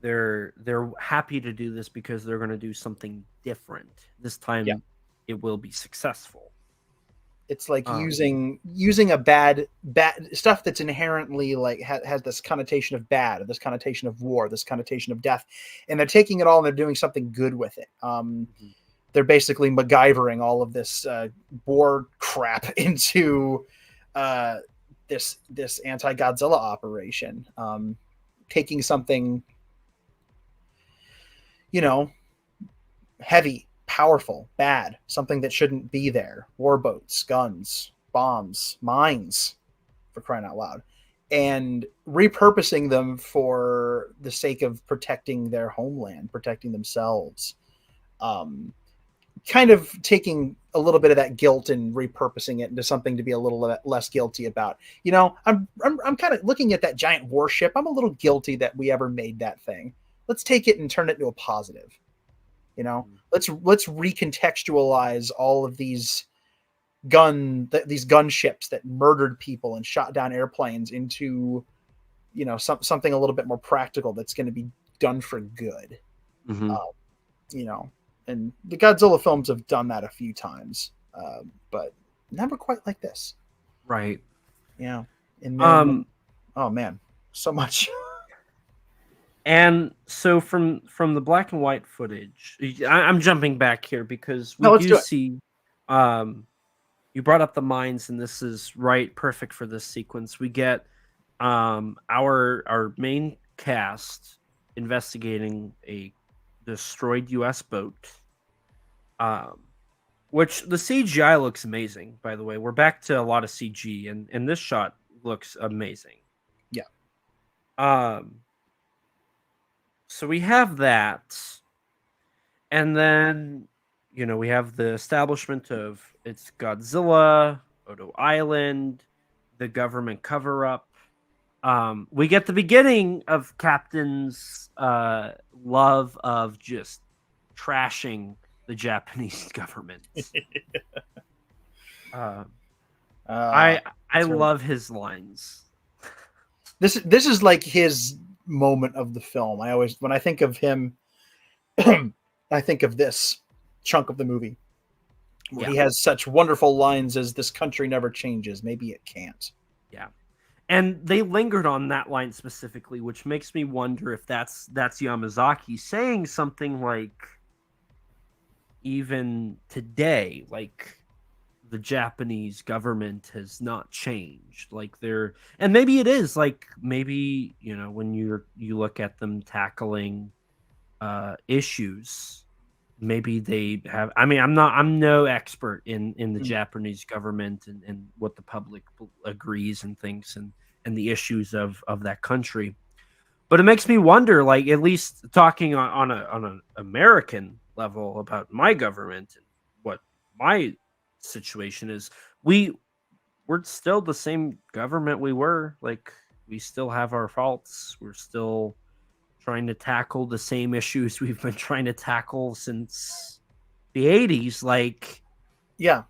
They're happy to do this because they're going to do something different this yeah. time. It will be successful. It's like Um, using a bad stuff that's inherently like has this connotation of bad, this connotation of war, this connotation of death, and they're taking it all and they're doing something good with it. mhm. They're basically MacGyvering all of this war crap into this anti-Godzilla operation, taking something, you know, heavy, powerful, bad, something that shouldn't be there. Warboats, guns, bombs, mines, for crying out loud. And repurposing them for the sake of protecting their homeland, protecting themselves. Kind of taking a little bit of that guilt and repurposing it into something to be a little less guilty about. You know, I'm kind of looking at that giant warship. I'm a little guilty that we ever made that thing. Let's take it and turn it into a positive. You know, let's recontextualize all of these gunships that murdered people and shot down airplanes into, you know, something a little bit more practical that's going to be done for good. Mhm. You know, and the Godzilla films have done that a few times, but never quite like this. Right. Yeah. And then, oh man, so much. And so from the black and white footage, I'm jumping back here because we No, let's do do it. see. You brought up the mines, and this is perfect for this sequence. We get our main cast investigating a destroyed U.S. boat, which the CGI looks amazing. By the way, we're back to a lot of CG, and this shot looks amazing. Yeah. So we have that, and then we have the establishment of it's Godzilla, Odo Island, the government cover up. We get the beginning of Captain's love of just trashing the Japanese government. I love his lines. This is like his moment of the film. When I think of him, I think of this chunk of the movie where he has such wonderful lines as "This country never changes. Maybe it can't." Yeah. And they lingered on that line specifically, which makes me wonder if that's Yamazaki saying something like, even today, like the Japanese government has not changed. Like and maybe it is like, maybe, when you look at them tackling issues, maybe they have. I mean, I'm no expert in the Japanese government and what the public agrees and thinks and the issues of that country, but it makes me wonder, like, at least talking on an American level about my government and what my situation is, we're still the same government we were. Like, we still have our faults. We're still trying to tackle the same issues we've been trying to tackle since the 80s. Like, yeah,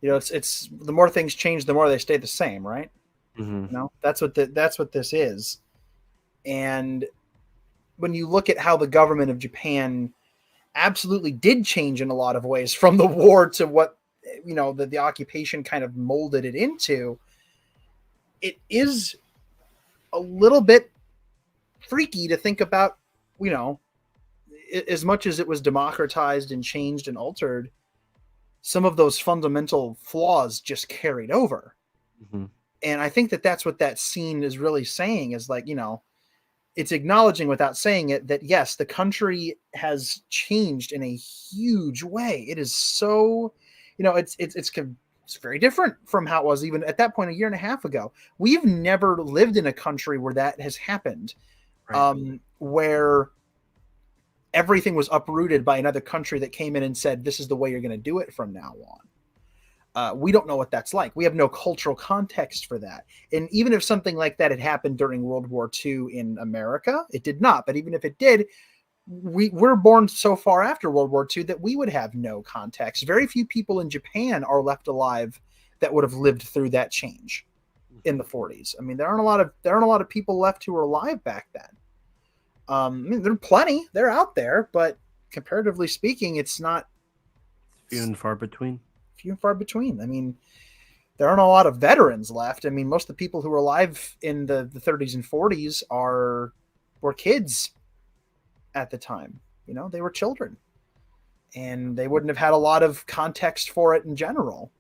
it's the more things change, the more they stay the same, right? That's what this is. And when you look at how the government of Japan absolutely did change in a lot of ways from the war to what the occupation kind of molded it into, it is a little bit freaky to think about. As much as it was democratized and changed and altered, some of those fundamental flaws just carried over. And I think that's what that scene is really saying, is like, it's acknowledging without saying it that, yes, the country has changed in a huge way. It is so, it's very different from how it was even at that point a year and a half ago. We've never lived in a country where that has happened, right. Where everything was uprooted by another country that came in and said, this is the way you're going to do it from now on. We don't know what that's like. We have no cultural context for that. And even if something like that had happened during World War II in America, it did not. But even if it did, we're born so far after World War II that we would have no context. Very few people in Japan are left alive that would have lived through that change in the 40s. I mean, there aren't a lot of people left who were alive back then. I mean, there are plenty. They're out there, but comparatively speaking, it's not few and far between. Few and far between. I mean, there aren't a lot of veterans left. I mean, most of the people who were alive in the 30s and 40s were kids at the time. You know, they were children, and they wouldn't have had a lot of context for it in general.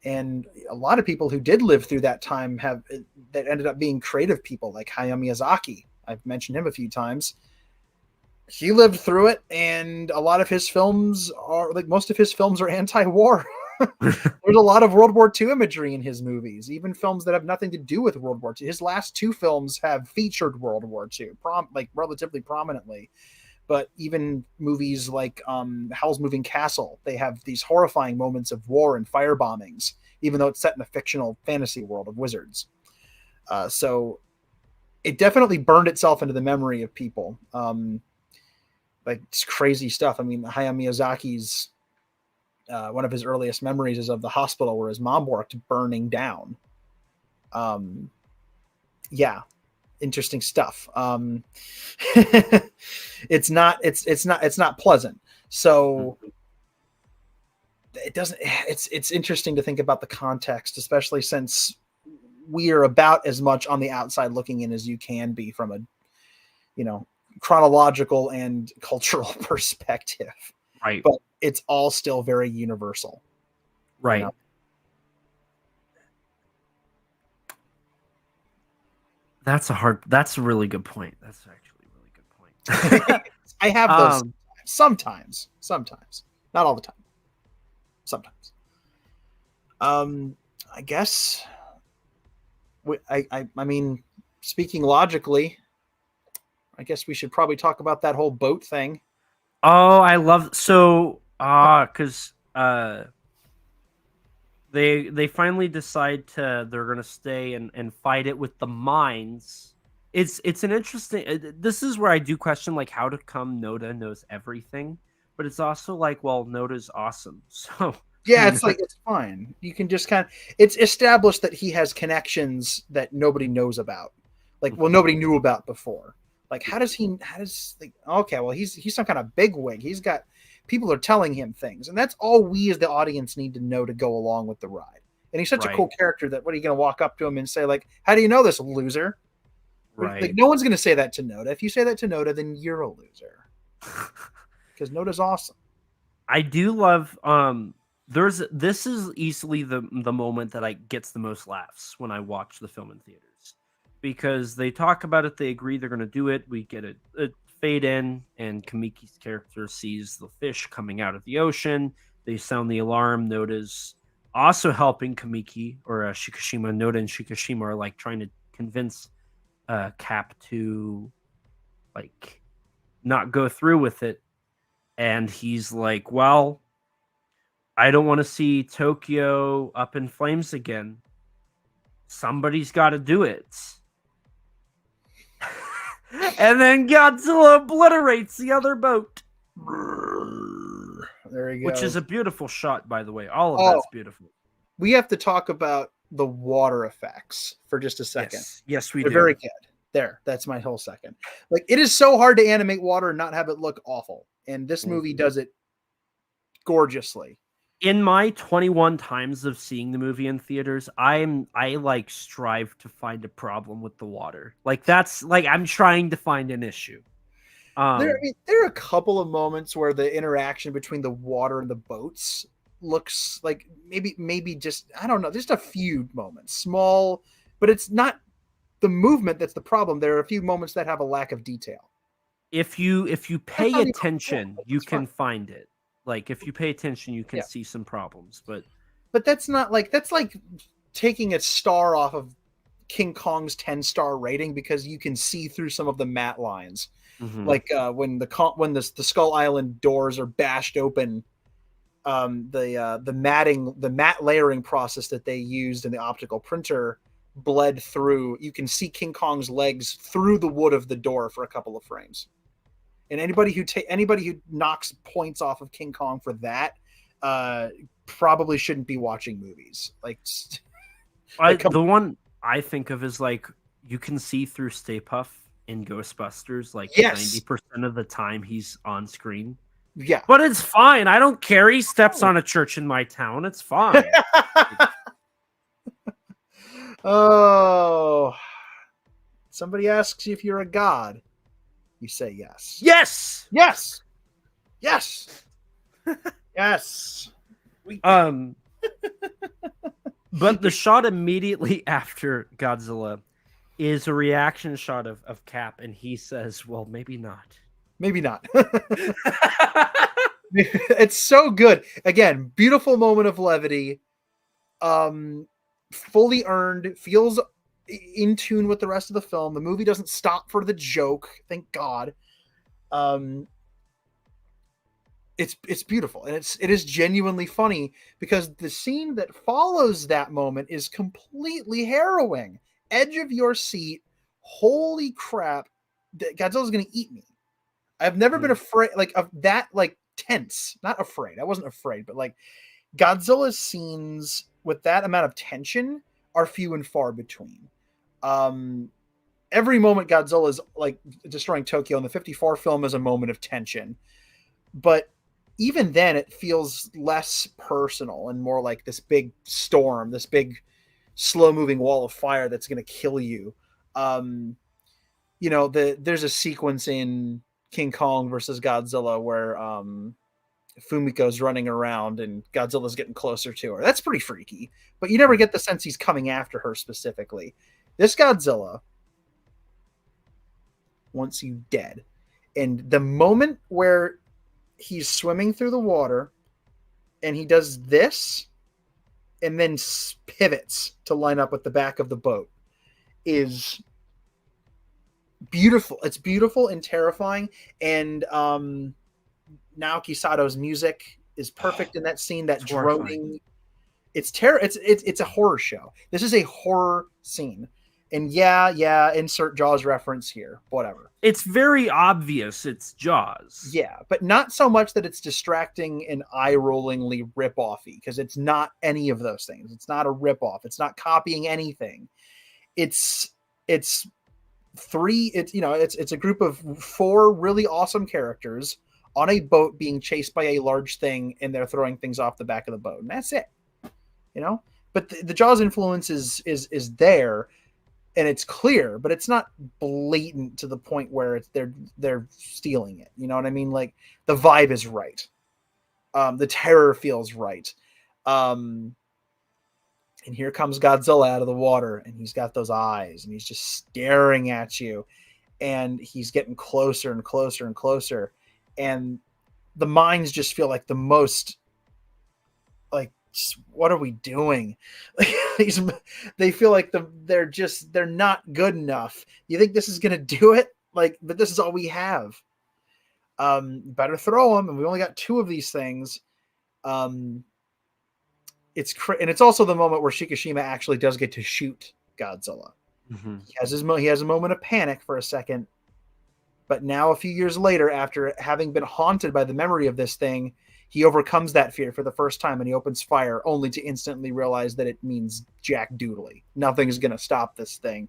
And a lot of people who did live through that time that ended up being creative people, like Hayao Miyazaki. I've mentioned him a few times. He lived through it, and a lot of his films most of his films are anti-war. There's a lot of World War II imagery in his movies, even films that have nothing to do with World War II. His last two films have featured World War II, relatively prominently. But even movies like Howl's Moving Castle, they have these horrifying moments of war and fire bombings, even though it's set in a fictional fantasy world of wizards. So it definitely burned itself into the memory of people. Like, it's crazy stuff. I mean, Hayao Miyazaki's one of his earliest memories is of the hospital where his mom worked burning down. Yeah, interesting stuff. It's not pleasant. So it's interesting to think about the context, especially since we are about as much on the outside looking in as you can be from a, chronological and cultural perspective. Right. But it's all still very universal. Right. That's a really good point. That's actually a really good point. I have those sometimes, not all the time. Sometimes. I guess I mean, speaking logically, I guess we should probably talk about that whole boat thing. Oh, I love because they finally decide they're gonna stay and fight it with the mines. It's an interesting. This is where I do question like how to come Noda knows everything, but it's also like, well, Noda's awesome, so yeah, it's like it's fine. You can just it's established that he has connections that nobody knows about, nobody knew about before. Like, okay, well, he's some kind of bigwig. He's got people are telling him things, and that's all we as the audience need to know to go along with the ride. And he's such a cool character that what are you going to walk up to him and say, like, how do you know this, loser? Right. Like, no one's going to say that to Noda. If you say that to Noda, then you're a loser. Because Noda's awesome. I do love this is easily the moment that gets the most laughs when I watch the film in theaters. Because they talk about it, they agree they're going to do it. We get a fade in, and Kamiki's character sees the fish coming out of the ocean. They sound the alarm. Noda's also helping Kamiki, or Shikishima. Noda and Shikishima are like trying to convince Cap to like not go through with it. And he's like, well, I don't want to see Tokyo up in flames again. Somebody's got to do it. And then Godzilla obliterates the other boat. There you go. Which is a beautiful shot, by the way. All of that's beautiful. We have to talk about the water effects for just a second. Yes, we They're do. very good. There, that's my whole second. Like, it is so hard to animate water and not have it look awful. And this movie does it gorgeously. In my 21 times of seeing the movie in theaters, I strive to find a problem with the water. Like, that's like I'm trying to find an issue. There are a couple of moments where the interaction between the water and the boats looks like maybe just, I don't know, just a few moments, small, but it's not the movement that's the problem. There are a few moments that have a lack of detail. If you pay attention, you can find it. Like, if you pay attention, you can see some problems, but that's like taking a star off of King Kong's 10-star rating because you can see through some of the matte lines. Mm-hmm. Like when the Skull Island doors are bashed open, the matte layering process that they used in the optical printer bled through. You can see King Kong's legs through the wood of the door for a couple of frames. And anybody who knocks points off of King Kong for that probably shouldn't be watching movies. Like, the one I think of is like you can see through Stay Puft in Ghostbusters like 90% of the time he's on screen. Yeah. But it's fine. I don't care. He steps on a church in my town. It's fine. Oh. Somebody asks you if you're a god. You say yes. Yes. Yes. Yes. Yes. But the shot immediately after Godzilla is a reaction shot of Cap, and he says, well, maybe not. Maybe not. It's so good. Again, beautiful moment of levity. Fully earned, feels in tune with the rest of the film. The movie doesn't stop for the joke, thank God. It's beautiful, and it is genuinely funny because the scene that follows that moment is completely harrowing. Edge of your seat. Holy crap! Godzilla's gonna eat me. I've never been afraid of that. Like tense, not afraid. I wasn't afraid, but like Godzilla's scenes with that amount of tension are few and far between. Every moment Godzilla is like destroying Tokyo in the 54 film is a moment of tension, but even then it feels less personal and more like this big storm, this big slow moving wall of fire that's going to kill you. There's a sequence in King Kong versus Godzilla where Fumiko's running around and Godzilla's getting closer to her. That's pretty freaky, but you never get the sense he's coming after her specifically. This Godzilla wants you dead. And the moment where he's swimming through the water and he does this and then pivots to line up with the back of the boat is beautiful. It's beautiful and terrifying. And Naoki Sato's music is perfect in that scene. That droning, it's a horror show. This is a horror scene. And yeah, insert Jaws reference here. Whatever. It's very obvious it's Jaws. Yeah, but not so much that it's distracting and eye-rollingly rip-offy, because it's not any of those things. It's not a rip-off. It's not copying anything. It's a group of 4 really awesome characters on a boat being chased by a large thing, and they're throwing things off the back of the boat, and that's it. But the Jaws influence is there. And it's clear, but it's not blatant to the point where they're stealing it. You know what I mean? Like the vibe is right. The terror feels right. And here comes Godzilla out of the water, and he's got those eyes, and he's just staring at you, and he's getting closer and closer and closer. And the mines just feel like the most like, what are we doing? They feel like they're not good enough. You think this is gonna do it? But this is all we have. Better throw them, and we only got 2 of these things. And it's also the moment where Shikishima actually does get to shoot Godzilla. Mm-hmm. He has a moment of panic for a second, but now a few years later, after having been haunted by the memory of this thing, he overcomes that fear for the first time, and he opens fire only to instantly realize that it means jack doodly. Nothing's going to stop this thing.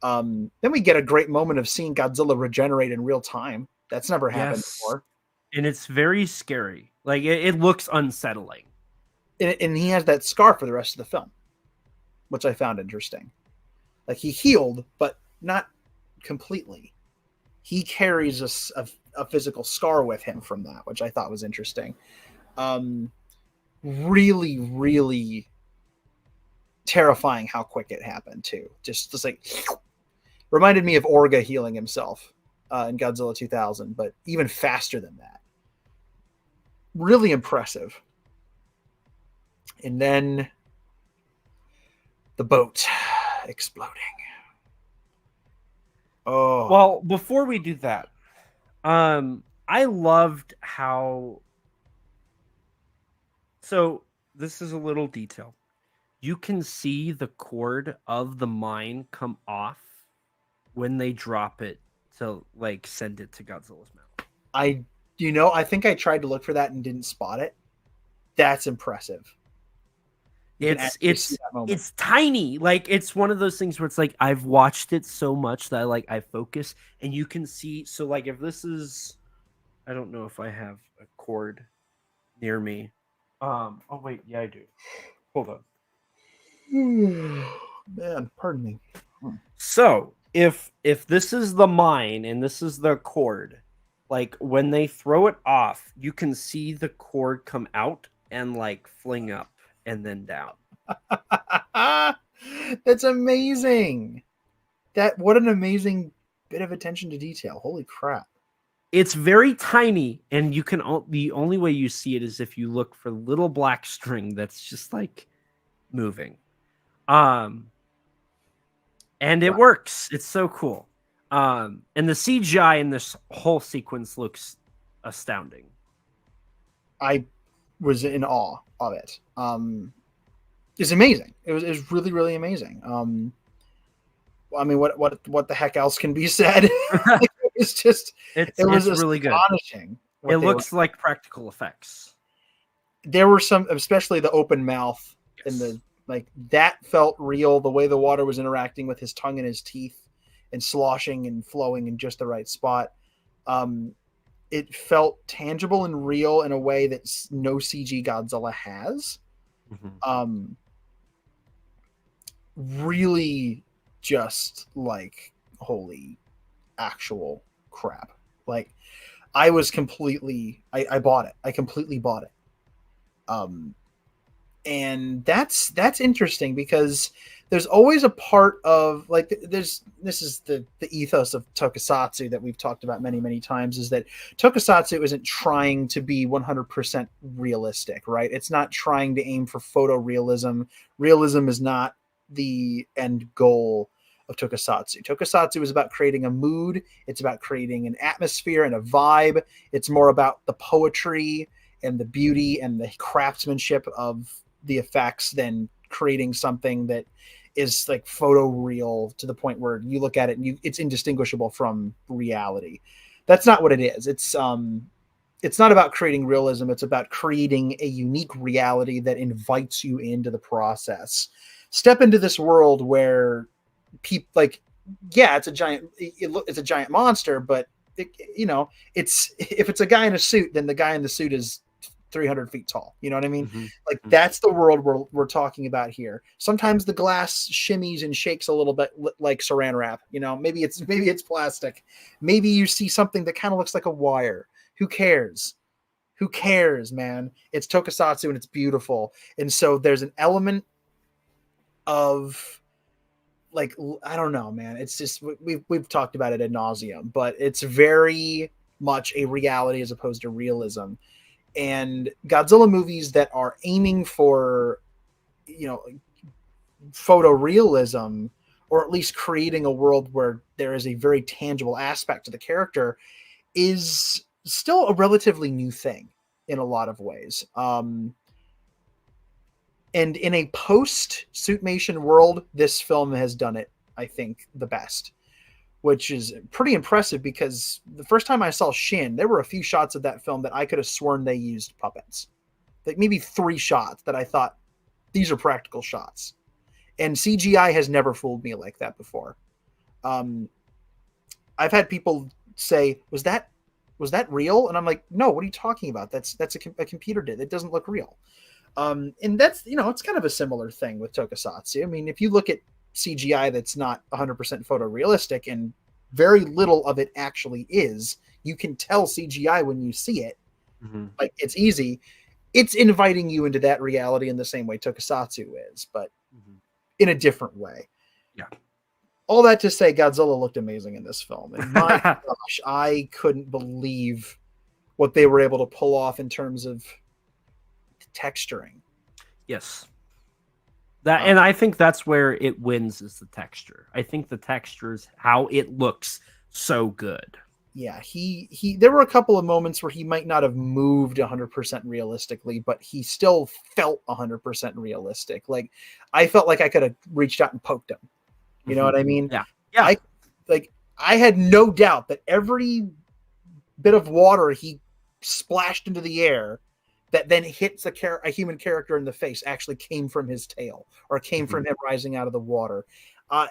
Then we get a great moment of seeing Godzilla regenerate in real time. That's never happened before. And it's very scary. Like, it looks unsettling. And he has that scar for the rest of the film, which I found interesting. Like, he healed, but not completely. He carries a physical scar with him from that, which I thought was interesting. Really, really terrifying how quick it happened too. Just like reminded me of Orga healing himself in Godzilla 2000, but even faster than that. Really impressive. And then the boat exploding. Oh, well, before we do that, I loved how. So this is a little detail. You can see the cord of the mine come off when they drop it to like send it to Godzilla's mouth. I think I tried to look for that and didn't spot it. That's impressive. It's tiny. Like it's one of those things where it's like I've watched it so much that I focus and you can see. So like if this is, I don't know if I have a cord near me. Oh wait, yeah I do. Hold on. Man, pardon me. So if this is the mine and this is the cord, like when they throw it off, you can see the cord come out and like fling up and then down. That's amazing. What an amazing bit of attention to detail. Holy crap. It's very tiny, and you can the only way you see it is if you look for little black string that's just like moving. And it works. It's so cool. And the CGI in this whole sequence looks astounding. I was in awe of it. It's amazing. It was really, really amazing. I mean, what the heck else can be said? It was really good. Astonishing. It looks like practical effects. There were some, especially the open mouth and the that felt real. The way the water was interacting with his tongue and his teeth and sloshing and flowing in just the right spot. It felt tangible and real in a way that no CG Godzilla has. Mm-hmm. Really just like holy actual crap. Like I was completely, I bought it. I completely bought it. And that's interesting because there's always a part of like, this is the ethos of tokusatsu that we've talked about many, many times, is that tokusatsu isn't trying to be 100% realistic, right? It's not trying to aim for photorealism. Realism is not the end goal of tokusatsu. Tokusatsu is about creating a mood. It's about creating an atmosphere and a vibe. It's more about the poetry and the beauty and the craftsmanship of the effects than creating something that is like photoreal to the point where you look at it and it's indistinguishable from reality. That's not what it is. It's not about creating realism. It's about creating a unique reality that invites you into the process. Step into this world where people like, yeah, it's a giant monster, but if it's a guy in a suit, then the guy in the suit is 300 feet tall. You know what I mean? Mm-hmm. Like that's the world we're talking about here. Sometimes the glass shimmies and shakes a little bit like saran wrap. You know, maybe it's plastic. Maybe you see something that kind of looks like a wire. Who cares? Who cares, man? It's tokusatsu and it's beautiful. And so there's an element of like, I don't know, man. It's just, we've talked about it ad nauseum, but it's very much a reality as opposed to realism. And Godzilla movies that are aiming for, photorealism, or at least creating a world where there is a very tangible aspect to the character, is still a relatively new thing in a lot of ways. And in a post-Suitmation world, this film has done it, I think, the best, which is pretty impressive because the first time I saw Shin, there were a few shots of that film that I could have sworn they used puppets. Like maybe 3 shots that I thought, these are practical shots. And CGI has never fooled me like that before. I've had people say, was that real? And I'm like, no, what are you talking about? That's a computer did. It doesn't look real. And that's, it's kind of a similar thing with tokusatsu. I mean, if you look at CGI that's not 100% photorealistic, and very little of it actually is, you can tell CGI when you see it. Mm-hmm. Like, it's easy. It's inviting you into that reality in the same way tokusatsu is, but in a different way. Yeah. All that to say, Godzilla looked amazing in this film. And my gosh, I couldn't believe what they were able to pull off in terms of texturing. Yes. And I think that's where it wins, is the texture. I think the texture is how it looks so good. Yeah, he there were a couple of moments where he might not have moved 100% realistically, but he still felt 100% realistic. Like, I felt like I could have reached out and poked him. You know what I mean? Yeah. I had no doubt that every bit of water he splashed into the air that then hits a human character in the face actually came from his tail or came from him rising out of the water.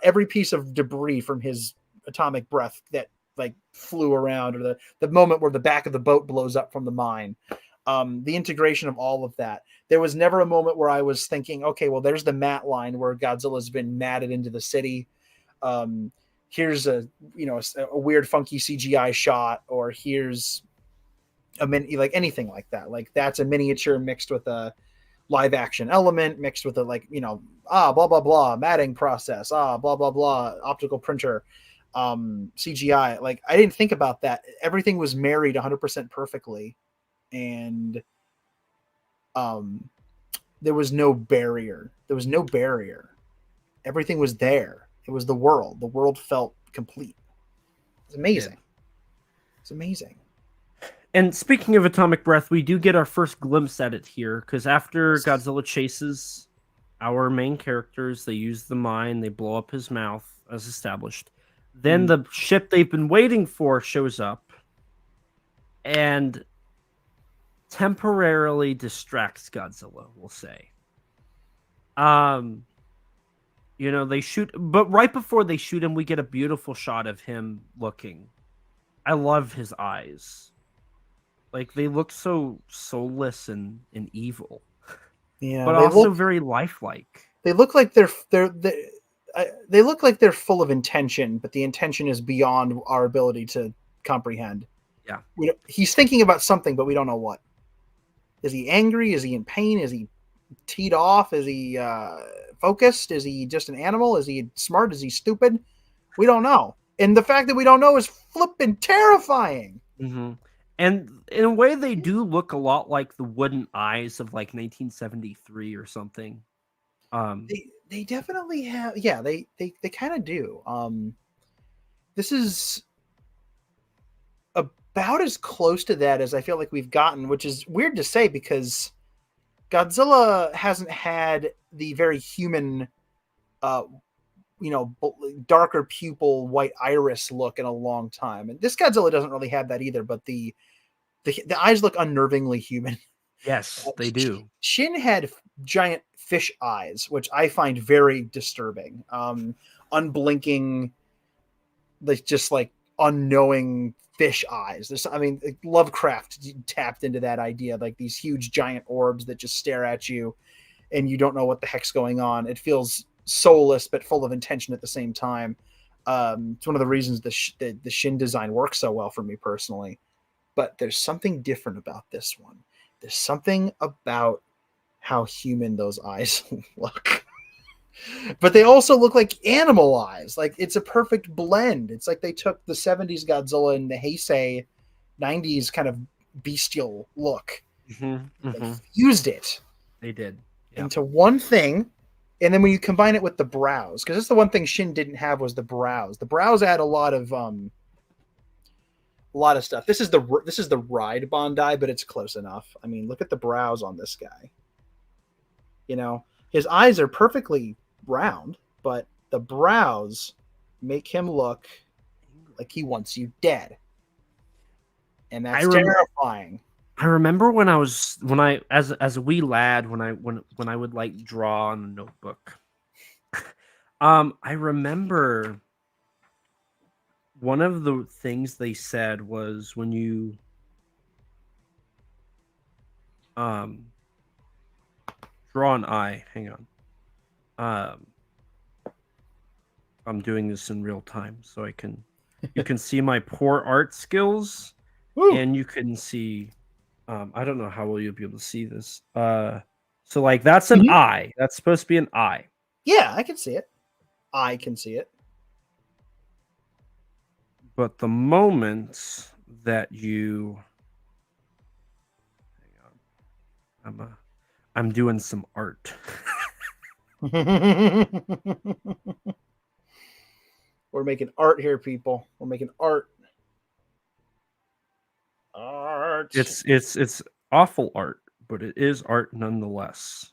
Every piece of debris from his atomic breath that like flew around, or the moment where the back of the boat blows up from the mine, the integration of all of that. There was never a moment where I was thinking, okay, well, there's the matte line where Godzilla's been matted into the city. Here's a weird funky CGI shot, or here's like anything like that. Like that's a miniature mixed with a live action element, mixed with a blah blah blah matting process, blah blah blah optical printer, CGI. Like I didn't think about that. Everything was married 100% perfectly, and there was no barrier. Everything was there. It was the world felt complete. It's amazing. Yeah. It's amazing. And speaking of atomic breath, we do get our first glimpse at it here, because after Godzilla chases our main characters, they use the mine, they blow up his mouth, as established. Then the ship they've been waiting for shows up and temporarily distracts Godzilla, we'll say. They shoot, but right before they shoot him, we get a beautiful shot of him looking. I love his eyes. Like, they look so soulless and evil. Yeah, but also very lifelike. They look like they look like they're full of intention, but the intention is beyond our ability to comprehend. Yeah. He's thinking about something, but we don't know what. Is he angry? Is he in pain? Is he teed off? Is he focused? Is he just an animal? Is he smart? Is he stupid? We don't know. And the fact that we don't know is flippin' terrifying. Mm-hmm. And in a way, they do look a lot like the wooden eyes of like 1973 or something. They definitely have. Yeah, they kind of do. This is about as close to that as I feel like we've gotten, which is weird to say because Godzilla hasn't had the very human, darker pupil, white iris look in a long time. And this Godzilla doesn't really have that either, but the eyes look unnervingly human. Yes, they do. Shin had giant fish eyes, which I find very disturbing. Unblinking, just like unknowing fish eyes. Lovecraft tapped into that idea, like these huge giant orbs that just stare at you and you don't know what the heck's going on. It feels soulless but full of intention at the same time. It's one of the reasons the Shin design works so well for me personally. But there's something different about this one. There's something about how human those eyes look. But they also look like animal eyes. Like, it's a perfect blend. It's like they took the 70s Godzilla and the Heisei 90s kind of bestial look. They fused it. They did. Yep. Into one thing. And then when you combine it with the brows, because that's the one thing Shin didn't have was the brows. The brows add a lot of stuff. This is the ride Bondi, but it's close enough. I mean, look at the brows on this guy. His eyes are perfectly round, but the brows make him look like he wants you dead. And that's terrifying. I remember as a wee lad, when I would like draw on a notebook. I remember one of the things they said was when you draw an eye. Hang on. I'm doing this in real time, so you can see my poor art skills. Woo. And you can see. I don't know how well you'll be able to see this. So like that's an eye. That's supposed to be an eye. Yeah, I can see it. I can see it. But the moment that you, hang on, I'm doing some art. We're making art here, people. We're making art. Art. It's awful art, but it is art nonetheless.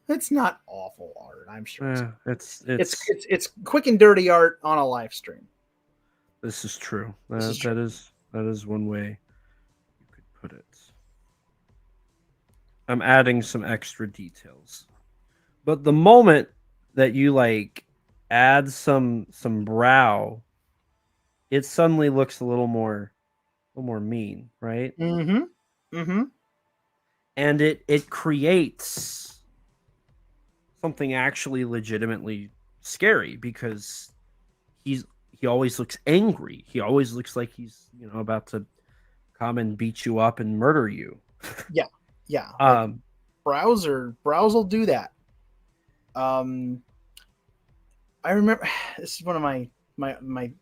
It's not awful art, I'm sure. It's quick and dirty art on a live stream. This is true. This is true. That is one way you could put it. I'm adding some extra details. But the moment that you like add some brow, it suddenly looks a little more mean, right? Mm-hmm. Mm-hmm. And it creates something actually legitimately scary because he always looks angry. He always looks like he's, about to come and beat you up and murder you. Yeah. Brows will do that. I remember this is one of my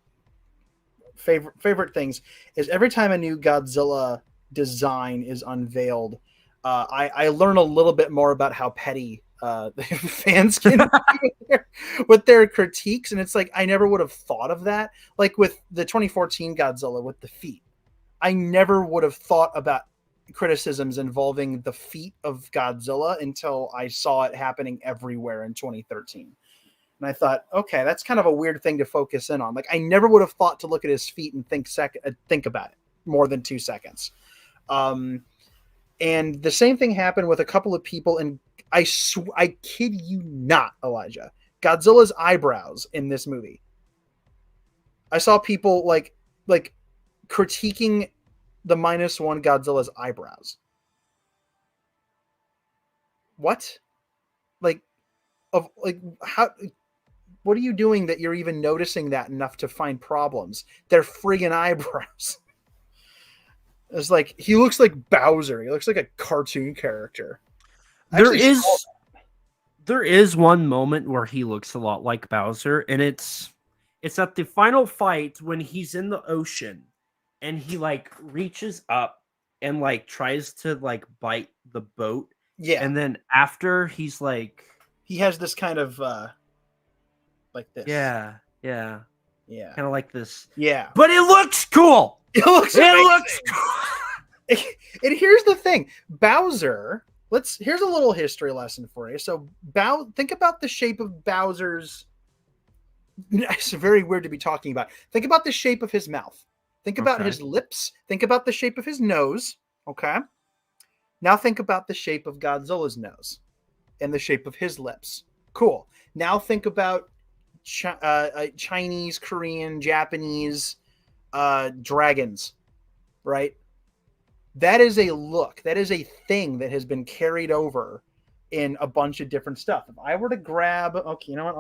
favorite things is every time a new Godzilla design is unveiled, I learn a little bit more about how petty fans can be with their critiques, and it's like I never would have thought of that. Like with the 2014 Godzilla with the feet, I never would have thought about criticisms involving the feet of Godzilla until I saw it happening everywhere in 2013. And I thought, okay, that's kind of a weird thing to focus in on. Like I never would have thought to look at his feet and think about it more than 2 seconds. And the same thing happened with a couple of people, and I kid you not, Elijah, Godzilla's eyebrows in this movie. I saw people like critiquing the -1 Godzilla's eyebrows. What? How? What are you doing that you're even noticing that enough to find problems? They're friggin' eyebrows. It's like he looks like Bowser. He looks like a cartoon character. There is one moment where he looks a lot like Bowser, and it's at the final fight when he's in the ocean and he like reaches up and like tries to like bite the boat. Yeah. And then after he's like he has this kind of like this. Yeah. Yeah. Kind of like this. Yeah. But it looks cool. It looks cool. And here's the thing. Bowser, here's a little history lesson for you. So think about the shape of Bowser's. It's very weird to be talking about. Think about the shape of his mouth. Think about his lips. Think about the shape of his nose. Okay. Now think about the shape of Godzilla's nose and the shape of his lips. Cool. Now think about Chinese, Korean, Japanese dragons, right? That is a look. That is a thing that has been carried over in a bunch of different stuff. If I were to grab, okay, you know what?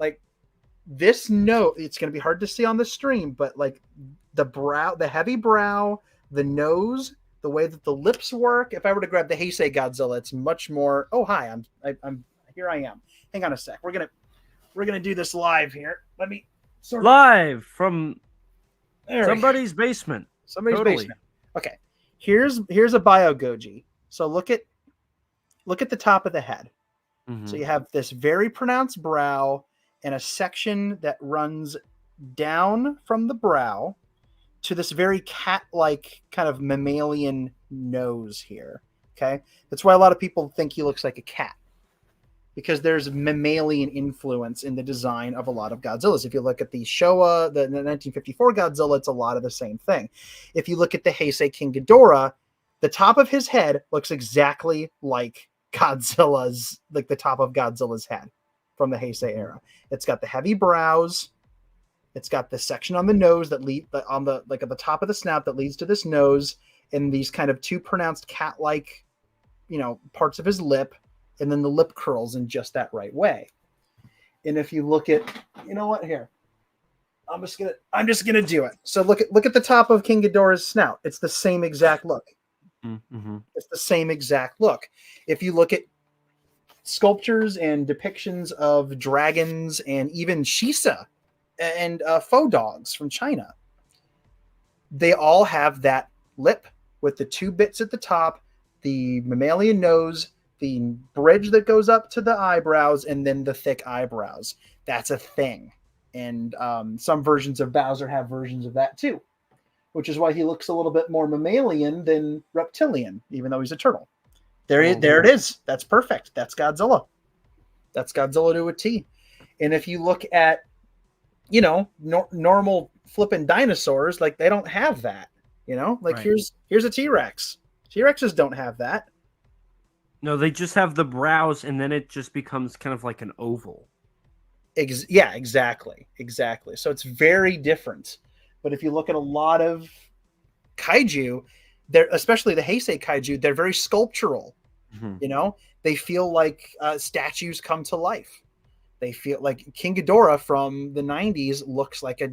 Like this note, it's going to be hard to see on the stream, but like the brow, the heavy brow, the nose, the way that the lips work. If I were to grab the Heisei Godzilla, it's much more. Oh, hi, I'm here. I am. Hang on a sec. We're gonna do this live here. Let me live from somebody's basement. Somebody's basement. Okay. Here's a Bio Goji. So look at the top of the head. Mm-hmm. So you have this very pronounced brow and a section that runs down from the brow to this very cat-like kind of mammalian nose here. Okay. That's why a lot of people think he looks like a cat, because there's mammalian influence in the design of a lot of Godzillas. If you look at the Showa, the 1954 Godzilla, it's a lot of the same thing. If you look at the Heisei King Ghidorah, the top of his head looks exactly like Godzilla's, like the top of Godzilla's head from the Heisei era. It's got the heavy brows. It's got the section on the nose that lead on the like at the top of the snout that leads to this nose, and these kind of two pronounced cat-like, parts of his lip. And then the lip curls in just that right way. And if you look at, here, I'm just gonna do it. So look at the top of King Ghidorah's snout. It's the same exact look. Mm-hmm. It's the same exact look. If you look at sculptures and depictions of dragons and even Shisa and faux dogs from China, they all have that lip with the two bits at the top, the mammalian nose, the bridge that goes up to the eyebrows, and then the thick eyebrows. That's a thing. And some versions of Bowser have versions of that too, which is why he looks a little bit more mammalian than reptilian, even though he's a turtle. There it is. That's perfect. That's Godzilla. That's Godzilla to a T. And if you look at normal flipping dinosaurs, like they don't have that. Like Right. here's a T-Rex. T-Rexes don't have that. No, they just have the brows, and then it just becomes kind of like an oval. Yeah, exactly. So it's very different. But if you look at a lot of kaiju, especially the Heisei kaiju, they're very sculptural. Mhm. They feel like statues come to life. They feel like King Ghidorah from the 90s looks like a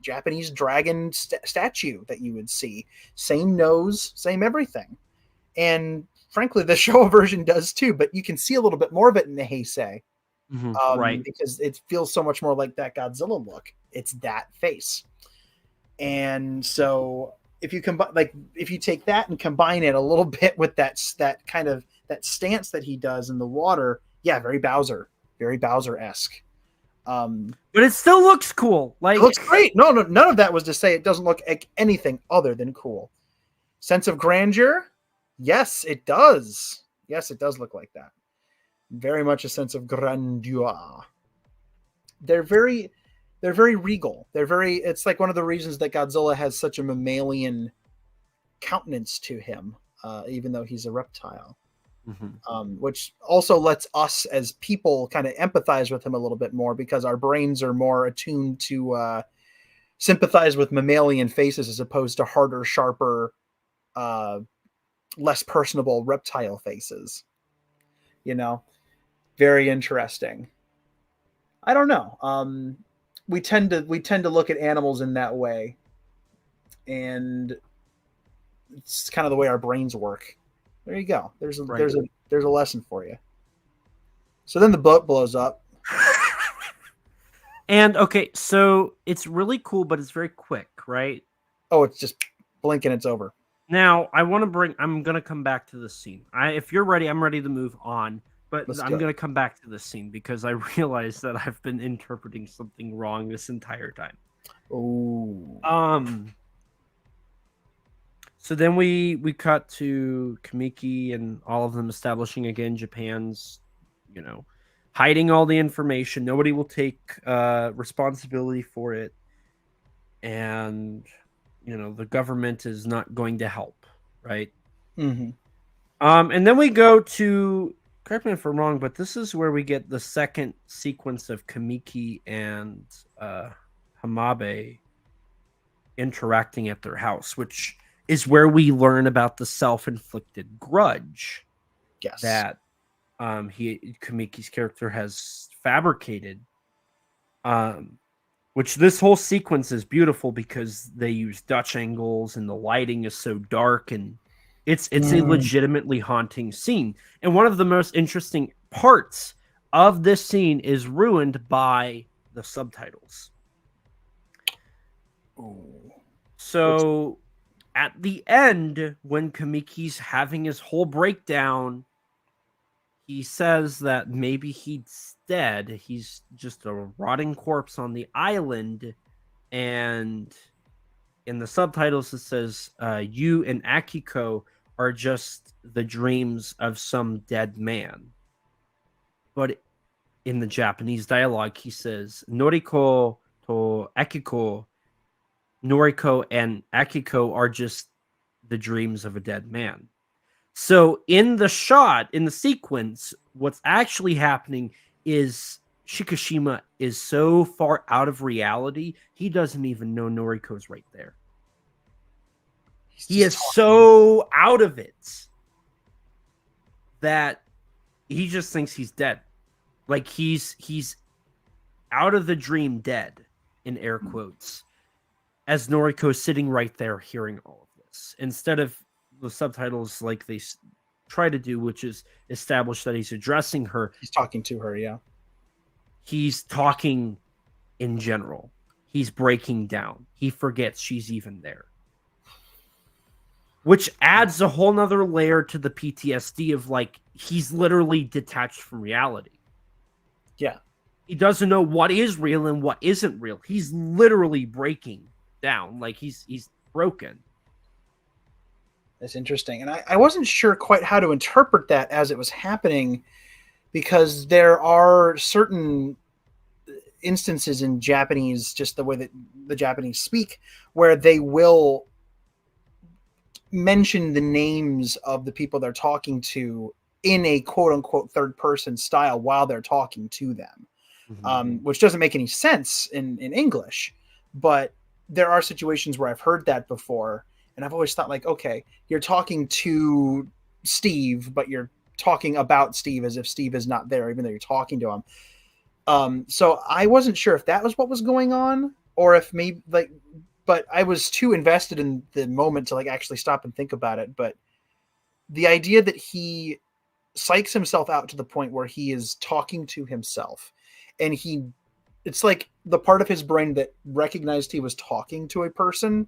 Japanese dragon statue that you would see. Same nose, same everything. And frankly, the Showa version does too, but you can see a little bit more of it in the Heisei. Right. Because it feels so much more like that Godzilla look. It's that face. And so if you take that and combine it a little bit with that stance that he does in the water, yeah, very Bowser-esque. But it still looks cool. Like, it looks great. No, none of that was to say it doesn't look like anything other than cool. Sense of grandeur? Yes, it does. Yes, it does look like that. Very much a sense of grandeur. They're very regal. It's like one of the reasons that Godzilla has such a mammalian countenance to him, even though he's a reptile. Which also lets us as people kind of empathize with him a little bit more, because our brains are more attuned to sympathize with mammalian faces as opposed to harder, sharper, less personable reptile faces. Very interesting. I don't know. We tend to look at animals in that way, and it's kind of the way our brains work. There you go. There's a lesson for you. So then the boat blows up. And okay, so it's really cool, but it's very quick, right? Oh, it's just blinking, it's over. Now I'm gonna come back to this scene. If you're ready, I'm ready to move on. But I'm going to come back to this scene because I realize that I've been interpreting something wrong this entire time. Oh. So then we cut to Kamiki and all of them establishing again Japan's, hiding all the information. Nobody will take responsibility for it. And, the government is not going to help, right? Mm-hmm. And then we go to... Correct me if I'm wrong, but this is where we get the second sequence of Kamiki and Hamabe interacting at their house, which is where we learn about the self-inflicted grudge that Kamiki's character has fabricated. Which this whole sequence is beautiful because they use Dutch angles and the lighting is so dark, and it's a legitimately haunting scene. And one of the most interesting parts of this scene is ruined by the subtitles. Ooh. So at the end, when Kamiki's having his whole breakdown, he says that maybe he's dead. He's just a rotting corpse on the island. And in the subtitles, it says, you and Akiko are just the dreams of some dead man. But in the Japanese dialogue, he says, Noriko to Akiko, Noriko and Akiko are just the dreams of a dead man. So in the shot, in the sequence, what's actually happening is Shikishima is so far out of reality, he doesn't even know Noriko's right there. He is so out of it that he just thinks he's dead. Like he's out of the dream dead, in air quotes, as Noriko's sitting right there hearing all of this. Instead of the subtitles like they try to do, which is establish that he's addressing her. He's talking to her, yeah. He's talking in general. He's breaking down. He forgets she's even there. Which adds a whole nother layer to the PTSD of like, he's literally detached from reality. Yeah. He doesn't know what is real and what isn't real. He's literally breaking down. Like he's broken. That's interesting. And I wasn't sure quite how to interpret that as it was happening, because there are certain instances in Japanese, just the way that the Japanese speak, where they will mention the names of the people they're talking to in a quote unquote third person style while they're talking to them, which doesn't make any sense in English. But there are situations where I've heard that before, and I've always thought, like, okay, you're talking to Steve, but you're talking about Steve as if Steve is not there, even though you're talking to him. So I wasn't sure if that was what was going on, or if maybe like, but I was too invested in the moment to like actually stop and think about it. But the idea that he psychs himself out to the point where he is talking to himself, and it's like the part of his brain that recognized he was talking to a person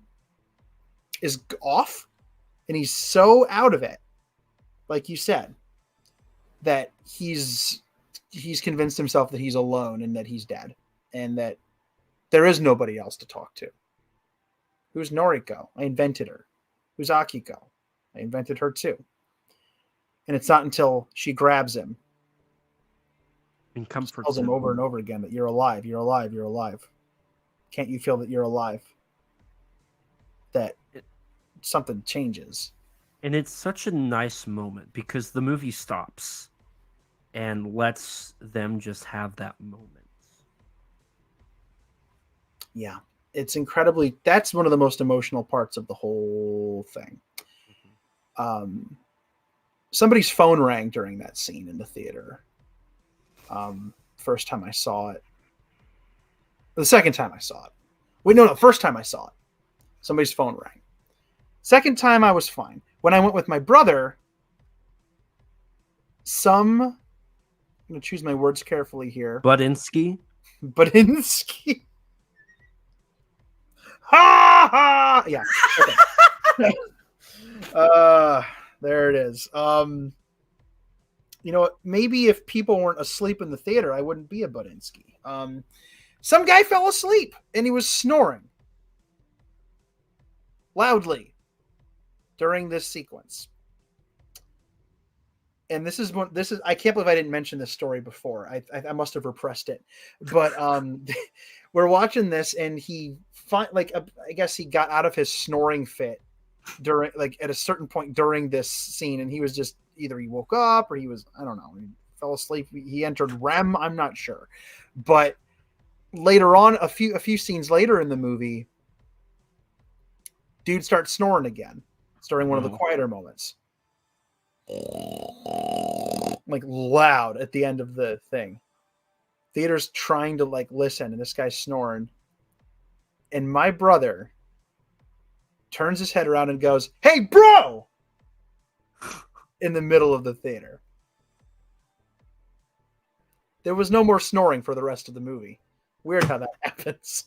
is off, and he's so out of it, like you said, that he's convinced himself that he's alone and that he's dead and that there is nobody else to talk to. Who's Noriko? I invented her. Who's Akiko? I invented her too. And it's not until she grabs him and comforts tells him over and over again that you're alive, you're alive, you're alive. Can't you feel that you're alive? That something changes. And it's such a nice moment because the movie stops and lets them just have that moment. Yeah. It's incredibly, that's one of the most emotional parts of the whole thing. Somebody's phone rang during that scene in the theater. First time I saw it. The second time I saw it. Wait, no, first time I saw it. Somebody's phone rang. Second time I was fine. When I went with my brother, I'm going to choose my words carefully here. Budinsky? Budinsky. Ha ha! Yeah. Okay. There it is. You know what? Maybe if people weren't asleep in the theater, I wouldn't be a Budinsky. Some guy fell asleep and he was snoring loudly during this sequence. And this is I can't believe I didn't mention this story before. I must have repressed it. But we're watching this and I guess he got out of his snoring fit during, like, at a certain point during this scene, and he was just either he woke up or he was, I don't know, he fell asleep. He entered REM. I'm not sure. But later on, a few scenes later in the movie, dude starts snoring again. It's during one of the quieter moments. Like loud at the end of the thing. Theater's trying to like listen, and this guy's snoring. And my brother turns his head around and goes, "Hey, bro!" in the middle of the theater. There was no more snoring for the rest of the movie. Weird how that happens.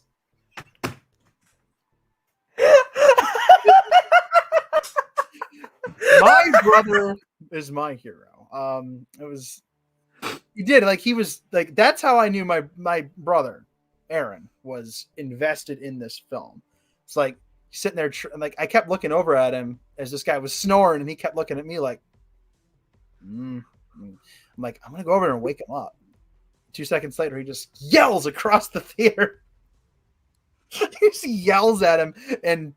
My brother is my hero. He was like, that's how I knew my brother, Aaron, was invested in this film. It's like sitting there, like I kept looking over at him as this guy was snoring, and he kept looking at me like, I'm like, I'm gonna go over there and wake him up. 2 seconds later, he just yells across the theater. He just yells at him, and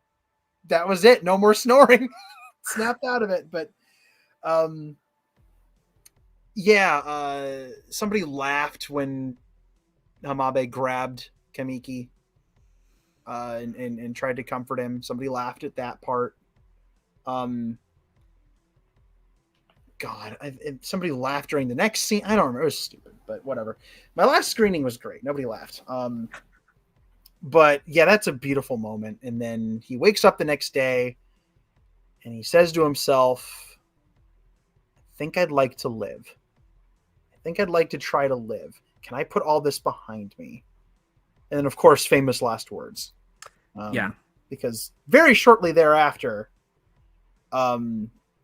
that was it. No more snoring. Snapped out of it. But somebody laughed when Hamabe grabbed Kamiki and tried to comfort him. Somebody laughed at that part. Somebody laughed during the next scene. I don't remember. It was stupid, but whatever. My last screening was great. Nobody laughed. But yeah, that's a beautiful moment. And then he wakes up the next day and he says to himself, I think I'd like to live. I think I'd like to try to live. Can I put all this behind me? And then, of course, famous last words. Because very shortly thereafter, a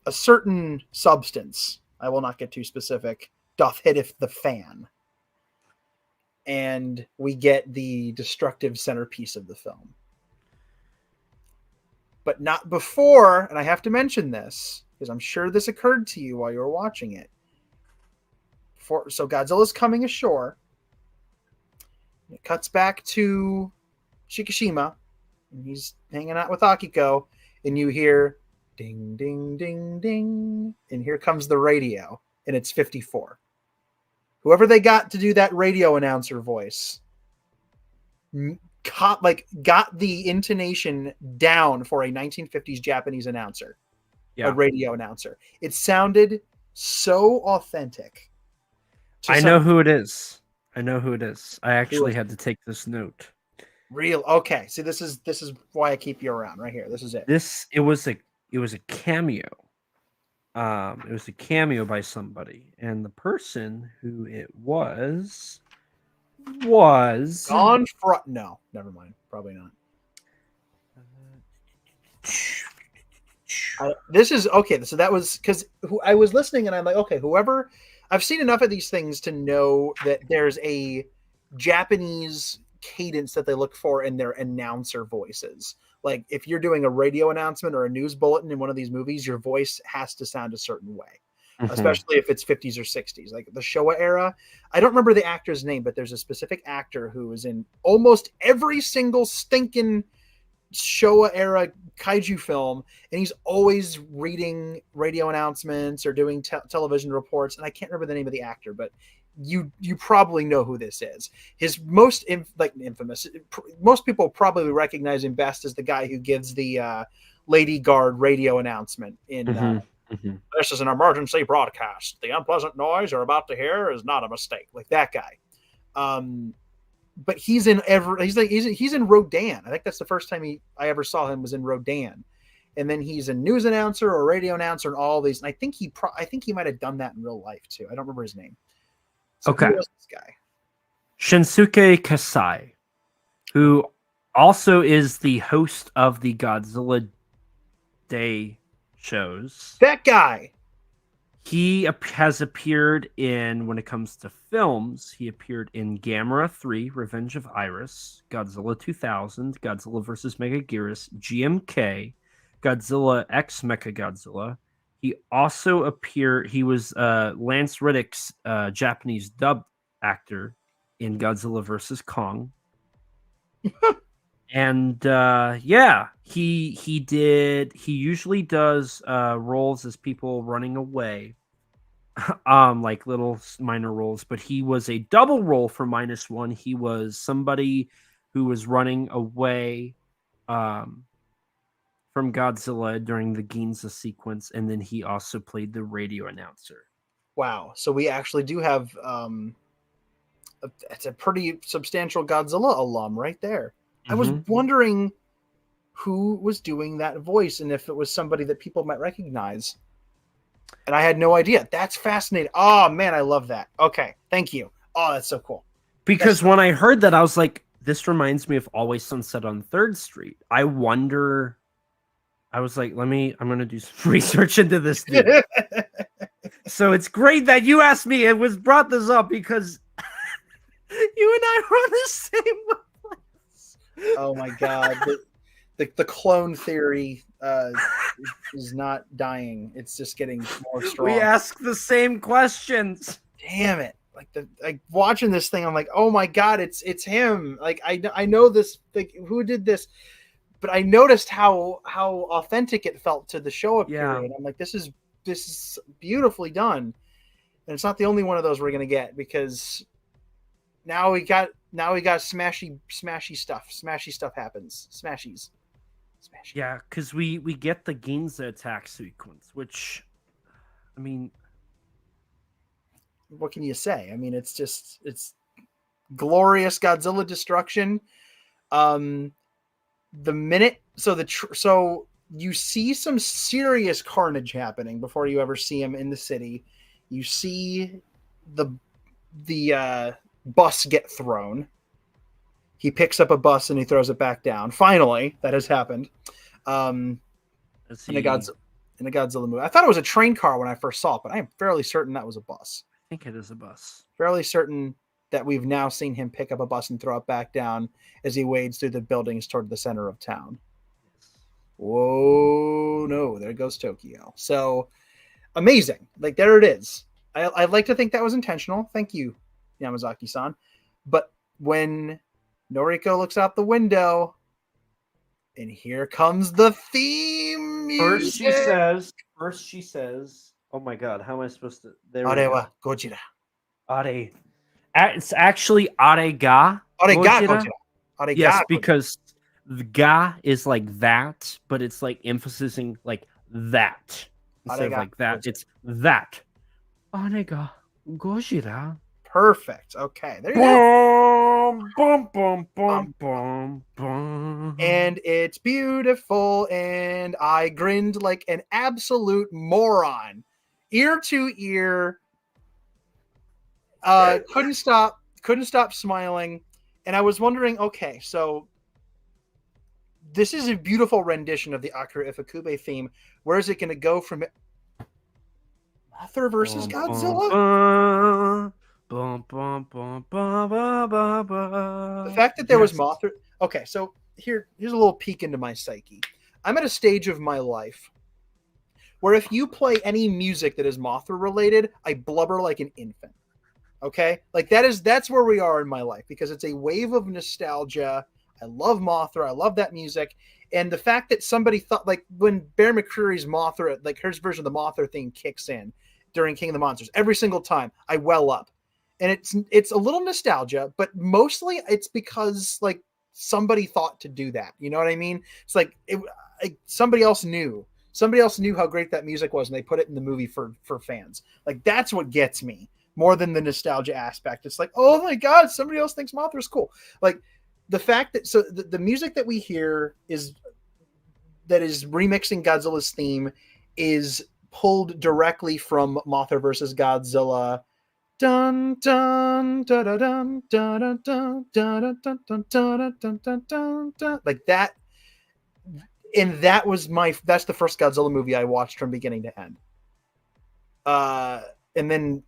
certain substance, I will not get too specific, doth hitteth the fan. And we get the destructive centerpiece of the film. But not before, and I have to mention this, because I'm sure this occurred to you while you were watching it. So Godzilla's coming ashore. It cuts back to Shikishima, and he's hanging out with Akiko, and you hear ding, ding, ding, ding, and here comes the radio, and it's 54. Whoever they got to do that radio announcer voice got the intonation down for a 1950s Japanese announcer, a radio announcer. It sounded so authentic. I know who it is. I actually had to take this note. Okay. See, this is why I keep you around right here. This is it. It was a cameo. It was a cameo by somebody, and the person who it was on front. No, never mind. Probably not. This is okay. So that was because I was listening, and I'm like, okay, whoever. I've seen enough of these things to know that there's a Japanese cadence that they look for in their announcer voices. Like if you're doing a radio announcement or a news bulletin in one of these movies, your voice has to sound a certain way, especially if it's 50s or 60s. Like the Showa era, I don't remember the actor's name, but there's a specific actor who is in almost every single stinking Showa era kaiju film, and he's always reading radio announcements or doing television reports, and I can't remember the name of the actor, but you probably know who this is. His most infamous, most people probably recognize him best as the guy who gives the Lady Guard radio announcement in this is an emergency broadcast. The unpleasant noise you're about to hear is not a mistake. Like that guy. But he's in he's in Rodan. I think that's the first time I ever saw him was in Rodan. And then he's a news announcer or a radio announcer and all these. And I think he might have done that in real life too. I don't remember his name. So okay. Who was this guy? Shinsuke Kasai, who also is the host of the Godzilla Day shows. That guy. He has appeared in, when it comes to films, he appeared in Gamera 3, Revenge of Iris, Godzilla 2000, Godzilla vs. Megaguirus, GMK, Godzilla X Mechagodzilla. He also he was Lance Reddick's Japanese dub actor in Godzilla vs. Kong. And he usually does roles as people running away, like little minor roles, but he was a double role for -1. He was somebody who was running away from Godzilla during the Ginza sequence, and then he also played the radio announcer. Wow. So we actually do have it's a pretty substantial Godzilla alum right there. I was wondering who was doing that voice and if it was somebody that people might recognize. And I had no idea. That's fascinating. Oh, man, I love that. Okay, thank you. Oh, that's so cool. Because when I heard that, I was like, this reminds me of Always Sunset on 3rd Street. I was like, I'm going to do some research into this dude. So it's great that you asked me and brought this up because you and I were on the same. Oh my god, the clone theory is not dying; it's just getting more strong. We ask the same questions. Damn it! Like watching this thing, I'm like, oh my god, it's him. Like I know this. Like who did this? But I noticed how authentic it felt to the Showa period. I'm like, this is beautifully done, and it's not the only one of those we're gonna get because now we got smashy stuff. Smashy stuff happens. Smashies. Yeah, because we get the Ginza attack sequence, which, I mean, what can you say? I mean, it's glorious Godzilla destruction. So you see some serious carnage happening before you ever see him in the city. You see the bus get thrown. He picks up a bus and he throws it back down. Finally, that has happened. In a Godzilla movie. I thought it was a train car when I first saw it, but I am fairly certain that was a bus. I think it is a bus. Fairly certain that we've now seen him pick up a bus and throw it back down as he wades through the buildings toward the center of town. Whoa, no, there goes Tokyo. So amazing. Like there it is. I'd like to think that was intentional. Thank you, Yamazaki-san. But when Noriko looks out the window, and here comes the theme music. First she says, oh my god, how am I supposed to? There we Are go. wa Gojira. Are. It's actually Are ga Are ga Gojira. Gojira. Are Yes, ga Gojira. because the ga is like that, but it's like emphasizing like that instead of Are ga like that. Gojira. It's that. Are ga Gojira. Perfect. Okay, there you go. Bum, bum, bum, bum, bum. And it's beautiful, and I grinned like an absolute moron, ear to ear. Couldn't stop smiling, and I was wondering, okay, so this is a beautiful rendition of the Akira Ifukube theme. Where is it going to go from Mothra versus Godzilla? Bum, bum, bum, bum, bum, bum, bum. The fact that there was Mothra. Okay, so here's a little peek into my psyche. I'm at a stage of my life where if you play any music that is Mothra related, I blubber like an infant. Okay, like that's where we are in my life, because it's a wave of nostalgia. I love Mothra. I love that music. And the fact that somebody thought, like, when Bear McCreary's Mothra, like her version of the Mothra theme kicks in during King of the Monsters, every single time I well up. And it's a little nostalgia, but mostly it's because like somebody thought to do that. You know what I mean? It's like somebody else knew how great that music was, and they put it in the movie for fans. Like, that's what gets me more than the nostalgia aspect. It's like, oh my god, somebody else thinks Mothra's cool. Like, the fact that the music that we hear is remixing Godzilla's theme is pulled directly from Mothra versus Godzilla. Dun dun dun dun dun dun dun dun dun dun dun dun dun, like that. And that's the first Godzilla movie I watched from beginning to end. And then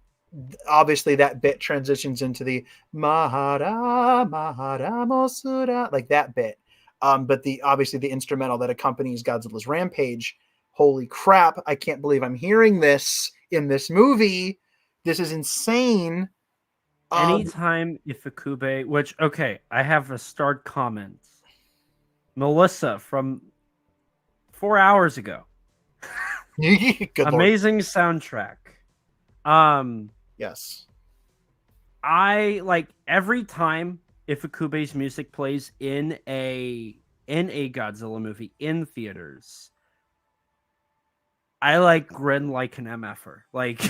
obviously that bit transitions into the Mahara Mosura, like that bit. But obviously the instrumental that accompanies Godzilla's rampage. Holy crap, I can't believe I'm hearing this in this movie. This is insane. Anytime Ifukube, which, okay, I have a start comment. Melissa from 4 hours ago. Amazing soundtrack. Yes. I like every time Ifukube's music plays in a Godzilla movie in theaters, I like grin like an MFer. Like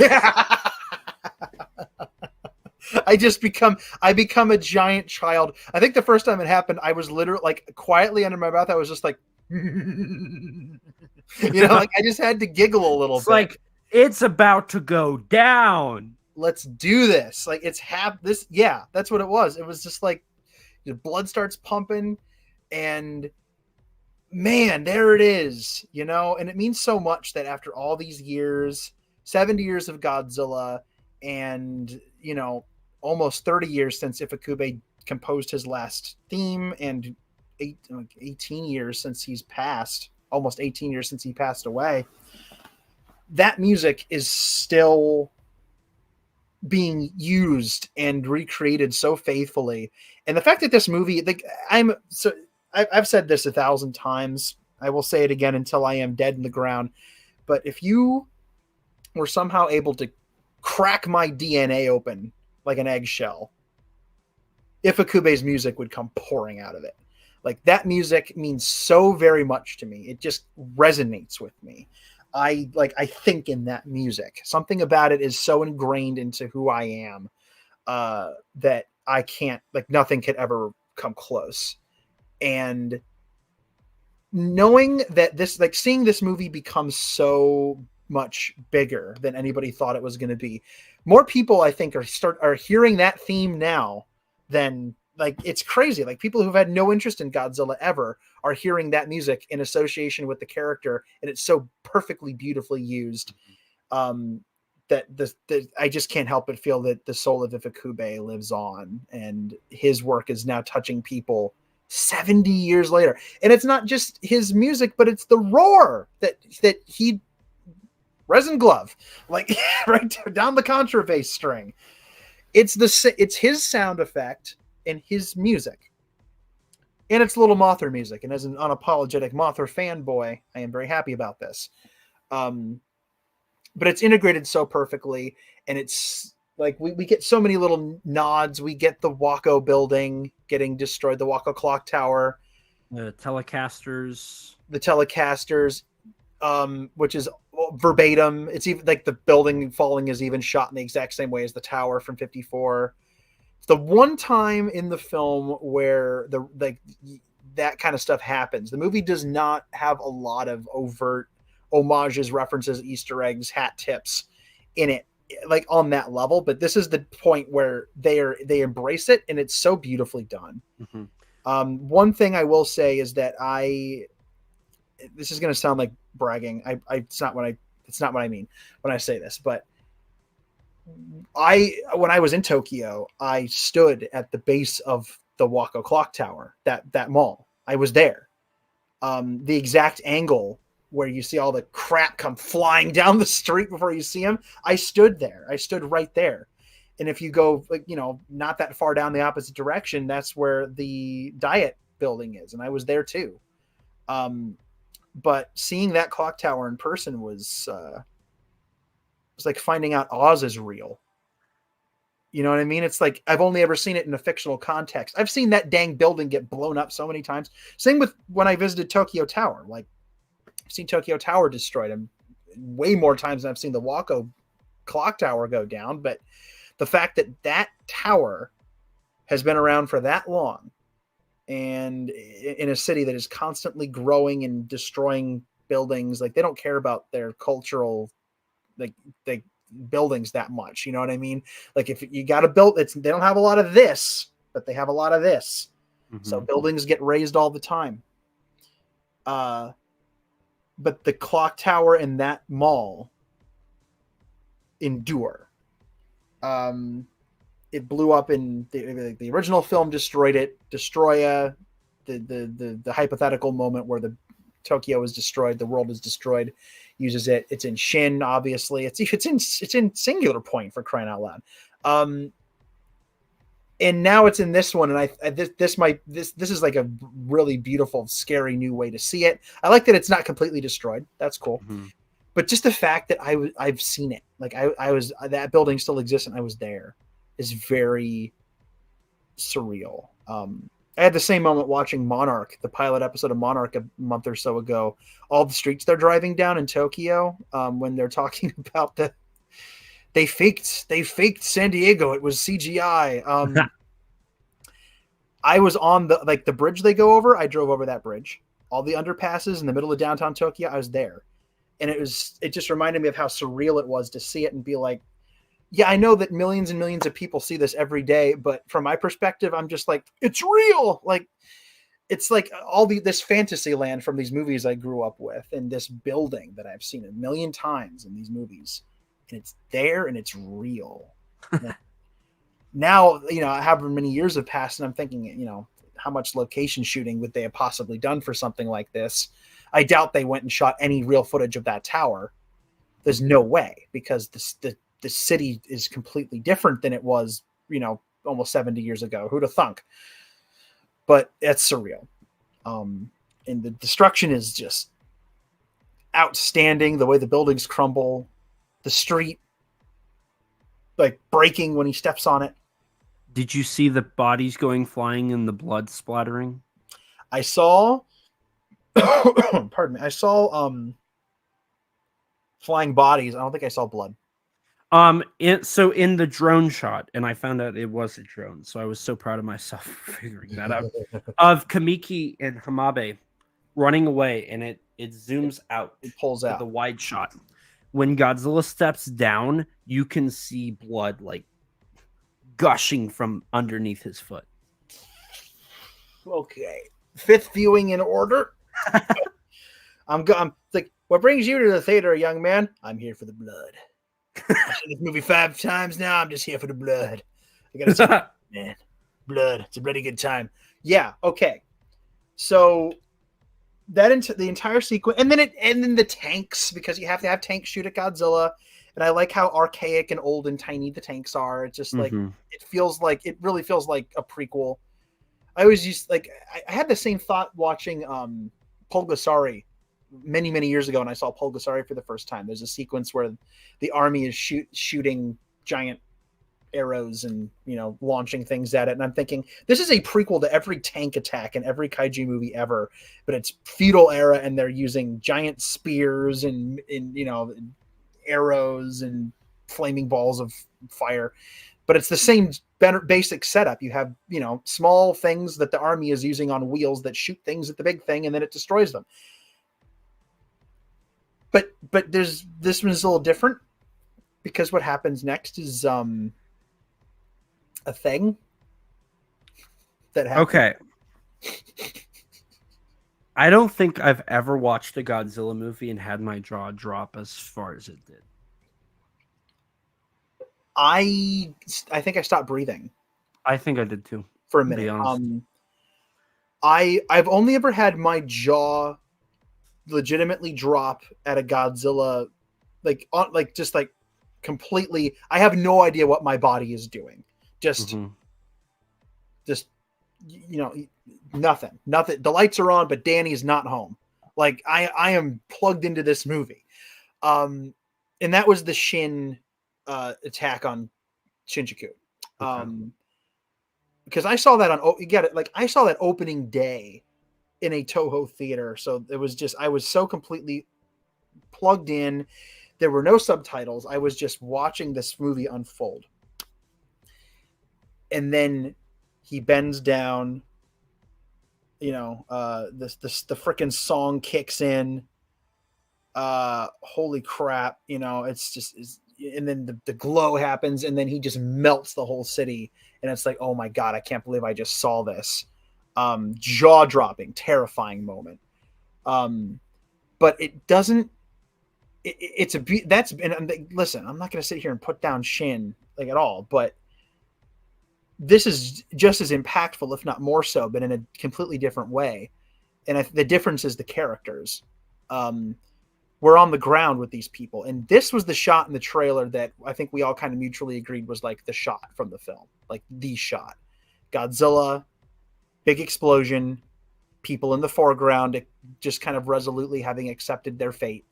I become a giant child. I think the first time it happened, I was literally like quietly under my breath. I was just like, like I just had to giggle a little bit. Like, it's about to go down. Let's do this. Like, this. Yeah, that's what it was. It was just like the blood starts pumping, and man, there it is, and it means so much that after all these years, 70 years of Godzilla, and almost 30 years since Ifukube composed his last theme, and 18 years since he's passed, almost 18 years since he passed away, that music is still being used and recreated so faithfully. And the fact that this movie, I've said this 1,000 times, I will say it again until I am dead in the ground, but if you were somehow able to crack my DNA open like an eggshell, Ifukube's music would come pouring out of it. Like, that music means so very much to me. It just resonates with me. I think in that music. Something about it is so ingrained into who I am that I can't, like, nothing could ever come close. And knowing that this, like, seeing this movie become so much bigger than anybody thought it was going to be. More people, I think, are hearing that theme now than, like, it's crazy. Like, people who've had no interest in Godzilla ever are hearing that music in association with the character, and it's so perfectly, beautifully used that I just can't help but feel that the soul of Ifukube lives on, and his work is now touching people 70 years later. And it's not just his music, but it's the roar that he resin glove, like, right down the contrabass string. It's his sound effect and his music And it's little Mothra music. And as an unapologetic Mothra fanboy, I am very happy about this. But it's integrated so perfectly, and it's like we get so many little nods. We get the Wako building getting destroyed, the Wako clock tower, The Telecasters, which is verbatim. It's even like the building falling is even shot in the exact same way as the tower from 54. It's the one time in the film where that kind of stuff happens. The movie does not have a lot of overt homages, references, Easter eggs, hat tips in it, like on that level. But this is the point where they embrace it, and it's so beautifully done. Mm-hmm. One thing I will say is that this is going to sound like bragging. It's not what I mean when I say this, but when I was in Tokyo, I stood at the base of the Wako clock tower, that mall. I was there. The exact angle where you see all the crap come flying down the street before you see them. I stood there. I stood right there. And if you go, not that far down the opposite direction, that's where the Diet building is. And I was there too. But seeing that clock tower in person was like finding out Oz is real. You know what I mean? It's like, I've only ever seen it in a fictional context. I've seen that dang building get blown up so many times. Same with when I visited Tokyo Tower. Like, I've seen Tokyo Tower destroyed way more times than I've seen the Wako clock tower go down. But the fact that tower has been around for that long, and in a city that is constantly growing and destroying buildings, like they don't care about their cultural, like buildings that much. You know what I mean? Like if you got to build, they don't have a lot of this, but they have a lot of this. Mm-hmm. So buildings get raised all the time. But the clock tower in that mall endure. It blew up in the original film, destroyed it. Destroya, the hypothetical moment where the Tokyo is destroyed, the world is destroyed, uses it. It's in Shin, obviously. It's in Singular Point, for crying out loud. And now it's in this one, and this is like a really beautiful, scary new way to see it. I like that it's not completely destroyed. That's cool. Mm-hmm. But just the fact that I've seen it, like I was, that building still exists and I was there, is very surreal. I had the same moment watching Monarch, the pilot episode of Monarch a month or so ago. All the streets they're driving down in Tokyo, when they're talking about they faked San Diego. It was CGI. I was on the bridge they go over. I drove over that bridge. All the underpasses in the middle of downtown Tokyo, I was there. And it just reminded me of how surreal it was to see it and be like, yeah, I know that millions and millions of people see this every day, but from my perspective, I'm just like, it's real. Like, it's like this fantasy land from these movies I grew up with, and this building that I've seen a million times in these movies, and it's there and it's real. Now, however many years have passed, and I'm thinking, how much location shooting would they have possibly done for something like this? I doubt they went and shot any real footage of that tower. There's no way, because the city is completely different than it was, almost 70 years ago. Who'd have thunk? But it's surreal. And the destruction is just outstanding. The way the buildings crumble, the street like breaking when he steps on it. Did you see the bodies going flying and the blood splattering? I saw pardon me. I saw flying bodies. I don't think I saw blood. So in the drone shot, and I found out it was a drone, so I was so proud of myself for figuring that out, of Kamiki and Hamabe running away, and it zooms out. It pulls out. The wide shot. When Godzilla steps down, you can see blood like gushing from underneath his foot. Okay. Fifth viewing in order. I'm like, what brings you to the theater, young man? I'm here for the blood. I've seen this movie 5 times now. I'm just here for the blood. I gotta see man. Blood. It's a bloody good time. Yeah, okay. So that the entire sequence, and then the tanks, because you have to have tanks shoot at Godzilla. And I like how archaic and old and tiny the tanks are. It's just like it really feels like a prequel. I always used like I had the same thought watching Pulgasari many years ago when I saw Pulgasari for the first time. There's a sequence where the army is shooting giant arrows and launching things at it, and I'm thinking this is a prequel to every tank attack in every kaiju movie ever, but it's feudal era and they're using giant spears and arrows and flaming balls of fire, but it's the same basic setup. You have small things that the army is using on wheels that shoot things at the big thing and then it destroys them. But this one's a little different because what happens next is a thing that happens. Okay. I don't think I've ever watched a Godzilla movie and had my jaw drop as far as it did. I think I stopped breathing. I think I did too. For a minute. I've only ever had my jaw legitimately drop at a Godzilla, just completely. I have no idea what my body is doing. Just nothing. The lights are on, but Danny's not home. Like I am plugged into this movie. And that was the Shin attack on Shinjuku. Because I saw that I saw that opening day in a Toho theater. So it was just, I was so completely plugged in. There were no subtitles. I was just watching this movie unfold. And then he bends down, the freaking song kicks in. Holy crap. And then the glow happens and then he just melts the whole city. And it's like, oh my God, I can't believe I just saw this. Jaw-dropping, terrifying moment. But it doesn't. Listen, I'm not going to sit here and put down Shin at all, but this is just as impactful, if not more so, but in a completely different way. And the difference is the characters. We're on the ground with these people, and this was the shot in the trailer that I think we all kind of mutually agreed was the shot from the film, the shot. Godzilla, big explosion, people in the foreground just kind of resolutely having accepted their fate.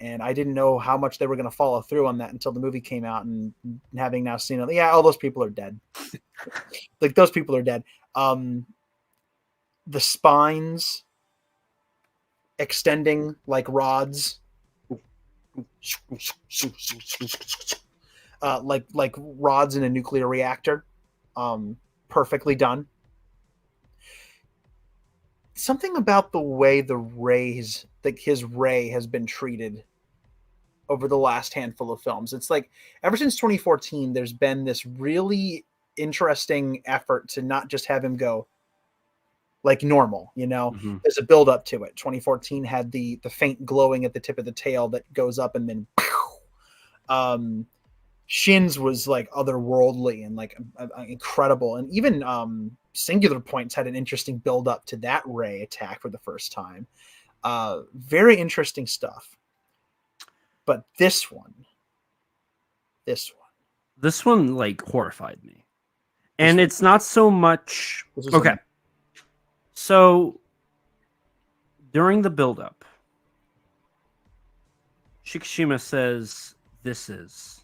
And I didn't know how much they were going to follow through on that until the movie came out, and having now seen it, all those people are dead. Those people are dead. The spines extending like rods, like rods in a nuclear reactor. Perfectly done. Something about the way the rays, his ray has been treated over the last handful of films. It's ever since 2014, there's been this really interesting effort to not just have him go normal, There's a build up to it. 2014 had the faint glowing at the tip of the tail that goes up and then Shin's was otherworldly and incredible. And even Singular Points had an interesting build up to that ray attack for the first time. Very interesting stuff. But this one horrified me. And it's not so much. Okay. So during the build-up, Shikishima says, "This is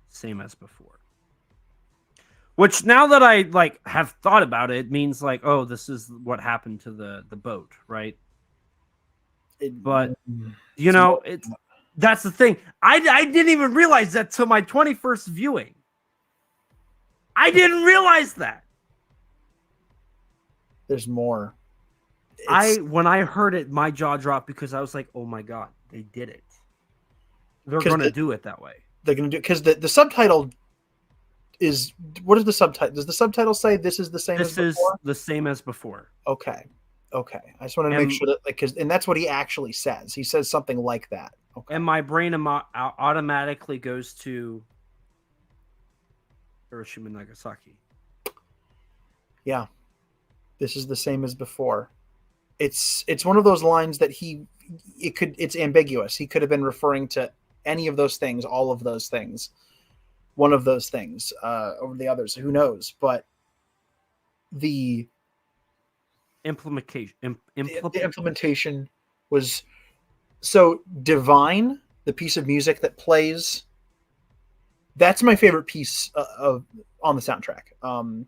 same as before." Which, now that I have thought about it, means oh, this is what happened to the boat, right? But that's the thing. I didn't even realize that till my 21st viewing. I didn't realize that. There's more. When I heard it, my jaw dropped because I was like, "Oh my God, they did it! They're going to do it that way. They're going to do it because the subtitle is, what is the subtitle? Does the subtitle say this is the same? This as before? Is the same as before. Okay. I just wanted to make sure that and that's what he actually says. He says something like that. Okay. And my brain automatically goes to Hiroshima and Nagasaki. Yeah. This is the same as before. It's one of those lines that it's ambiguous. He could have been referring to any of those things, all of those things, one of those things, over the others. Who knows? But the implementation. the implementation was so divine. The piece of music that plays, that's my favorite piece on the soundtrack.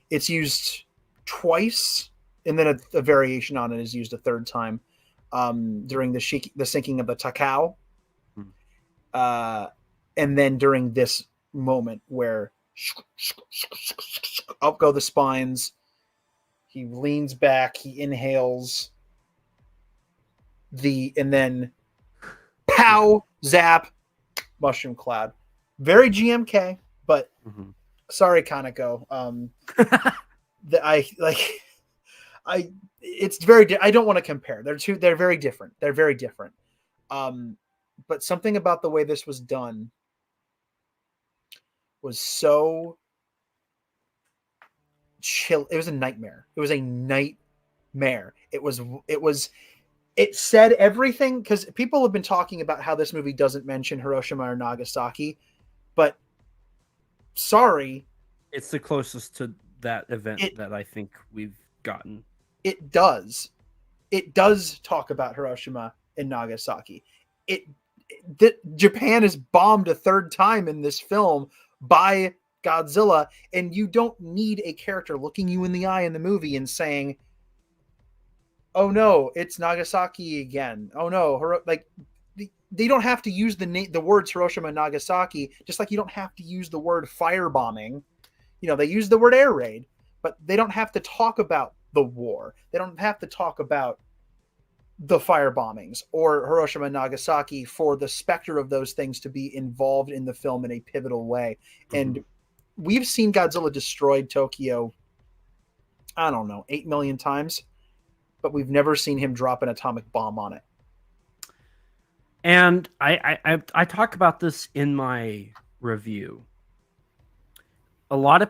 It's used twice, and then a variation on it is used a third time during the sinking of the Takao, and then during this moment where up go the spines. He leans back, he inhales, and then pow, zap, mushroom cloud. Very GMK, but sorry, Kaneko. It's very. I don't want to compare. They're very different. They're very different. But something about the way this was done was so chill. It was a nightmare. It was a nightmare. It said everything, because people have been talking about how this movie doesn't mention Hiroshima or Nagasaki, but sorry, it's the closest to that event that I think we've gotten. It does talk about Hiroshima and Nagasaki. Japan is bombed a third time in this film by Godzilla, and you don't need a character looking you in the eye in the movie and saying, "Oh no, it's Nagasaki again." Oh no, they don't have to use the words Hiroshima and Nagasaki, just like you don't have to use the word firebombing. They use the word air raid, but they don't have to talk about the war. They don't have to talk about the firebombings or Hiroshima and Nagasaki for the specter of those things to be involved in the film in a pivotal way. And we've seen Godzilla destroy Tokyo, I don't know, 8 million times, but we've never seen him drop an atomic bomb on it. And I talk about this in my review. A lot of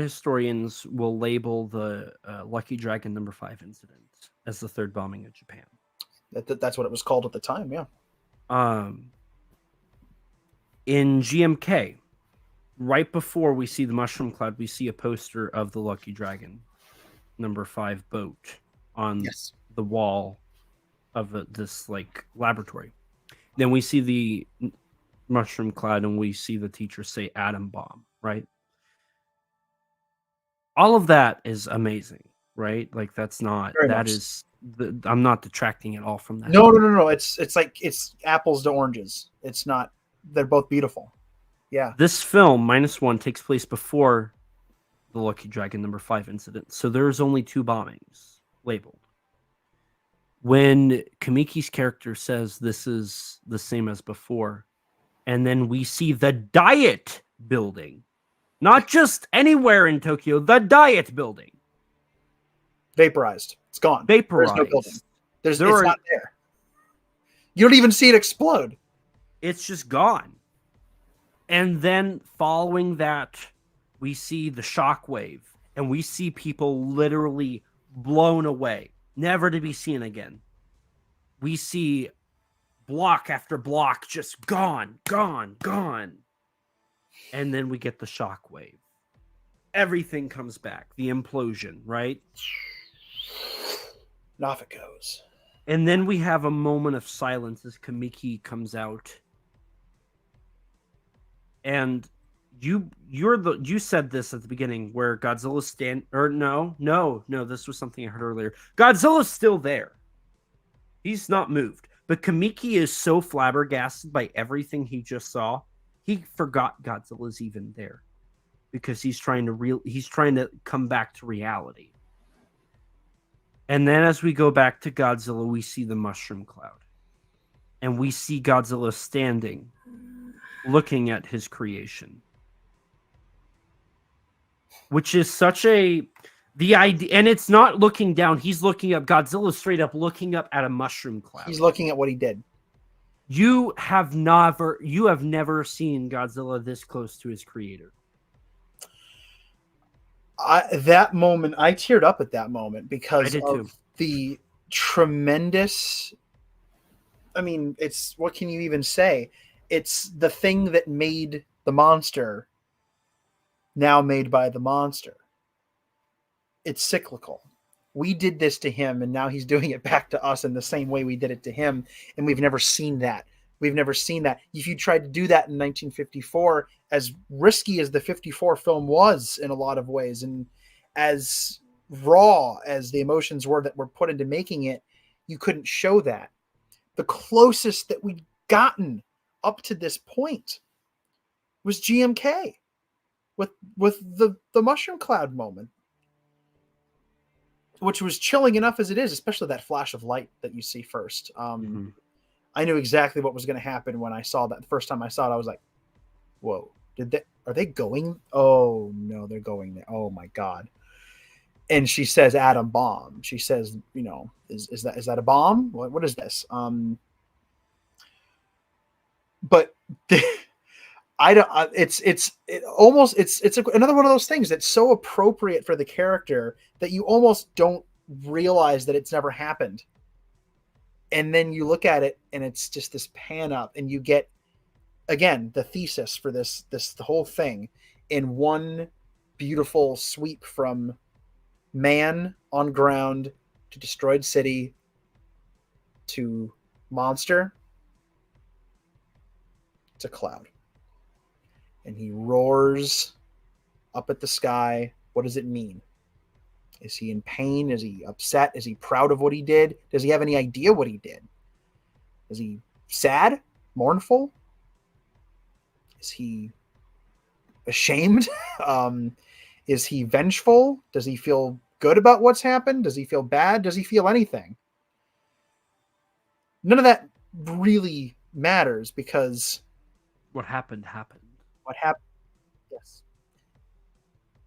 historians will label the Lucky Dragon number 5 incident as the third bombing of Japan. That's what it was called at the time, yeah. In GMK, right before we see the mushroom cloud, we see a poster of the Lucky Dragon number 5 boat on the wall of this laboratory. Then we see the mushroom cloud and we see the teacher say atom bomb, right? All of that is amazing, right? That's not, I'm not detracting at all from that. No. It's apples to oranges. It's not, they're both beautiful. Yeah. This film, -1, takes place before the Lucky Dragon number 5 incident. So there's only 2 bombings labeled. When Kamiki's character says this is the same as before, and then we see the Diet building, not just anywhere in Tokyo, the Diet building. Vaporized. It's gone. Vaporized. There's no building. It's not there. You don't even see it explode. It's just gone. And then following that, we see the shockwave, and we see people literally blown away, never to be seen again. We see block after block just gone. And then we get the shockwave. Everything comes back. The implosion, right? Off it goes. And then we have a moment of silence as Kamiki comes out. And you said this at the beginning where Godzilla's no, this was something I heard earlier. Godzilla's still there. He's not moved. But Kamiki is so flabbergasted by everything he just saw, he forgot Godzilla's even there. Because he's trying to come back to reality. And then as we go back to Godzilla, we see the mushroom cloud. And we see Godzilla standing, looking at his creation. Which is the idea, and it's not looking down, he's looking up. Godzilla's straight up looking up at a mushroom cloud. He's looking at what he did. You have never seen Godzilla this close to his creator. That moment, I teared up at that moment because of too. The tremendous. I mean, what can you even say? It's the thing that made the monster, now made by the monster. it's cyclical. We did this to him, and now he's doing it back to us in the same way we did it to him, and we've never seen that. We've never seen that. If you tried to do that in 1954, as risky as the 54 film was in a lot of ways, and as raw as the emotions were that were put into making it, you couldn't show that. The closest that we'd gotten up to this point was GMK with the mushroom cloud moment, which was chilling enough as it is, especially that flash of light that you see first. I knew exactly what was going to happen when I saw that. The first time I saw it, I was like, whoa, are they going? Oh no, they're going there. Oh my God. And she says, atom bomb. She says, you know, is that a bomb? What is this? But it's another one of those things that's so appropriate for the character that you almost don't realize that it's never happened. And then you look at it and it's just this pan up, and you get, again, the thesis for the whole thing in one beautiful sweep from man on ground to destroyed city to monster. It's a cloud. And he roars up at the sky. What does it mean? Is he in pain? Is he upset? Is he proud of what he did? Does he have any idea what he did? Is he sad? Mournful? Is he ashamed? Is he vengeful? Does he feel good about what's happened? Does he feel bad? Does he feel anything? None of that really matters, because What happened happened. what happened? Yes.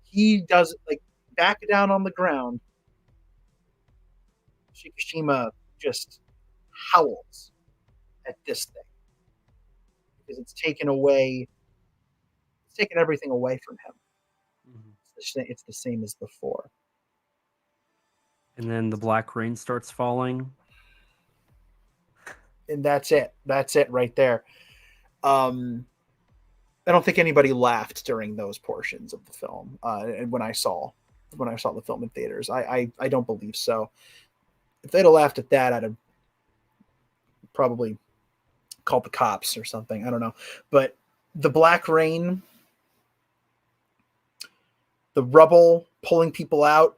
He does, like, back down on the ground. Shikishima just howls at this thing because it's taken everything away from him. It's the same as before. And then the black rain starts falling. And that's it. That's it right there. I don't think anybody laughed during those portions of the film. And when I saw the film in theaters, I don't believe so. If they'd have laughed at that, I'd have probably called the cops or something. I don't know. But the black rain, the rubble pulling people out,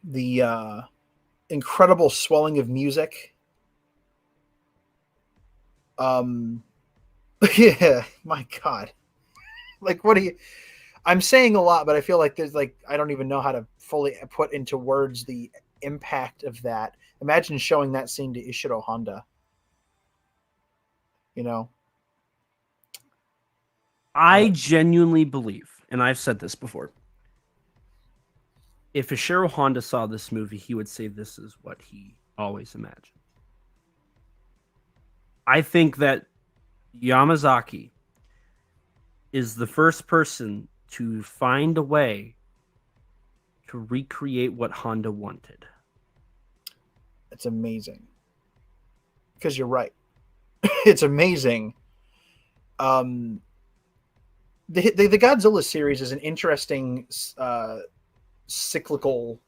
the incredible swelling of music. Yeah, my God. Like, I'm saying a lot, but I feel like there's, like, I don't even know how to fully put into words the impact of that. Imagine showing that scene to Ishiro Honda. You know? I genuinely believe, and I've said this before, if Ishiro Honda saw this movie, he would say this is what he always imagined. I think that Yamazaki is the first person to find a way to recreate what Honda wanted. It's amazing. Because you're right. It's amazing. The Godzilla series is an interesting cyclical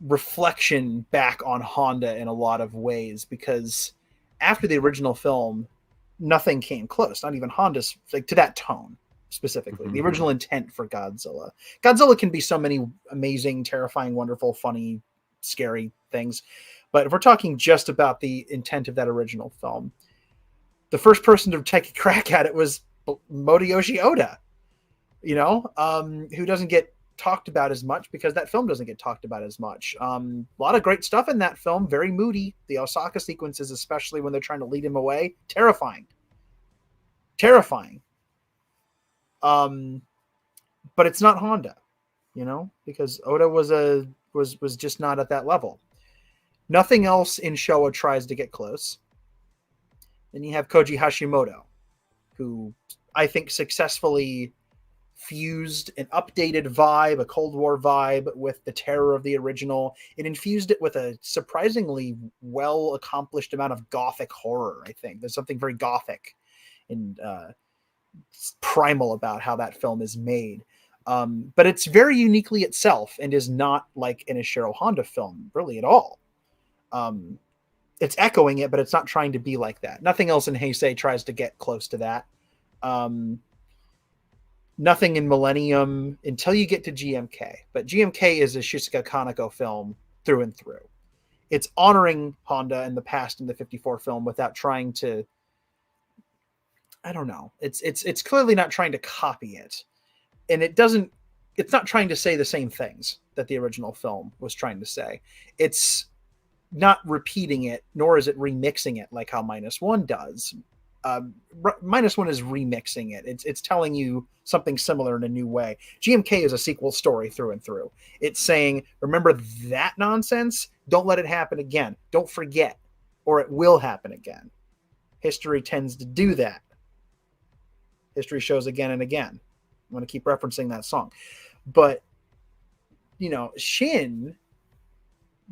reflection back on Honda in a lot of ways, because after the original film, nothing came close. Not even Honda's, like, to that tone specifically. The original intent for Godzilla. Godzilla can be so many amazing, terrifying, wonderful, funny, scary things. But if we're talking just about the intent of that original film, the first person to take a crack at it was Motoyoshi Oda, you know, who doesn't get talked about as much because that film doesn't get talked about as much. A lot of great stuff in that film, very moody. The Osaka sequences, especially when they're trying to lead him away, terrifying. But it's not Honda, you know, because Oda was just not at that level. Nothing else in Showa tries to get close. Then you have Koji Hashimoto, who I think successfully fused an updated vibe, a Cold War vibe, with the terror of the original. It infused it with a surprisingly well accomplished amount of gothic horror. I think there's something very gothic and primal about how that film is made. But it's very uniquely itself and is not like an Ishiro Honda film really at all. It's echoing it, but it's not trying to be like that. Nothing else in Heisei tries to get close to that. Nothing in Millennium until you get to GMK. But GMK is a Shusuke Kaneko film through and through. It's honoring Honda in the past in the 54 film without trying to, I don't know. It's clearly not trying to copy it. And it's not trying to say the same things that the original film was trying to say. It's not repeating it, nor is it remixing it like how -1 does. -1 is remixing it. It's telling you something similar in a new way. GMK is a sequel story through and through. It's saying, remember that nonsense? Don't let it happen again. Don't forget, or it will happen again. History tends to do that. History shows again and again. I'm going to keep referencing that song. But, Shin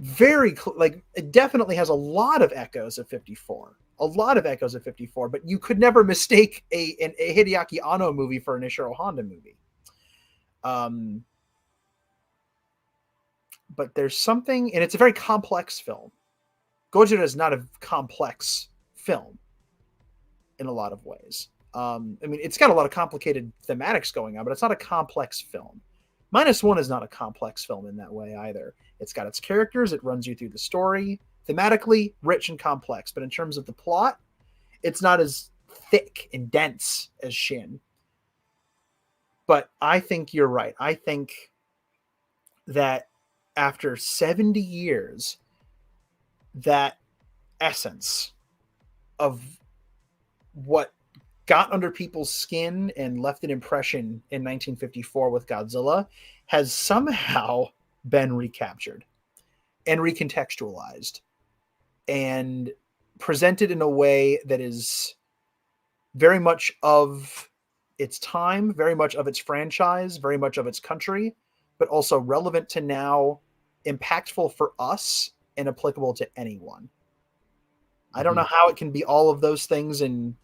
it definitely has a lot of echoes of 54. A lot of echoes of 54, but you could never mistake a Hideaki Anno movie for an Ishiro Honda movie. But there's something, and it's a very complex film. Godzilla is not a complex film in a lot of ways. It's got a lot of complicated thematics going on, but it's not a complex film. -1 is not a complex film in that way either. It's got its characters, it runs you through the story, thematically rich and complex, but in terms of the plot, it's not as thick and dense as Shin. But I think you're right. I think that after 70 years, that essence of what got under people's skin and left an impression in 1954 with Godzilla has somehow been recaptured and recontextualized and presented in a way that is very much of its time, very much of its franchise, very much of its country, but also relevant to now, impactful for us, and applicable to anyone. I don't know how it can be all of those things and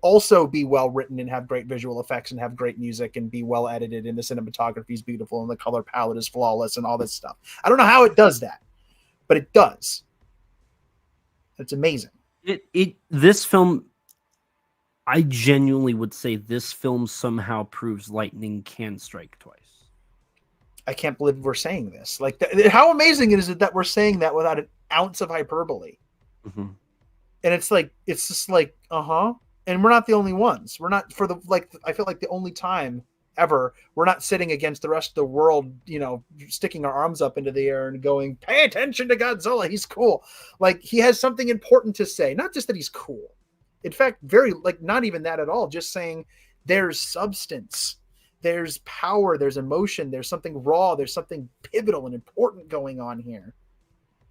also be well written and have great visual effects and have great music and be well edited and the cinematography is beautiful and the color palette is flawless and all this stuff. I don't know how it does that, but it does. It's amazing. This film, I genuinely would say this film somehow proves lightning can strike twice. I can't believe we're saying this. Like, how amazing is it that we're saying that without an ounce of hyperbole? Mm-hmm. And it's just like, and we're not the only ones. We're not I feel like the only time ever we're not sitting against the rest of the world, sticking our arms up into the air and going, pay attention to Godzilla. He's cool. Like, he has something important to say. Not just that he's cool. In fact, not even that at all. Just saying there's substance, there's power, there's emotion, there's something raw, there's something pivotal and important going on here.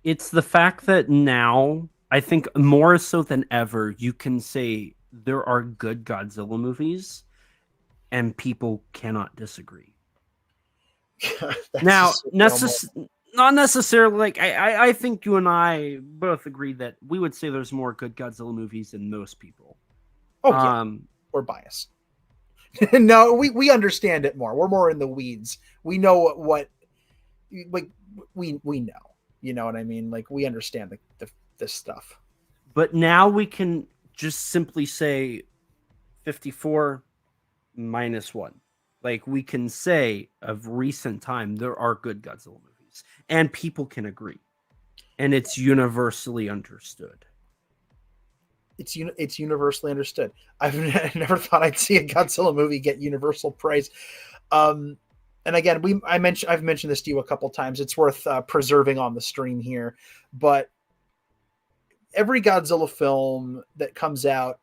It's the fact that now, I think more so than ever, you can say there are good Godzilla movies and people cannot disagree. Now, not necessarily, like, I think you and I both agree that we would say there's more good Godzilla movies than most people. Oh, yeah. We're biased. No, we understand it more. We're more in the weeds. We know what we know. You know what I mean? Like, we understand this stuff. But now we can just simply say 54 -1. Like, we can say of recent time there are good Godzilla movies and people can agree. And it's universally understood. It's universally understood. I've never thought I'd see a Godzilla movie get universal praise. And again, I've mentioned this to you a couple times. It's worth preserving on the stream here, but every Godzilla film that comes out,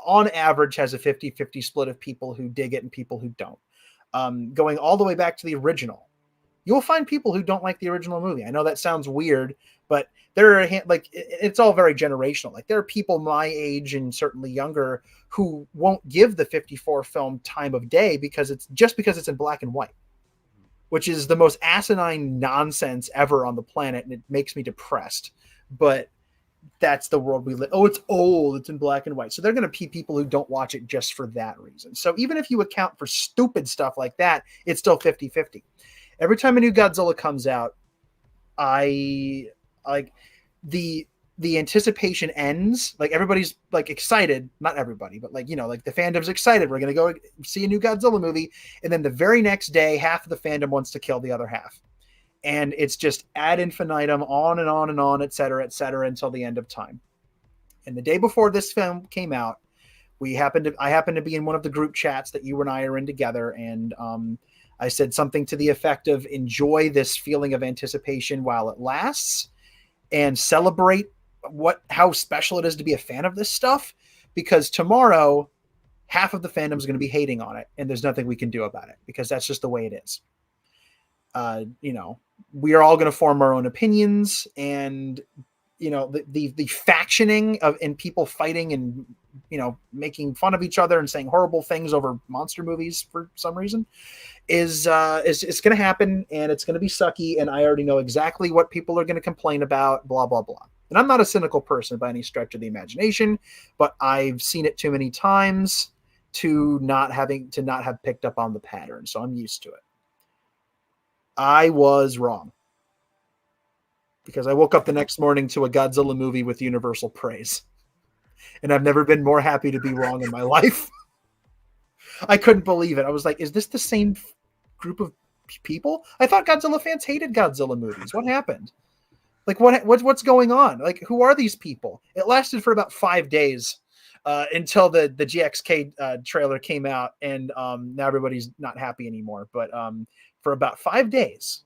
on average has a 50-50 split of people who dig it and people who don't. Going all the way back to the original, you'll find people who don't like the original movie. I know that sounds weird, but it's all very generational. Like, there are people my age and certainly younger who won't give the 54 film time of day because it's in black and white, which is the most asinine nonsense ever on the planet. And it makes me depressed, but that's the world we live. Oh, it's old. It's in black and white. So they're going to be people who don't watch it just for that reason. So even if you account for stupid stuff like that, it's still 50-50. Every time a new Godzilla comes out, I like the anticipation ends. Like everybody's like excited, not everybody, but like, like the fandom's excited. We're going to go see a new Godzilla movie. And then the very next day, half of the fandom wants to kill the other half. And it's just ad infinitum, on and on and on, et cetera, until the end of time. And the day before this film came out, I happened to be in one of the group chats that you and I are in together. And, I said something to the effect of enjoy this feeling of anticipation while it lasts and celebrate how special it is to be a fan of this stuff, because tomorrow half of the fandom is going to be hating on it and there's nothing we can do about it because that's just the way it is. We are all going to form our own opinions, and the factioning and people fighting and making fun of each other and saying horrible things over monster movies for some reason is going to happen, and it's going to be sucky, and I already know exactly what people are going to complain about, blah blah blah. And I'm not a cynical person by any stretch of the imagination, but I've seen it too many times to not have picked up on the pattern, so I'm used to it. I was wrong, because I woke up the next morning to a Godzilla movie with universal praise. And I've never been more happy to be wrong in my life. I couldn't believe it. I was like, is this the same group of people? I thought Godzilla fans hated Godzilla movies. What happened? Like, what's going on? Like, who are these people? It lasted for about 5 days until the GXK trailer came out, and now everybody's not happy anymore. But for about 5 days,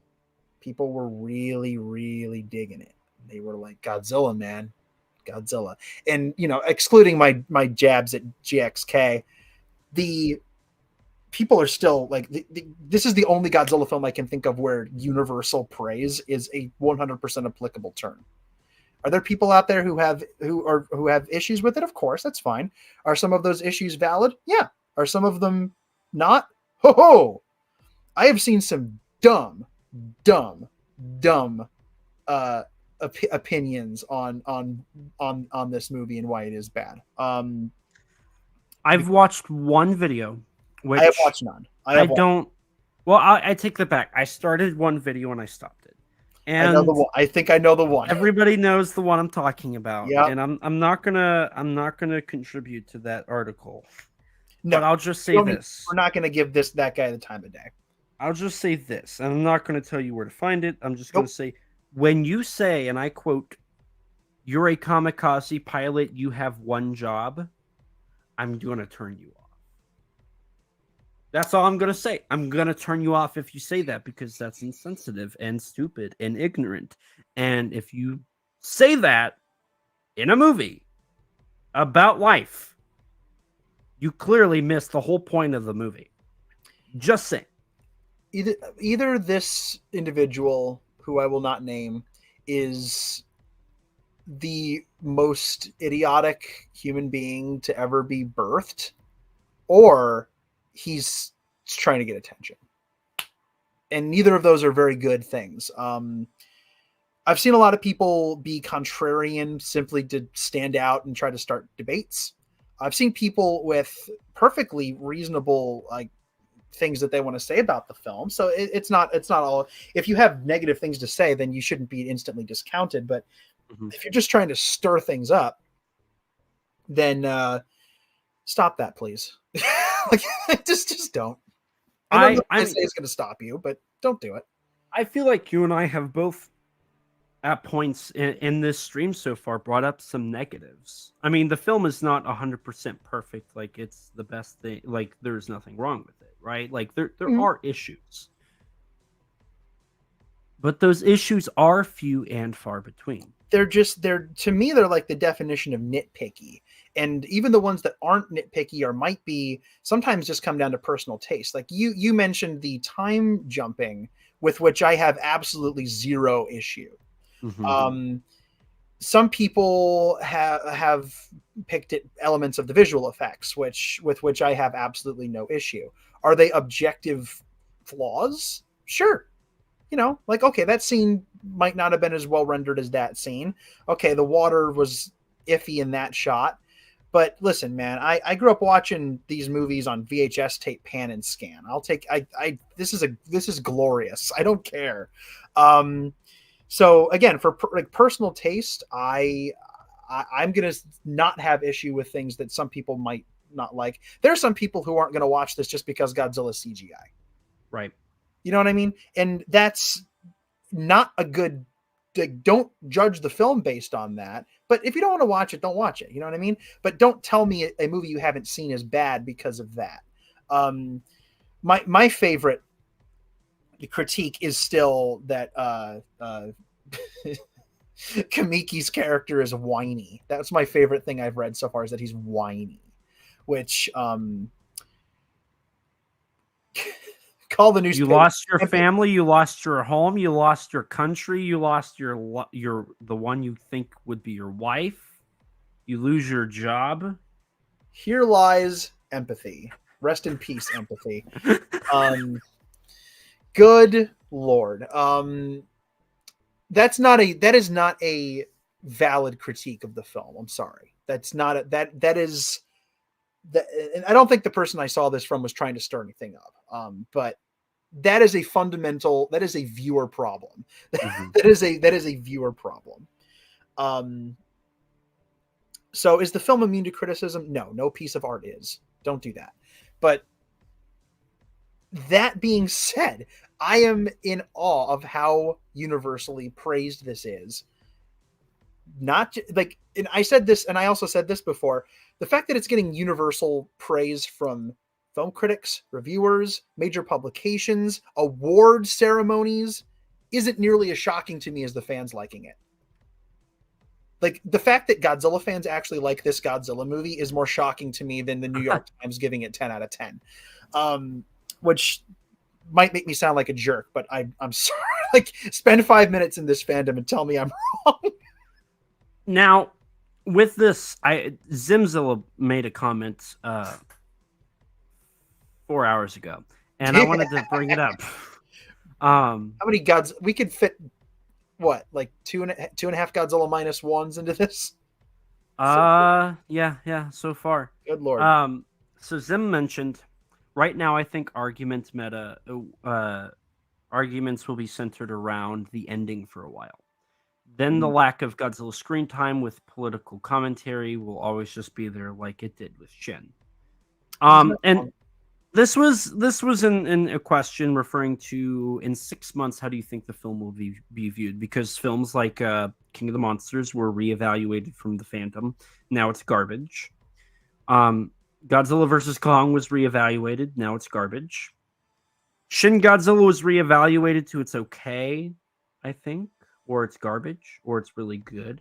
people were really, really digging it. They were like, Godzilla, man. Godzilla. And, excluding my jabs at GXK, the people are still like, this is the only Godzilla film I can think of where universal praise is a 100% applicable term. Are there people out there who have issues with it? Of course, that's fine. Are some of those issues valid? Yeah. Are some of them not? Ho! I have seen some dumb opinions on this movie and why it is bad. I've watched one video, which I have watched none. I take that back. I started one video and I stopped it. And I know the one. I think I know the one. Everybody knows the one I'm talking about. Yep. And I'm not gonna contribute to that article. No, but I'll just say this. We're not gonna give that guy the time of day. I'll just say this, and I'm not going to tell you where to find it. I'm just going to say, when you say, and I quote, "You're a kamikaze pilot, you have one job," I'm going to turn you off. That's all I'm going to say. I'm going to turn you off if you say that, because that's insensitive and stupid and ignorant. And if you say that in a movie about life, you clearly missed the whole point of the movie. Just saying. Either this individual, who I will not name, is the most idiotic human being to ever be birthed, or he's trying to get attention. And neither of those are very good things. I've seen a lot of people be contrarian simply to stand out and try to start debates. I've seen people with perfectly reasonable, things that they want to say about the film. So it's not all, if you have negative things to say, then you shouldn't be instantly discounted. But if you're just trying to stir things up, then stop that, please. just don't. I say it's going to stop you, but don't do it. I feel like you and I have both, at points in this stream so far, brought up some negatives. I mean, the film is not 100% perfect. Like, it's the best thing. Like, there's nothing wrong with it, right? Like, there are issues. But those issues are few and far between. To me, they're like the definition of nitpicky. And even the ones that aren't nitpicky or might be, sometimes just come down to personal taste. Like you mentioned the time jumping, with which I have absolutely zero issue. Mm-hmm. Some people have picked elements of the visual effects, with which I have absolutely no issue. Are they objective flaws? Sure. Okay, that scene might not have been as well rendered as that scene. Okay, the water was iffy in that shot. But listen, man, I grew up watching these movies on VHS tape, pan and scan. This is glorious. I don't care. So again, for like personal taste, I'm gonna not have issue with things that some people might not like. There are some people who aren't gonna watch this just because Godzilla's CGI. Right. You know what I mean? And that's not a good. Don't judge the film based on that. But if you don't want to watch it, don't watch it. You know what I mean? But don't tell me a movie you haven't seen is bad because of that. My favorite critique is still that Kamiki's character is whiny. That's my favorite thing I've read so far, is that he's whiny, which call the newspaper. You lost your family, you lost your home, you lost your country, you lost your the one you think would be your wife. You lose your job. Here lies empathy. Rest in peace, empathy. Good Lord. That is not a valid critique of the film. I'm sorry. That's not that is that. And I don't think the person I saw this from was trying to stir anything up. But that is a viewer problem. Mm-hmm. that is a viewer problem. So is the film immune to criticism? No piece of art is. Don't do that. But that being said, I am in awe of how universally praised this is. Not like, and I said this, and I also said this before, the fact that it's getting universal praise from film critics, reviewers, major publications, award ceremonies isn't nearly as shocking to me as the fans liking it. Like, the fact that Godzilla fans actually like this Godzilla movie is more shocking to me than the New York Times giving it 10 out of 10. Which might make me sound like a jerk, but I'm sorry. Like, spend 5 minutes in this fandom and tell me I'm wrong. Now, with this, Zimzilla made a comment 4 hours ago, and I wanted to bring it up. How many gods we could fit? What, like two and a half Godzilla minus ones into this? Yeah, so far. Good Lord. So Zim mentioned, right now I think arguments will be centered around the ending for a while. Then the lack of Godzilla screen time with political commentary will always just be there, like it did with Shin. And this was in a question referring to, in 6 months, how do you think the film will be viewed? Because films like King of the Monsters were reevaluated from the Phantom. Now it's garbage. Godzilla vs. Kong was reevaluated. Now it's garbage. Shin Godzilla was reevaluated to it's okay, I think. Or it's garbage, or it's really good.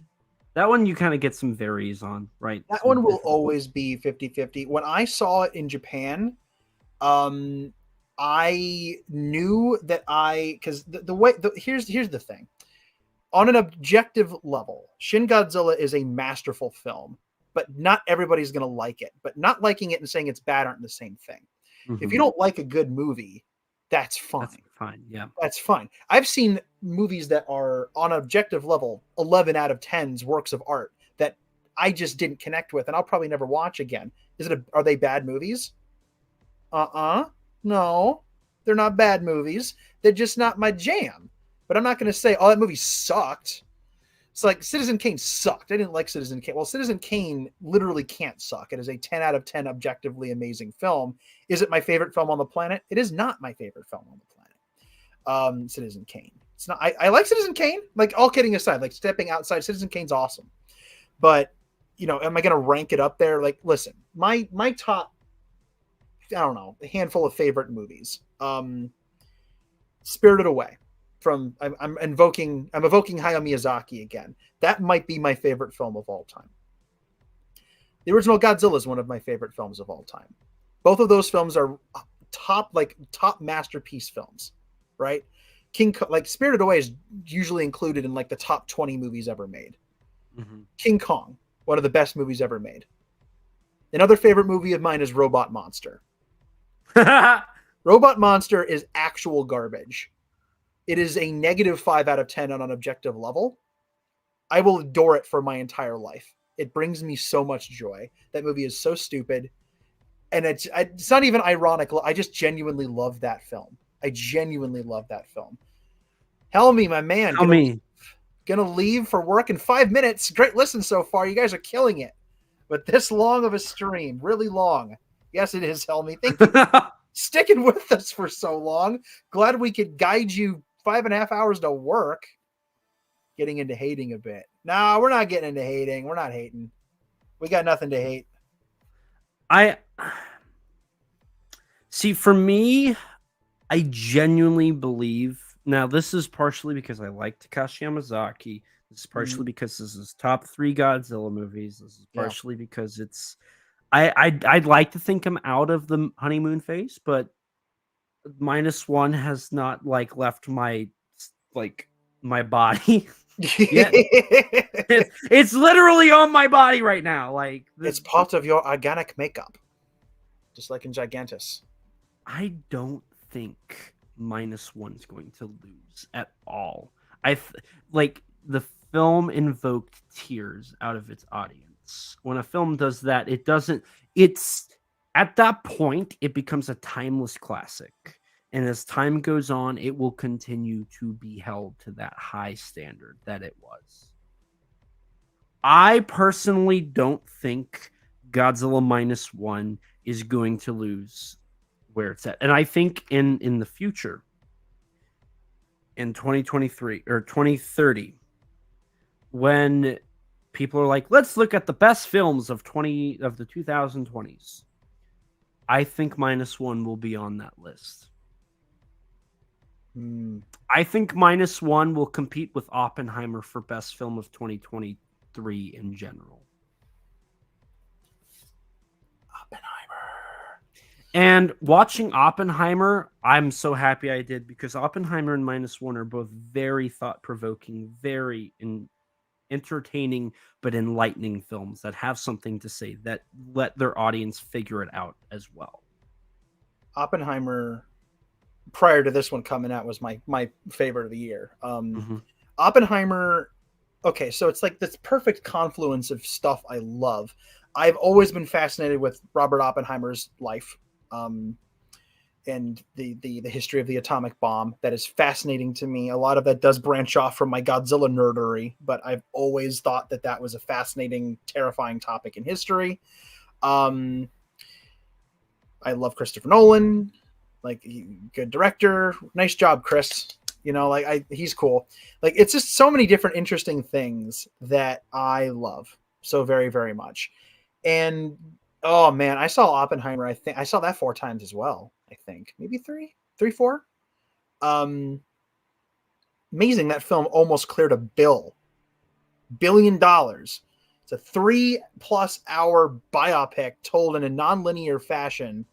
That one you kind of get some varies on, right? That one will always be 50-50. When I saw it in Japan, I knew that because here's the thing. On an objective level, Shin Godzilla is a masterful film, but not everybody's going to like it. But not liking it and saying it's bad aren't the same thing. Mm-hmm. If you don't like a good movie, that's fine. That's fine, yeah. That's fine. I've seen movies that are, on an objective level, 11 out of 10's works of art that I just didn't connect with, and I'll probably never watch again. Are they bad movies? No, they're not bad movies. They're just not my jam. But I'm not going to say, oh, that movie sucked. It's like Citizen Kane sucked. I didn't like Citizen Kane. Well, Citizen Kane literally can't suck. It is a 10 out of 10 objectively amazing film. Is it my favorite film on the planet? It is not my favorite film on the planet. Citizen Kane. It's not. I like Citizen Kane. Like, all kidding aside, like, stepping outside, Citizen Kane's awesome. But, am I going to rank it up there? Like, listen, my top, I don't know, a handful of favorite movies. Spirited Away. I'm evoking Hayao Miyazaki again. That might be my favorite film of all time. The original Godzilla is one of my favorite films of all time. Both of those films are top masterpiece films, right? Spirited Away is usually included in like the top 20 movies ever made. Mm-hmm. King Kong, one of the best movies ever made. Another favorite movie of mine is Robot Monster. Robot Monster is actual garbage. it is a -5 out of 10 on an objective level, I will adore it for my entire life. It brings me so much joy. That movie is so stupid. And it's not even ironic. I just genuinely love that film. I genuinely love that film. Helmy, my man. Gonna leave for work in 5 minutes. Great listen so far. You guys are killing it. But this long of a stream, really long. Yes, it is, Helmy. Thank you for sticking with us for so long. Glad we could guide you 5.5 hours to work. Getting into hating a bit. No, we're not getting into hating. We're not hating. We got nothing to hate. See, for me, I genuinely believe. Now, this is partially because I like Takashi Yamazaki. This is partially because this is top 3 Godzilla movies. This is partially because it's. I'd like to think I'm out of the honeymoon phase, but -1 has not left my body. It's literally on my body right now. It's part of your organic makeup, just like in Gigantus. I don't think -1 is going to lose at all. The film invoked tears out of its audience. When a film does that, it doesn't. It's at that point it becomes a timeless classic. And as time goes on, it will continue to be held to that high standard that it was. I personally don't think Godzilla -1 is going to lose where it's at. And I think in the future, in 2023 or 2030, when people are like, let's look at the best films of the 2020s, I think -1 will be on that list. I think -1 will compete with Oppenheimer for best film of 2023 in general. Oppenheimer. And watching Oppenheimer, I'm so happy I did, because Oppenheimer and -1 are both very thought-provoking, very entertaining, but enlightening films that have something to say, that let their audience figure it out as well. Oppenheimer, prior to this one coming out, was my favorite of the year. Oppenheimer, okay, so it's like this perfect confluence of stuff I love. I've always been fascinated with Robert Oppenheimer's life, and the history of the atomic bomb. That is fascinating to me. A lot of that does branch off from my Godzilla nerdery, but I've always thought that was a fascinating, terrifying topic in history. I love Christopher Nolan. Good director. Nice job, Chris. He's cool. It's just so many different interesting things that I love so very, very much. And oh man, I saw Oppenheimer. I think I saw that 4 times as well. I think maybe 3, 4. Amazing. That film almost cleared $1 billion. It's a 3+ hour biopic told in a non-linear fashion.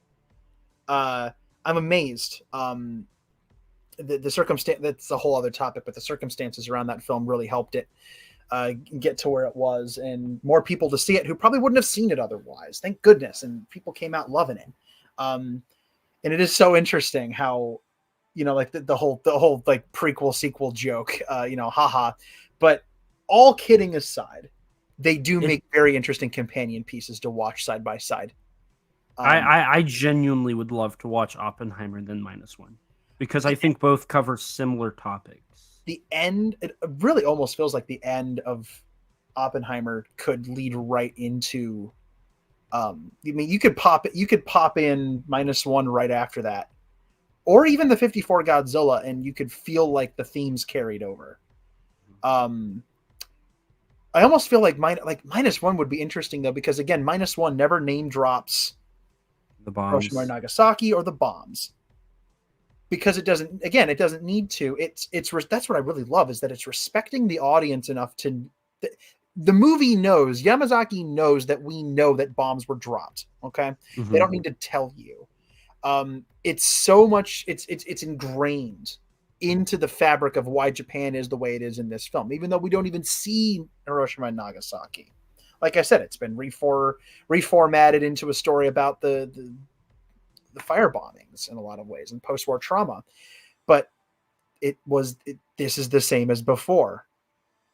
I'm amazed. The circumstance, that's a whole other topic, but the circumstances around that film really helped it get to where it was, and more people to see it who probably wouldn't have seen it otherwise. Thank goodness. And people came out loving it. And it is so interesting how, the whole prequel sequel joke, haha. But all kidding aside, they do make very interesting companion pieces to watch side by side. I genuinely would love to watch Oppenheimer than -1, because I think both cover similar topics. The end, it really almost feels like the end of Oppenheimer could lead right into. You could pop in -1 right after that, or even the 54 Godzilla, and you could feel like the themes carried over. I almost feel like -1 would be interesting though, because again, -1 never name drops the bombs, Hiroshima or Nagasaki, or the bombs, because it doesn't need to. That's what I really love, is that it's respecting the audience enough to. The movie knows, Yamazaki knows that we know that bombs were dropped. Okay, They don't need to tell you. It's so much. It's ingrained into the fabric of why Japan is the way it is in this film, even though we don't even see Hiroshima and Nagasaki. Like I said, it's been reformatted into a story about the fire bombings in a lot of ways and post-war trauma. But this is the same as before.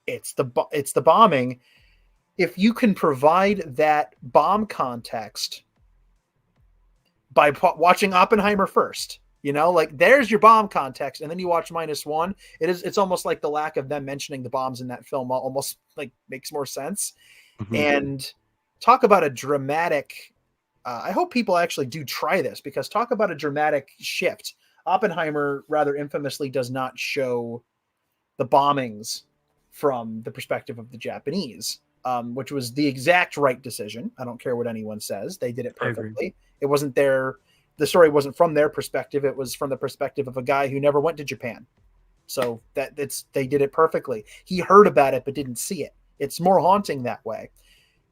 It's the bombing. If you can provide that bomb context by watching Oppenheimer first, like there's your bomb context, and then you watch -1. It's almost like the lack of them mentioning the bombs in that film almost like makes more sense. Mm-hmm. And talk about a dramatic. I hope people actually do try this, because talk about a dramatic shift. Oppenheimer rather infamously does not show the bombings from the perspective of the Japanese, which was the exact right decision. I don't care what anyone says. They did it perfectly. It wasn't the story wasn't from their perspective. It was from the perspective of a guy who never went to Japan. So they did it perfectly. He heard about it, but didn't see it. It's more haunting that way.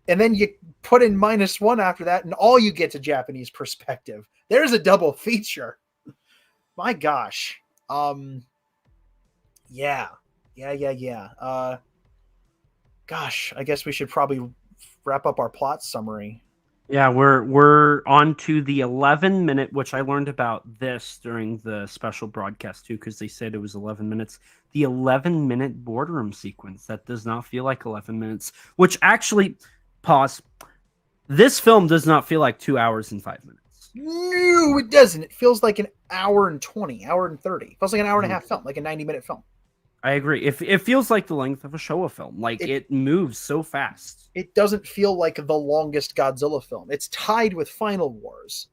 And then you put in -1 after that, and all you get a Japanese perspective. There's a double feature. My gosh. Yeah. Gosh, I guess we should probably wrap up our plot summary. Yeah, we're on to the 11-minute, which I learned about this during the special broadcast too, because they said it was 11 minutes. The 11-minute boardroom sequence that does not feel like 11 minutes, which actually, pause. This film does not feel like 2 hours and 5 minutes. No, it doesn't. It feels like an hour and 20, hour and 30. It feels like an hour and a half film, like a 90-minute film. I agree. It feels like the length of a Showa film. Like it moves so fast. It doesn't feel like the longest Godzilla film. It's tied with Final Wars,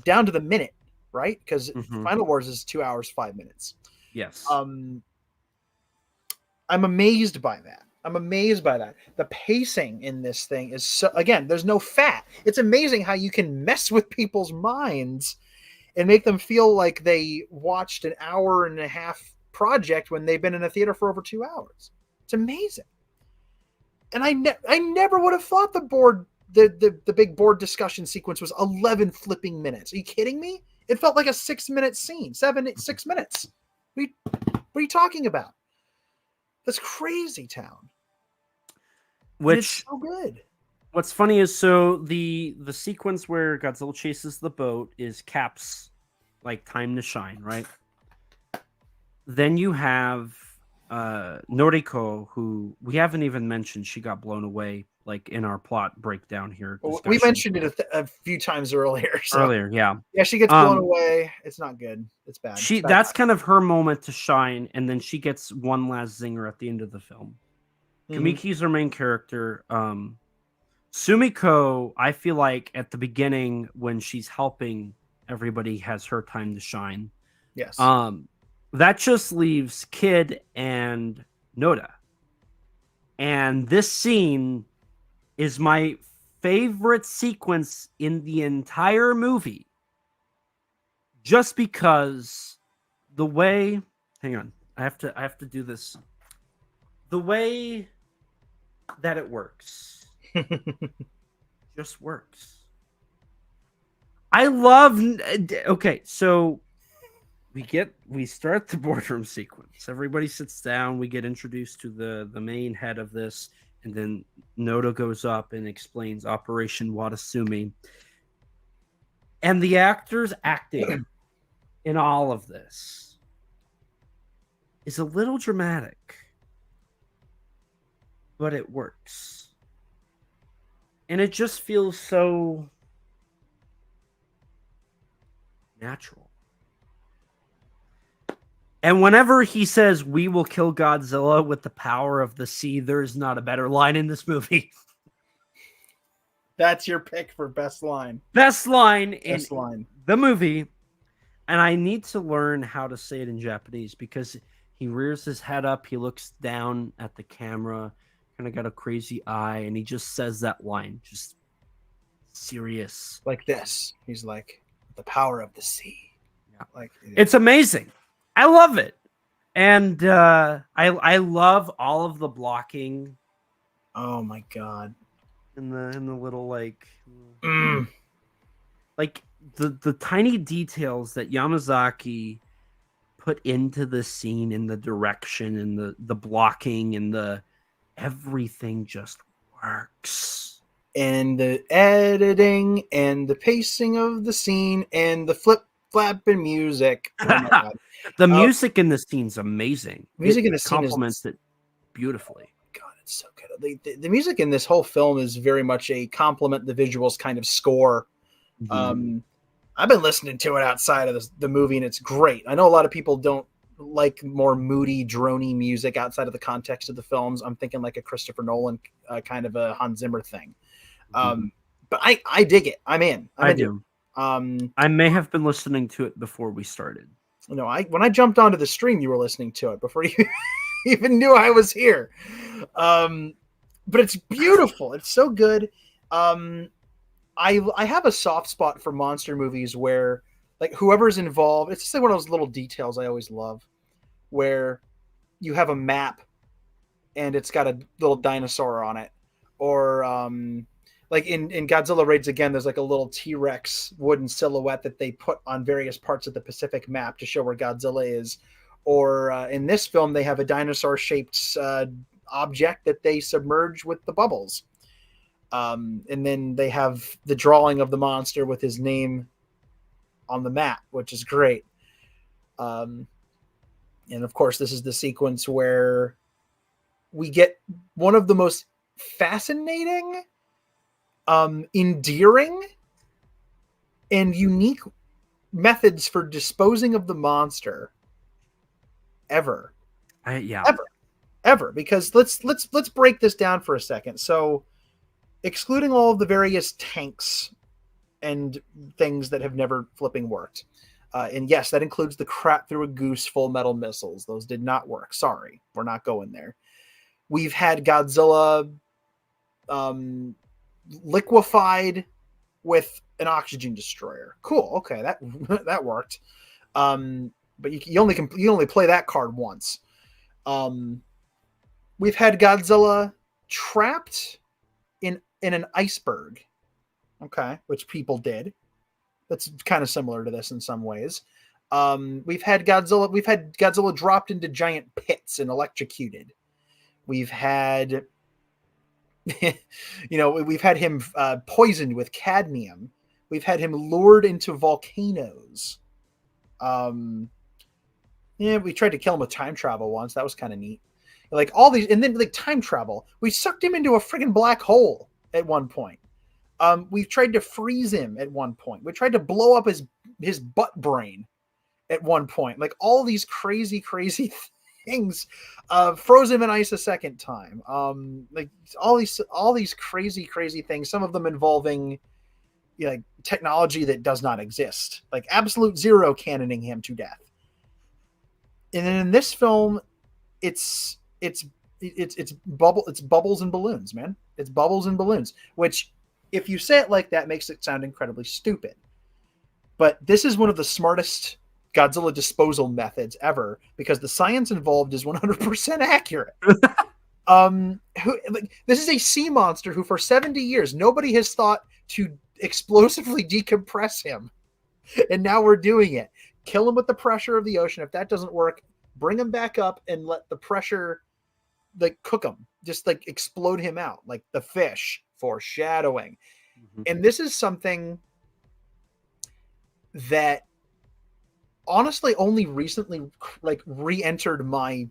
down to the minute, right? Because Final Wars is 2 hours 5 minutes. Yes. I'm amazed by that. The pacing in this thing is so. Again, there's no fat. It's amazing how you can mess with people's minds and make them feel like they watched an hour and a half project when they've been in a theater for over 2 hours. It's amazing. And I never would have thought the big board discussion sequence was 11 flipping minutes. Are you kidding me? It felt like a 6-minute scene. 6 minutes. What are you talking about? That's crazy town. Which it's so good. What's funny is the sequence where Godzilla chases the boat is Cap's like time to shine, right? Then you have Noriko, who we haven't even mentioned. She got blown away, like in our plot breakdown here. We mentioned it a few times earlier. Yeah. Yeah, she gets blown away. It's not good. It's bad. That's kind of her moment to shine, and then she gets one last zinger at the end of the film. Kamiki's her main character. Sumiko, I feel like at the beginning when she's helping everybody, has her time to shine. Yes. That just leaves Kid and Noda. And this scene is my favorite sequence in the entire movie. Just because the way, hang on, I have to do this. The way that it works just works. Okay, so we start the boardroom sequence. Everybody sits down. We get introduced to the main head of this, and then Noda goes up and explains Operation Watasumi. And the actors acting in all of this is a little dramatic, but it works. And it just feels so natural. And whenever he says, "We will kill Godzilla with the power of the sea," there's not a better line in this movie. That's your pick for best line. Best line in the movie. And I need to learn how to say it in Japanese, because he rears his head up, he looks down at the camera, kind of got a crazy eye, and he just says that line, just serious. Like this. He's like, "The power of the sea." Yeah. Like, it's amazing. I love it. And I love all of the blocking. Oh my god. In the little like like the tiny details that Yamazaki put into the scene, and the direction and the blocking and the everything just works. And the editing and the pacing of the scene and the flip flapping music. Oh my god. The music in this scene's amazing. Music It in the scene complements it beautifully. God, it's so good. The music in this whole film is very much a complement the visuals kind of score. I've been listening to it outside of the movie, and it's great. I know a lot of people don't like more moody, drony music outside of the context of the films. I'm thinking like a Christopher Nolan kind of a Hans Zimmer thing. But I dig it. I'm in. I do. I may have been listening to it before we started. No, when I jumped onto the stream, you were listening to it before you even knew I was here. But it's beautiful. It's so good. I have a soft spot for monster movies where like whoever's involved, it's just like one of those little details I always love, where you have a map and it's got a little dinosaur on it, or like in Godzilla Raids Again, there's like a little T-Rex wooden silhouette that they put on various parts of the Pacific map to show where Godzilla is. Or in this film, they have a dinosaur-shaped object that they submerge with the bubbles. And then they have the drawing of the monster with his name on the map, which is great. And of course, this is the sequence where we get one of the most fascinating, endearing, and unique methods for disposing of the monster ever. Ever. Because let's break this down for a second. So, excluding all of the various tanks and things that have never flipping worked. And yes, that includes the crap through a goose full metal missiles. Those did not work. Sorry, we're not going there. We've had Godzilla liquefied with an oxygen destroyer. Cool. Okay, that worked. But you only play that card once. We've had Godzilla trapped in an iceberg. Okay, which people did. That's kind of similar to this in some ways. We've had Godzilla dropped into giant pits and electrocuted. We've had we've had him poisoned with cadmium. We've had him lured into volcanoes. We tried to kill him with time travel once. That was kind of neat. Like all these, and then like time travel, we sucked him into a friggin' black hole at one point. We've tried to freeze him at one point. We tried to blow up his butt brain at one point. Like all these crazy things. Froze him in ice a second time. Like all these crazy things. Some of them involving like technology that does not exist. Like Absolute Zero cannoning him to death. And then in this film, it's bubbles and balloons, man. It's bubbles and balloons, which if you say it like that makes it sound incredibly stupid. But this is one of the smartest Godzilla disposal methods ever because the science involved is 100% accurate. This is a sea monster who for 70 years nobody has thought to explosively decompress him. And now we're doing it. Kill him with the pressure of the ocean. If that doesn't work, bring him back up and let the pressure like cook him. Just like explode him out like the fish. Foreshadowing. And this is something that honestly only recently like re-entered my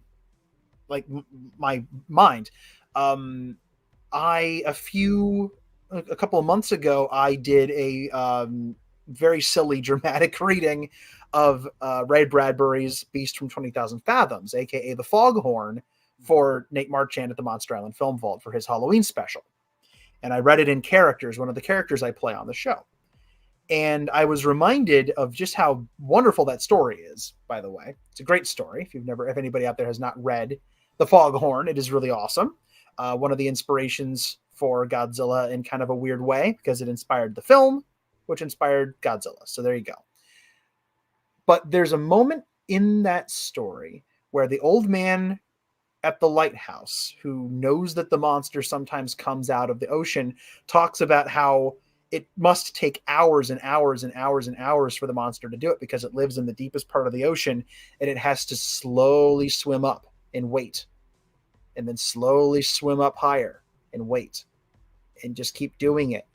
mind. A couple of months ago I did a very silly dramatic reading of Ray Bradbury's Beast from 20,000 Fathoms, aka the Foghorn, for Nate Marchand at the Monster Island Film Vault for his Halloween special. And I read it in characters, one of the characters I play on the show. And I was reminded of just how wonderful that story is, by the way. It's a great story. If anybody out there has not read The Foghorn, it is really awesome. One of the inspirations for Godzilla in kind of a weird way, because it inspired the film, which inspired Godzilla. So there you go. But there's a moment in that story where the old man at the lighthouse, who knows that the monster sometimes comes out of the ocean, talks about how it must take hours and hours and hours and hours for the monster to do it because it lives in the deepest part of the ocean and it has to slowly swim up and wait and then slowly swim up higher and wait and just keep doing it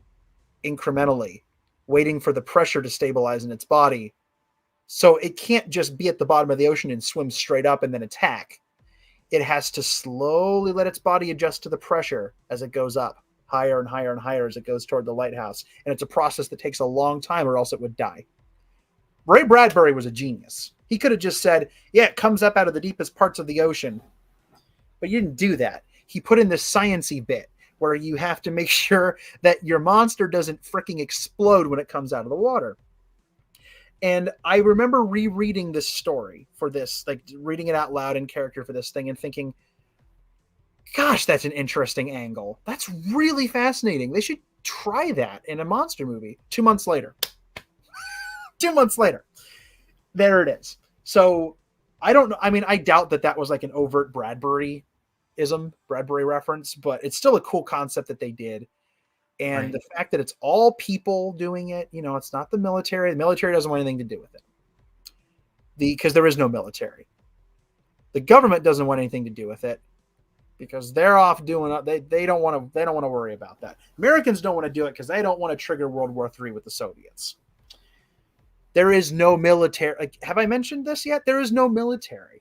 incrementally, waiting for the pressure to stabilize in its body So it can't just be at the bottom of the ocean and swim straight up and then attack. It has to slowly let its body adjust to the pressure as it goes up, higher and higher and higher as it goes toward the lighthouse. And it's a process that takes a long time or else it would die. Ray Bradbury was a genius. He could have just said, yeah, it comes up out of the deepest parts of the ocean. But he didn't do that. He put in this science-y bit where you have to make sure that your monster doesn't freaking explode when it comes out of the water. And I remember rereading this story for this, like reading it out loud in character for this thing and thinking, gosh, that's an interesting angle. That's really fascinating. They should try that in a monster movie. 2 months later. 2 months later. There it is. So I don't know. I mean, I doubt that was like an overt Bradbury reference, but it's still a cool concept that they did. And the fact that it's all people doing it, it's not the military. The military doesn't want anything to do with it. Because there is no military. The government doesn't want anything to do with it because they're off doing they don't want to worry about that. Americans don't want to do it because they don't want to trigger World War III with the Soviets. There is no military. Like, have I mentioned this yet? There is no military.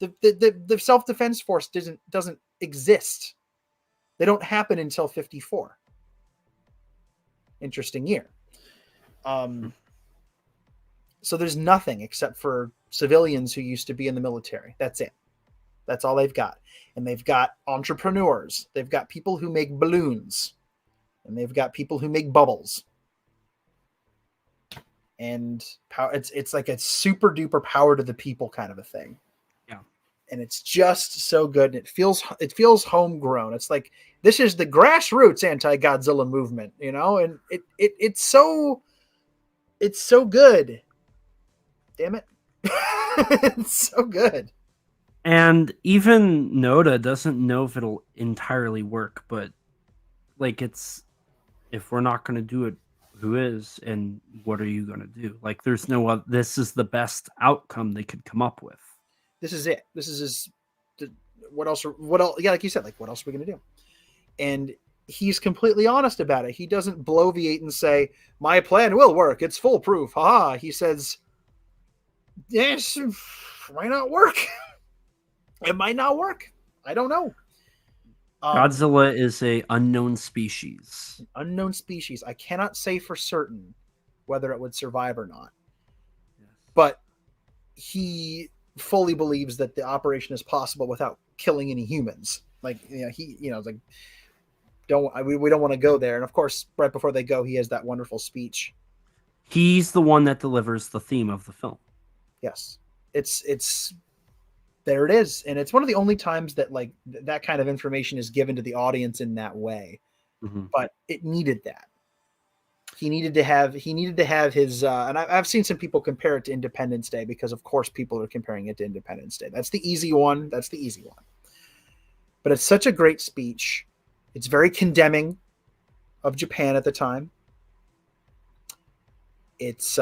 The self-defense force doesn't exist. They don't happen until 1954. Interesting year. So there's nothing except for civilians who used to be in the military. That's it. That's all they've got. And they've got entrepreneurs. They've got people who make balloons. And they've got people who make bubbles. And it's like a super duper power to the people kind of a thing. Yeah. And it's just so good. And it feels homegrown. It's like, this is the grassroots anti-Godzilla movement, and it's so good. Damn it. It's so good. And even Noda doesn't know if it'll entirely work, but like if we're not going to do it, who is, and what are you going to do? Like, there's no other, this is the best outcome they could come up with. This is it. This is what else? Yeah. Like you said, like, what else are we going to do? And he's completely honest about it. He doesn't bloviate and say, my plan will work. It's foolproof. Haha. He says, yes, why not work? It might not work. I don't know. Godzilla is a unknown species. Unknown species. I cannot say for certain whether it would survive or not. Yes. But he fully believes that the operation is possible without killing any humans. Like, like, we don't want to go there. And of course, right before they go, he has that wonderful speech. He's the one that delivers the theme of the film. Yes. It's there it is. And it's one of the only times that like that kind of information is given to the audience in that way. Mm-hmm. But it needed that. He needed to have his, and I've seen some people compare it to Independence Day because of course people are comparing it to Independence Day. That's the easy one. But it's such a great speech. It's very condemning of Japan at the time. It's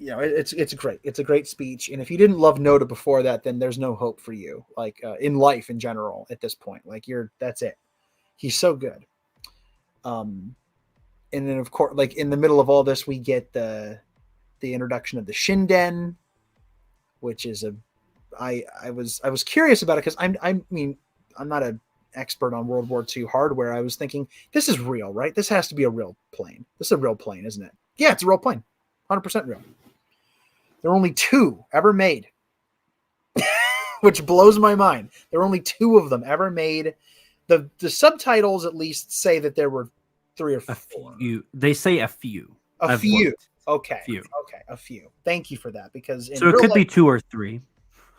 it's great. It's a great speech. And if you didn't love Noda before that, then there's no hope for you. Like in life in general at this point, like that's it. He's so good. And then of course, like in the middle of all this, we get the introduction of the Shinden, which is I was curious about it because I mean I'm not an expert on World War II hardware. I was thinking this is real, right? This has to be a real plane. This is a real plane, isn't it? Yeah, it's a real plane, 100% real. There are only 2 ever made, which blows my mind. There are only 2 of them ever made. The subtitles at least say that there were 3 or 4. A few. They say a few. A few. Okay. Few. Okay. A few. Thank you for that. Because so it could be 2 or 3.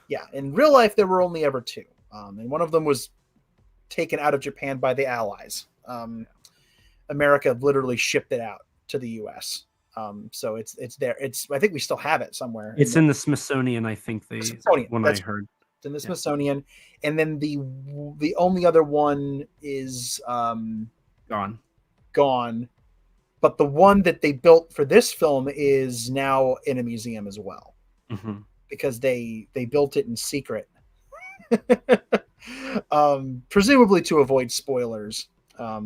Yeah. In real life, there were only ever 2. And one of them was taken out of Japan by the Allies. America literally shipped it out to the U.S. So it's there. I think we still have it somewhere. It's in the Smithsonian, I think. I heard. It's in the Smithsonian. And then the only other one is gone. But the one that they built for this film is now in a museum as well. Mm-hmm. Because they built it in secret. Presumably to avoid spoilers,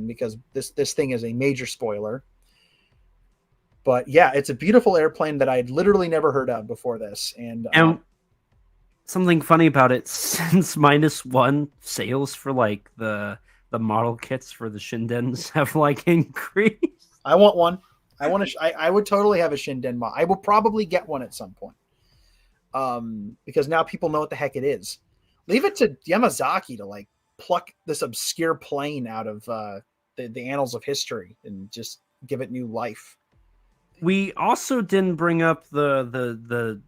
because this thing is a major spoiler. But yeah, it's a beautiful airplane that I'd literally never heard of before this. And something funny about it, since -1 sales for like the model kits for the Shindens have like increased. I want one. I would totally have a Shinden mod. I will probably get one at some point. Because now people know what the heck it is. Leave it to Yamazaki to like pluck this obscure plane out of the annals of history and just give it new life. We also didn't bring up the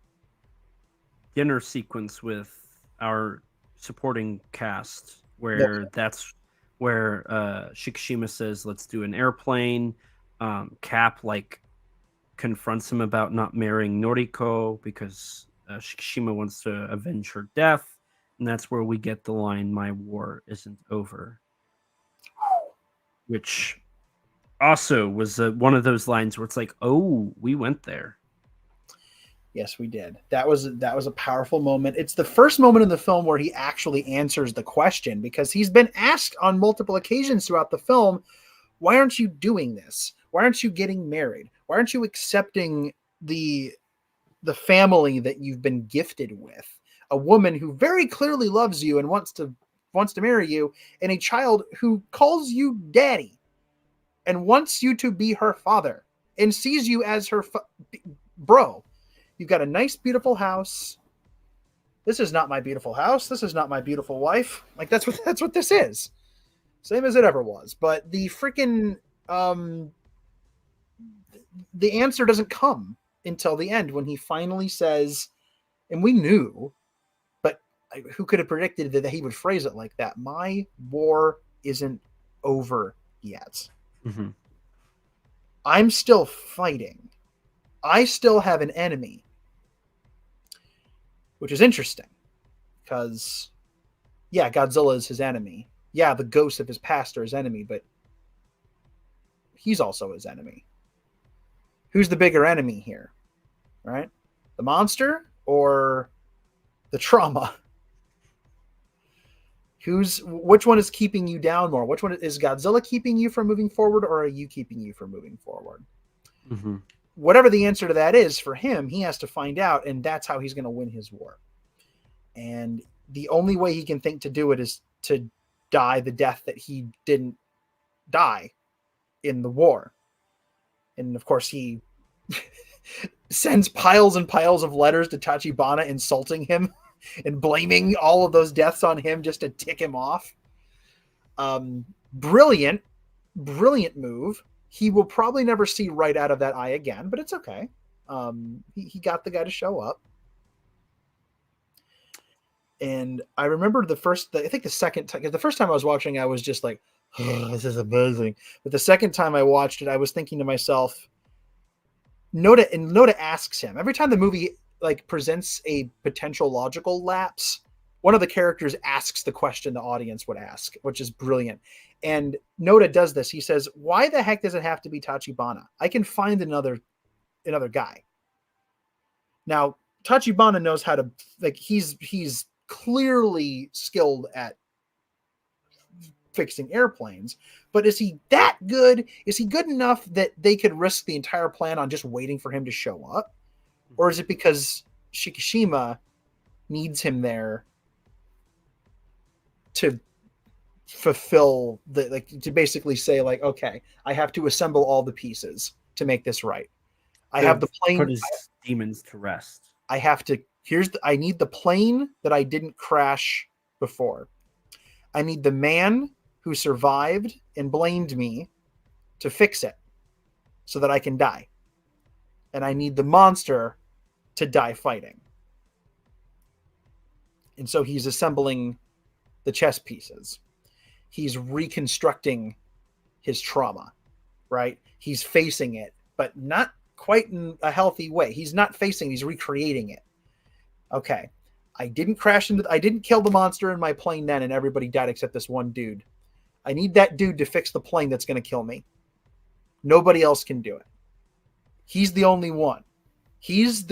dinner sequence with our supporting cast, where that's where Shikishima says, "Let's do an airplane." Cap like confronts him about not marrying Noriko because Shikishima wants to avenge her death, and that's where we get the line, "My war isn't over," which also was one of those lines where it's like, oh, we went there. Yes, we did. That was a powerful moment. It's the first moment in the film where he actually answers the question, because he's been asked on multiple occasions throughout the film, why aren't you doing this? Why aren't you getting married? Why aren't you accepting the family that you've been gifted with? A woman who very clearly loves you and wants to marry you, and a child who calls you daddy and wants you to be her father and sees you as her bro. You've got a nice, beautiful house. This is not my beautiful house. This is not my beautiful wife. Like, that's what this is. Same as it ever was. But the freaking the answer doesn't come until the end, when he finally says, and we knew, but who could have predicted that he would phrase it like that? My war isn't over yet. Mm-hmm. I'm still fighting. I still have an enemy. Which is interesting, because, yeah, Godzilla is his enemy. Yeah, the ghosts of his past are his enemy, but he's also his enemy. Who's the bigger enemy here? Right? The monster or the trauma? Which one is keeping you down more? Which one is Godzilla keeping you from moving forward, or are you keeping you from moving forward? Mm-hmm. Whatever the answer to that is for him, he has to find out, and that's how he's going to win his war. And the only way he can think to do it is to die the death that he didn't die in the war. And of course, he sends piles and piles of letters to Tachibana insulting him and blaming all of those deaths on him just to tick him off. Brilliant move. He will probably never see right out of that eye again, but it's okay. He got the guy to show up. And I remember the first time I was watching, I was just like, oh, this is amazing. But the second time I watched it, I was thinking to myself, Noda asks him, every time the movie like presents a potential logical lapse, one of the characters asks the question the audience would ask, which is brilliant. And Noda does this. He says, why the heck does it have to be Tachibana? I can find another guy. Now, Tachibana knows how to, like, he's clearly skilled at fixing airplanes, but is he that good? Is he good enough that they could risk the entire plan on just waiting for him to show up? Or is it because Shikishima needs him there to fulfill to basically say, like, okay, I have to assemble all the pieces to make this right. I have the plane. Put his demons to rest. I need the plane that I didn't crash before. I need the man who survived and blamed me to fix it so that I can die. And I need the monster to die fighting. And so he's assembling the chess pieces. He's reconstructing his trauma, right? He's facing it, but not quite in a healthy way. He's recreating it. Okay. I didn't kill the monster in my plane then, and everybody died except this one dude. I need that dude to fix the plane that's going to kill me. Nobody else can do it. He's the only one. He's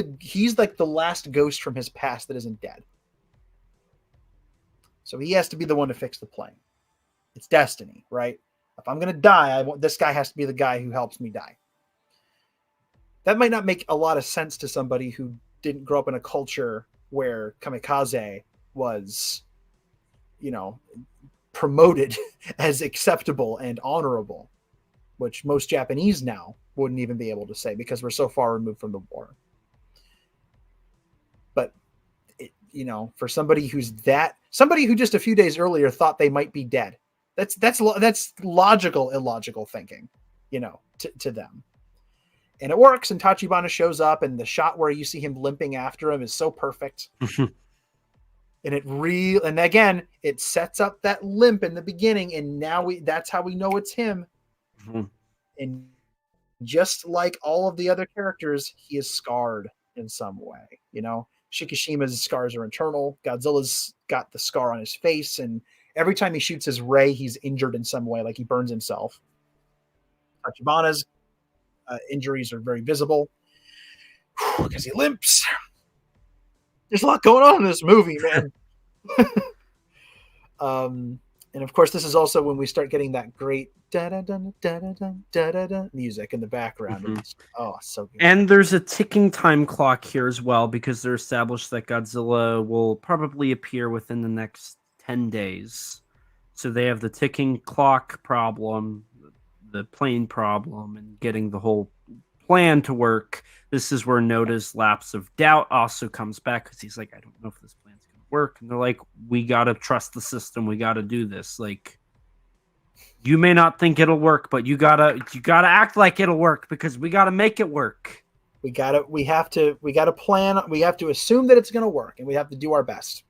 like the last ghost from his past that isn't dead. So he has to be the one to fix the plane. It's destiny, right? If I'm going to die, this guy has to be the guy who helps me die. that might not make a lot of sense to somebody who didn't grow up in a culture where kamikaze was, promoted as acceptable and honorable, which most Japanese now wouldn't even be able to say because we're so far removed from the war. But, for somebody who just a few days earlier thought they might be dead, that's logical, illogical thinking, to them. And it works, and Tachibana shows up, and the shot where you see him limping after him is so perfect. And again, it sets up that limp in the beginning, and now that's how we know it's him. Mm-hmm. And just like all of the other characters, he is scarred in some way. Shikishima's scars are internal. Godzilla's got the scar on his face, and every time he shoots his ray, he's injured in some way, like he burns himself. Tachibana's injuries are very visible because he limps. There's a lot going on in this movie, man. And of course, this is also when we start getting that great da-da-da-da-da-da-da-da music in the background. Mm-hmm. So good. And there's a ticking time clock here as well, because they're established that Godzilla will probably appear within the next 10 days. So they have the ticking clock problem, the plane problem, and getting the whole plan to work. This is where Noda's lapse of doubt also comes back, because he's like, I don't know if this plan's going to work. And they're like, we got to trust the system. We got to do this. Like, you may not think it'll work, but you gotta act like it'll work, because we gotta make it work. We gotta plan. We have to assume that it's going to work, and we have to do our best.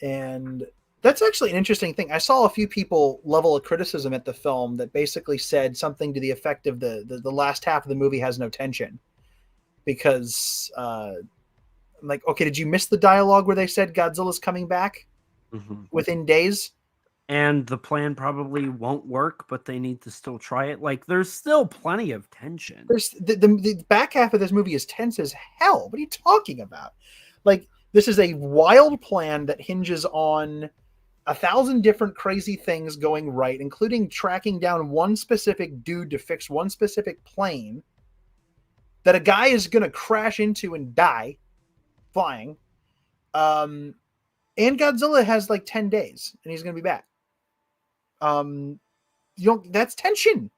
And that's actually an interesting thing. I saw a few people level a criticism at the film that basically said something to the effect of the last half of the movie has no tension, because I'm like, okay, did you miss the dialogue where they said Godzilla's coming back within days? And the plan probably won't work, but they need to still try it. Like, there's still plenty of tension. There's the back half of this movie is tense as hell. What are you talking about? Like, this is a wild plan that hinges on 1,000 different crazy things going right, including tracking down one specific dude to fix one specific plane that a guy is going to crash into and die flying. And Godzilla has like 10 days and he's going to be back. That's tension.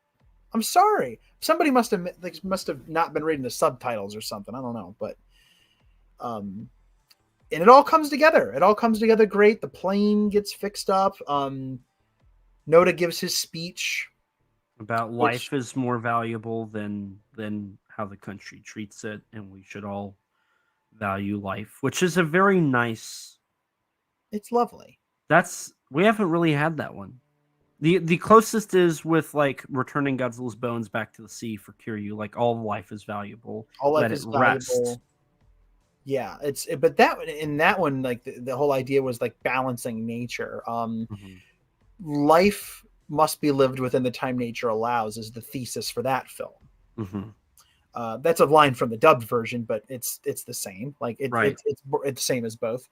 I'm sorry. Somebody must have not been reading the subtitles or something. I don't know, but, and it all comes together. It all comes together great. The plane gets fixed up. Noda gives his speech about life is more valuable than how the country treats it, and we should all value life, which is a very nice. It's lovely. We haven't really had that one. The closest is with like returning Godzilla's bones back to the sea for Kiryu. Like, all life is valuable. All life is valuable. Rest. Yeah, but that one, like the whole idea was like balancing nature. Life must be lived within the time nature allows is the thesis for that film. That's a line from the dubbed version, but it's the same. Like it's the same as both.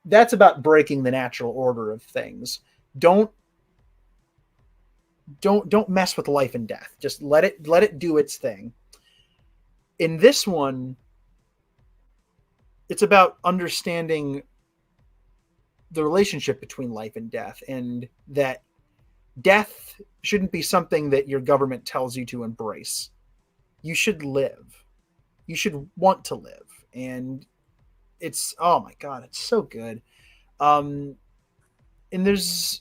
That's about breaking the natural order of things. Don't mess with life and death. Just let it do its thing. In this one, it's about understanding the relationship between life and death, and that death shouldn't be something that your government tells you to embrace. You should live. You should want to live. And it's, oh my God, it's so good. And there's,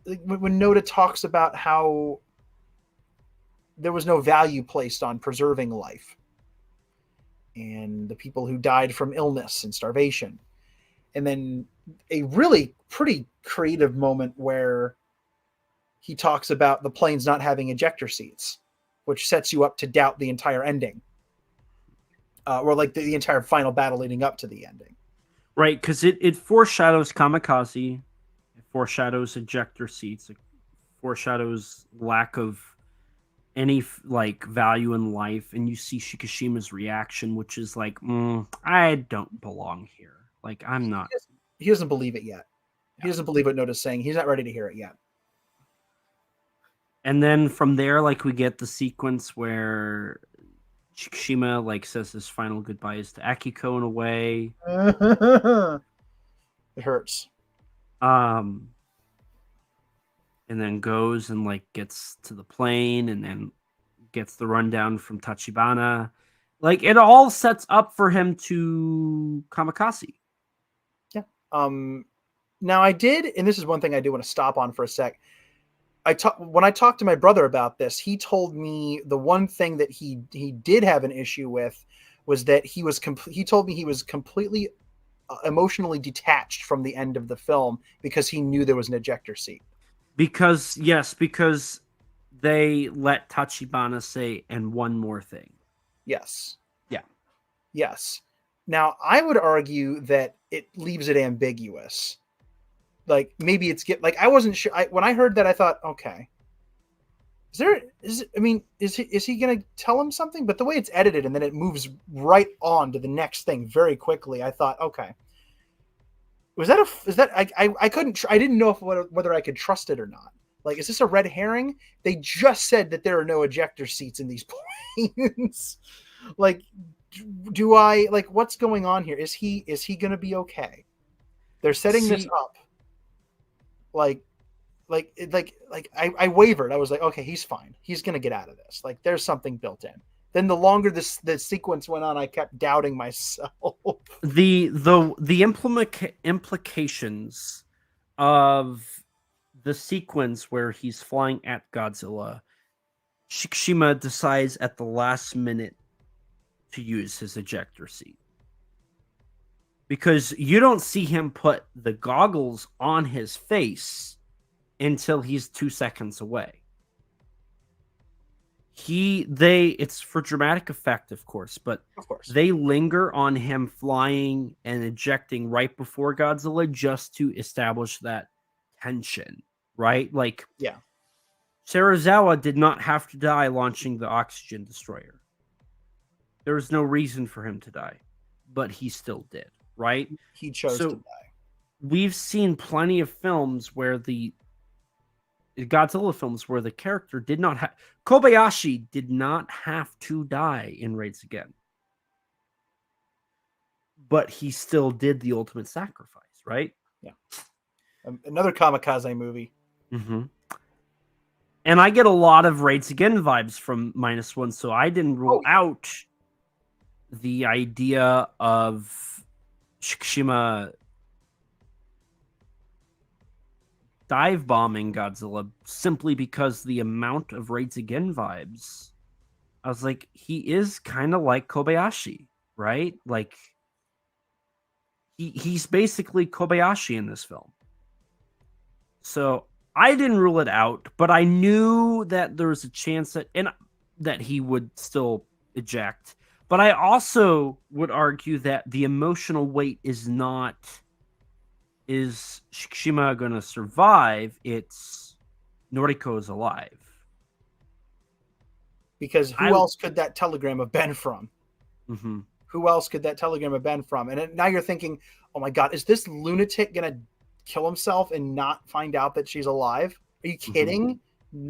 when Noda talks about how there was no value placed on preserving life, and the people who died from illness and starvation. And then a really pretty creative moment where he talks about the planes not having ejector seats, which sets you up to doubt the entire ending. Or like the entire final battle leading up to the ending. Right, because it foreshadows kamikaze, it foreshadows ejector seats, it foreshadows lack of any like value in life, and you see Shikishima's reaction, which is like, I don't belong here. Like, I'm not. He doesn't believe it yet. He doesn't believe what Noda's saying. He's not ready to hear it yet. And then from there, like, we get the sequence where Shikishima like says his final goodbyes to Akiko in a way. It hurts. And then goes and like gets to the plane and then gets the rundown from Tachibana. Like, it all sets up for him to kamikaze. Yeah. Now I did, and this is one thing I do want to stop on for a sec. When I talked to my brother about this, he told me the one thing that he did have an issue with was that he told me he was completely emotionally detached from the end of the film because he knew there was an ejector seat. Because they let Tachibana say, and one more thing. Yes. Yeah. Yes. Now, I would argue that it leaves it ambiguous. Like, maybe I wasn't sure. When I heard that, I thought, okay, is he going to tell him something? But the way it's edited and then it moves right on to the next thing very quickly, I thought, okay, I didn't know whether I could trust it or not. Like, is this a red herring? They just said that there are no ejector seats in these planes. Like, what's going on here? Is he going to be okay? They're setting this up. I wavered. I was like, okay, he's fine. He's going to get out of this. Like, there's something built in. Then the longer the sequence went on, I kept doubting myself. The implications of the sequence where he's flying at Godzilla, Shikishima decides at the last minute to use his ejector seat. Because you don't see him put the goggles on his face until he's 2 seconds away. It's for dramatic effect, of course, but they linger on him flying and ejecting right before Godzilla just to establish that tension, right? Like, yeah, Serizawa did not have to die launching the oxygen destroyer. There was no reason for him to die, but he still did. Right? He chose to die. We've seen plenty of films where Godzilla films where the character did not have Kobayashi did not have to die in Raids Again. But he still did the ultimate sacrifice, right? Yeah. Another kamikaze movie. Mm-hmm. And I get a lot of Raids Again vibes from -1, so I didn't rule out the idea of Shikishima dive bombing Godzilla simply because the amount of Raids Again vibes. I was like, he is kind of like Kobayashi, right? Like, he's basically Kobayashi in this film. So I didn't rule it out, but I knew that there was a chance that he would still eject. But I also would argue that the emotional weight is Shikishima going to survive? It's Noriko is alive. Because who else could that telegram have been from? Mm-hmm. Who else could that telegram have been from? And now you're thinking, oh my God, is this lunatic going to kill himself and not find out that she's alive? Are you kidding? Mm-hmm.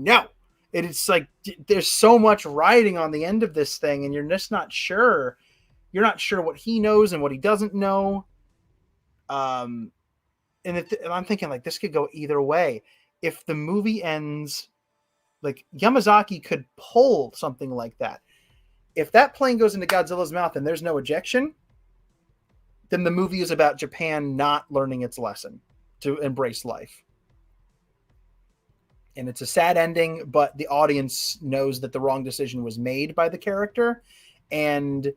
No. It's like there's so much riding on the end of this thing, and you're just not sure. You're not sure what he knows and what he doesn't know. And I'm thinking, like, this could go either way. If the movie ends, like, Yamazaki could pull something like that. If that plane goes into Godzilla's mouth and there's no ejection, then the movie is about Japan not learning its lesson to embrace life. And it's a sad ending, but the audience knows that the wrong decision was made by the character. And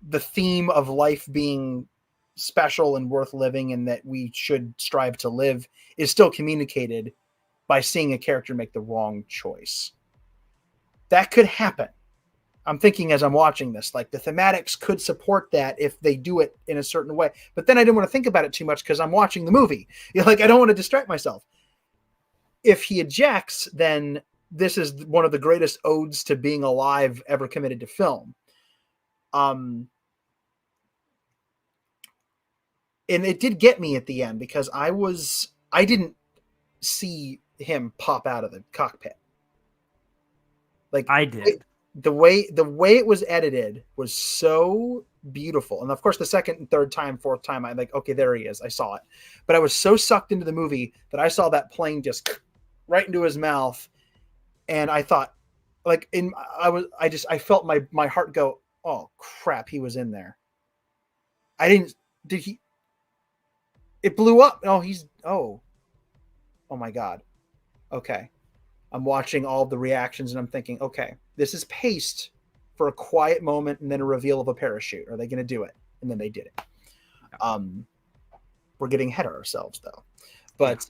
the theme of life being special and worth living and that we should strive to live is still communicated by seeing a character make the wrong choice. That could happen. I'm thinking as I'm watching this, like, the thematics could support that if they do it in a certain way. But then I didn't want to think about it too much because I'm watching the movie. I don't want to distract myself. If he ejects, then this is one of the greatest odes to being alive ever committed to film. And it did get me at the end because I didn't see him pop out of the cockpit. Like I did. The way it was edited was so beautiful. And of course, the second and third time, fourth time, I'm like, okay, there he is. I saw it. But I was so sucked into the movie that I saw that plane just right into his mouth. And I thought, like, I felt my heart go, oh crap, he was in there. It blew up. Oh my God. Okay. I'm watching all the reactions and I'm thinking, okay, this is paced for a quiet moment and then a reveal of a parachute. Are they going to do it? And then they did it. We're getting ahead of ourselves though. But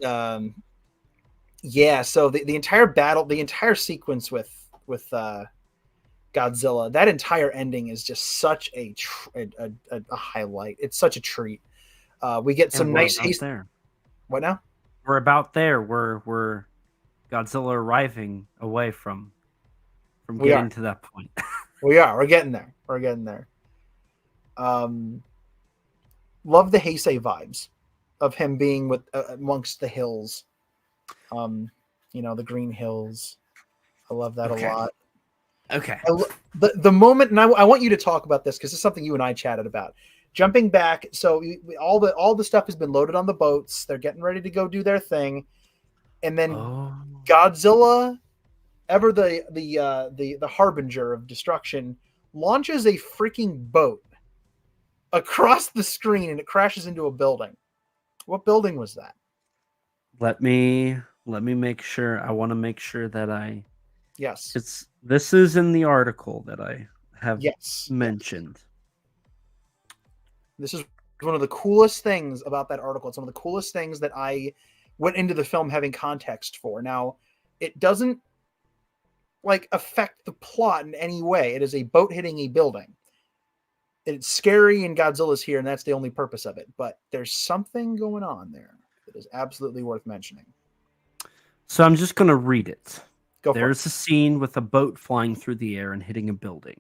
yeah, so the entire battle, the entire sequence with Godzilla, that entire ending is just such a highlight. It's such a treat. We get some nice there. What now? We're about there. We're Godzilla arriving away from getting to that point. We're getting there. Love the Heisei vibes of him being with amongst the hills. The green hills. I love that a lot. Okay. The moment, and I want you to talk about this because it's something you and I chatted about. Jumping back, so all the stuff has been loaded on the boats. They're getting ready to go do their thing, and then Godzilla, ever the harbinger of destruction, launches a freaking boat across the screen, and it crashes into a building. What building was that? Let me make sure. I want to make sure that I. Yes. This is in the article that I have mentioned. This is one of the coolest things about that article. It's one of the coolest things that I went into the film having context for. Now, it doesn't affect the plot in any way. It is a boat hitting a building. It's scary and Godzilla's here, and that's the only purpose of it. But there's something going on there that is absolutely worth mentioning. So I'm just going to read it. There's a scene with a boat flying through the air and hitting a building.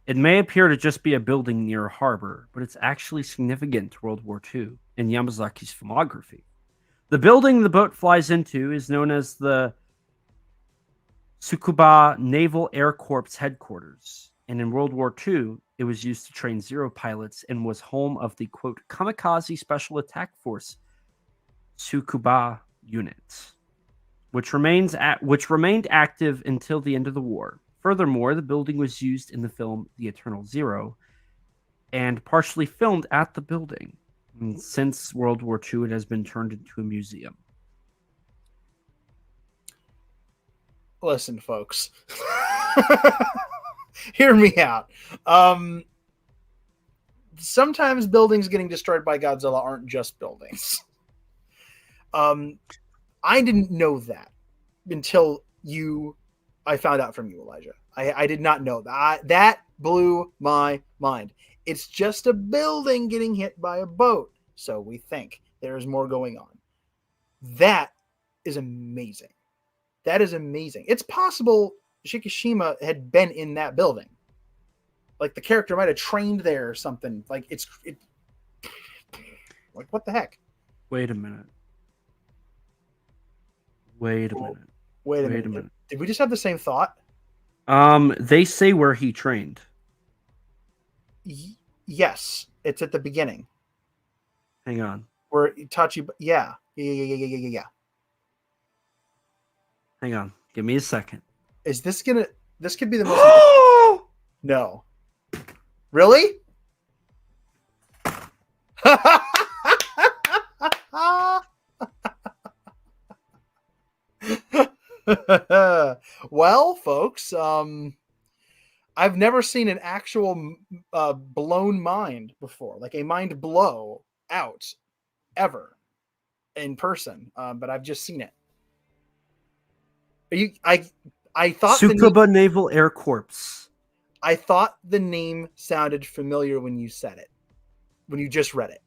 It may appear to just be a building near a harbor, but it's actually significant to World War II in Yamazaki's filmography. The building the boat flies into is known as the Tsukuba Naval Air Corps headquarters, and in World War II, it was used to train Zero pilots and was home of the, quote, Kamikaze Special Attack Force Tsukuba units, which remained active until the end of the war. Furthermore, the building was used in the film The Eternal Zero and partially filmed at the building. And since World War II, it has been turned into a museum. Listen, folks. Hear me out. Sometimes buildings getting destroyed by Godzilla aren't just buildings. I didn't know that until I found out from you, Elijah. I did not know that. That blew my mind. It's just a building getting hit by a boat. So we think there's more going on. That is amazing. That is amazing. It's possible Shikishima had been in that building. Like the character might have trained there or something. Like like what the heck? Wait a minute. Wait a minute. Did we just have the same thought? They say where he trained. Yes, it's at the beginning. Hang on. Where Itachi, yeah. Hang on. Give me a second. This could be the most. No. Really? Well, folks, I've never seen an actual blown mind before, like a mind blow out ever in person, but I've just seen it. I thought Tsukuba Naval Air Corps. I thought the name sounded familiar when you said it, when you just read it.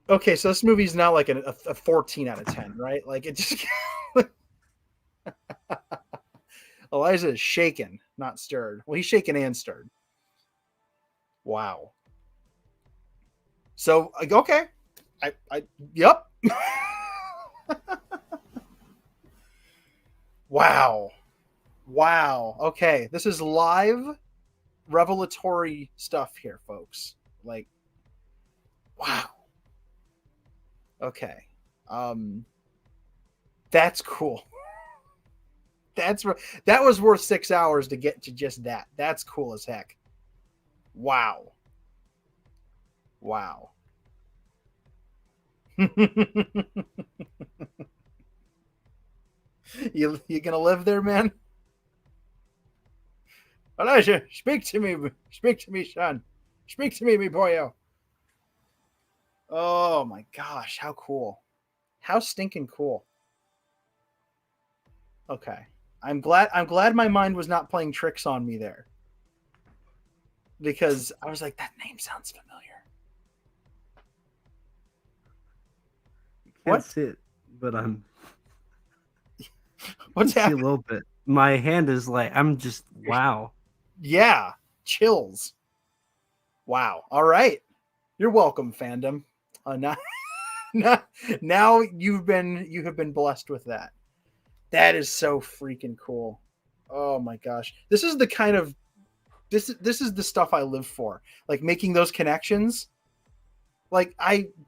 Okay, so this movie's now like a 14 out of 10, right? Like it just Elijah is shaken, not stirred. Well, he's shaken and stirred. Wow. So, okay. Yep. Wow. Okay, this is live revelatory stuff here, folks. Like, wow. Okay. That's cool. That was worth 6 hours to get to just that. That's cool as heck. Wow. You gonna live there, man? Elijah, speak to me, son. Speak to me, boyo. Oh my gosh, how cool. How stinking cool. Okay. I'm glad my mind was not playing tricks on me there. Because I was like, that name sounds familiar. Can't see it, but I'm What's see a happening? little bit. My hand is like, I'm just wow. Yeah, chills. Wow. All right. You're welcome, fandom. Now you have been blessed with that. That is so freaking cool. Oh my gosh. This is the kind of this is the stuff I live for. Like making those connections. Like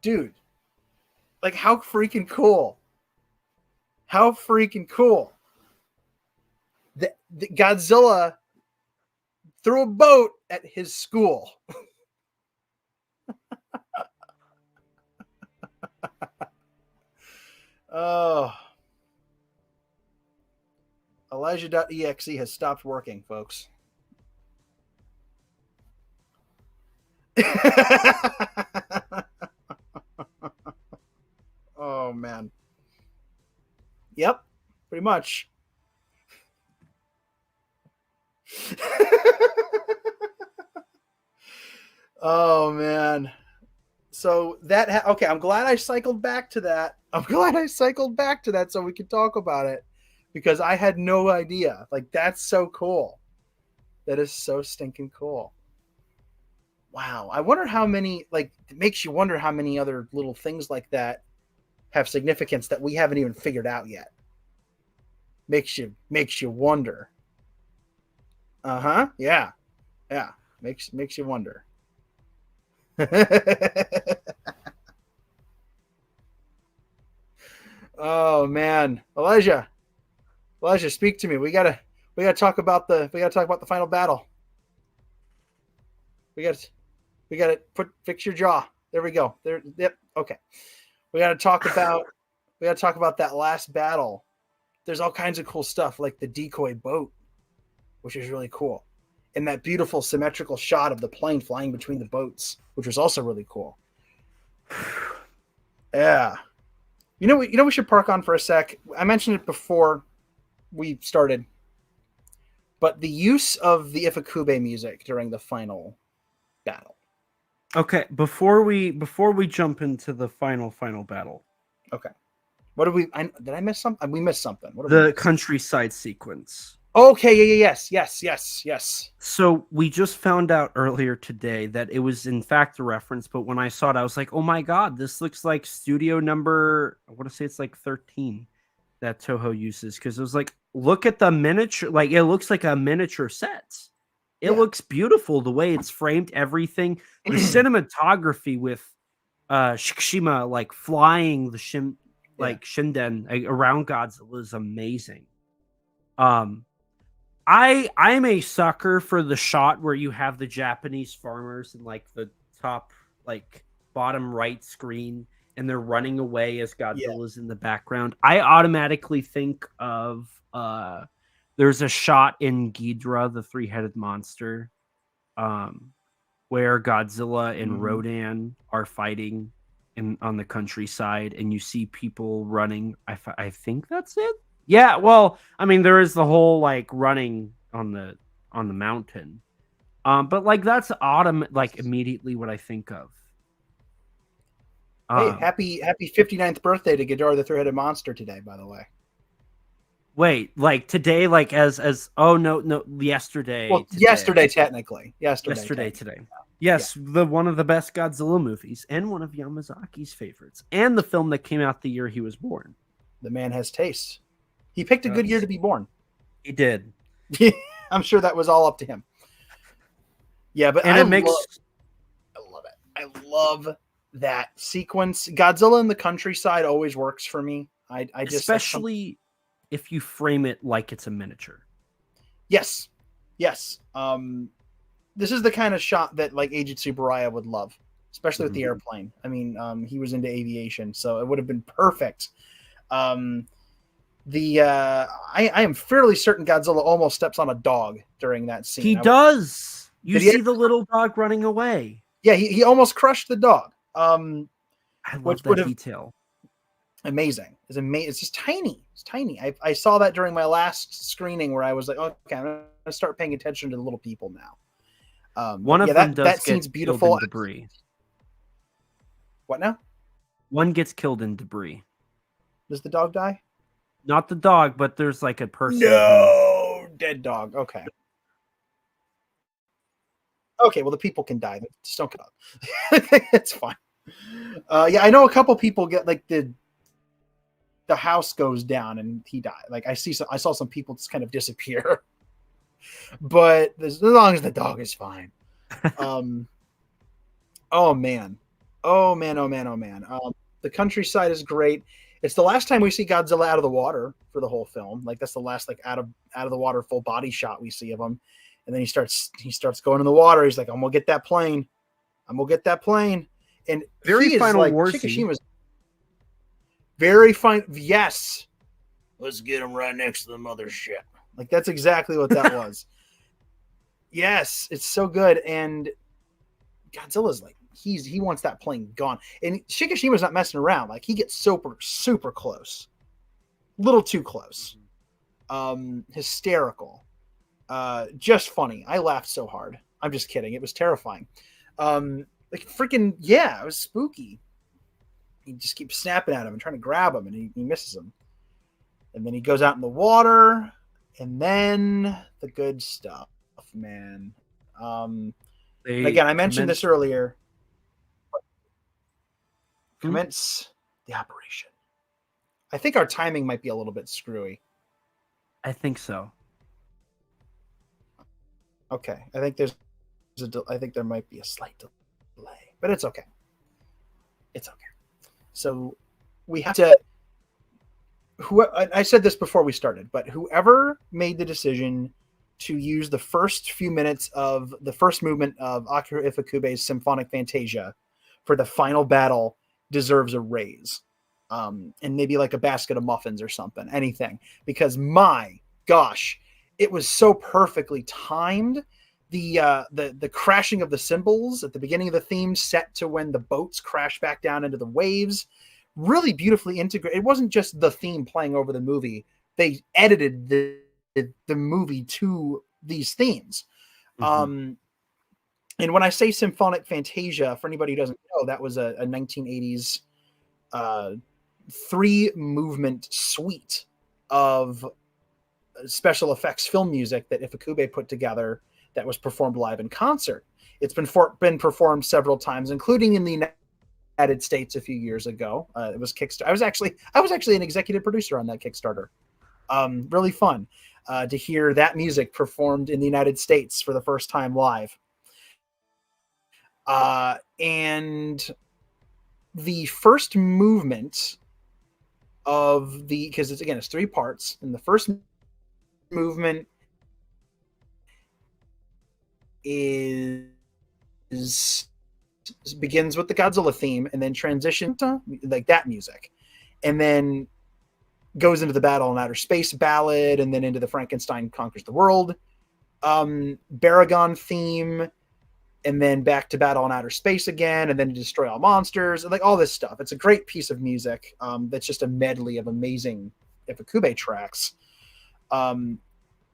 dude. Like how freaking cool. How freaking cool. The Godzilla threw a boat at his school. Oh. Elijah.exe has stopped working, folks. Oh, man. Yep, pretty much. Oh, man. So that okay, I'm glad I cycled back to that. So we could talk about it because I had no idea. Like that's so cool. That is so stinking cool. Wow. I wonder how many it makes you wonder how many other little things like that have significance that we haven't even figured out yet. Makes you wonder. Uh-huh. Yeah. Yeah. Makes you wonder. Oh man, Elijah, speak to me. We gotta talk about the final battle. We gotta fix your jaw. There we go. There. Yep. Okay. We gotta talk about that last battle. There's all kinds of cool stuff like the decoy boat, which is really cool, and that beautiful symmetrical shot of the plane flying between the boats, which was also really cool. Yeah. You know, we should park on for a sec. I mentioned it before we started, but the use of the Ifukube music during the final battle. Okay, before we jump into the final battle. Okay. What did did I miss something? We missed something. What the countryside sequence. Okay, yes. So we just found out earlier today that it was in fact a reference, but when I saw it, I was like, oh my god, this looks like studio number, I want to say it's like 13 that Toho uses, because it was like, look at the miniature, like it looks like a miniature set. It looks beautiful, the way it's framed, everything. The cinematography with Shikishima like flying the Shinden around Godzilla is amazing. I'm a sucker for the shot where you have the Japanese farmers in like the top, like bottom right screen, and they're running away as Godzilla's in the background. I automatically think of there's a shot in Ghidorah, the three-headed monster, where Godzilla and Rodan are fighting on the countryside, and you see people running. I think that's it. Yeah, well, I mean, there is the whole like running on the mountain, but like that's like immediately what I think of. Hey, happy 59th birthday to Ghidorah the Three-Headed Monster today, by the way. Wait, like today, like as oh no, yesterday. Well, today. yesterday technically. Yesterday today. Yes, the one of the best Godzilla movies and one of Yamazaki's favorites, and the film that came out the year he was born. The man has taste. He picked a good year to be born. He did. I'm sure that was all up to him. Yeah, but And I it makes love it. I love that sequence. Godzilla in the countryside always works for me. I just especially if you frame it like it's a miniature. Yes. This is the kind of shot that like Agent Tsuburaya would love, especially with the airplane. I mean, he was into aviation, so it would have been perfect. I am fairly certain Godzilla almost steps on a dog during that scene. He does. You see the little dog running away. Yeah, he almost crushed the dog. I love that detail. Amazing. It's just tiny. It's tiny. I saw that during my last screening where I was like, okay, I'm going to start paying attention to the little people now. One of them does that get scene's beautiful. Killed in debris. What now? One gets killed in debris. Does the dog die? Not the dog, but there's like a person. No, dead dog. Okay. Okay, well the people can die. Just don't kill them. It's fine. Yeah, I know a couple people get like the house goes down and he died. Like I saw some people just kind of disappear. But as long as the dog is fine. Oh man. The countryside is great. It's the last time we see Godzilla out of the water for the whole film. Like that's the last like out of the water full body shot we see of him. And then he starts going in the water. He's like, I'm gonna get that plane. And very final like, war Shikishima's very fine. Yes. Let's get him right next to the mothership. Like that's exactly what that was. Yes, it's so good. And Godzilla's like, he wants that plane gone. And Shikishima's not messing around. Like he gets super close. Little too close. Hysterical. Just funny. I laughed so hard. I'm just kidding. It was terrifying. Like freaking, yeah, it was spooky. He just keeps snapping at him and trying to grab him, and he misses him. And then he goes out in the water, and then the good stuff, man. Again, I mentioned this earlier. Commence the operation. I think our timing might be a little bit screwy. I think so. Okay, I think there might be a slight delay, but it's okay. It's okay. So we have to. I said this before we started, but whoever made the decision to use the first few minutes of the first movement of Akira Ifukube's Symphonic Fantasia for the final battle deserves a raise, and maybe like a basket of muffins or something, anything, because my gosh, it was so perfectly timed. The crashing of the cymbals at the beginning of the theme set to when the boats crash back down into the waves, really beautifully integrated. It wasn't just the theme playing over the movie. They edited the movie to these themes. And when I say Symphonic Fantasia, for anybody who doesn't know, that was a 1980s 3-movement suite of special effects film music that Ifukube put together that was performed live in concert. It's been performed several times, including in the United States a few years ago. It was Kickstarter. I was actually an executive producer on that Kickstarter. Really fun to hear that music performed in the United States for the first time live. And the first movement of because it's 3 parts, and the first movement begins with the Godzilla theme and then transitions to like that music, and then goes into the Battle in Outer Space ballad, and then into the Frankenstein Conquers the World Baragon theme, and then back to Battle in Outer Space again, and then to Destroy All Monsters, and like all this stuff. It's a great piece of music that's just a medley of amazing Ifukube tracks.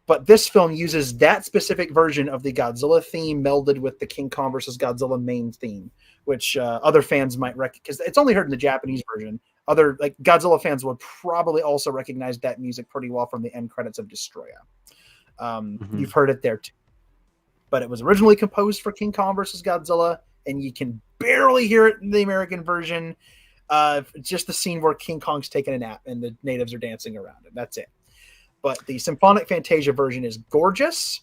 But this film uses that specific version of the Godzilla theme melded with the King Kong versus Godzilla main theme, which other fans might recognize, because it's only heard in the Japanese version. Other like Godzilla fans would probably also recognize that music pretty well from the end credits of Destroya. You've heard it there too. but it was originally composed for King Kong versus Godzilla, and you can barely hear it in the American version. Just the scene where King Kong's taking a nap and the natives are dancing around it. That's it. But the Symphonic Fantasia version is gorgeous,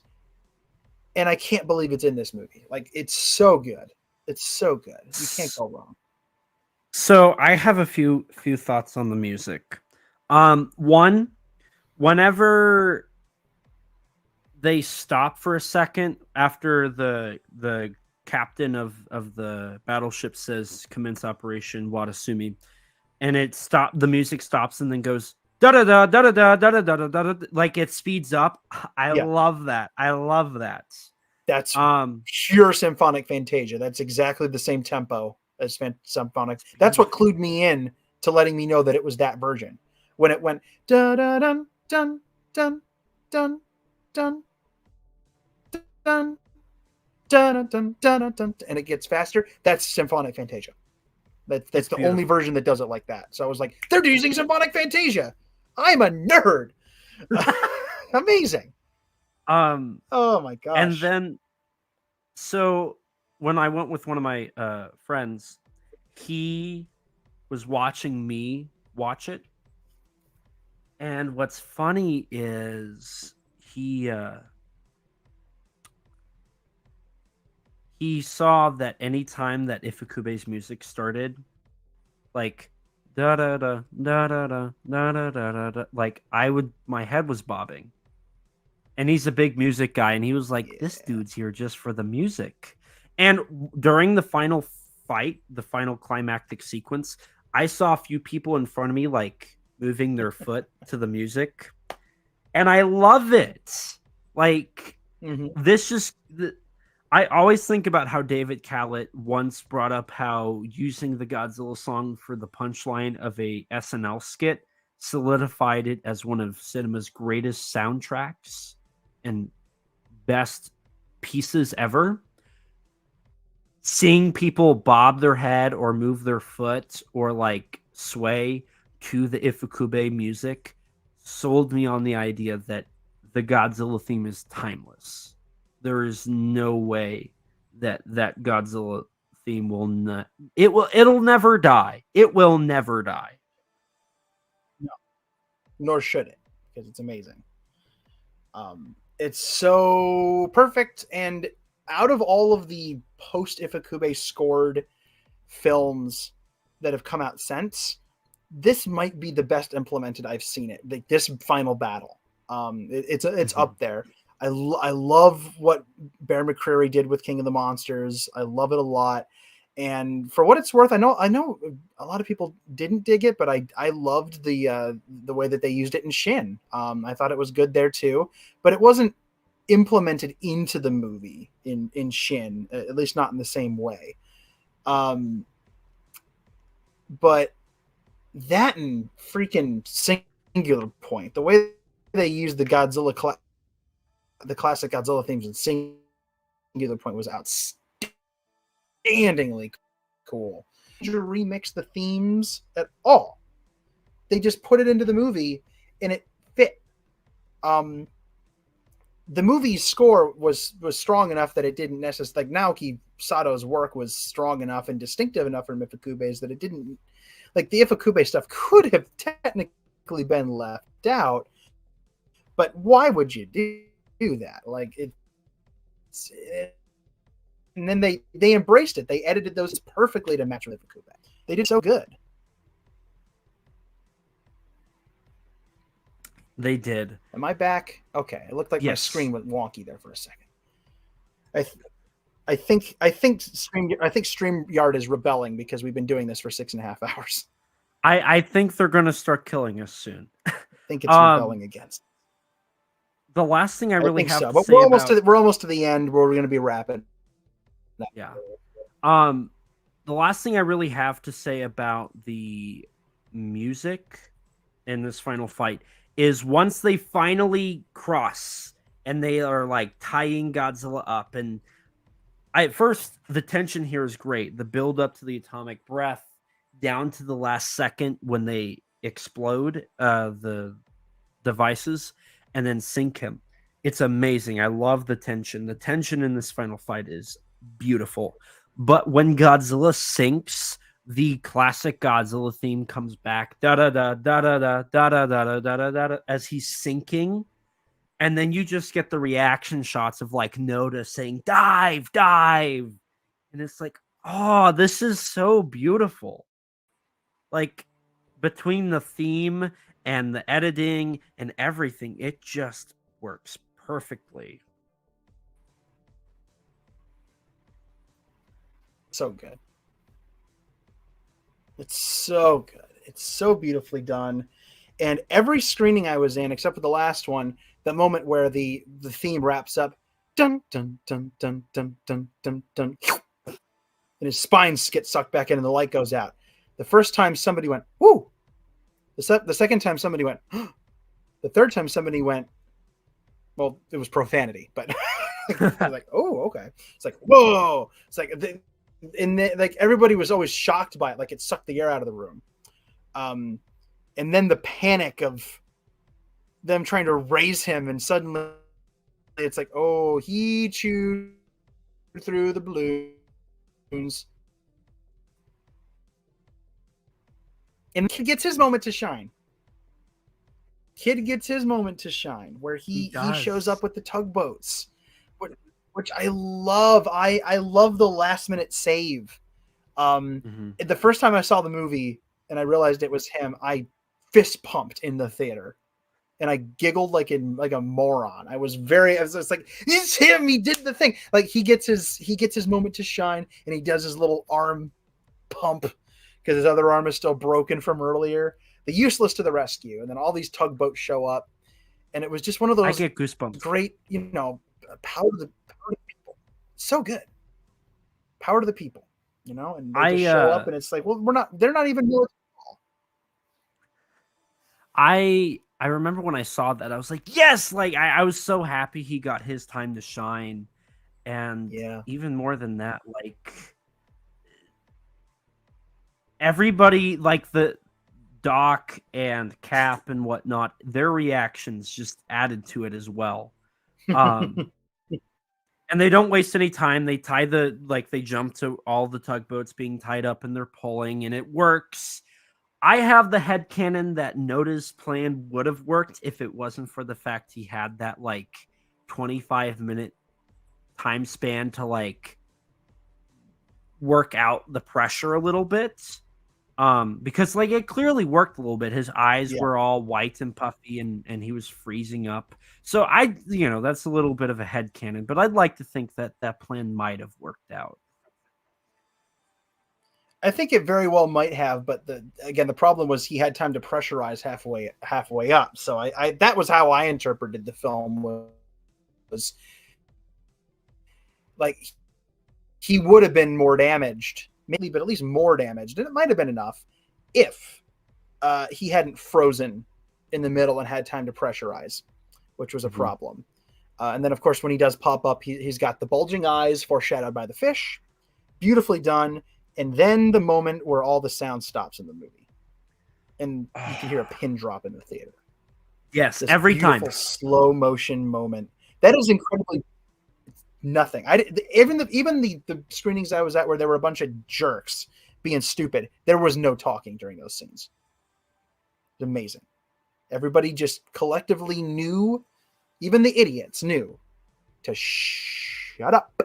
and I can't believe it's in this movie. Like, it's so good. It's so good. You can't go wrong. So I have a few thoughts on the music. One, whenever they stop for a second after the captain of the battleship says commence operation Watasumi, and the music stops and then goes da da da da da da da da da da, like it speeds up. I love that. I love that. That's pure Symphonic Fantasia. That's exactly the same tempo as Symphonic. That's what clued me in to letting me know that it was that version. When it went da da dun dun dun dun dun dun dun dun dun dun, and it gets faster. That's Symphonic Fantasia. That's the only version that does it like that. So I was like, they're using Symphonic Fantasia. I'm a nerd. Amazing. Oh my gosh. And then, so when I went with one of my friends, he was watching me watch it. And what's funny is he saw that anytime that Ifukube's music started, like da da da da da da da da da da, like my head was bobbing. And he's a big music guy, and he was like, "This dude's here just for the music." And during the final fight, the final climactic sequence, I saw a few people in front of me like moving their foot to the music, and I love it. Like this just. I always think about how David Callett once brought up how using the Godzilla song for the punchline of a SNL skit solidified it as one of cinema's greatest soundtracks and best pieces ever. Seeing people bob their head or move their foot or like sway to the Ifukube music sold me on the idea that the Godzilla theme is timeless. There is no way that Godzilla theme will not. It'll never die. It will never die. No, nor should it, because it's amazing. It's so perfect, and out of all of the post Ifukube scored films that have come out since, this might be the best implemented I've seen it. Like this final battle, it's up there. I love what Bear McCreary did with King of the Monsters. I love it a lot. And for what it's worth, I know a lot of people didn't dig it, but I loved the way that they used it in Shin. I thought it was good there too, but it wasn't implemented into the movie in Shin, at least not in the same way. But that and freaking Singular Point, the way they used the classic Godzilla themes in Singular Point was outstandingly cool. They didn't remix the themes at all. They just put it into the movie and it fit. The movie's score was strong enough that it didn't necessarily, like Naoki Sato's work was strong enough and distinctive enough from Ifukube's that it didn't, like the Ifukube stuff could have technically been left out, but why would you do that? Like and then they embraced it. They edited those perfectly to match with Ifukube. They did so good. They did. Am I back? Okay. It looked like yes. My screen went wonky there for a second. I think StreamYard is rebelling because we've been doing this for 6.5 hours. I think they're going to start killing us soon. I think it's rebelling against. The last thing I really have so. to But say we're almost to the end where we're going to be wrapping. Yeah. The last thing I really have to say about the music in this final fight is once they finally cross and they are like tying Godzilla up, and at first the tension here is great. The build up to the atomic breath down to the last second when they explode the devices and then sink him. It's amazing. I love the tension. The tension in this final fight is beautiful. But when Godzilla sinks, the classic Godzilla theme comes back. Da da da da da da da da da da da da as he's sinking. And then you just get the reaction shots of like Noda saying, dive, dive. And it's like, oh, this is so beautiful. Like between the theme and the editing and everything, it just works perfectly. So good. It's so good. It's so beautifully done. And every screening I was in, except for the last one, the moment where the theme wraps up, dun dun dun dun dun dun dun dun, and his spine gets sucked back in and the light goes out. The first time somebody went, whoo. The second time somebody went, the third time somebody went, well, it was profanity, but like, oh, okay. It's like, whoa. It's like, like everybody was always shocked by it, like it sucked the air out of the room. And then the panic of them trying to raise him, and suddenly it's like, oh, he chewed through the balloons. And Kid gets his moment to shine. Kid gets his moment to shine, where he shows up with the tugboats, which I love. I love the last minute save. The first time I saw the movie and I realized it was him, I fist pumped in the theater, and I giggled like a moron. I was like, it's him. He did the thing. Like he gets his moment to shine, and he does his little arm pump because his other arm is still broken from earlier. The useless to the rescue, and then all these tugboats show up, and it was just one of those. I get goosebumps. Great, power to the people. So good. Power to the people, and they just show up, and it's like, well, they're not even military. I remember when I saw that, I was like, yes, like I was so happy he got his time to shine. And even more than that, like everybody, like the Doc and Cap and whatnot, their reactions just added to it as well. And they don't waste any time. They they jump to all the tugboats being tied up and they're pulling, and it works. I have the headcanon that Noda's plan would have worked if it wasn't for the fact he had that 25-minute time span to work out the pressure a little bit. Because it clearly worked a little bit. His eyes were all white and puffy and he was freezing up. So that's a little bit of a headcanon, but I'd like to think that plan might have worked out. I think it very well might have, but the problem was he had time to pressurize halfway up. So I that was how I interpreted the film, was like he would have been more damaged, maybe, but at least more damaged. And it might have been enough if he hadn't frozen in the middle and had time to pressurize, which was a problem. And then, of course, when he does pop up, he's got the bulging eyes foreshadowed by the fish. Beautifully done. And then the moment where all the sound stops in the movie, and you can hear a pin drop in the theater. Yes, this every time. Slow motion moment that is incredibly nothing. Even the screenings I was at where there were a bunch of jerks being stupid, there was no talking during those scenes. It's amazing. Everybody just collectively knew, even the idiots knew, to shut up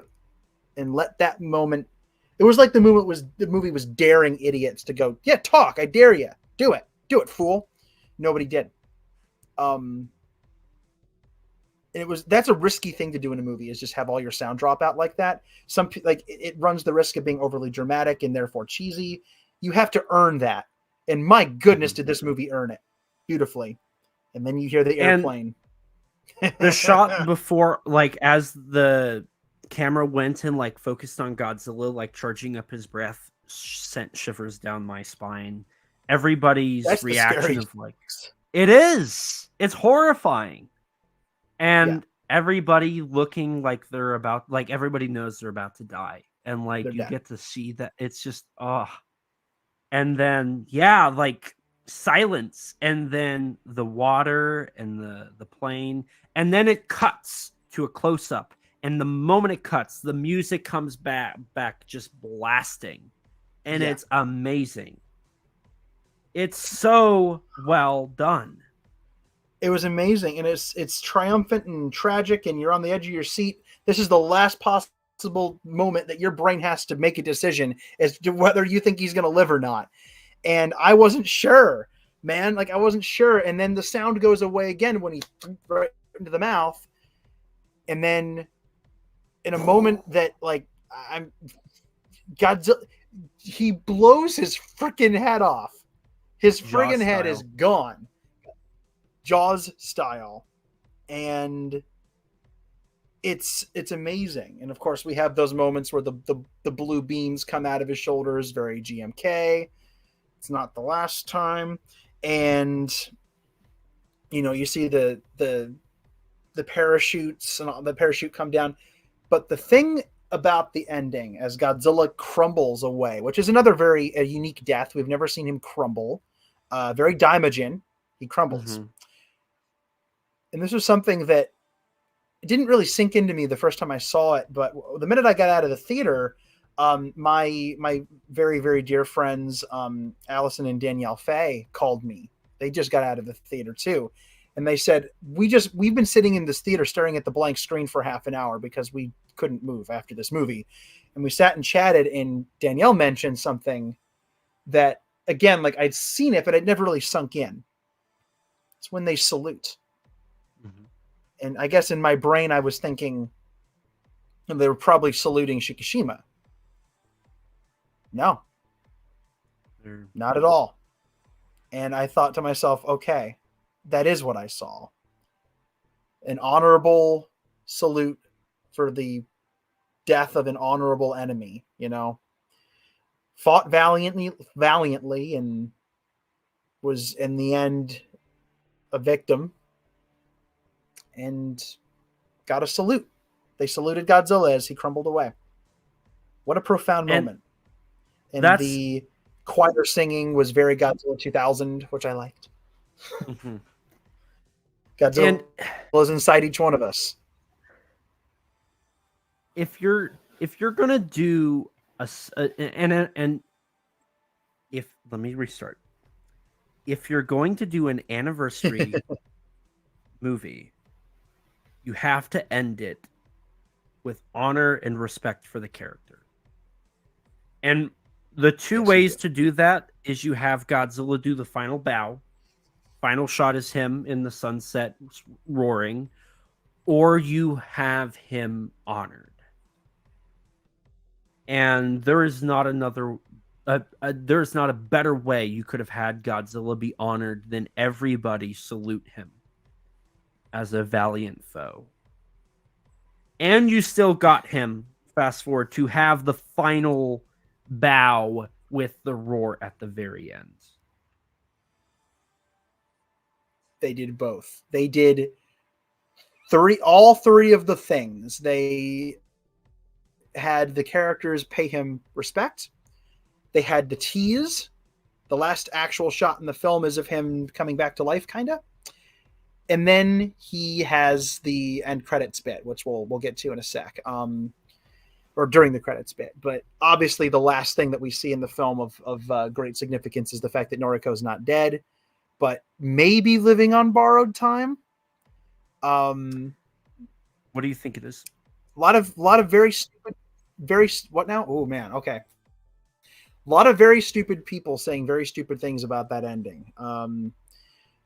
and let that moment. It was like the movie was daring idiots to go, yeah, talk. I dare you. Do it, fool. Nobody did. That's a risky thing to do in a movie, is just have all your sound drop out like that. It runs the risk of being overly dramatic and therefore cheesy. You have to earn that. And my goodness, did this movie earn it beautifully. And then you hear the airplane. The shot before, as the camera went and focused on Godzilla charging up his breath, sent shivers down my spine. Everybody's reaction of it's horrifying, and everybody looking like they're about, everybody knows they're about to die, and you get to see that. It's just and then silence, and then the water and the plane, and then it cuts to a close up. And the moment it cuts, the music comes back just blasting, and Yeah. it's amazing. It's so well done. It was amazing, and it's triumphant and tragic, and you're on the edge of your seat. This is the last possible moment that your brain has to make a decision as to whether you think he's going to live or not. And I wasn't sure, man. Like, I wasn't sure. And then the sound goes away again when he right into the mouth. And then in a moment that, like, I'm Godzilla, he blows his freaking head off. His friggin' head is gone. Jaws style. And it's amazing. And of course we have those moments where the blue beams come out of his shoulders, very GMK. It's not the last time. And you know, you see the parachutes and all, the parachute come down. But the thing about the ending, as Godzilla crumbles away, which is another very unique death. We've never seen him crumble. Very Daimajin. He crumbles. Mm-hmm. And this was something that didn't really sink into me the first time I saw it. But the minute I got out of the theater, my very, very dear friends, Allison and Danielle Faye, called me. They just got out of the theater too. And they said, we've been sitting in this theater staring at the blank screen for half an hour because we couldn't move after this movie. And we sat and chatted, and Danielle mentioned something that, again, like, I'd seen it, but it never really sunk in. It's when they salute. Mm-hmm. And I guess in my brain, I was thinking they were probably saluting Shikishima. No, not at all. And I thought to myself, okay, that is what I saw. An honorable salute for the death of an honorable enemy, you know, fought valiantly and was in the end a victim and got a salute. They saluted Godzilla as he crumbled away. What a profound moment. And the choir singing was very Godzilla 2000, which I liked. Mm-hmm. Godzilla was inside each one of us. If you're gonna do let me restart. If you're going to do an anniversary movie, you have to end it with honor and respect for the character. And the two ways to do that is you have Godzilla do the final bow. Final shot is him in the sunset roaring, or you have him honored. And there is not there's not a better way you could have had Godzilla be honored than everybody salute him as a valiant foe. And you still got him, fast forward, to have the final bow with the roar at the very end. They did both. They did all three of the things. They had the characters pay him respect. They had the tease. The last actual shot in the film is of him coming back to life, kind of. And then he has the end credits bit, which we'll get to in a sec, or during the credits bit. But obviously, the last thing that we see in the film of great significance is the fact that Noriko's not dead, but maybe living on borrowed time. What do you think it is? A lot of very stupid, what now? Oh man, okay. A lot of very stupid people saying very stupid things about that ending.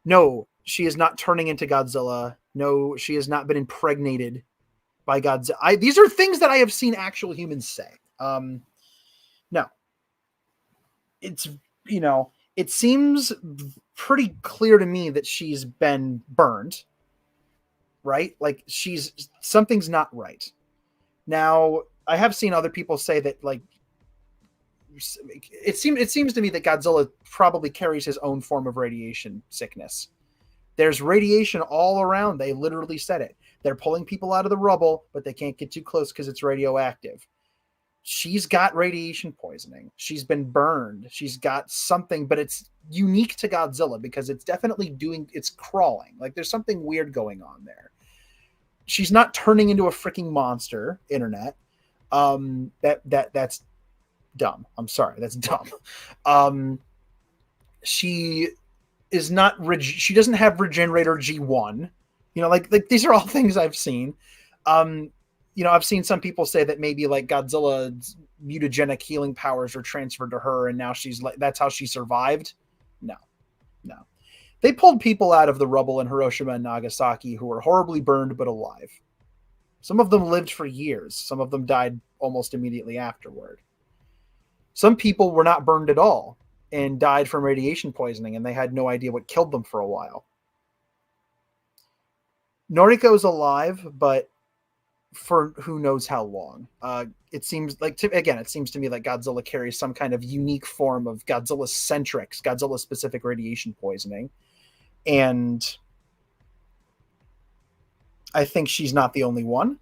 No, she is not turning into Godzilla. No, she has not been impregnated by Godzilla. These are things that I have seen actual humans say. No. It's, you know, it seems pretty clear to me that she's been burned, right? Like something's not right. Now, I have seen other people say that, like, it seems to me that Godzilla probably carries his own form of radiation sickness. There's radiation all around. They literally said it. They're pulling people out of the rubble, but they can't get too close because it's radioactive. she's got radiation poisoning. She's been burned. She's got something, but it's unique to Godzilla because it's definitely it's crawling. Like there's something weird going on there. She's not turning into a freaking monster, internet. That's dumb. I'm sorry. That's dumb. She is not, she doesn't have Regenerator G1. You know, like these are all things I've seen. I've seen some people say that maybe like Godzilla's mutagenic healing powers are transferred to her, and now she's like, that's how she survived. No. They pulled people out of the rubble in Hiroshima and Nagasaki who were horribly burned but alive. Some of them lived for years. Some of them died almost immediately afterward. Some people were not burned at all and died from radiation poisoning, and they had no idea what killed them for a while. Noriko's alive, but for who knows how long. It seems like, it seems to me like Godzilla carries some kind of unique form of Godzilla-centric, Godzilla-specific radiation poisoning. And I think she's not the only one.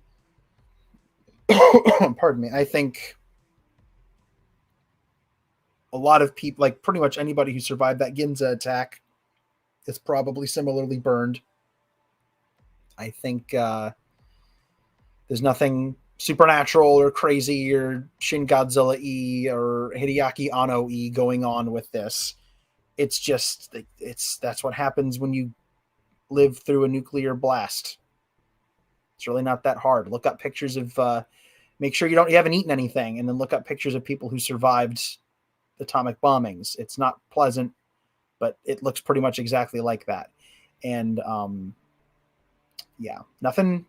Pardon me. I think a lot of people, like pretty much anybody who survived that Ginza attack, is probably similarly burned. I think there's nothing supernatural or crazy or Shin Godzilla-y or Hideaki Anno-y going on with this. It's just, that's what happens when you live through a nuclear blast. It's really not that hard. Look up pictures of, make sure you haven't eaten anything, and then look up pictures of people who survived atomic bombings. It's not pleasant, but it looks pretty much exactly like that. And nothing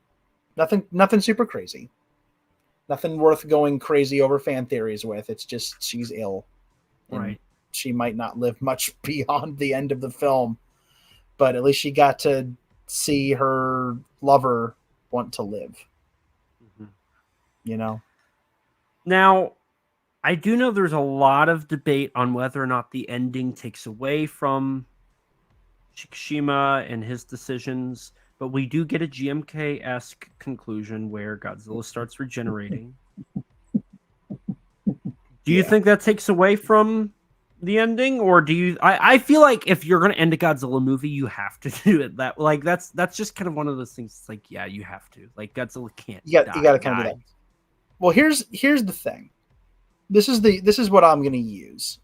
super crazy. Nothing worth going crazy over fan theories with. It's just she's ill. Right. She might not live much beyond the end of the film, but at least she got to see her lover want to live. Mm-hmm. You know? Now, I do know there's a lot of debate on whether or not the ending takes away from Shikishima and his decisions, but we do get a GMK-esque conclusion where Godzilla starts regenerating. Do you think that takes away from the ending, or do you? I feel like if you're going to end a Godzilla movie, you have to do it that. Like that's just kind of one of those things. It's like, yeah, you have to. Like Godzilla can't. You got to kind of do that. Well, here's the thing. This is what I'm going to use.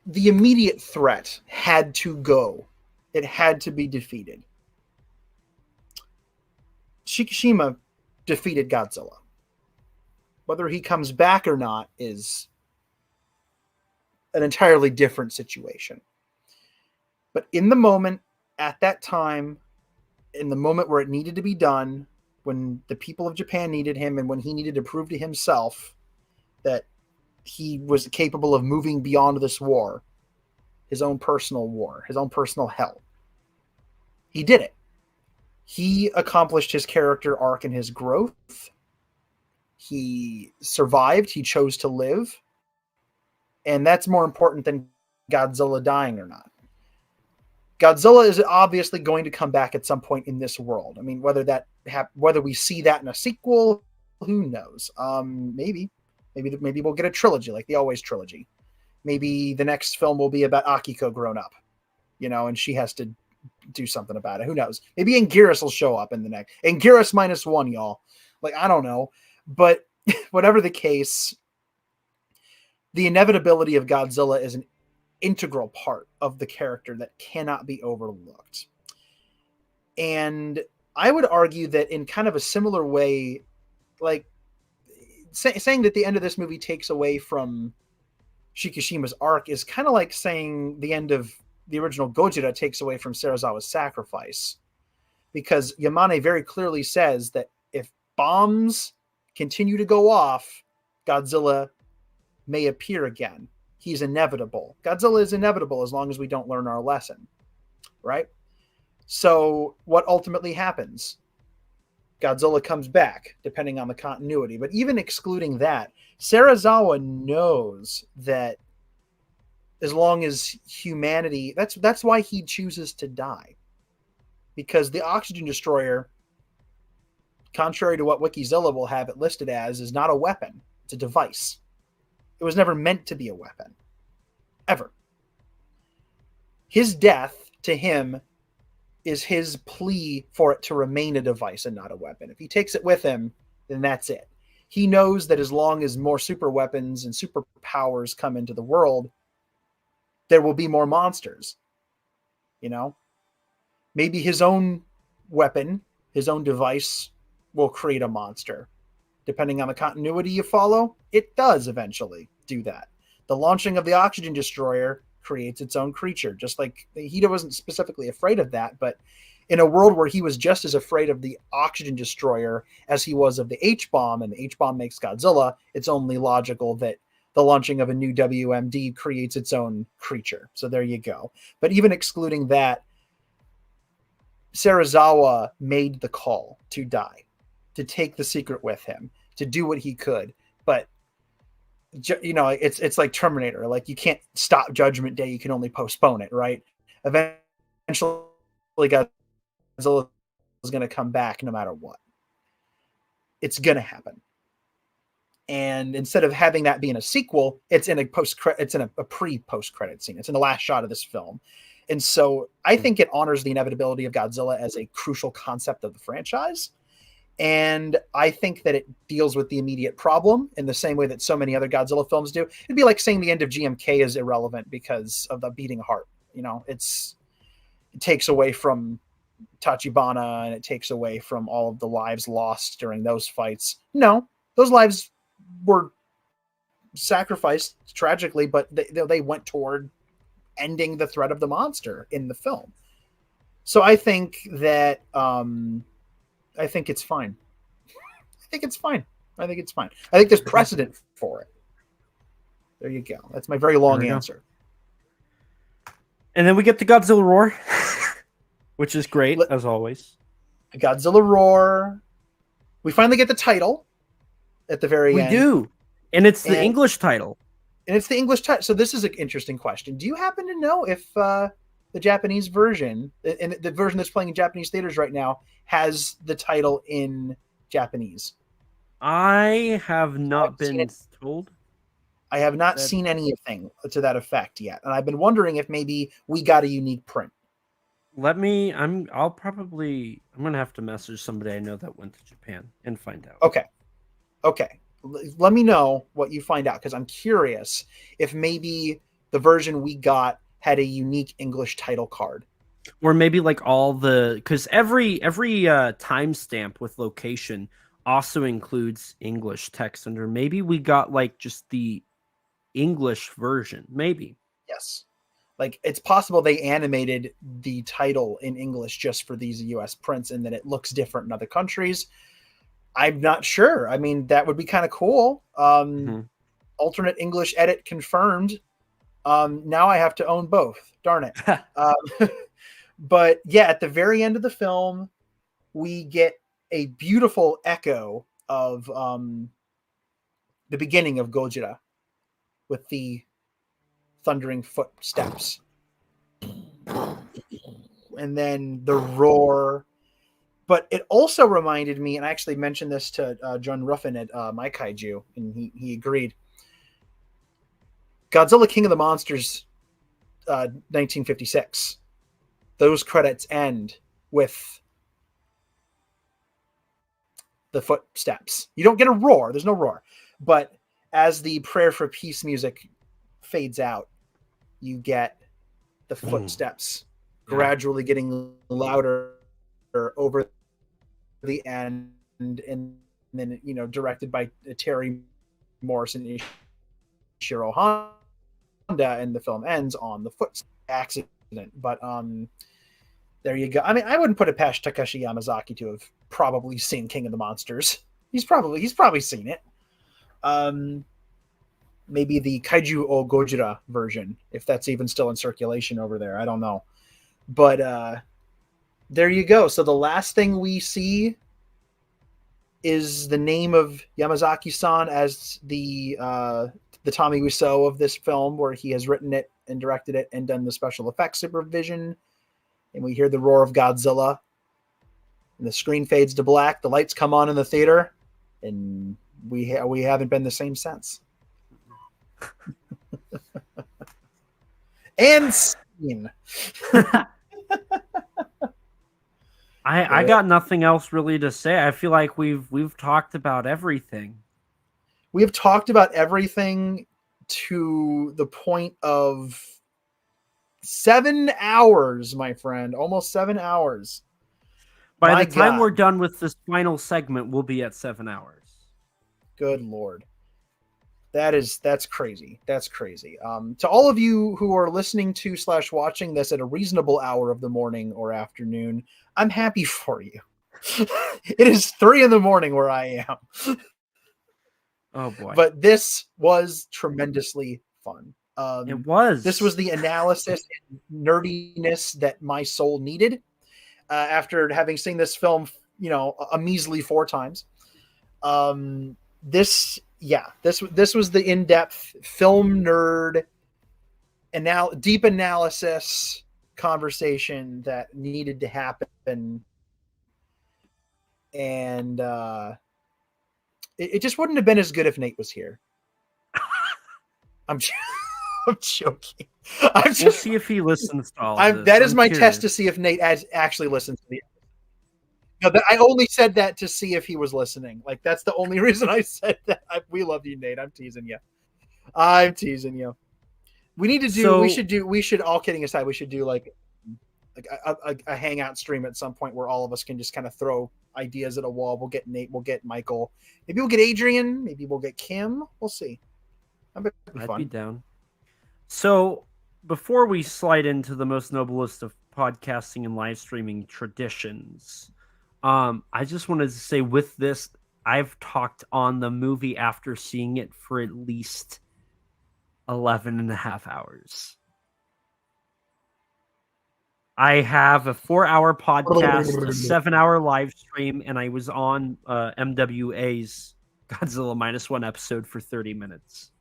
The immediate threat had to go. It had to be defeated. Shikishima defeated Godzilla. Whether he comes back or not is an entirely different situation. But in the moment, at that time, in the moment where it needed to be done, when the people of Japan needed him and when he needed to prove to himself that he was capable of moving beyond this war, his own personal hell, he did it. He accomplished his character arc and his growth. He survived. He chose to live. And that's more important than Godzilla dying or not. Godzilla is obviously going to come back at some point in this world. I mean, whether we see that in a sequel, who knows? Maybe we'll get a trilogy like the Always trilogy. Maybe the next film will be about Akiko grown up, and she has to do something about it. Who knows? Maybe Anguirus will show up in the next. Anguirus -1, y'all. Like, I don't know. But whatever the case, the inevitability of Godzilla is an integral part of the character that cannot be overlooked. And I would argue that in kind of a similar way, like saying that the end of this movie takes away from Shikishima's arc is kind of like saying the end of the original Gojira takes away from Serizawa's sacrifice. Because Yamane very clearly says that if bombs continue to go off, Godzilla may appear again. He's inevitable. Godzilla is inevitable as long as we don't learn our lesson, right? So what ultimately happens? Godzilla comes back, depending on the continuity. But even excluding that, Serizawa knows that as long as humanity, that's why he chooses to die. Because the oxygen destroyer contrary to what Wikizilla will have it listed as, is not a weapon. It's a device. It was never meant to be a weapon. Ever. His death, to him, is his plea for it to remain a device and not a weapon. If he takes it with him, then that's it. He knows that as long as more super weapons and superpowers come into the world, there will be more monsters. You know? Maybe his own weapon, his own device, will create a monster. Depending on the continuity you follow, it does eventually do that. The launching of the Oxygen Destroyer creates its own creature, just like he wasn't specifically afraid of that, but in a world where he was just as afraid of the Oxygen Destroyer as he was of the H-bomb, and the H-bomb makes Godzilla, it's only logical that the launching of a new WMD creates its own creature. So there you go. But even excluding that, Serizawa made the call to die, to take the secret with him, to do what he could. But you know, it's like Terminator. Like, you can't stop Judgment Day. You can only postpone it, right? Eventually, Godzilla is going to come back no matter what. It's going to happen. And instead of having that be in a sequel, it's in a pre-post credit scene. It's in the last shot of this film. And so I think it honors the inevitability of Godzilla as a crucial concept of the franchise. And I think that it deals with the immediate problem in the same way that so many other Godzilla films do. It'd be like saying the end of GMK is irrelevant because of the beating heart. You know, it takes away from Tachibana, and it takes away from all of the lives lost during those fights. No, those lives were sacrificed tragically, but they went toward ending the threat of the monster in the film. So I think that I think it's fine. I think it's fine. I think there's precedent for it. There you go. That's my very long answer. And then we get the Godzilla roar, which is great, as always. Godzilla roar. We finally get the title at the very end. We do. And it's the English title. And it's the English title. So this is an interesting question. Do you happen to know if the Japanese version, and the version that's playing in Japanese theaters right now, has the title in Japanese? I have not been told. I have not seen anything to that effect yet. And I've been wondering if maybe we got a unique print. I'm going to have to message somebody I know that went to Japan and find out. Okay. Let me know what you find out, because I'm curious if maybe the version we got had a unique English title card. Or maybe like all the, because every timestamp with location also includes English text under. Maybe we got like just the English version. Maybe. Yes. Like, it's possible they animated the title in English just for these US prints, and that it looks different in other countries. I'm not sure. I mean, that would be kind of cool. Alternate English edit confirmed. Now I have to own both. Darn it. But yeah, at the very end of the film, we get a beautiful echo of the beginning of Gojira with the thundering footsteps. And then the roar. But it also reminded me, and I actually mentioned this to John Ruffin at My Kaiju, and he agreed. Godzilla King of the Monsters, 1956. Those credits end with the footsteps. You don't get a roar. There's no roar. But as the Prayer for Peace music fades out, you get the footsteps gradually getting louder over the end, and then, you know, directed by Terry Morrison and Ishiro Honda, and the film ends on the foot accident. But there you go. I mean, I wouldn't put it past Takashi Yamazaki to have probably seen King of the Monsters. He's probably seen it. Maybe the Kaiju o Gojira version, if that's even still in circulation over there. I don't know. But there you go. So the last thing we see is the name of Yamazaki-san as the Tommy Wiseau of this film, where he has written it and directed it and done the special effects supervision. And we hear the roar of Godzilla. and the screen fades to black. The lights come on in the theater, and we haven't been the same since. And scene. I got nothing else really to say. I feel like we've talked about everything. We have talked about everything to the point of 7 hours, my friend. Almost 7 hours. By the time we're done with this final segment, we'll be at 7 hours. Good Lord. That's crazy. That's crazy. To all of you who are listening to / watching this at a reasonable hour of the morning or afternoon, I'm happy for you. It is 3 a.m. where I am. Oh boy. But this was tremendously fun. It was. This was the analysis and nerdiness that my soul needed after having seen this film, a measly 4 times. This was the in-depth film nerd deep analysis conversation that needed to happen. And it just wouldn't have been as good if Nate was here. I'm joking. We'll see if he listens to all of this. That is my curious. test to see if Nate actually listens to the. No, I only said that to see if he was listening. Like, that's the only reason I said that. We love you, Nate. I'm teasing you. We should, all kidding aside, we should do like a hangout stream at some point where all of us can just kind of throw ideas at a wall. We'll get Nate, we'll get Michael, maybe we'll get Adrian, maybe we'll get Kim. We'll see. I'd be down. So before we slide into the most noblest of podcasting and live streaming traditions, I just wanted to say with this, I've talked on the movie after seeing it for at least 11 and a half hours. I have a 4-hour podcast, a 7-hour live stream, and I was on MWA's Godzilla -1 episode for 30 minutes.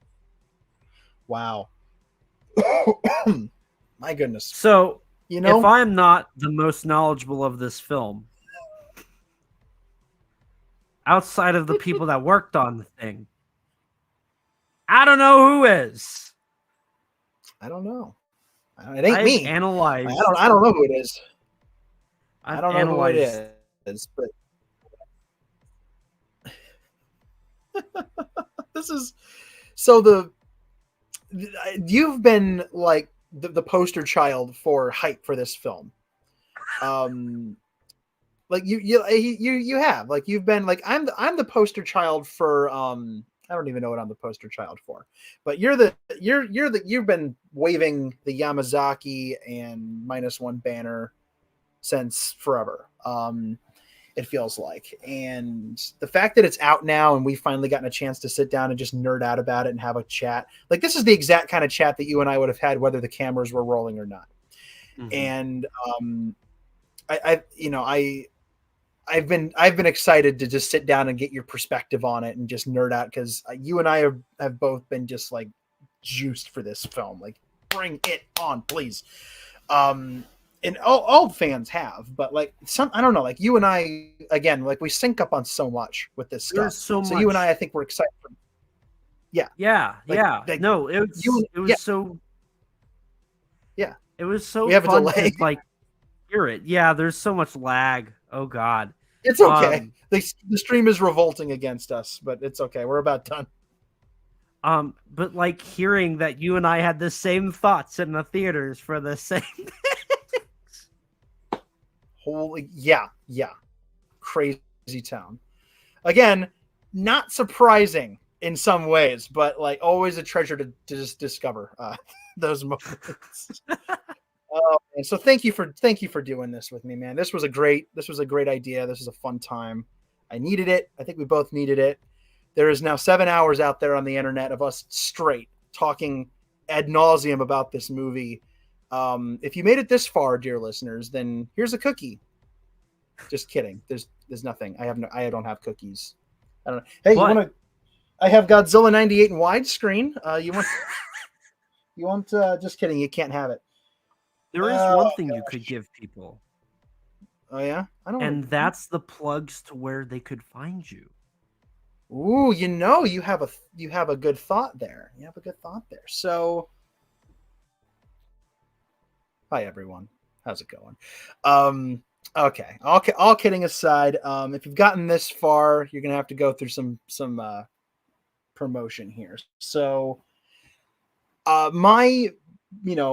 Wow. My goodness. So, if I'm not the most knowledgeable of this film, outside of the people that worked on the thing, I don't know who is. I don't know. It ain't me. Analyzed. I don't know who it is. I don't know who it is, but this is so you've been like the poster child for hype for this film. Like you have, like, you've been like, I'm the poster child for I don't even know what I'm the poster child for, but you've been waving the Yamazaki and -1 banner since forever. It feels like, and the fact that it's out now and we've finally gotten a chance to sit down and just nerd out about it and have a chat, like, this is the exact kind of chat that you and I would have had whether the cameras were rolling or not. Mm-hmm. And I've been excited to just sit down and get your perspective on it and just nerd out, because you and I have both been just like juiced for this film. Like, bring it on, please. And all fans have, but like I don't know, like you and I, again, like, we sync up on so much with this stuff. There's so much. You and I think we're excited. Yeah. No, it was so. Yeah. It was so we have fun a delay. to, like, hear it. Yeah, there's so much lag. Oh God. It's okay. The stream is revolting against us, but it's okay. We're about done. But like, hearing that you and I had the same thoughts in the theaters for the same things. Holy, yeah. Crazy town. Again, not surprising in some ways, but like always a treasure to just discover those moments. And so thank you for doing this with me, man. This was a great idea. This was a fun time. I needed it. I think we both needed it. There is now 7 hours out there on the internet of us straight talking ad nauseum about this movie. If you made it this far, dear listeners, then here's a cookie. Just kidding. There's nothing. I don't have cookies. I don't know. Hey, what? You want to? I have Godzilla 98 in widescreen. You want? You want? Just kidding. You can't have it. There is one thing you could give people. Oh yeah, I don't. And that's the plugs to where they could find you. Ooh, you have a good thought there. You have a good thought there. So, hi everyone, how's it going? Okay, all kidding aside, if you've gotten this far, you're gonna have to go through some promotion here. So, my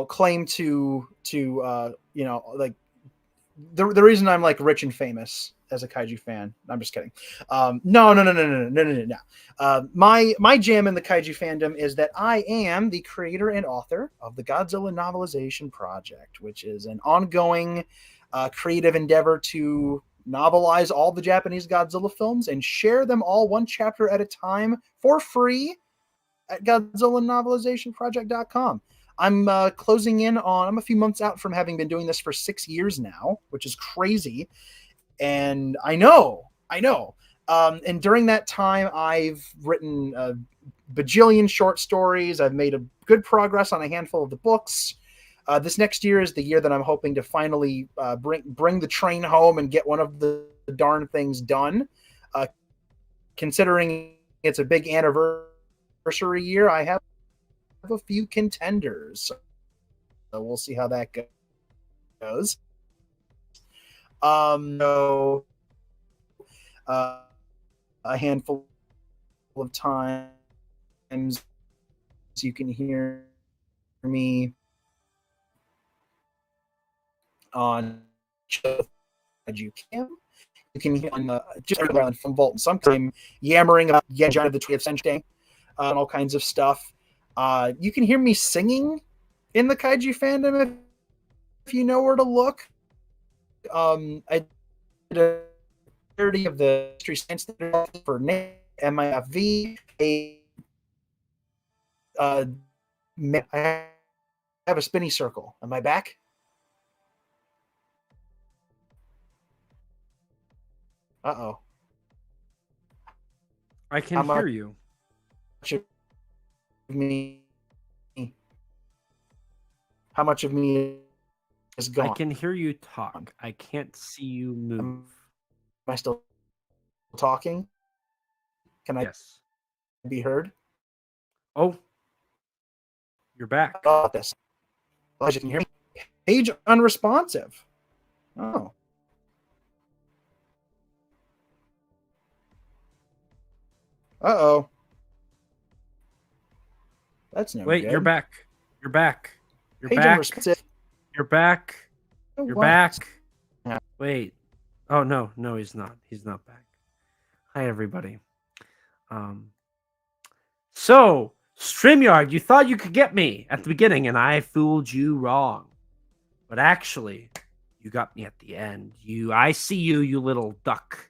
claim to like the reason I'm like rich and famous as a kaiju fan. I'm just kidding. No. My jam in the kaiju fandom is that I am the creator and author of the Godzilla novelization project, which is an ongoing creative endeavor to novelize all the Japanese Godzilla films and share them all one chapter at a time for free at GodzillaNovelizationProject.com. I'm closing in on, I'm a few months out from having been doing this for 6 years now, which is crazy. And I know. And during that time, I've written a bajillion short stories. I've made a good progress on a handful of the books. This next year is the year that I'm hoping to finally bring the train home and get one of the darn things done. Considering it's a big anniversary year, I have a few contenders. So we'll see how that goes. A handful of times you can hear me on Kaiju Cam. You can hear on just around from Vault and sometime yammering about Yejin of the 20th century and all kinds of stuff. You can hear me singing in the kaiju fandom if you know where to look. I did a parody of the History Science for MIFV. I have a spinny circle. Am I back? Uh-oh. I can hear you. How much of me is gone? I can hear you talk. I can't see you move. Am I still talking? Can I be heard? Oh, you're back. Oh, this. Well, you can hear me. Page unresponsive. Oh. Uh-oh. That's no Wait, good. you're back. You're back. You're Page back. unresponsive. You're back. Oh, You're what? back. Yeah. Wait. Oh no, he's not. He's not back. Hi everybody. So StreamYard, you thought you could get me at the beginning, and I fooled you wrong. But actually, you got me at the end. I see you, you little duck.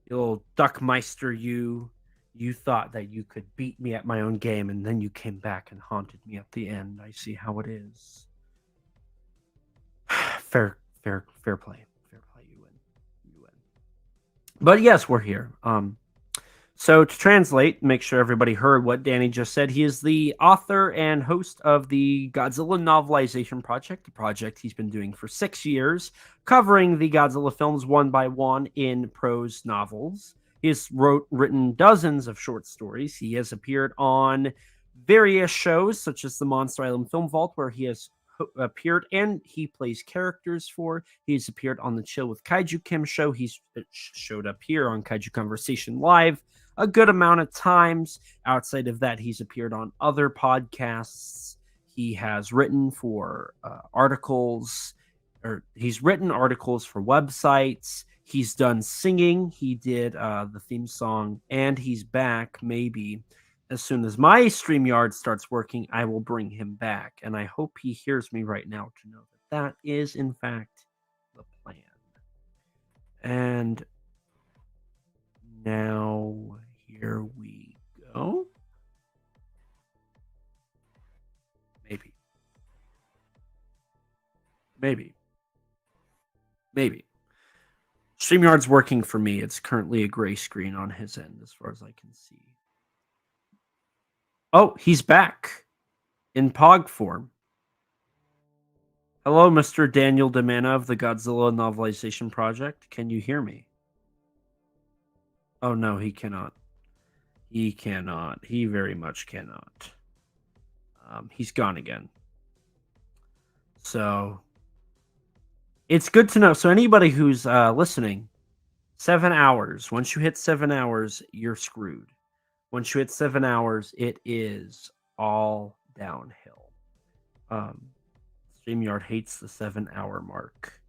You little duckmeister, you. You thought that you could beat me at my own game, and then you came back and haunted me at the end. I see how it is. Fair play. Fair play. You win. But yes, we're here. So to translate, make sure everybody heard what Danny just said. He is the author and host of the Godzilla novelization project, the project he's been doing for 6 years, covering the Godzilla films one by one in prose novels. He has written dozens of short stories. He has appeared on various shows, such as the Monster Island Film Vault, where he has appeared and he plays characters for. He's appeared on the Chill with Kaiju Kim show. He's showed up here on Kaiju Conversation Live a good amount of times. Outside of that, he's appeared on other podcasts. He has written for articles, or he's written articles for websites. He's done singing. He did the theme song, and he's back. Maybe as soon as my StreamYard starts working, I will bring him back. And I hope he hears me right now to know that that is, in fact, the plan. And now, here we go. Maybe. StreamYard's working for me. It's currently a gray screen on his end, as far as I can see. Oh, he's back in POG form. Hello, Mr. Daniel DiManna of the Godzilla Novelization Project. Can you hear me? Oh no, he cannot. He cannot. He very much cannot. He's gone again. So it's good to know. So anybody who's listening, 7 hours. Once you hit 7 hours, you're screwed. Once you hit 7 hours, it is all downhill. StreamYard hates the 7-hour mark,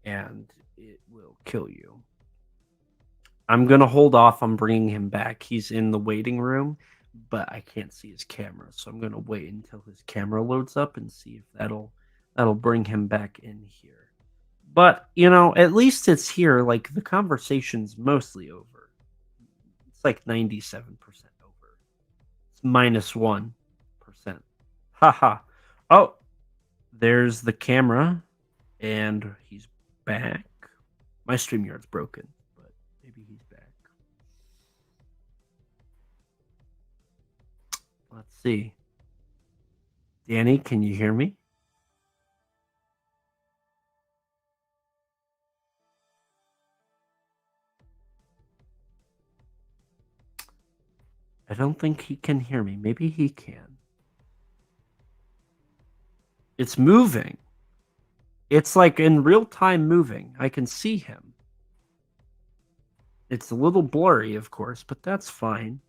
and it will kill you. I'm going to hold off on bringing him back. He's in the waiting room, but I can't see his camera, so I'm going to wait until his camera loads up and see if that'll bring him back in here. But, you know, at least it's here. Like, the conversation's mostly over. It's like 97% over. It's -1%. Haha. Oh, there's the camera, and he's back. My StreamYard's broken, but maybe he's back. Let's see. Danny, can you hear me? I don't think he can hear me. Maybe he can. It's moving. It's like in real time moving. I can see him. It's a little blurry, of course, but that's fine.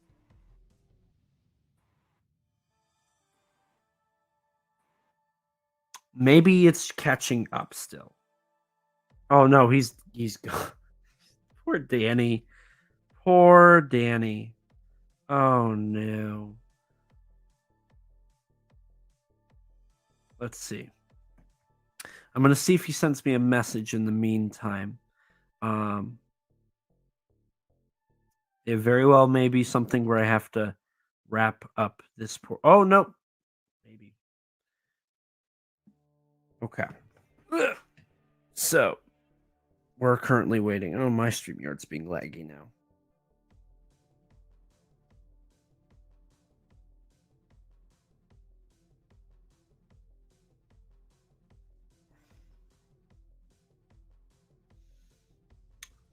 Maybe it's catching up still. Oh no, he's gone. Poor Danny. Poor Danny. Oh no. Let's see. I'm gonna see if he sends me a message in the meantime. It very well may be something where I have to wrap up this poor. Oh no. Maybe. Okay. Ugh. So we're currently waiting. Oh, my StreamYard's being laggy now.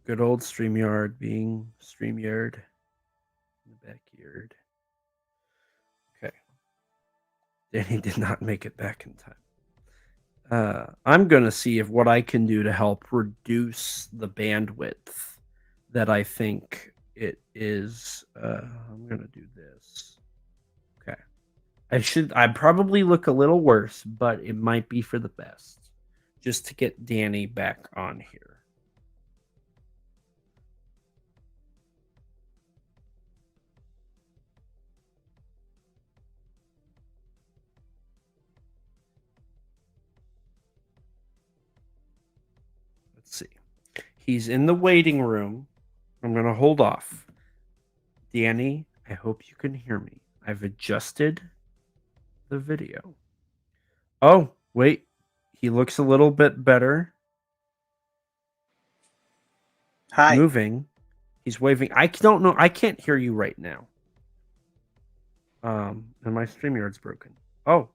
Good old StreamYard being StreamYard in the backyard. Okay. Danny did not make it back in time. I'm going to see if what I can do to help reduce the bandwidth that I think it is. I'm going to do this. Okay. I'd probably look a little worse, but it might be for the best. Just to get Danny back on here. Let's see. He's in the waiting room. I'm going to hold off. Danny, I hope you can hear me. I've adjusted the video. Oh, wait. He looks a little bit better. Hi. Moving. He's waving. I don't know. I can't hear you right now. And my StreamYard's broken. Oh.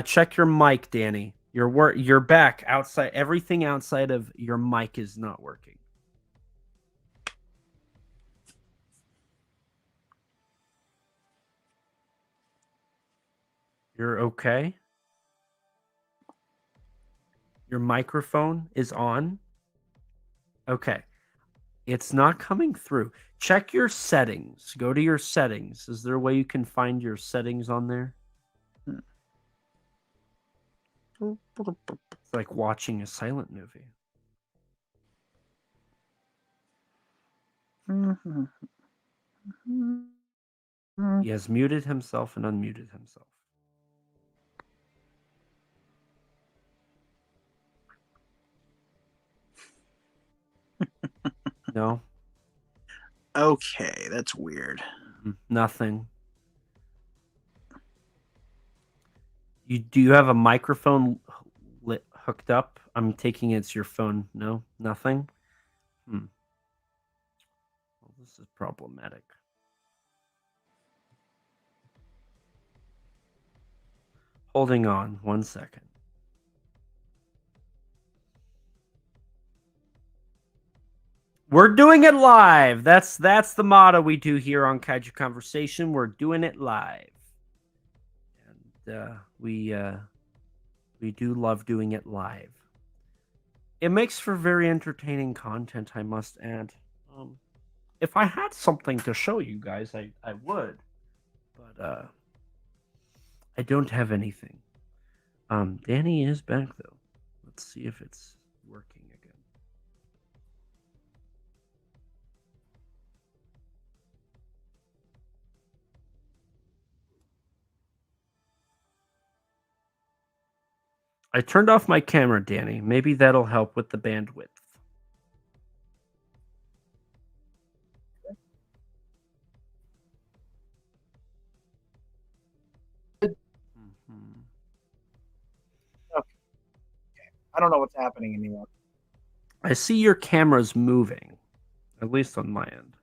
Check your mic, Danny. You're back outside. Everything outside of your mic is not working. You're okay? Your microphone is on? Okay. It's not coming through. Check your settings. Go to your settings. Is there a way you can find your settings on there? It's like watching a silent movie. He has muted himself and unmuted himself. No? Okay, that's weird. Nothing. Do you have a microphone hooked up? I'm taking it's your phone. No? Nothing? Well, this is problematic. Holding on 1 second. We're doing it live. That's the motto we do here on Kaiju Conversation. We're doing it live. And we do love doing it live. It makes for very entertaining content, I must add. If I had something to show you guys, I would. But I don't have anything. Danny is back though. Let's see if it's working again. I turned off my camera, Danny. Maybe that'll help with the bandwidth. I don't know what's happening anymore. I see your camera's moving, at least on my end.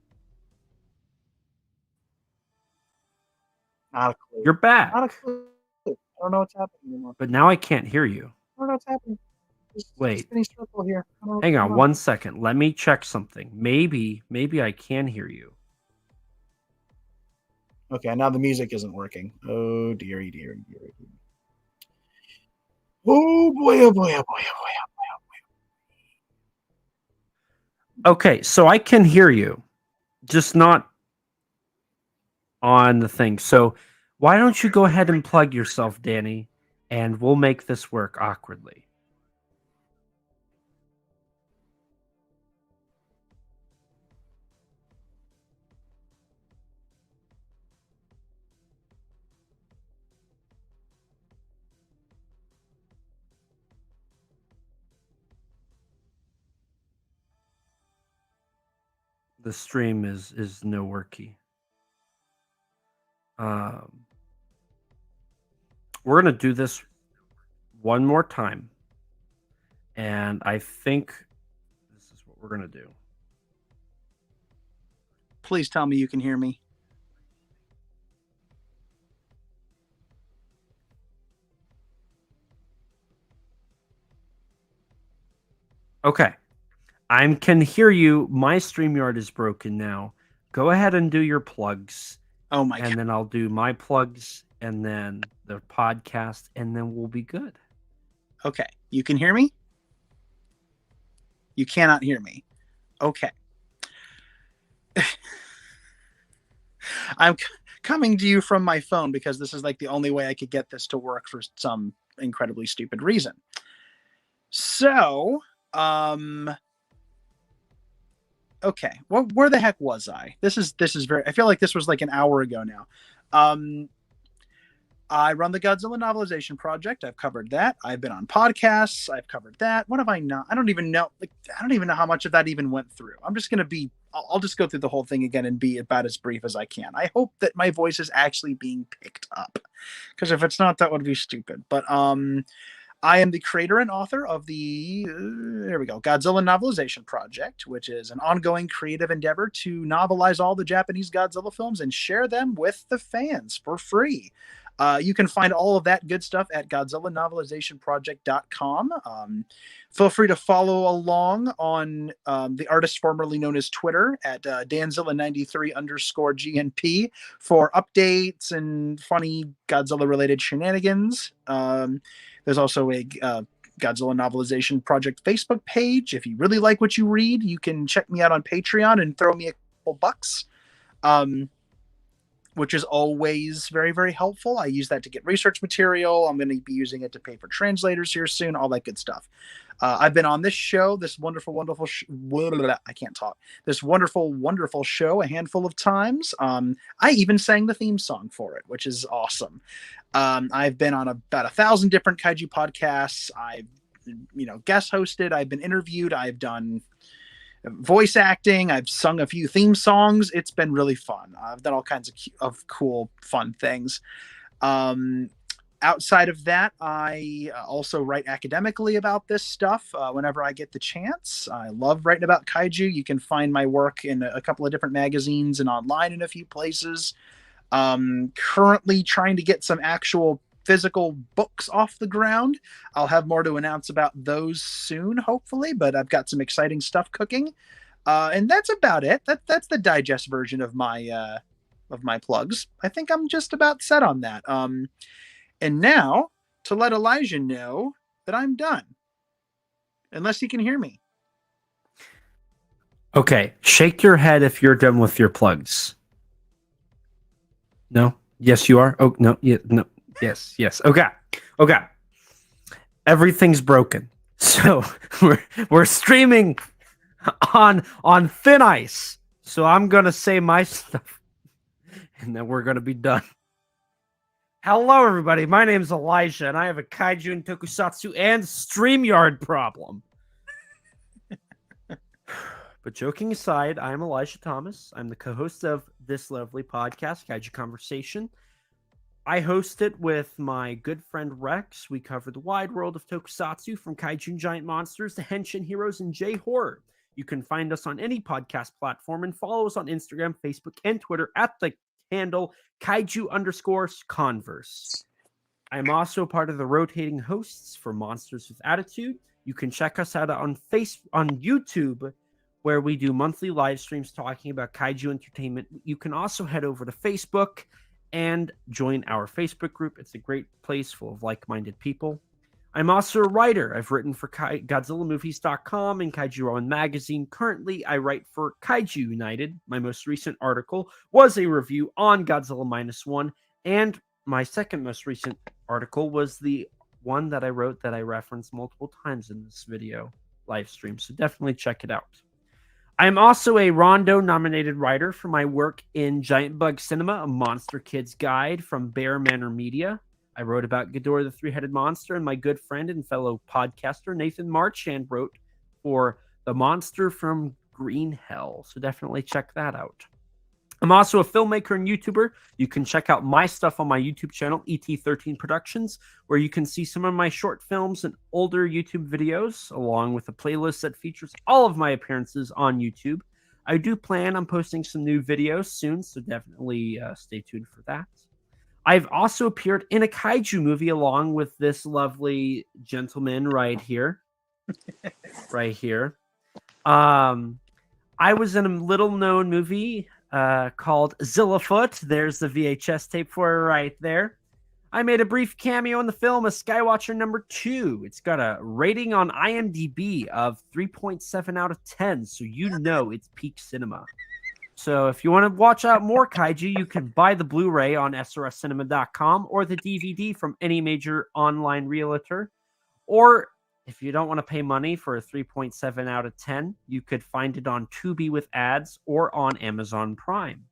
Not a clue. You're back. Not a clue. I don't know what's happening anymore. But now I can't hear you. I don't know what's happening. Wait. Spinning circle here. Hang on 1 second. Let me check something. Maybe I can hear you. Okay, now the music isn't working. Oh dearie, dearie, dearie. Oh boy, oh boy, oh boy, oh boy, oh boy, oh boy. Okay, so I can hear you, just not on the thing. So why don't you go ahead and plug yourself, Danny, and we'll make this work awkwardly. The stream is no worky. We're gonna do this one more time, and I think this is what we're gonna do. Please tell me you can hear me. Okay. I can hear you. My StreamYard is broken now. Go ahead and do your plugs. Oh my God. And then I'll do my plugs and then the podcast, and then we'll be good. Okay. You can hear me? You cannot hear me. Okay. I'm coming to you from my phone because this is like the only way I could get this to work for some incredibly stupid reason. So, okay. Well, where the heck was I? This is very, I feel like this was like an hour ago now. I run the Godzilla novelization project. I've covered that. I've been on podcasts. I've covered that. What have I not? I don't even know. Like, I don't even know how much of that even went through. I'm just going to be, I'll just go through the whole thing again and be about as brief as I can. I hope that my voice is actually being picked up, because if it's not, that would be stupid. But, I am the creator and author of the, there we go, Godzilla Novelization Project, which is an ongoing creative endeavor to novelize all the Japanese Godzilla films and share them with the fans for free. You can find all of that good stuff at GodzillaNovelizationProject.com. Feel free to follow along on the artist formerly known as Twitter at Danzilla93_GNP for updates and funny Godzilla-related shenanigans. There's also a Godzilla Novelization Project Facebook page. If you really like what you read, you can check me out on Patreon and throw me a couple bucks, which is always very, very helpful. I use that to get research material. I'm going to be using it to pay for translators here soon, all that good stuff. I've been on this show, this wonderful, wonderful, I can't talk, this wonderful, wonderful show a handful of times. I even sang the theme song for it, which is awesome. I've been on about 1,000 different kaiju podcasts. I've, guest hosted. I've been interviewed. I've done voice acting. I've sung a few theme songs. It's been really fun. I've done all kinds of cool, fun things. Outside of that, I also write academically about this stuff whenever I get the chance. I love writing about kaiju. You can find my work in a couple of different magazines and online in a few places. Currently trying to get some actual physical books off the ground. I'll have more to announce about those soon, hopefully, but I've got some exciting stuff cooking. And that's about it. That's the digest version of my plugs. I think I'm just about set on that. And now to let Elijah know that I'm done. Unless he can hear me. Okay, shake your head if you're done with your plugs. No? Yes, you are? Oh, no. Yeah, no. Yes, yes. Okay. Okay. Everything's broken. So we're streaming on thin ice. So I'm going to say my stuff and then we're going to be done. Hello, everybody. My name is Elijah, and I have a kaiju and tokusatsu and StreamYard problem. But joking aside, I'm Elijah Thomas. I'm the co-host of this lovely podcast, Kaiju Conversation. I host it with my good friend Rex. We cover the wide world of tokusatsu, from kaiju and giant monsters to henshin heroes and J-horror. You can find us on any podcast platform and follow us on Instagram, Facebook, and Twitter at the handle Kaiju_Converse. I'm also part of the rotating hosts for Monsters with Attitude. You can check us out on YouTube, where we do monthly live streams talking about kaiju entertainment. You can also head over to Facebook and join our Facebook group. It's a great place full of like-minded people. I'm also a writer. I've written for GODZILLAMovies.com and Kaiju Rowan Magazine. Currently, I write for Kaiju United. My most recent article was a review on Godzilla -1, and my second most recent article was the one that I wrote that I referenced multiple times in this video live stream, so definitely check it out. I'm also a Rondo-nominated writer for my work in Giant Bug Cinema, a Monster Kids Guide from Bear Manor Media. I wrote about Ghidorah the Three-Headed Monster, and my good friend and fellow podcaster Nathan Marchand wrote for The Monster from Green Hell, so definitely check that out. I'm also a filmmaker and YouTuber. You can check out my stuff on my YouTube channel, ET13 Productions, where you can see some of my short films and older YouTube videos, along with a playlist that features all of my appearances on YouTube. I do plan on posting some new videos soon, so definitely stay tuned for that. I've also appeared in a kaiju movie along with this lovely gentleman right here. Right here. I was in a little-known movie called Zillafoot. There's the VHS tape for it right there. I made a brief cameo in the film, A Skywatcher #2. It's got a rating on IMDb of 3.7 out of 10, so you know it's peak cinema. So if you want to watch out more kaiju, you can buy the Blu-ray on srscinema.com or the DVD from any major online realtor. Or if you don't want to pay money for a 3.7 out of 10, you could find it on Tubi with ads or on Amazon Prime.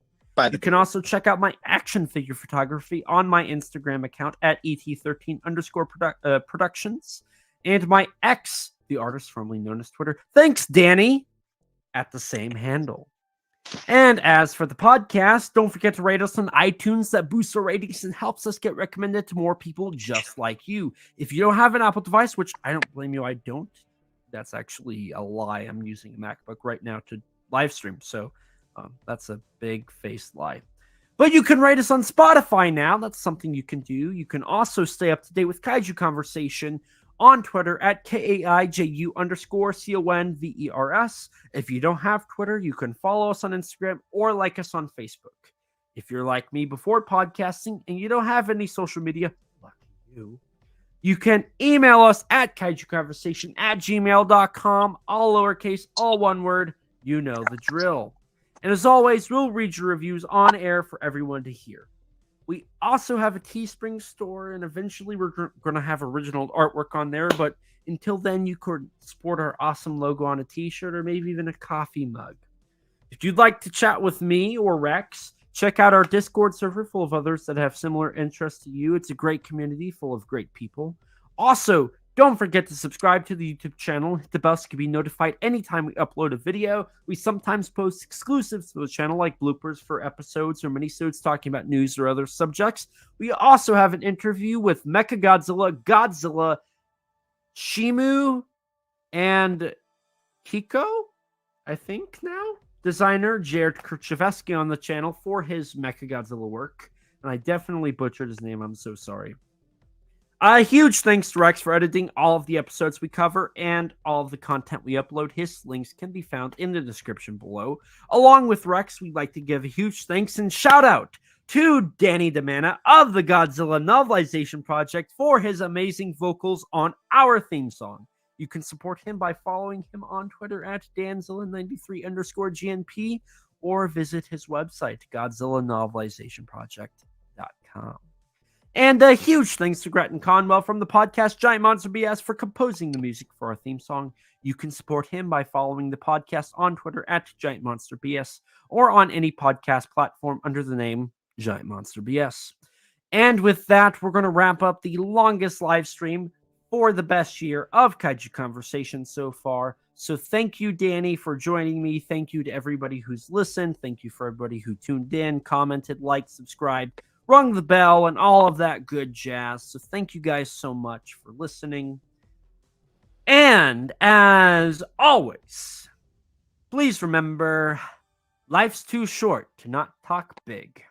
You can also check out my action figure photography on my Instagram account at ET13_productions, and my ex, the artist formerly known as Twitter, thanks Danny, at the same handle. And as for the podcast, don't forget to rate us on iTunes. That boosts our ratings and helps us get recommended to more people just like you. If you don't have an Apple device, which I don't blame you, I don't. That's actually a lie. I'm using a MacBook right now to live stream, so that's a big-faced lie. But you can rate us on Spotify now. That's something you can do. You can also stay up to date with Kaiju Conversation on Twitter at KAIJU_CONVERS. If you don't have Twitter, you can follow us on Instagram or like us on Facebook. If you're like me before podcasting and you don't have any social media, lucky you, you can email us at kaijuconversation@gmail.com, all lowercase, all one word. You know the drill. And as always, we'll read your reviews on air for everyone to hear. We also have a Teespring store, and eventually we're going to have original artwork on there. But until then, you could sport our awesome logo on a t-shirt or maybe even a coffee mug. If you'd like to chat with me or Rex, check out our Discord server full of others that have similar interests to you. It's a great community full of great people. Also, don't forget to subscribe to the YouTube channel. Hit the bell so you can be notified anytime we upload a video. We sometimes post exclusives to the channel, like bloopers for episodes or minisodes talking about news or other subjects. We also have an interview with Mechagodzilla, Godzilla, Shimu, and Kiko, I think now? Designer Jared Kerchevsky on the channel for his Mechagodzilla work. And I definitely butchered his name. I'm so sorry. A huge thanks to Rex for editing all of the episodes we cover and all of the content we upload. His links can be found in the description below. Along with Rex, we'd like to give a huge thanks and shout out to Danny DiManna of the Godzilla Novelization Project for his amazing vocals on our theme song. You can support him by following him on Twitter at danzilla93_GNP or visit his website, GodzillaNovelizationProject.com. And a huge thanks to Gratton Conwell from the podcast Giant Monster BS for composing the music for our theme song. You can support him by following the podcast on Twitter at Giant Monster BS or on any podcast platform under the name Giant Monster BS. And with that, we're going to wrap up the longest live stream for the best year of Kaiju Conversation so far. So thank you, Danny, for joining me. Thank you to everybody who's listened. Thank you for everybody who tuned in, commented, liked, subscribed, rung the bell, and all of that good jazz. So thank you guys so much for listening. And as always, please remember, life's too short to not talk big.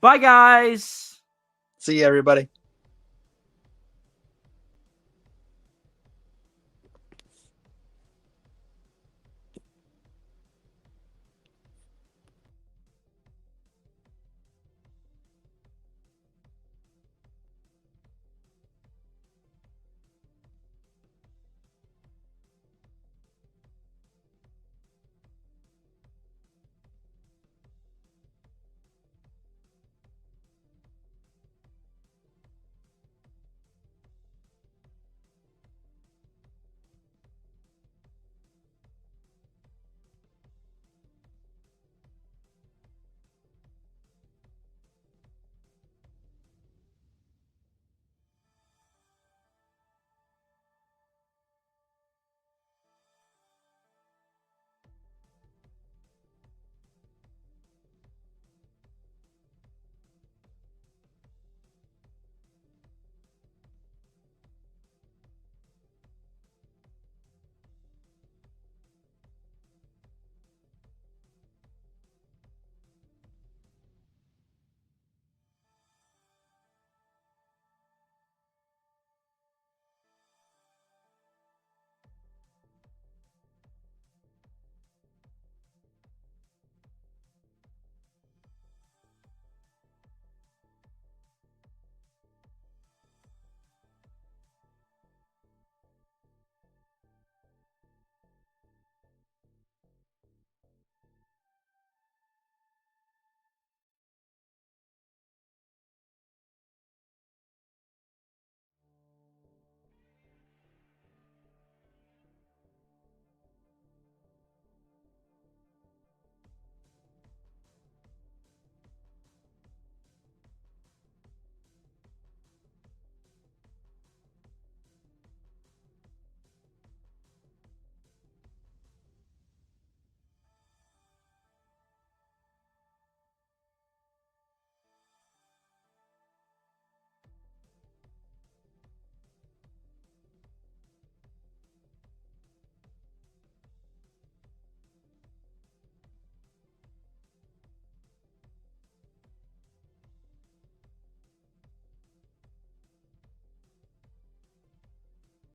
Bye, guys. See you, everybody.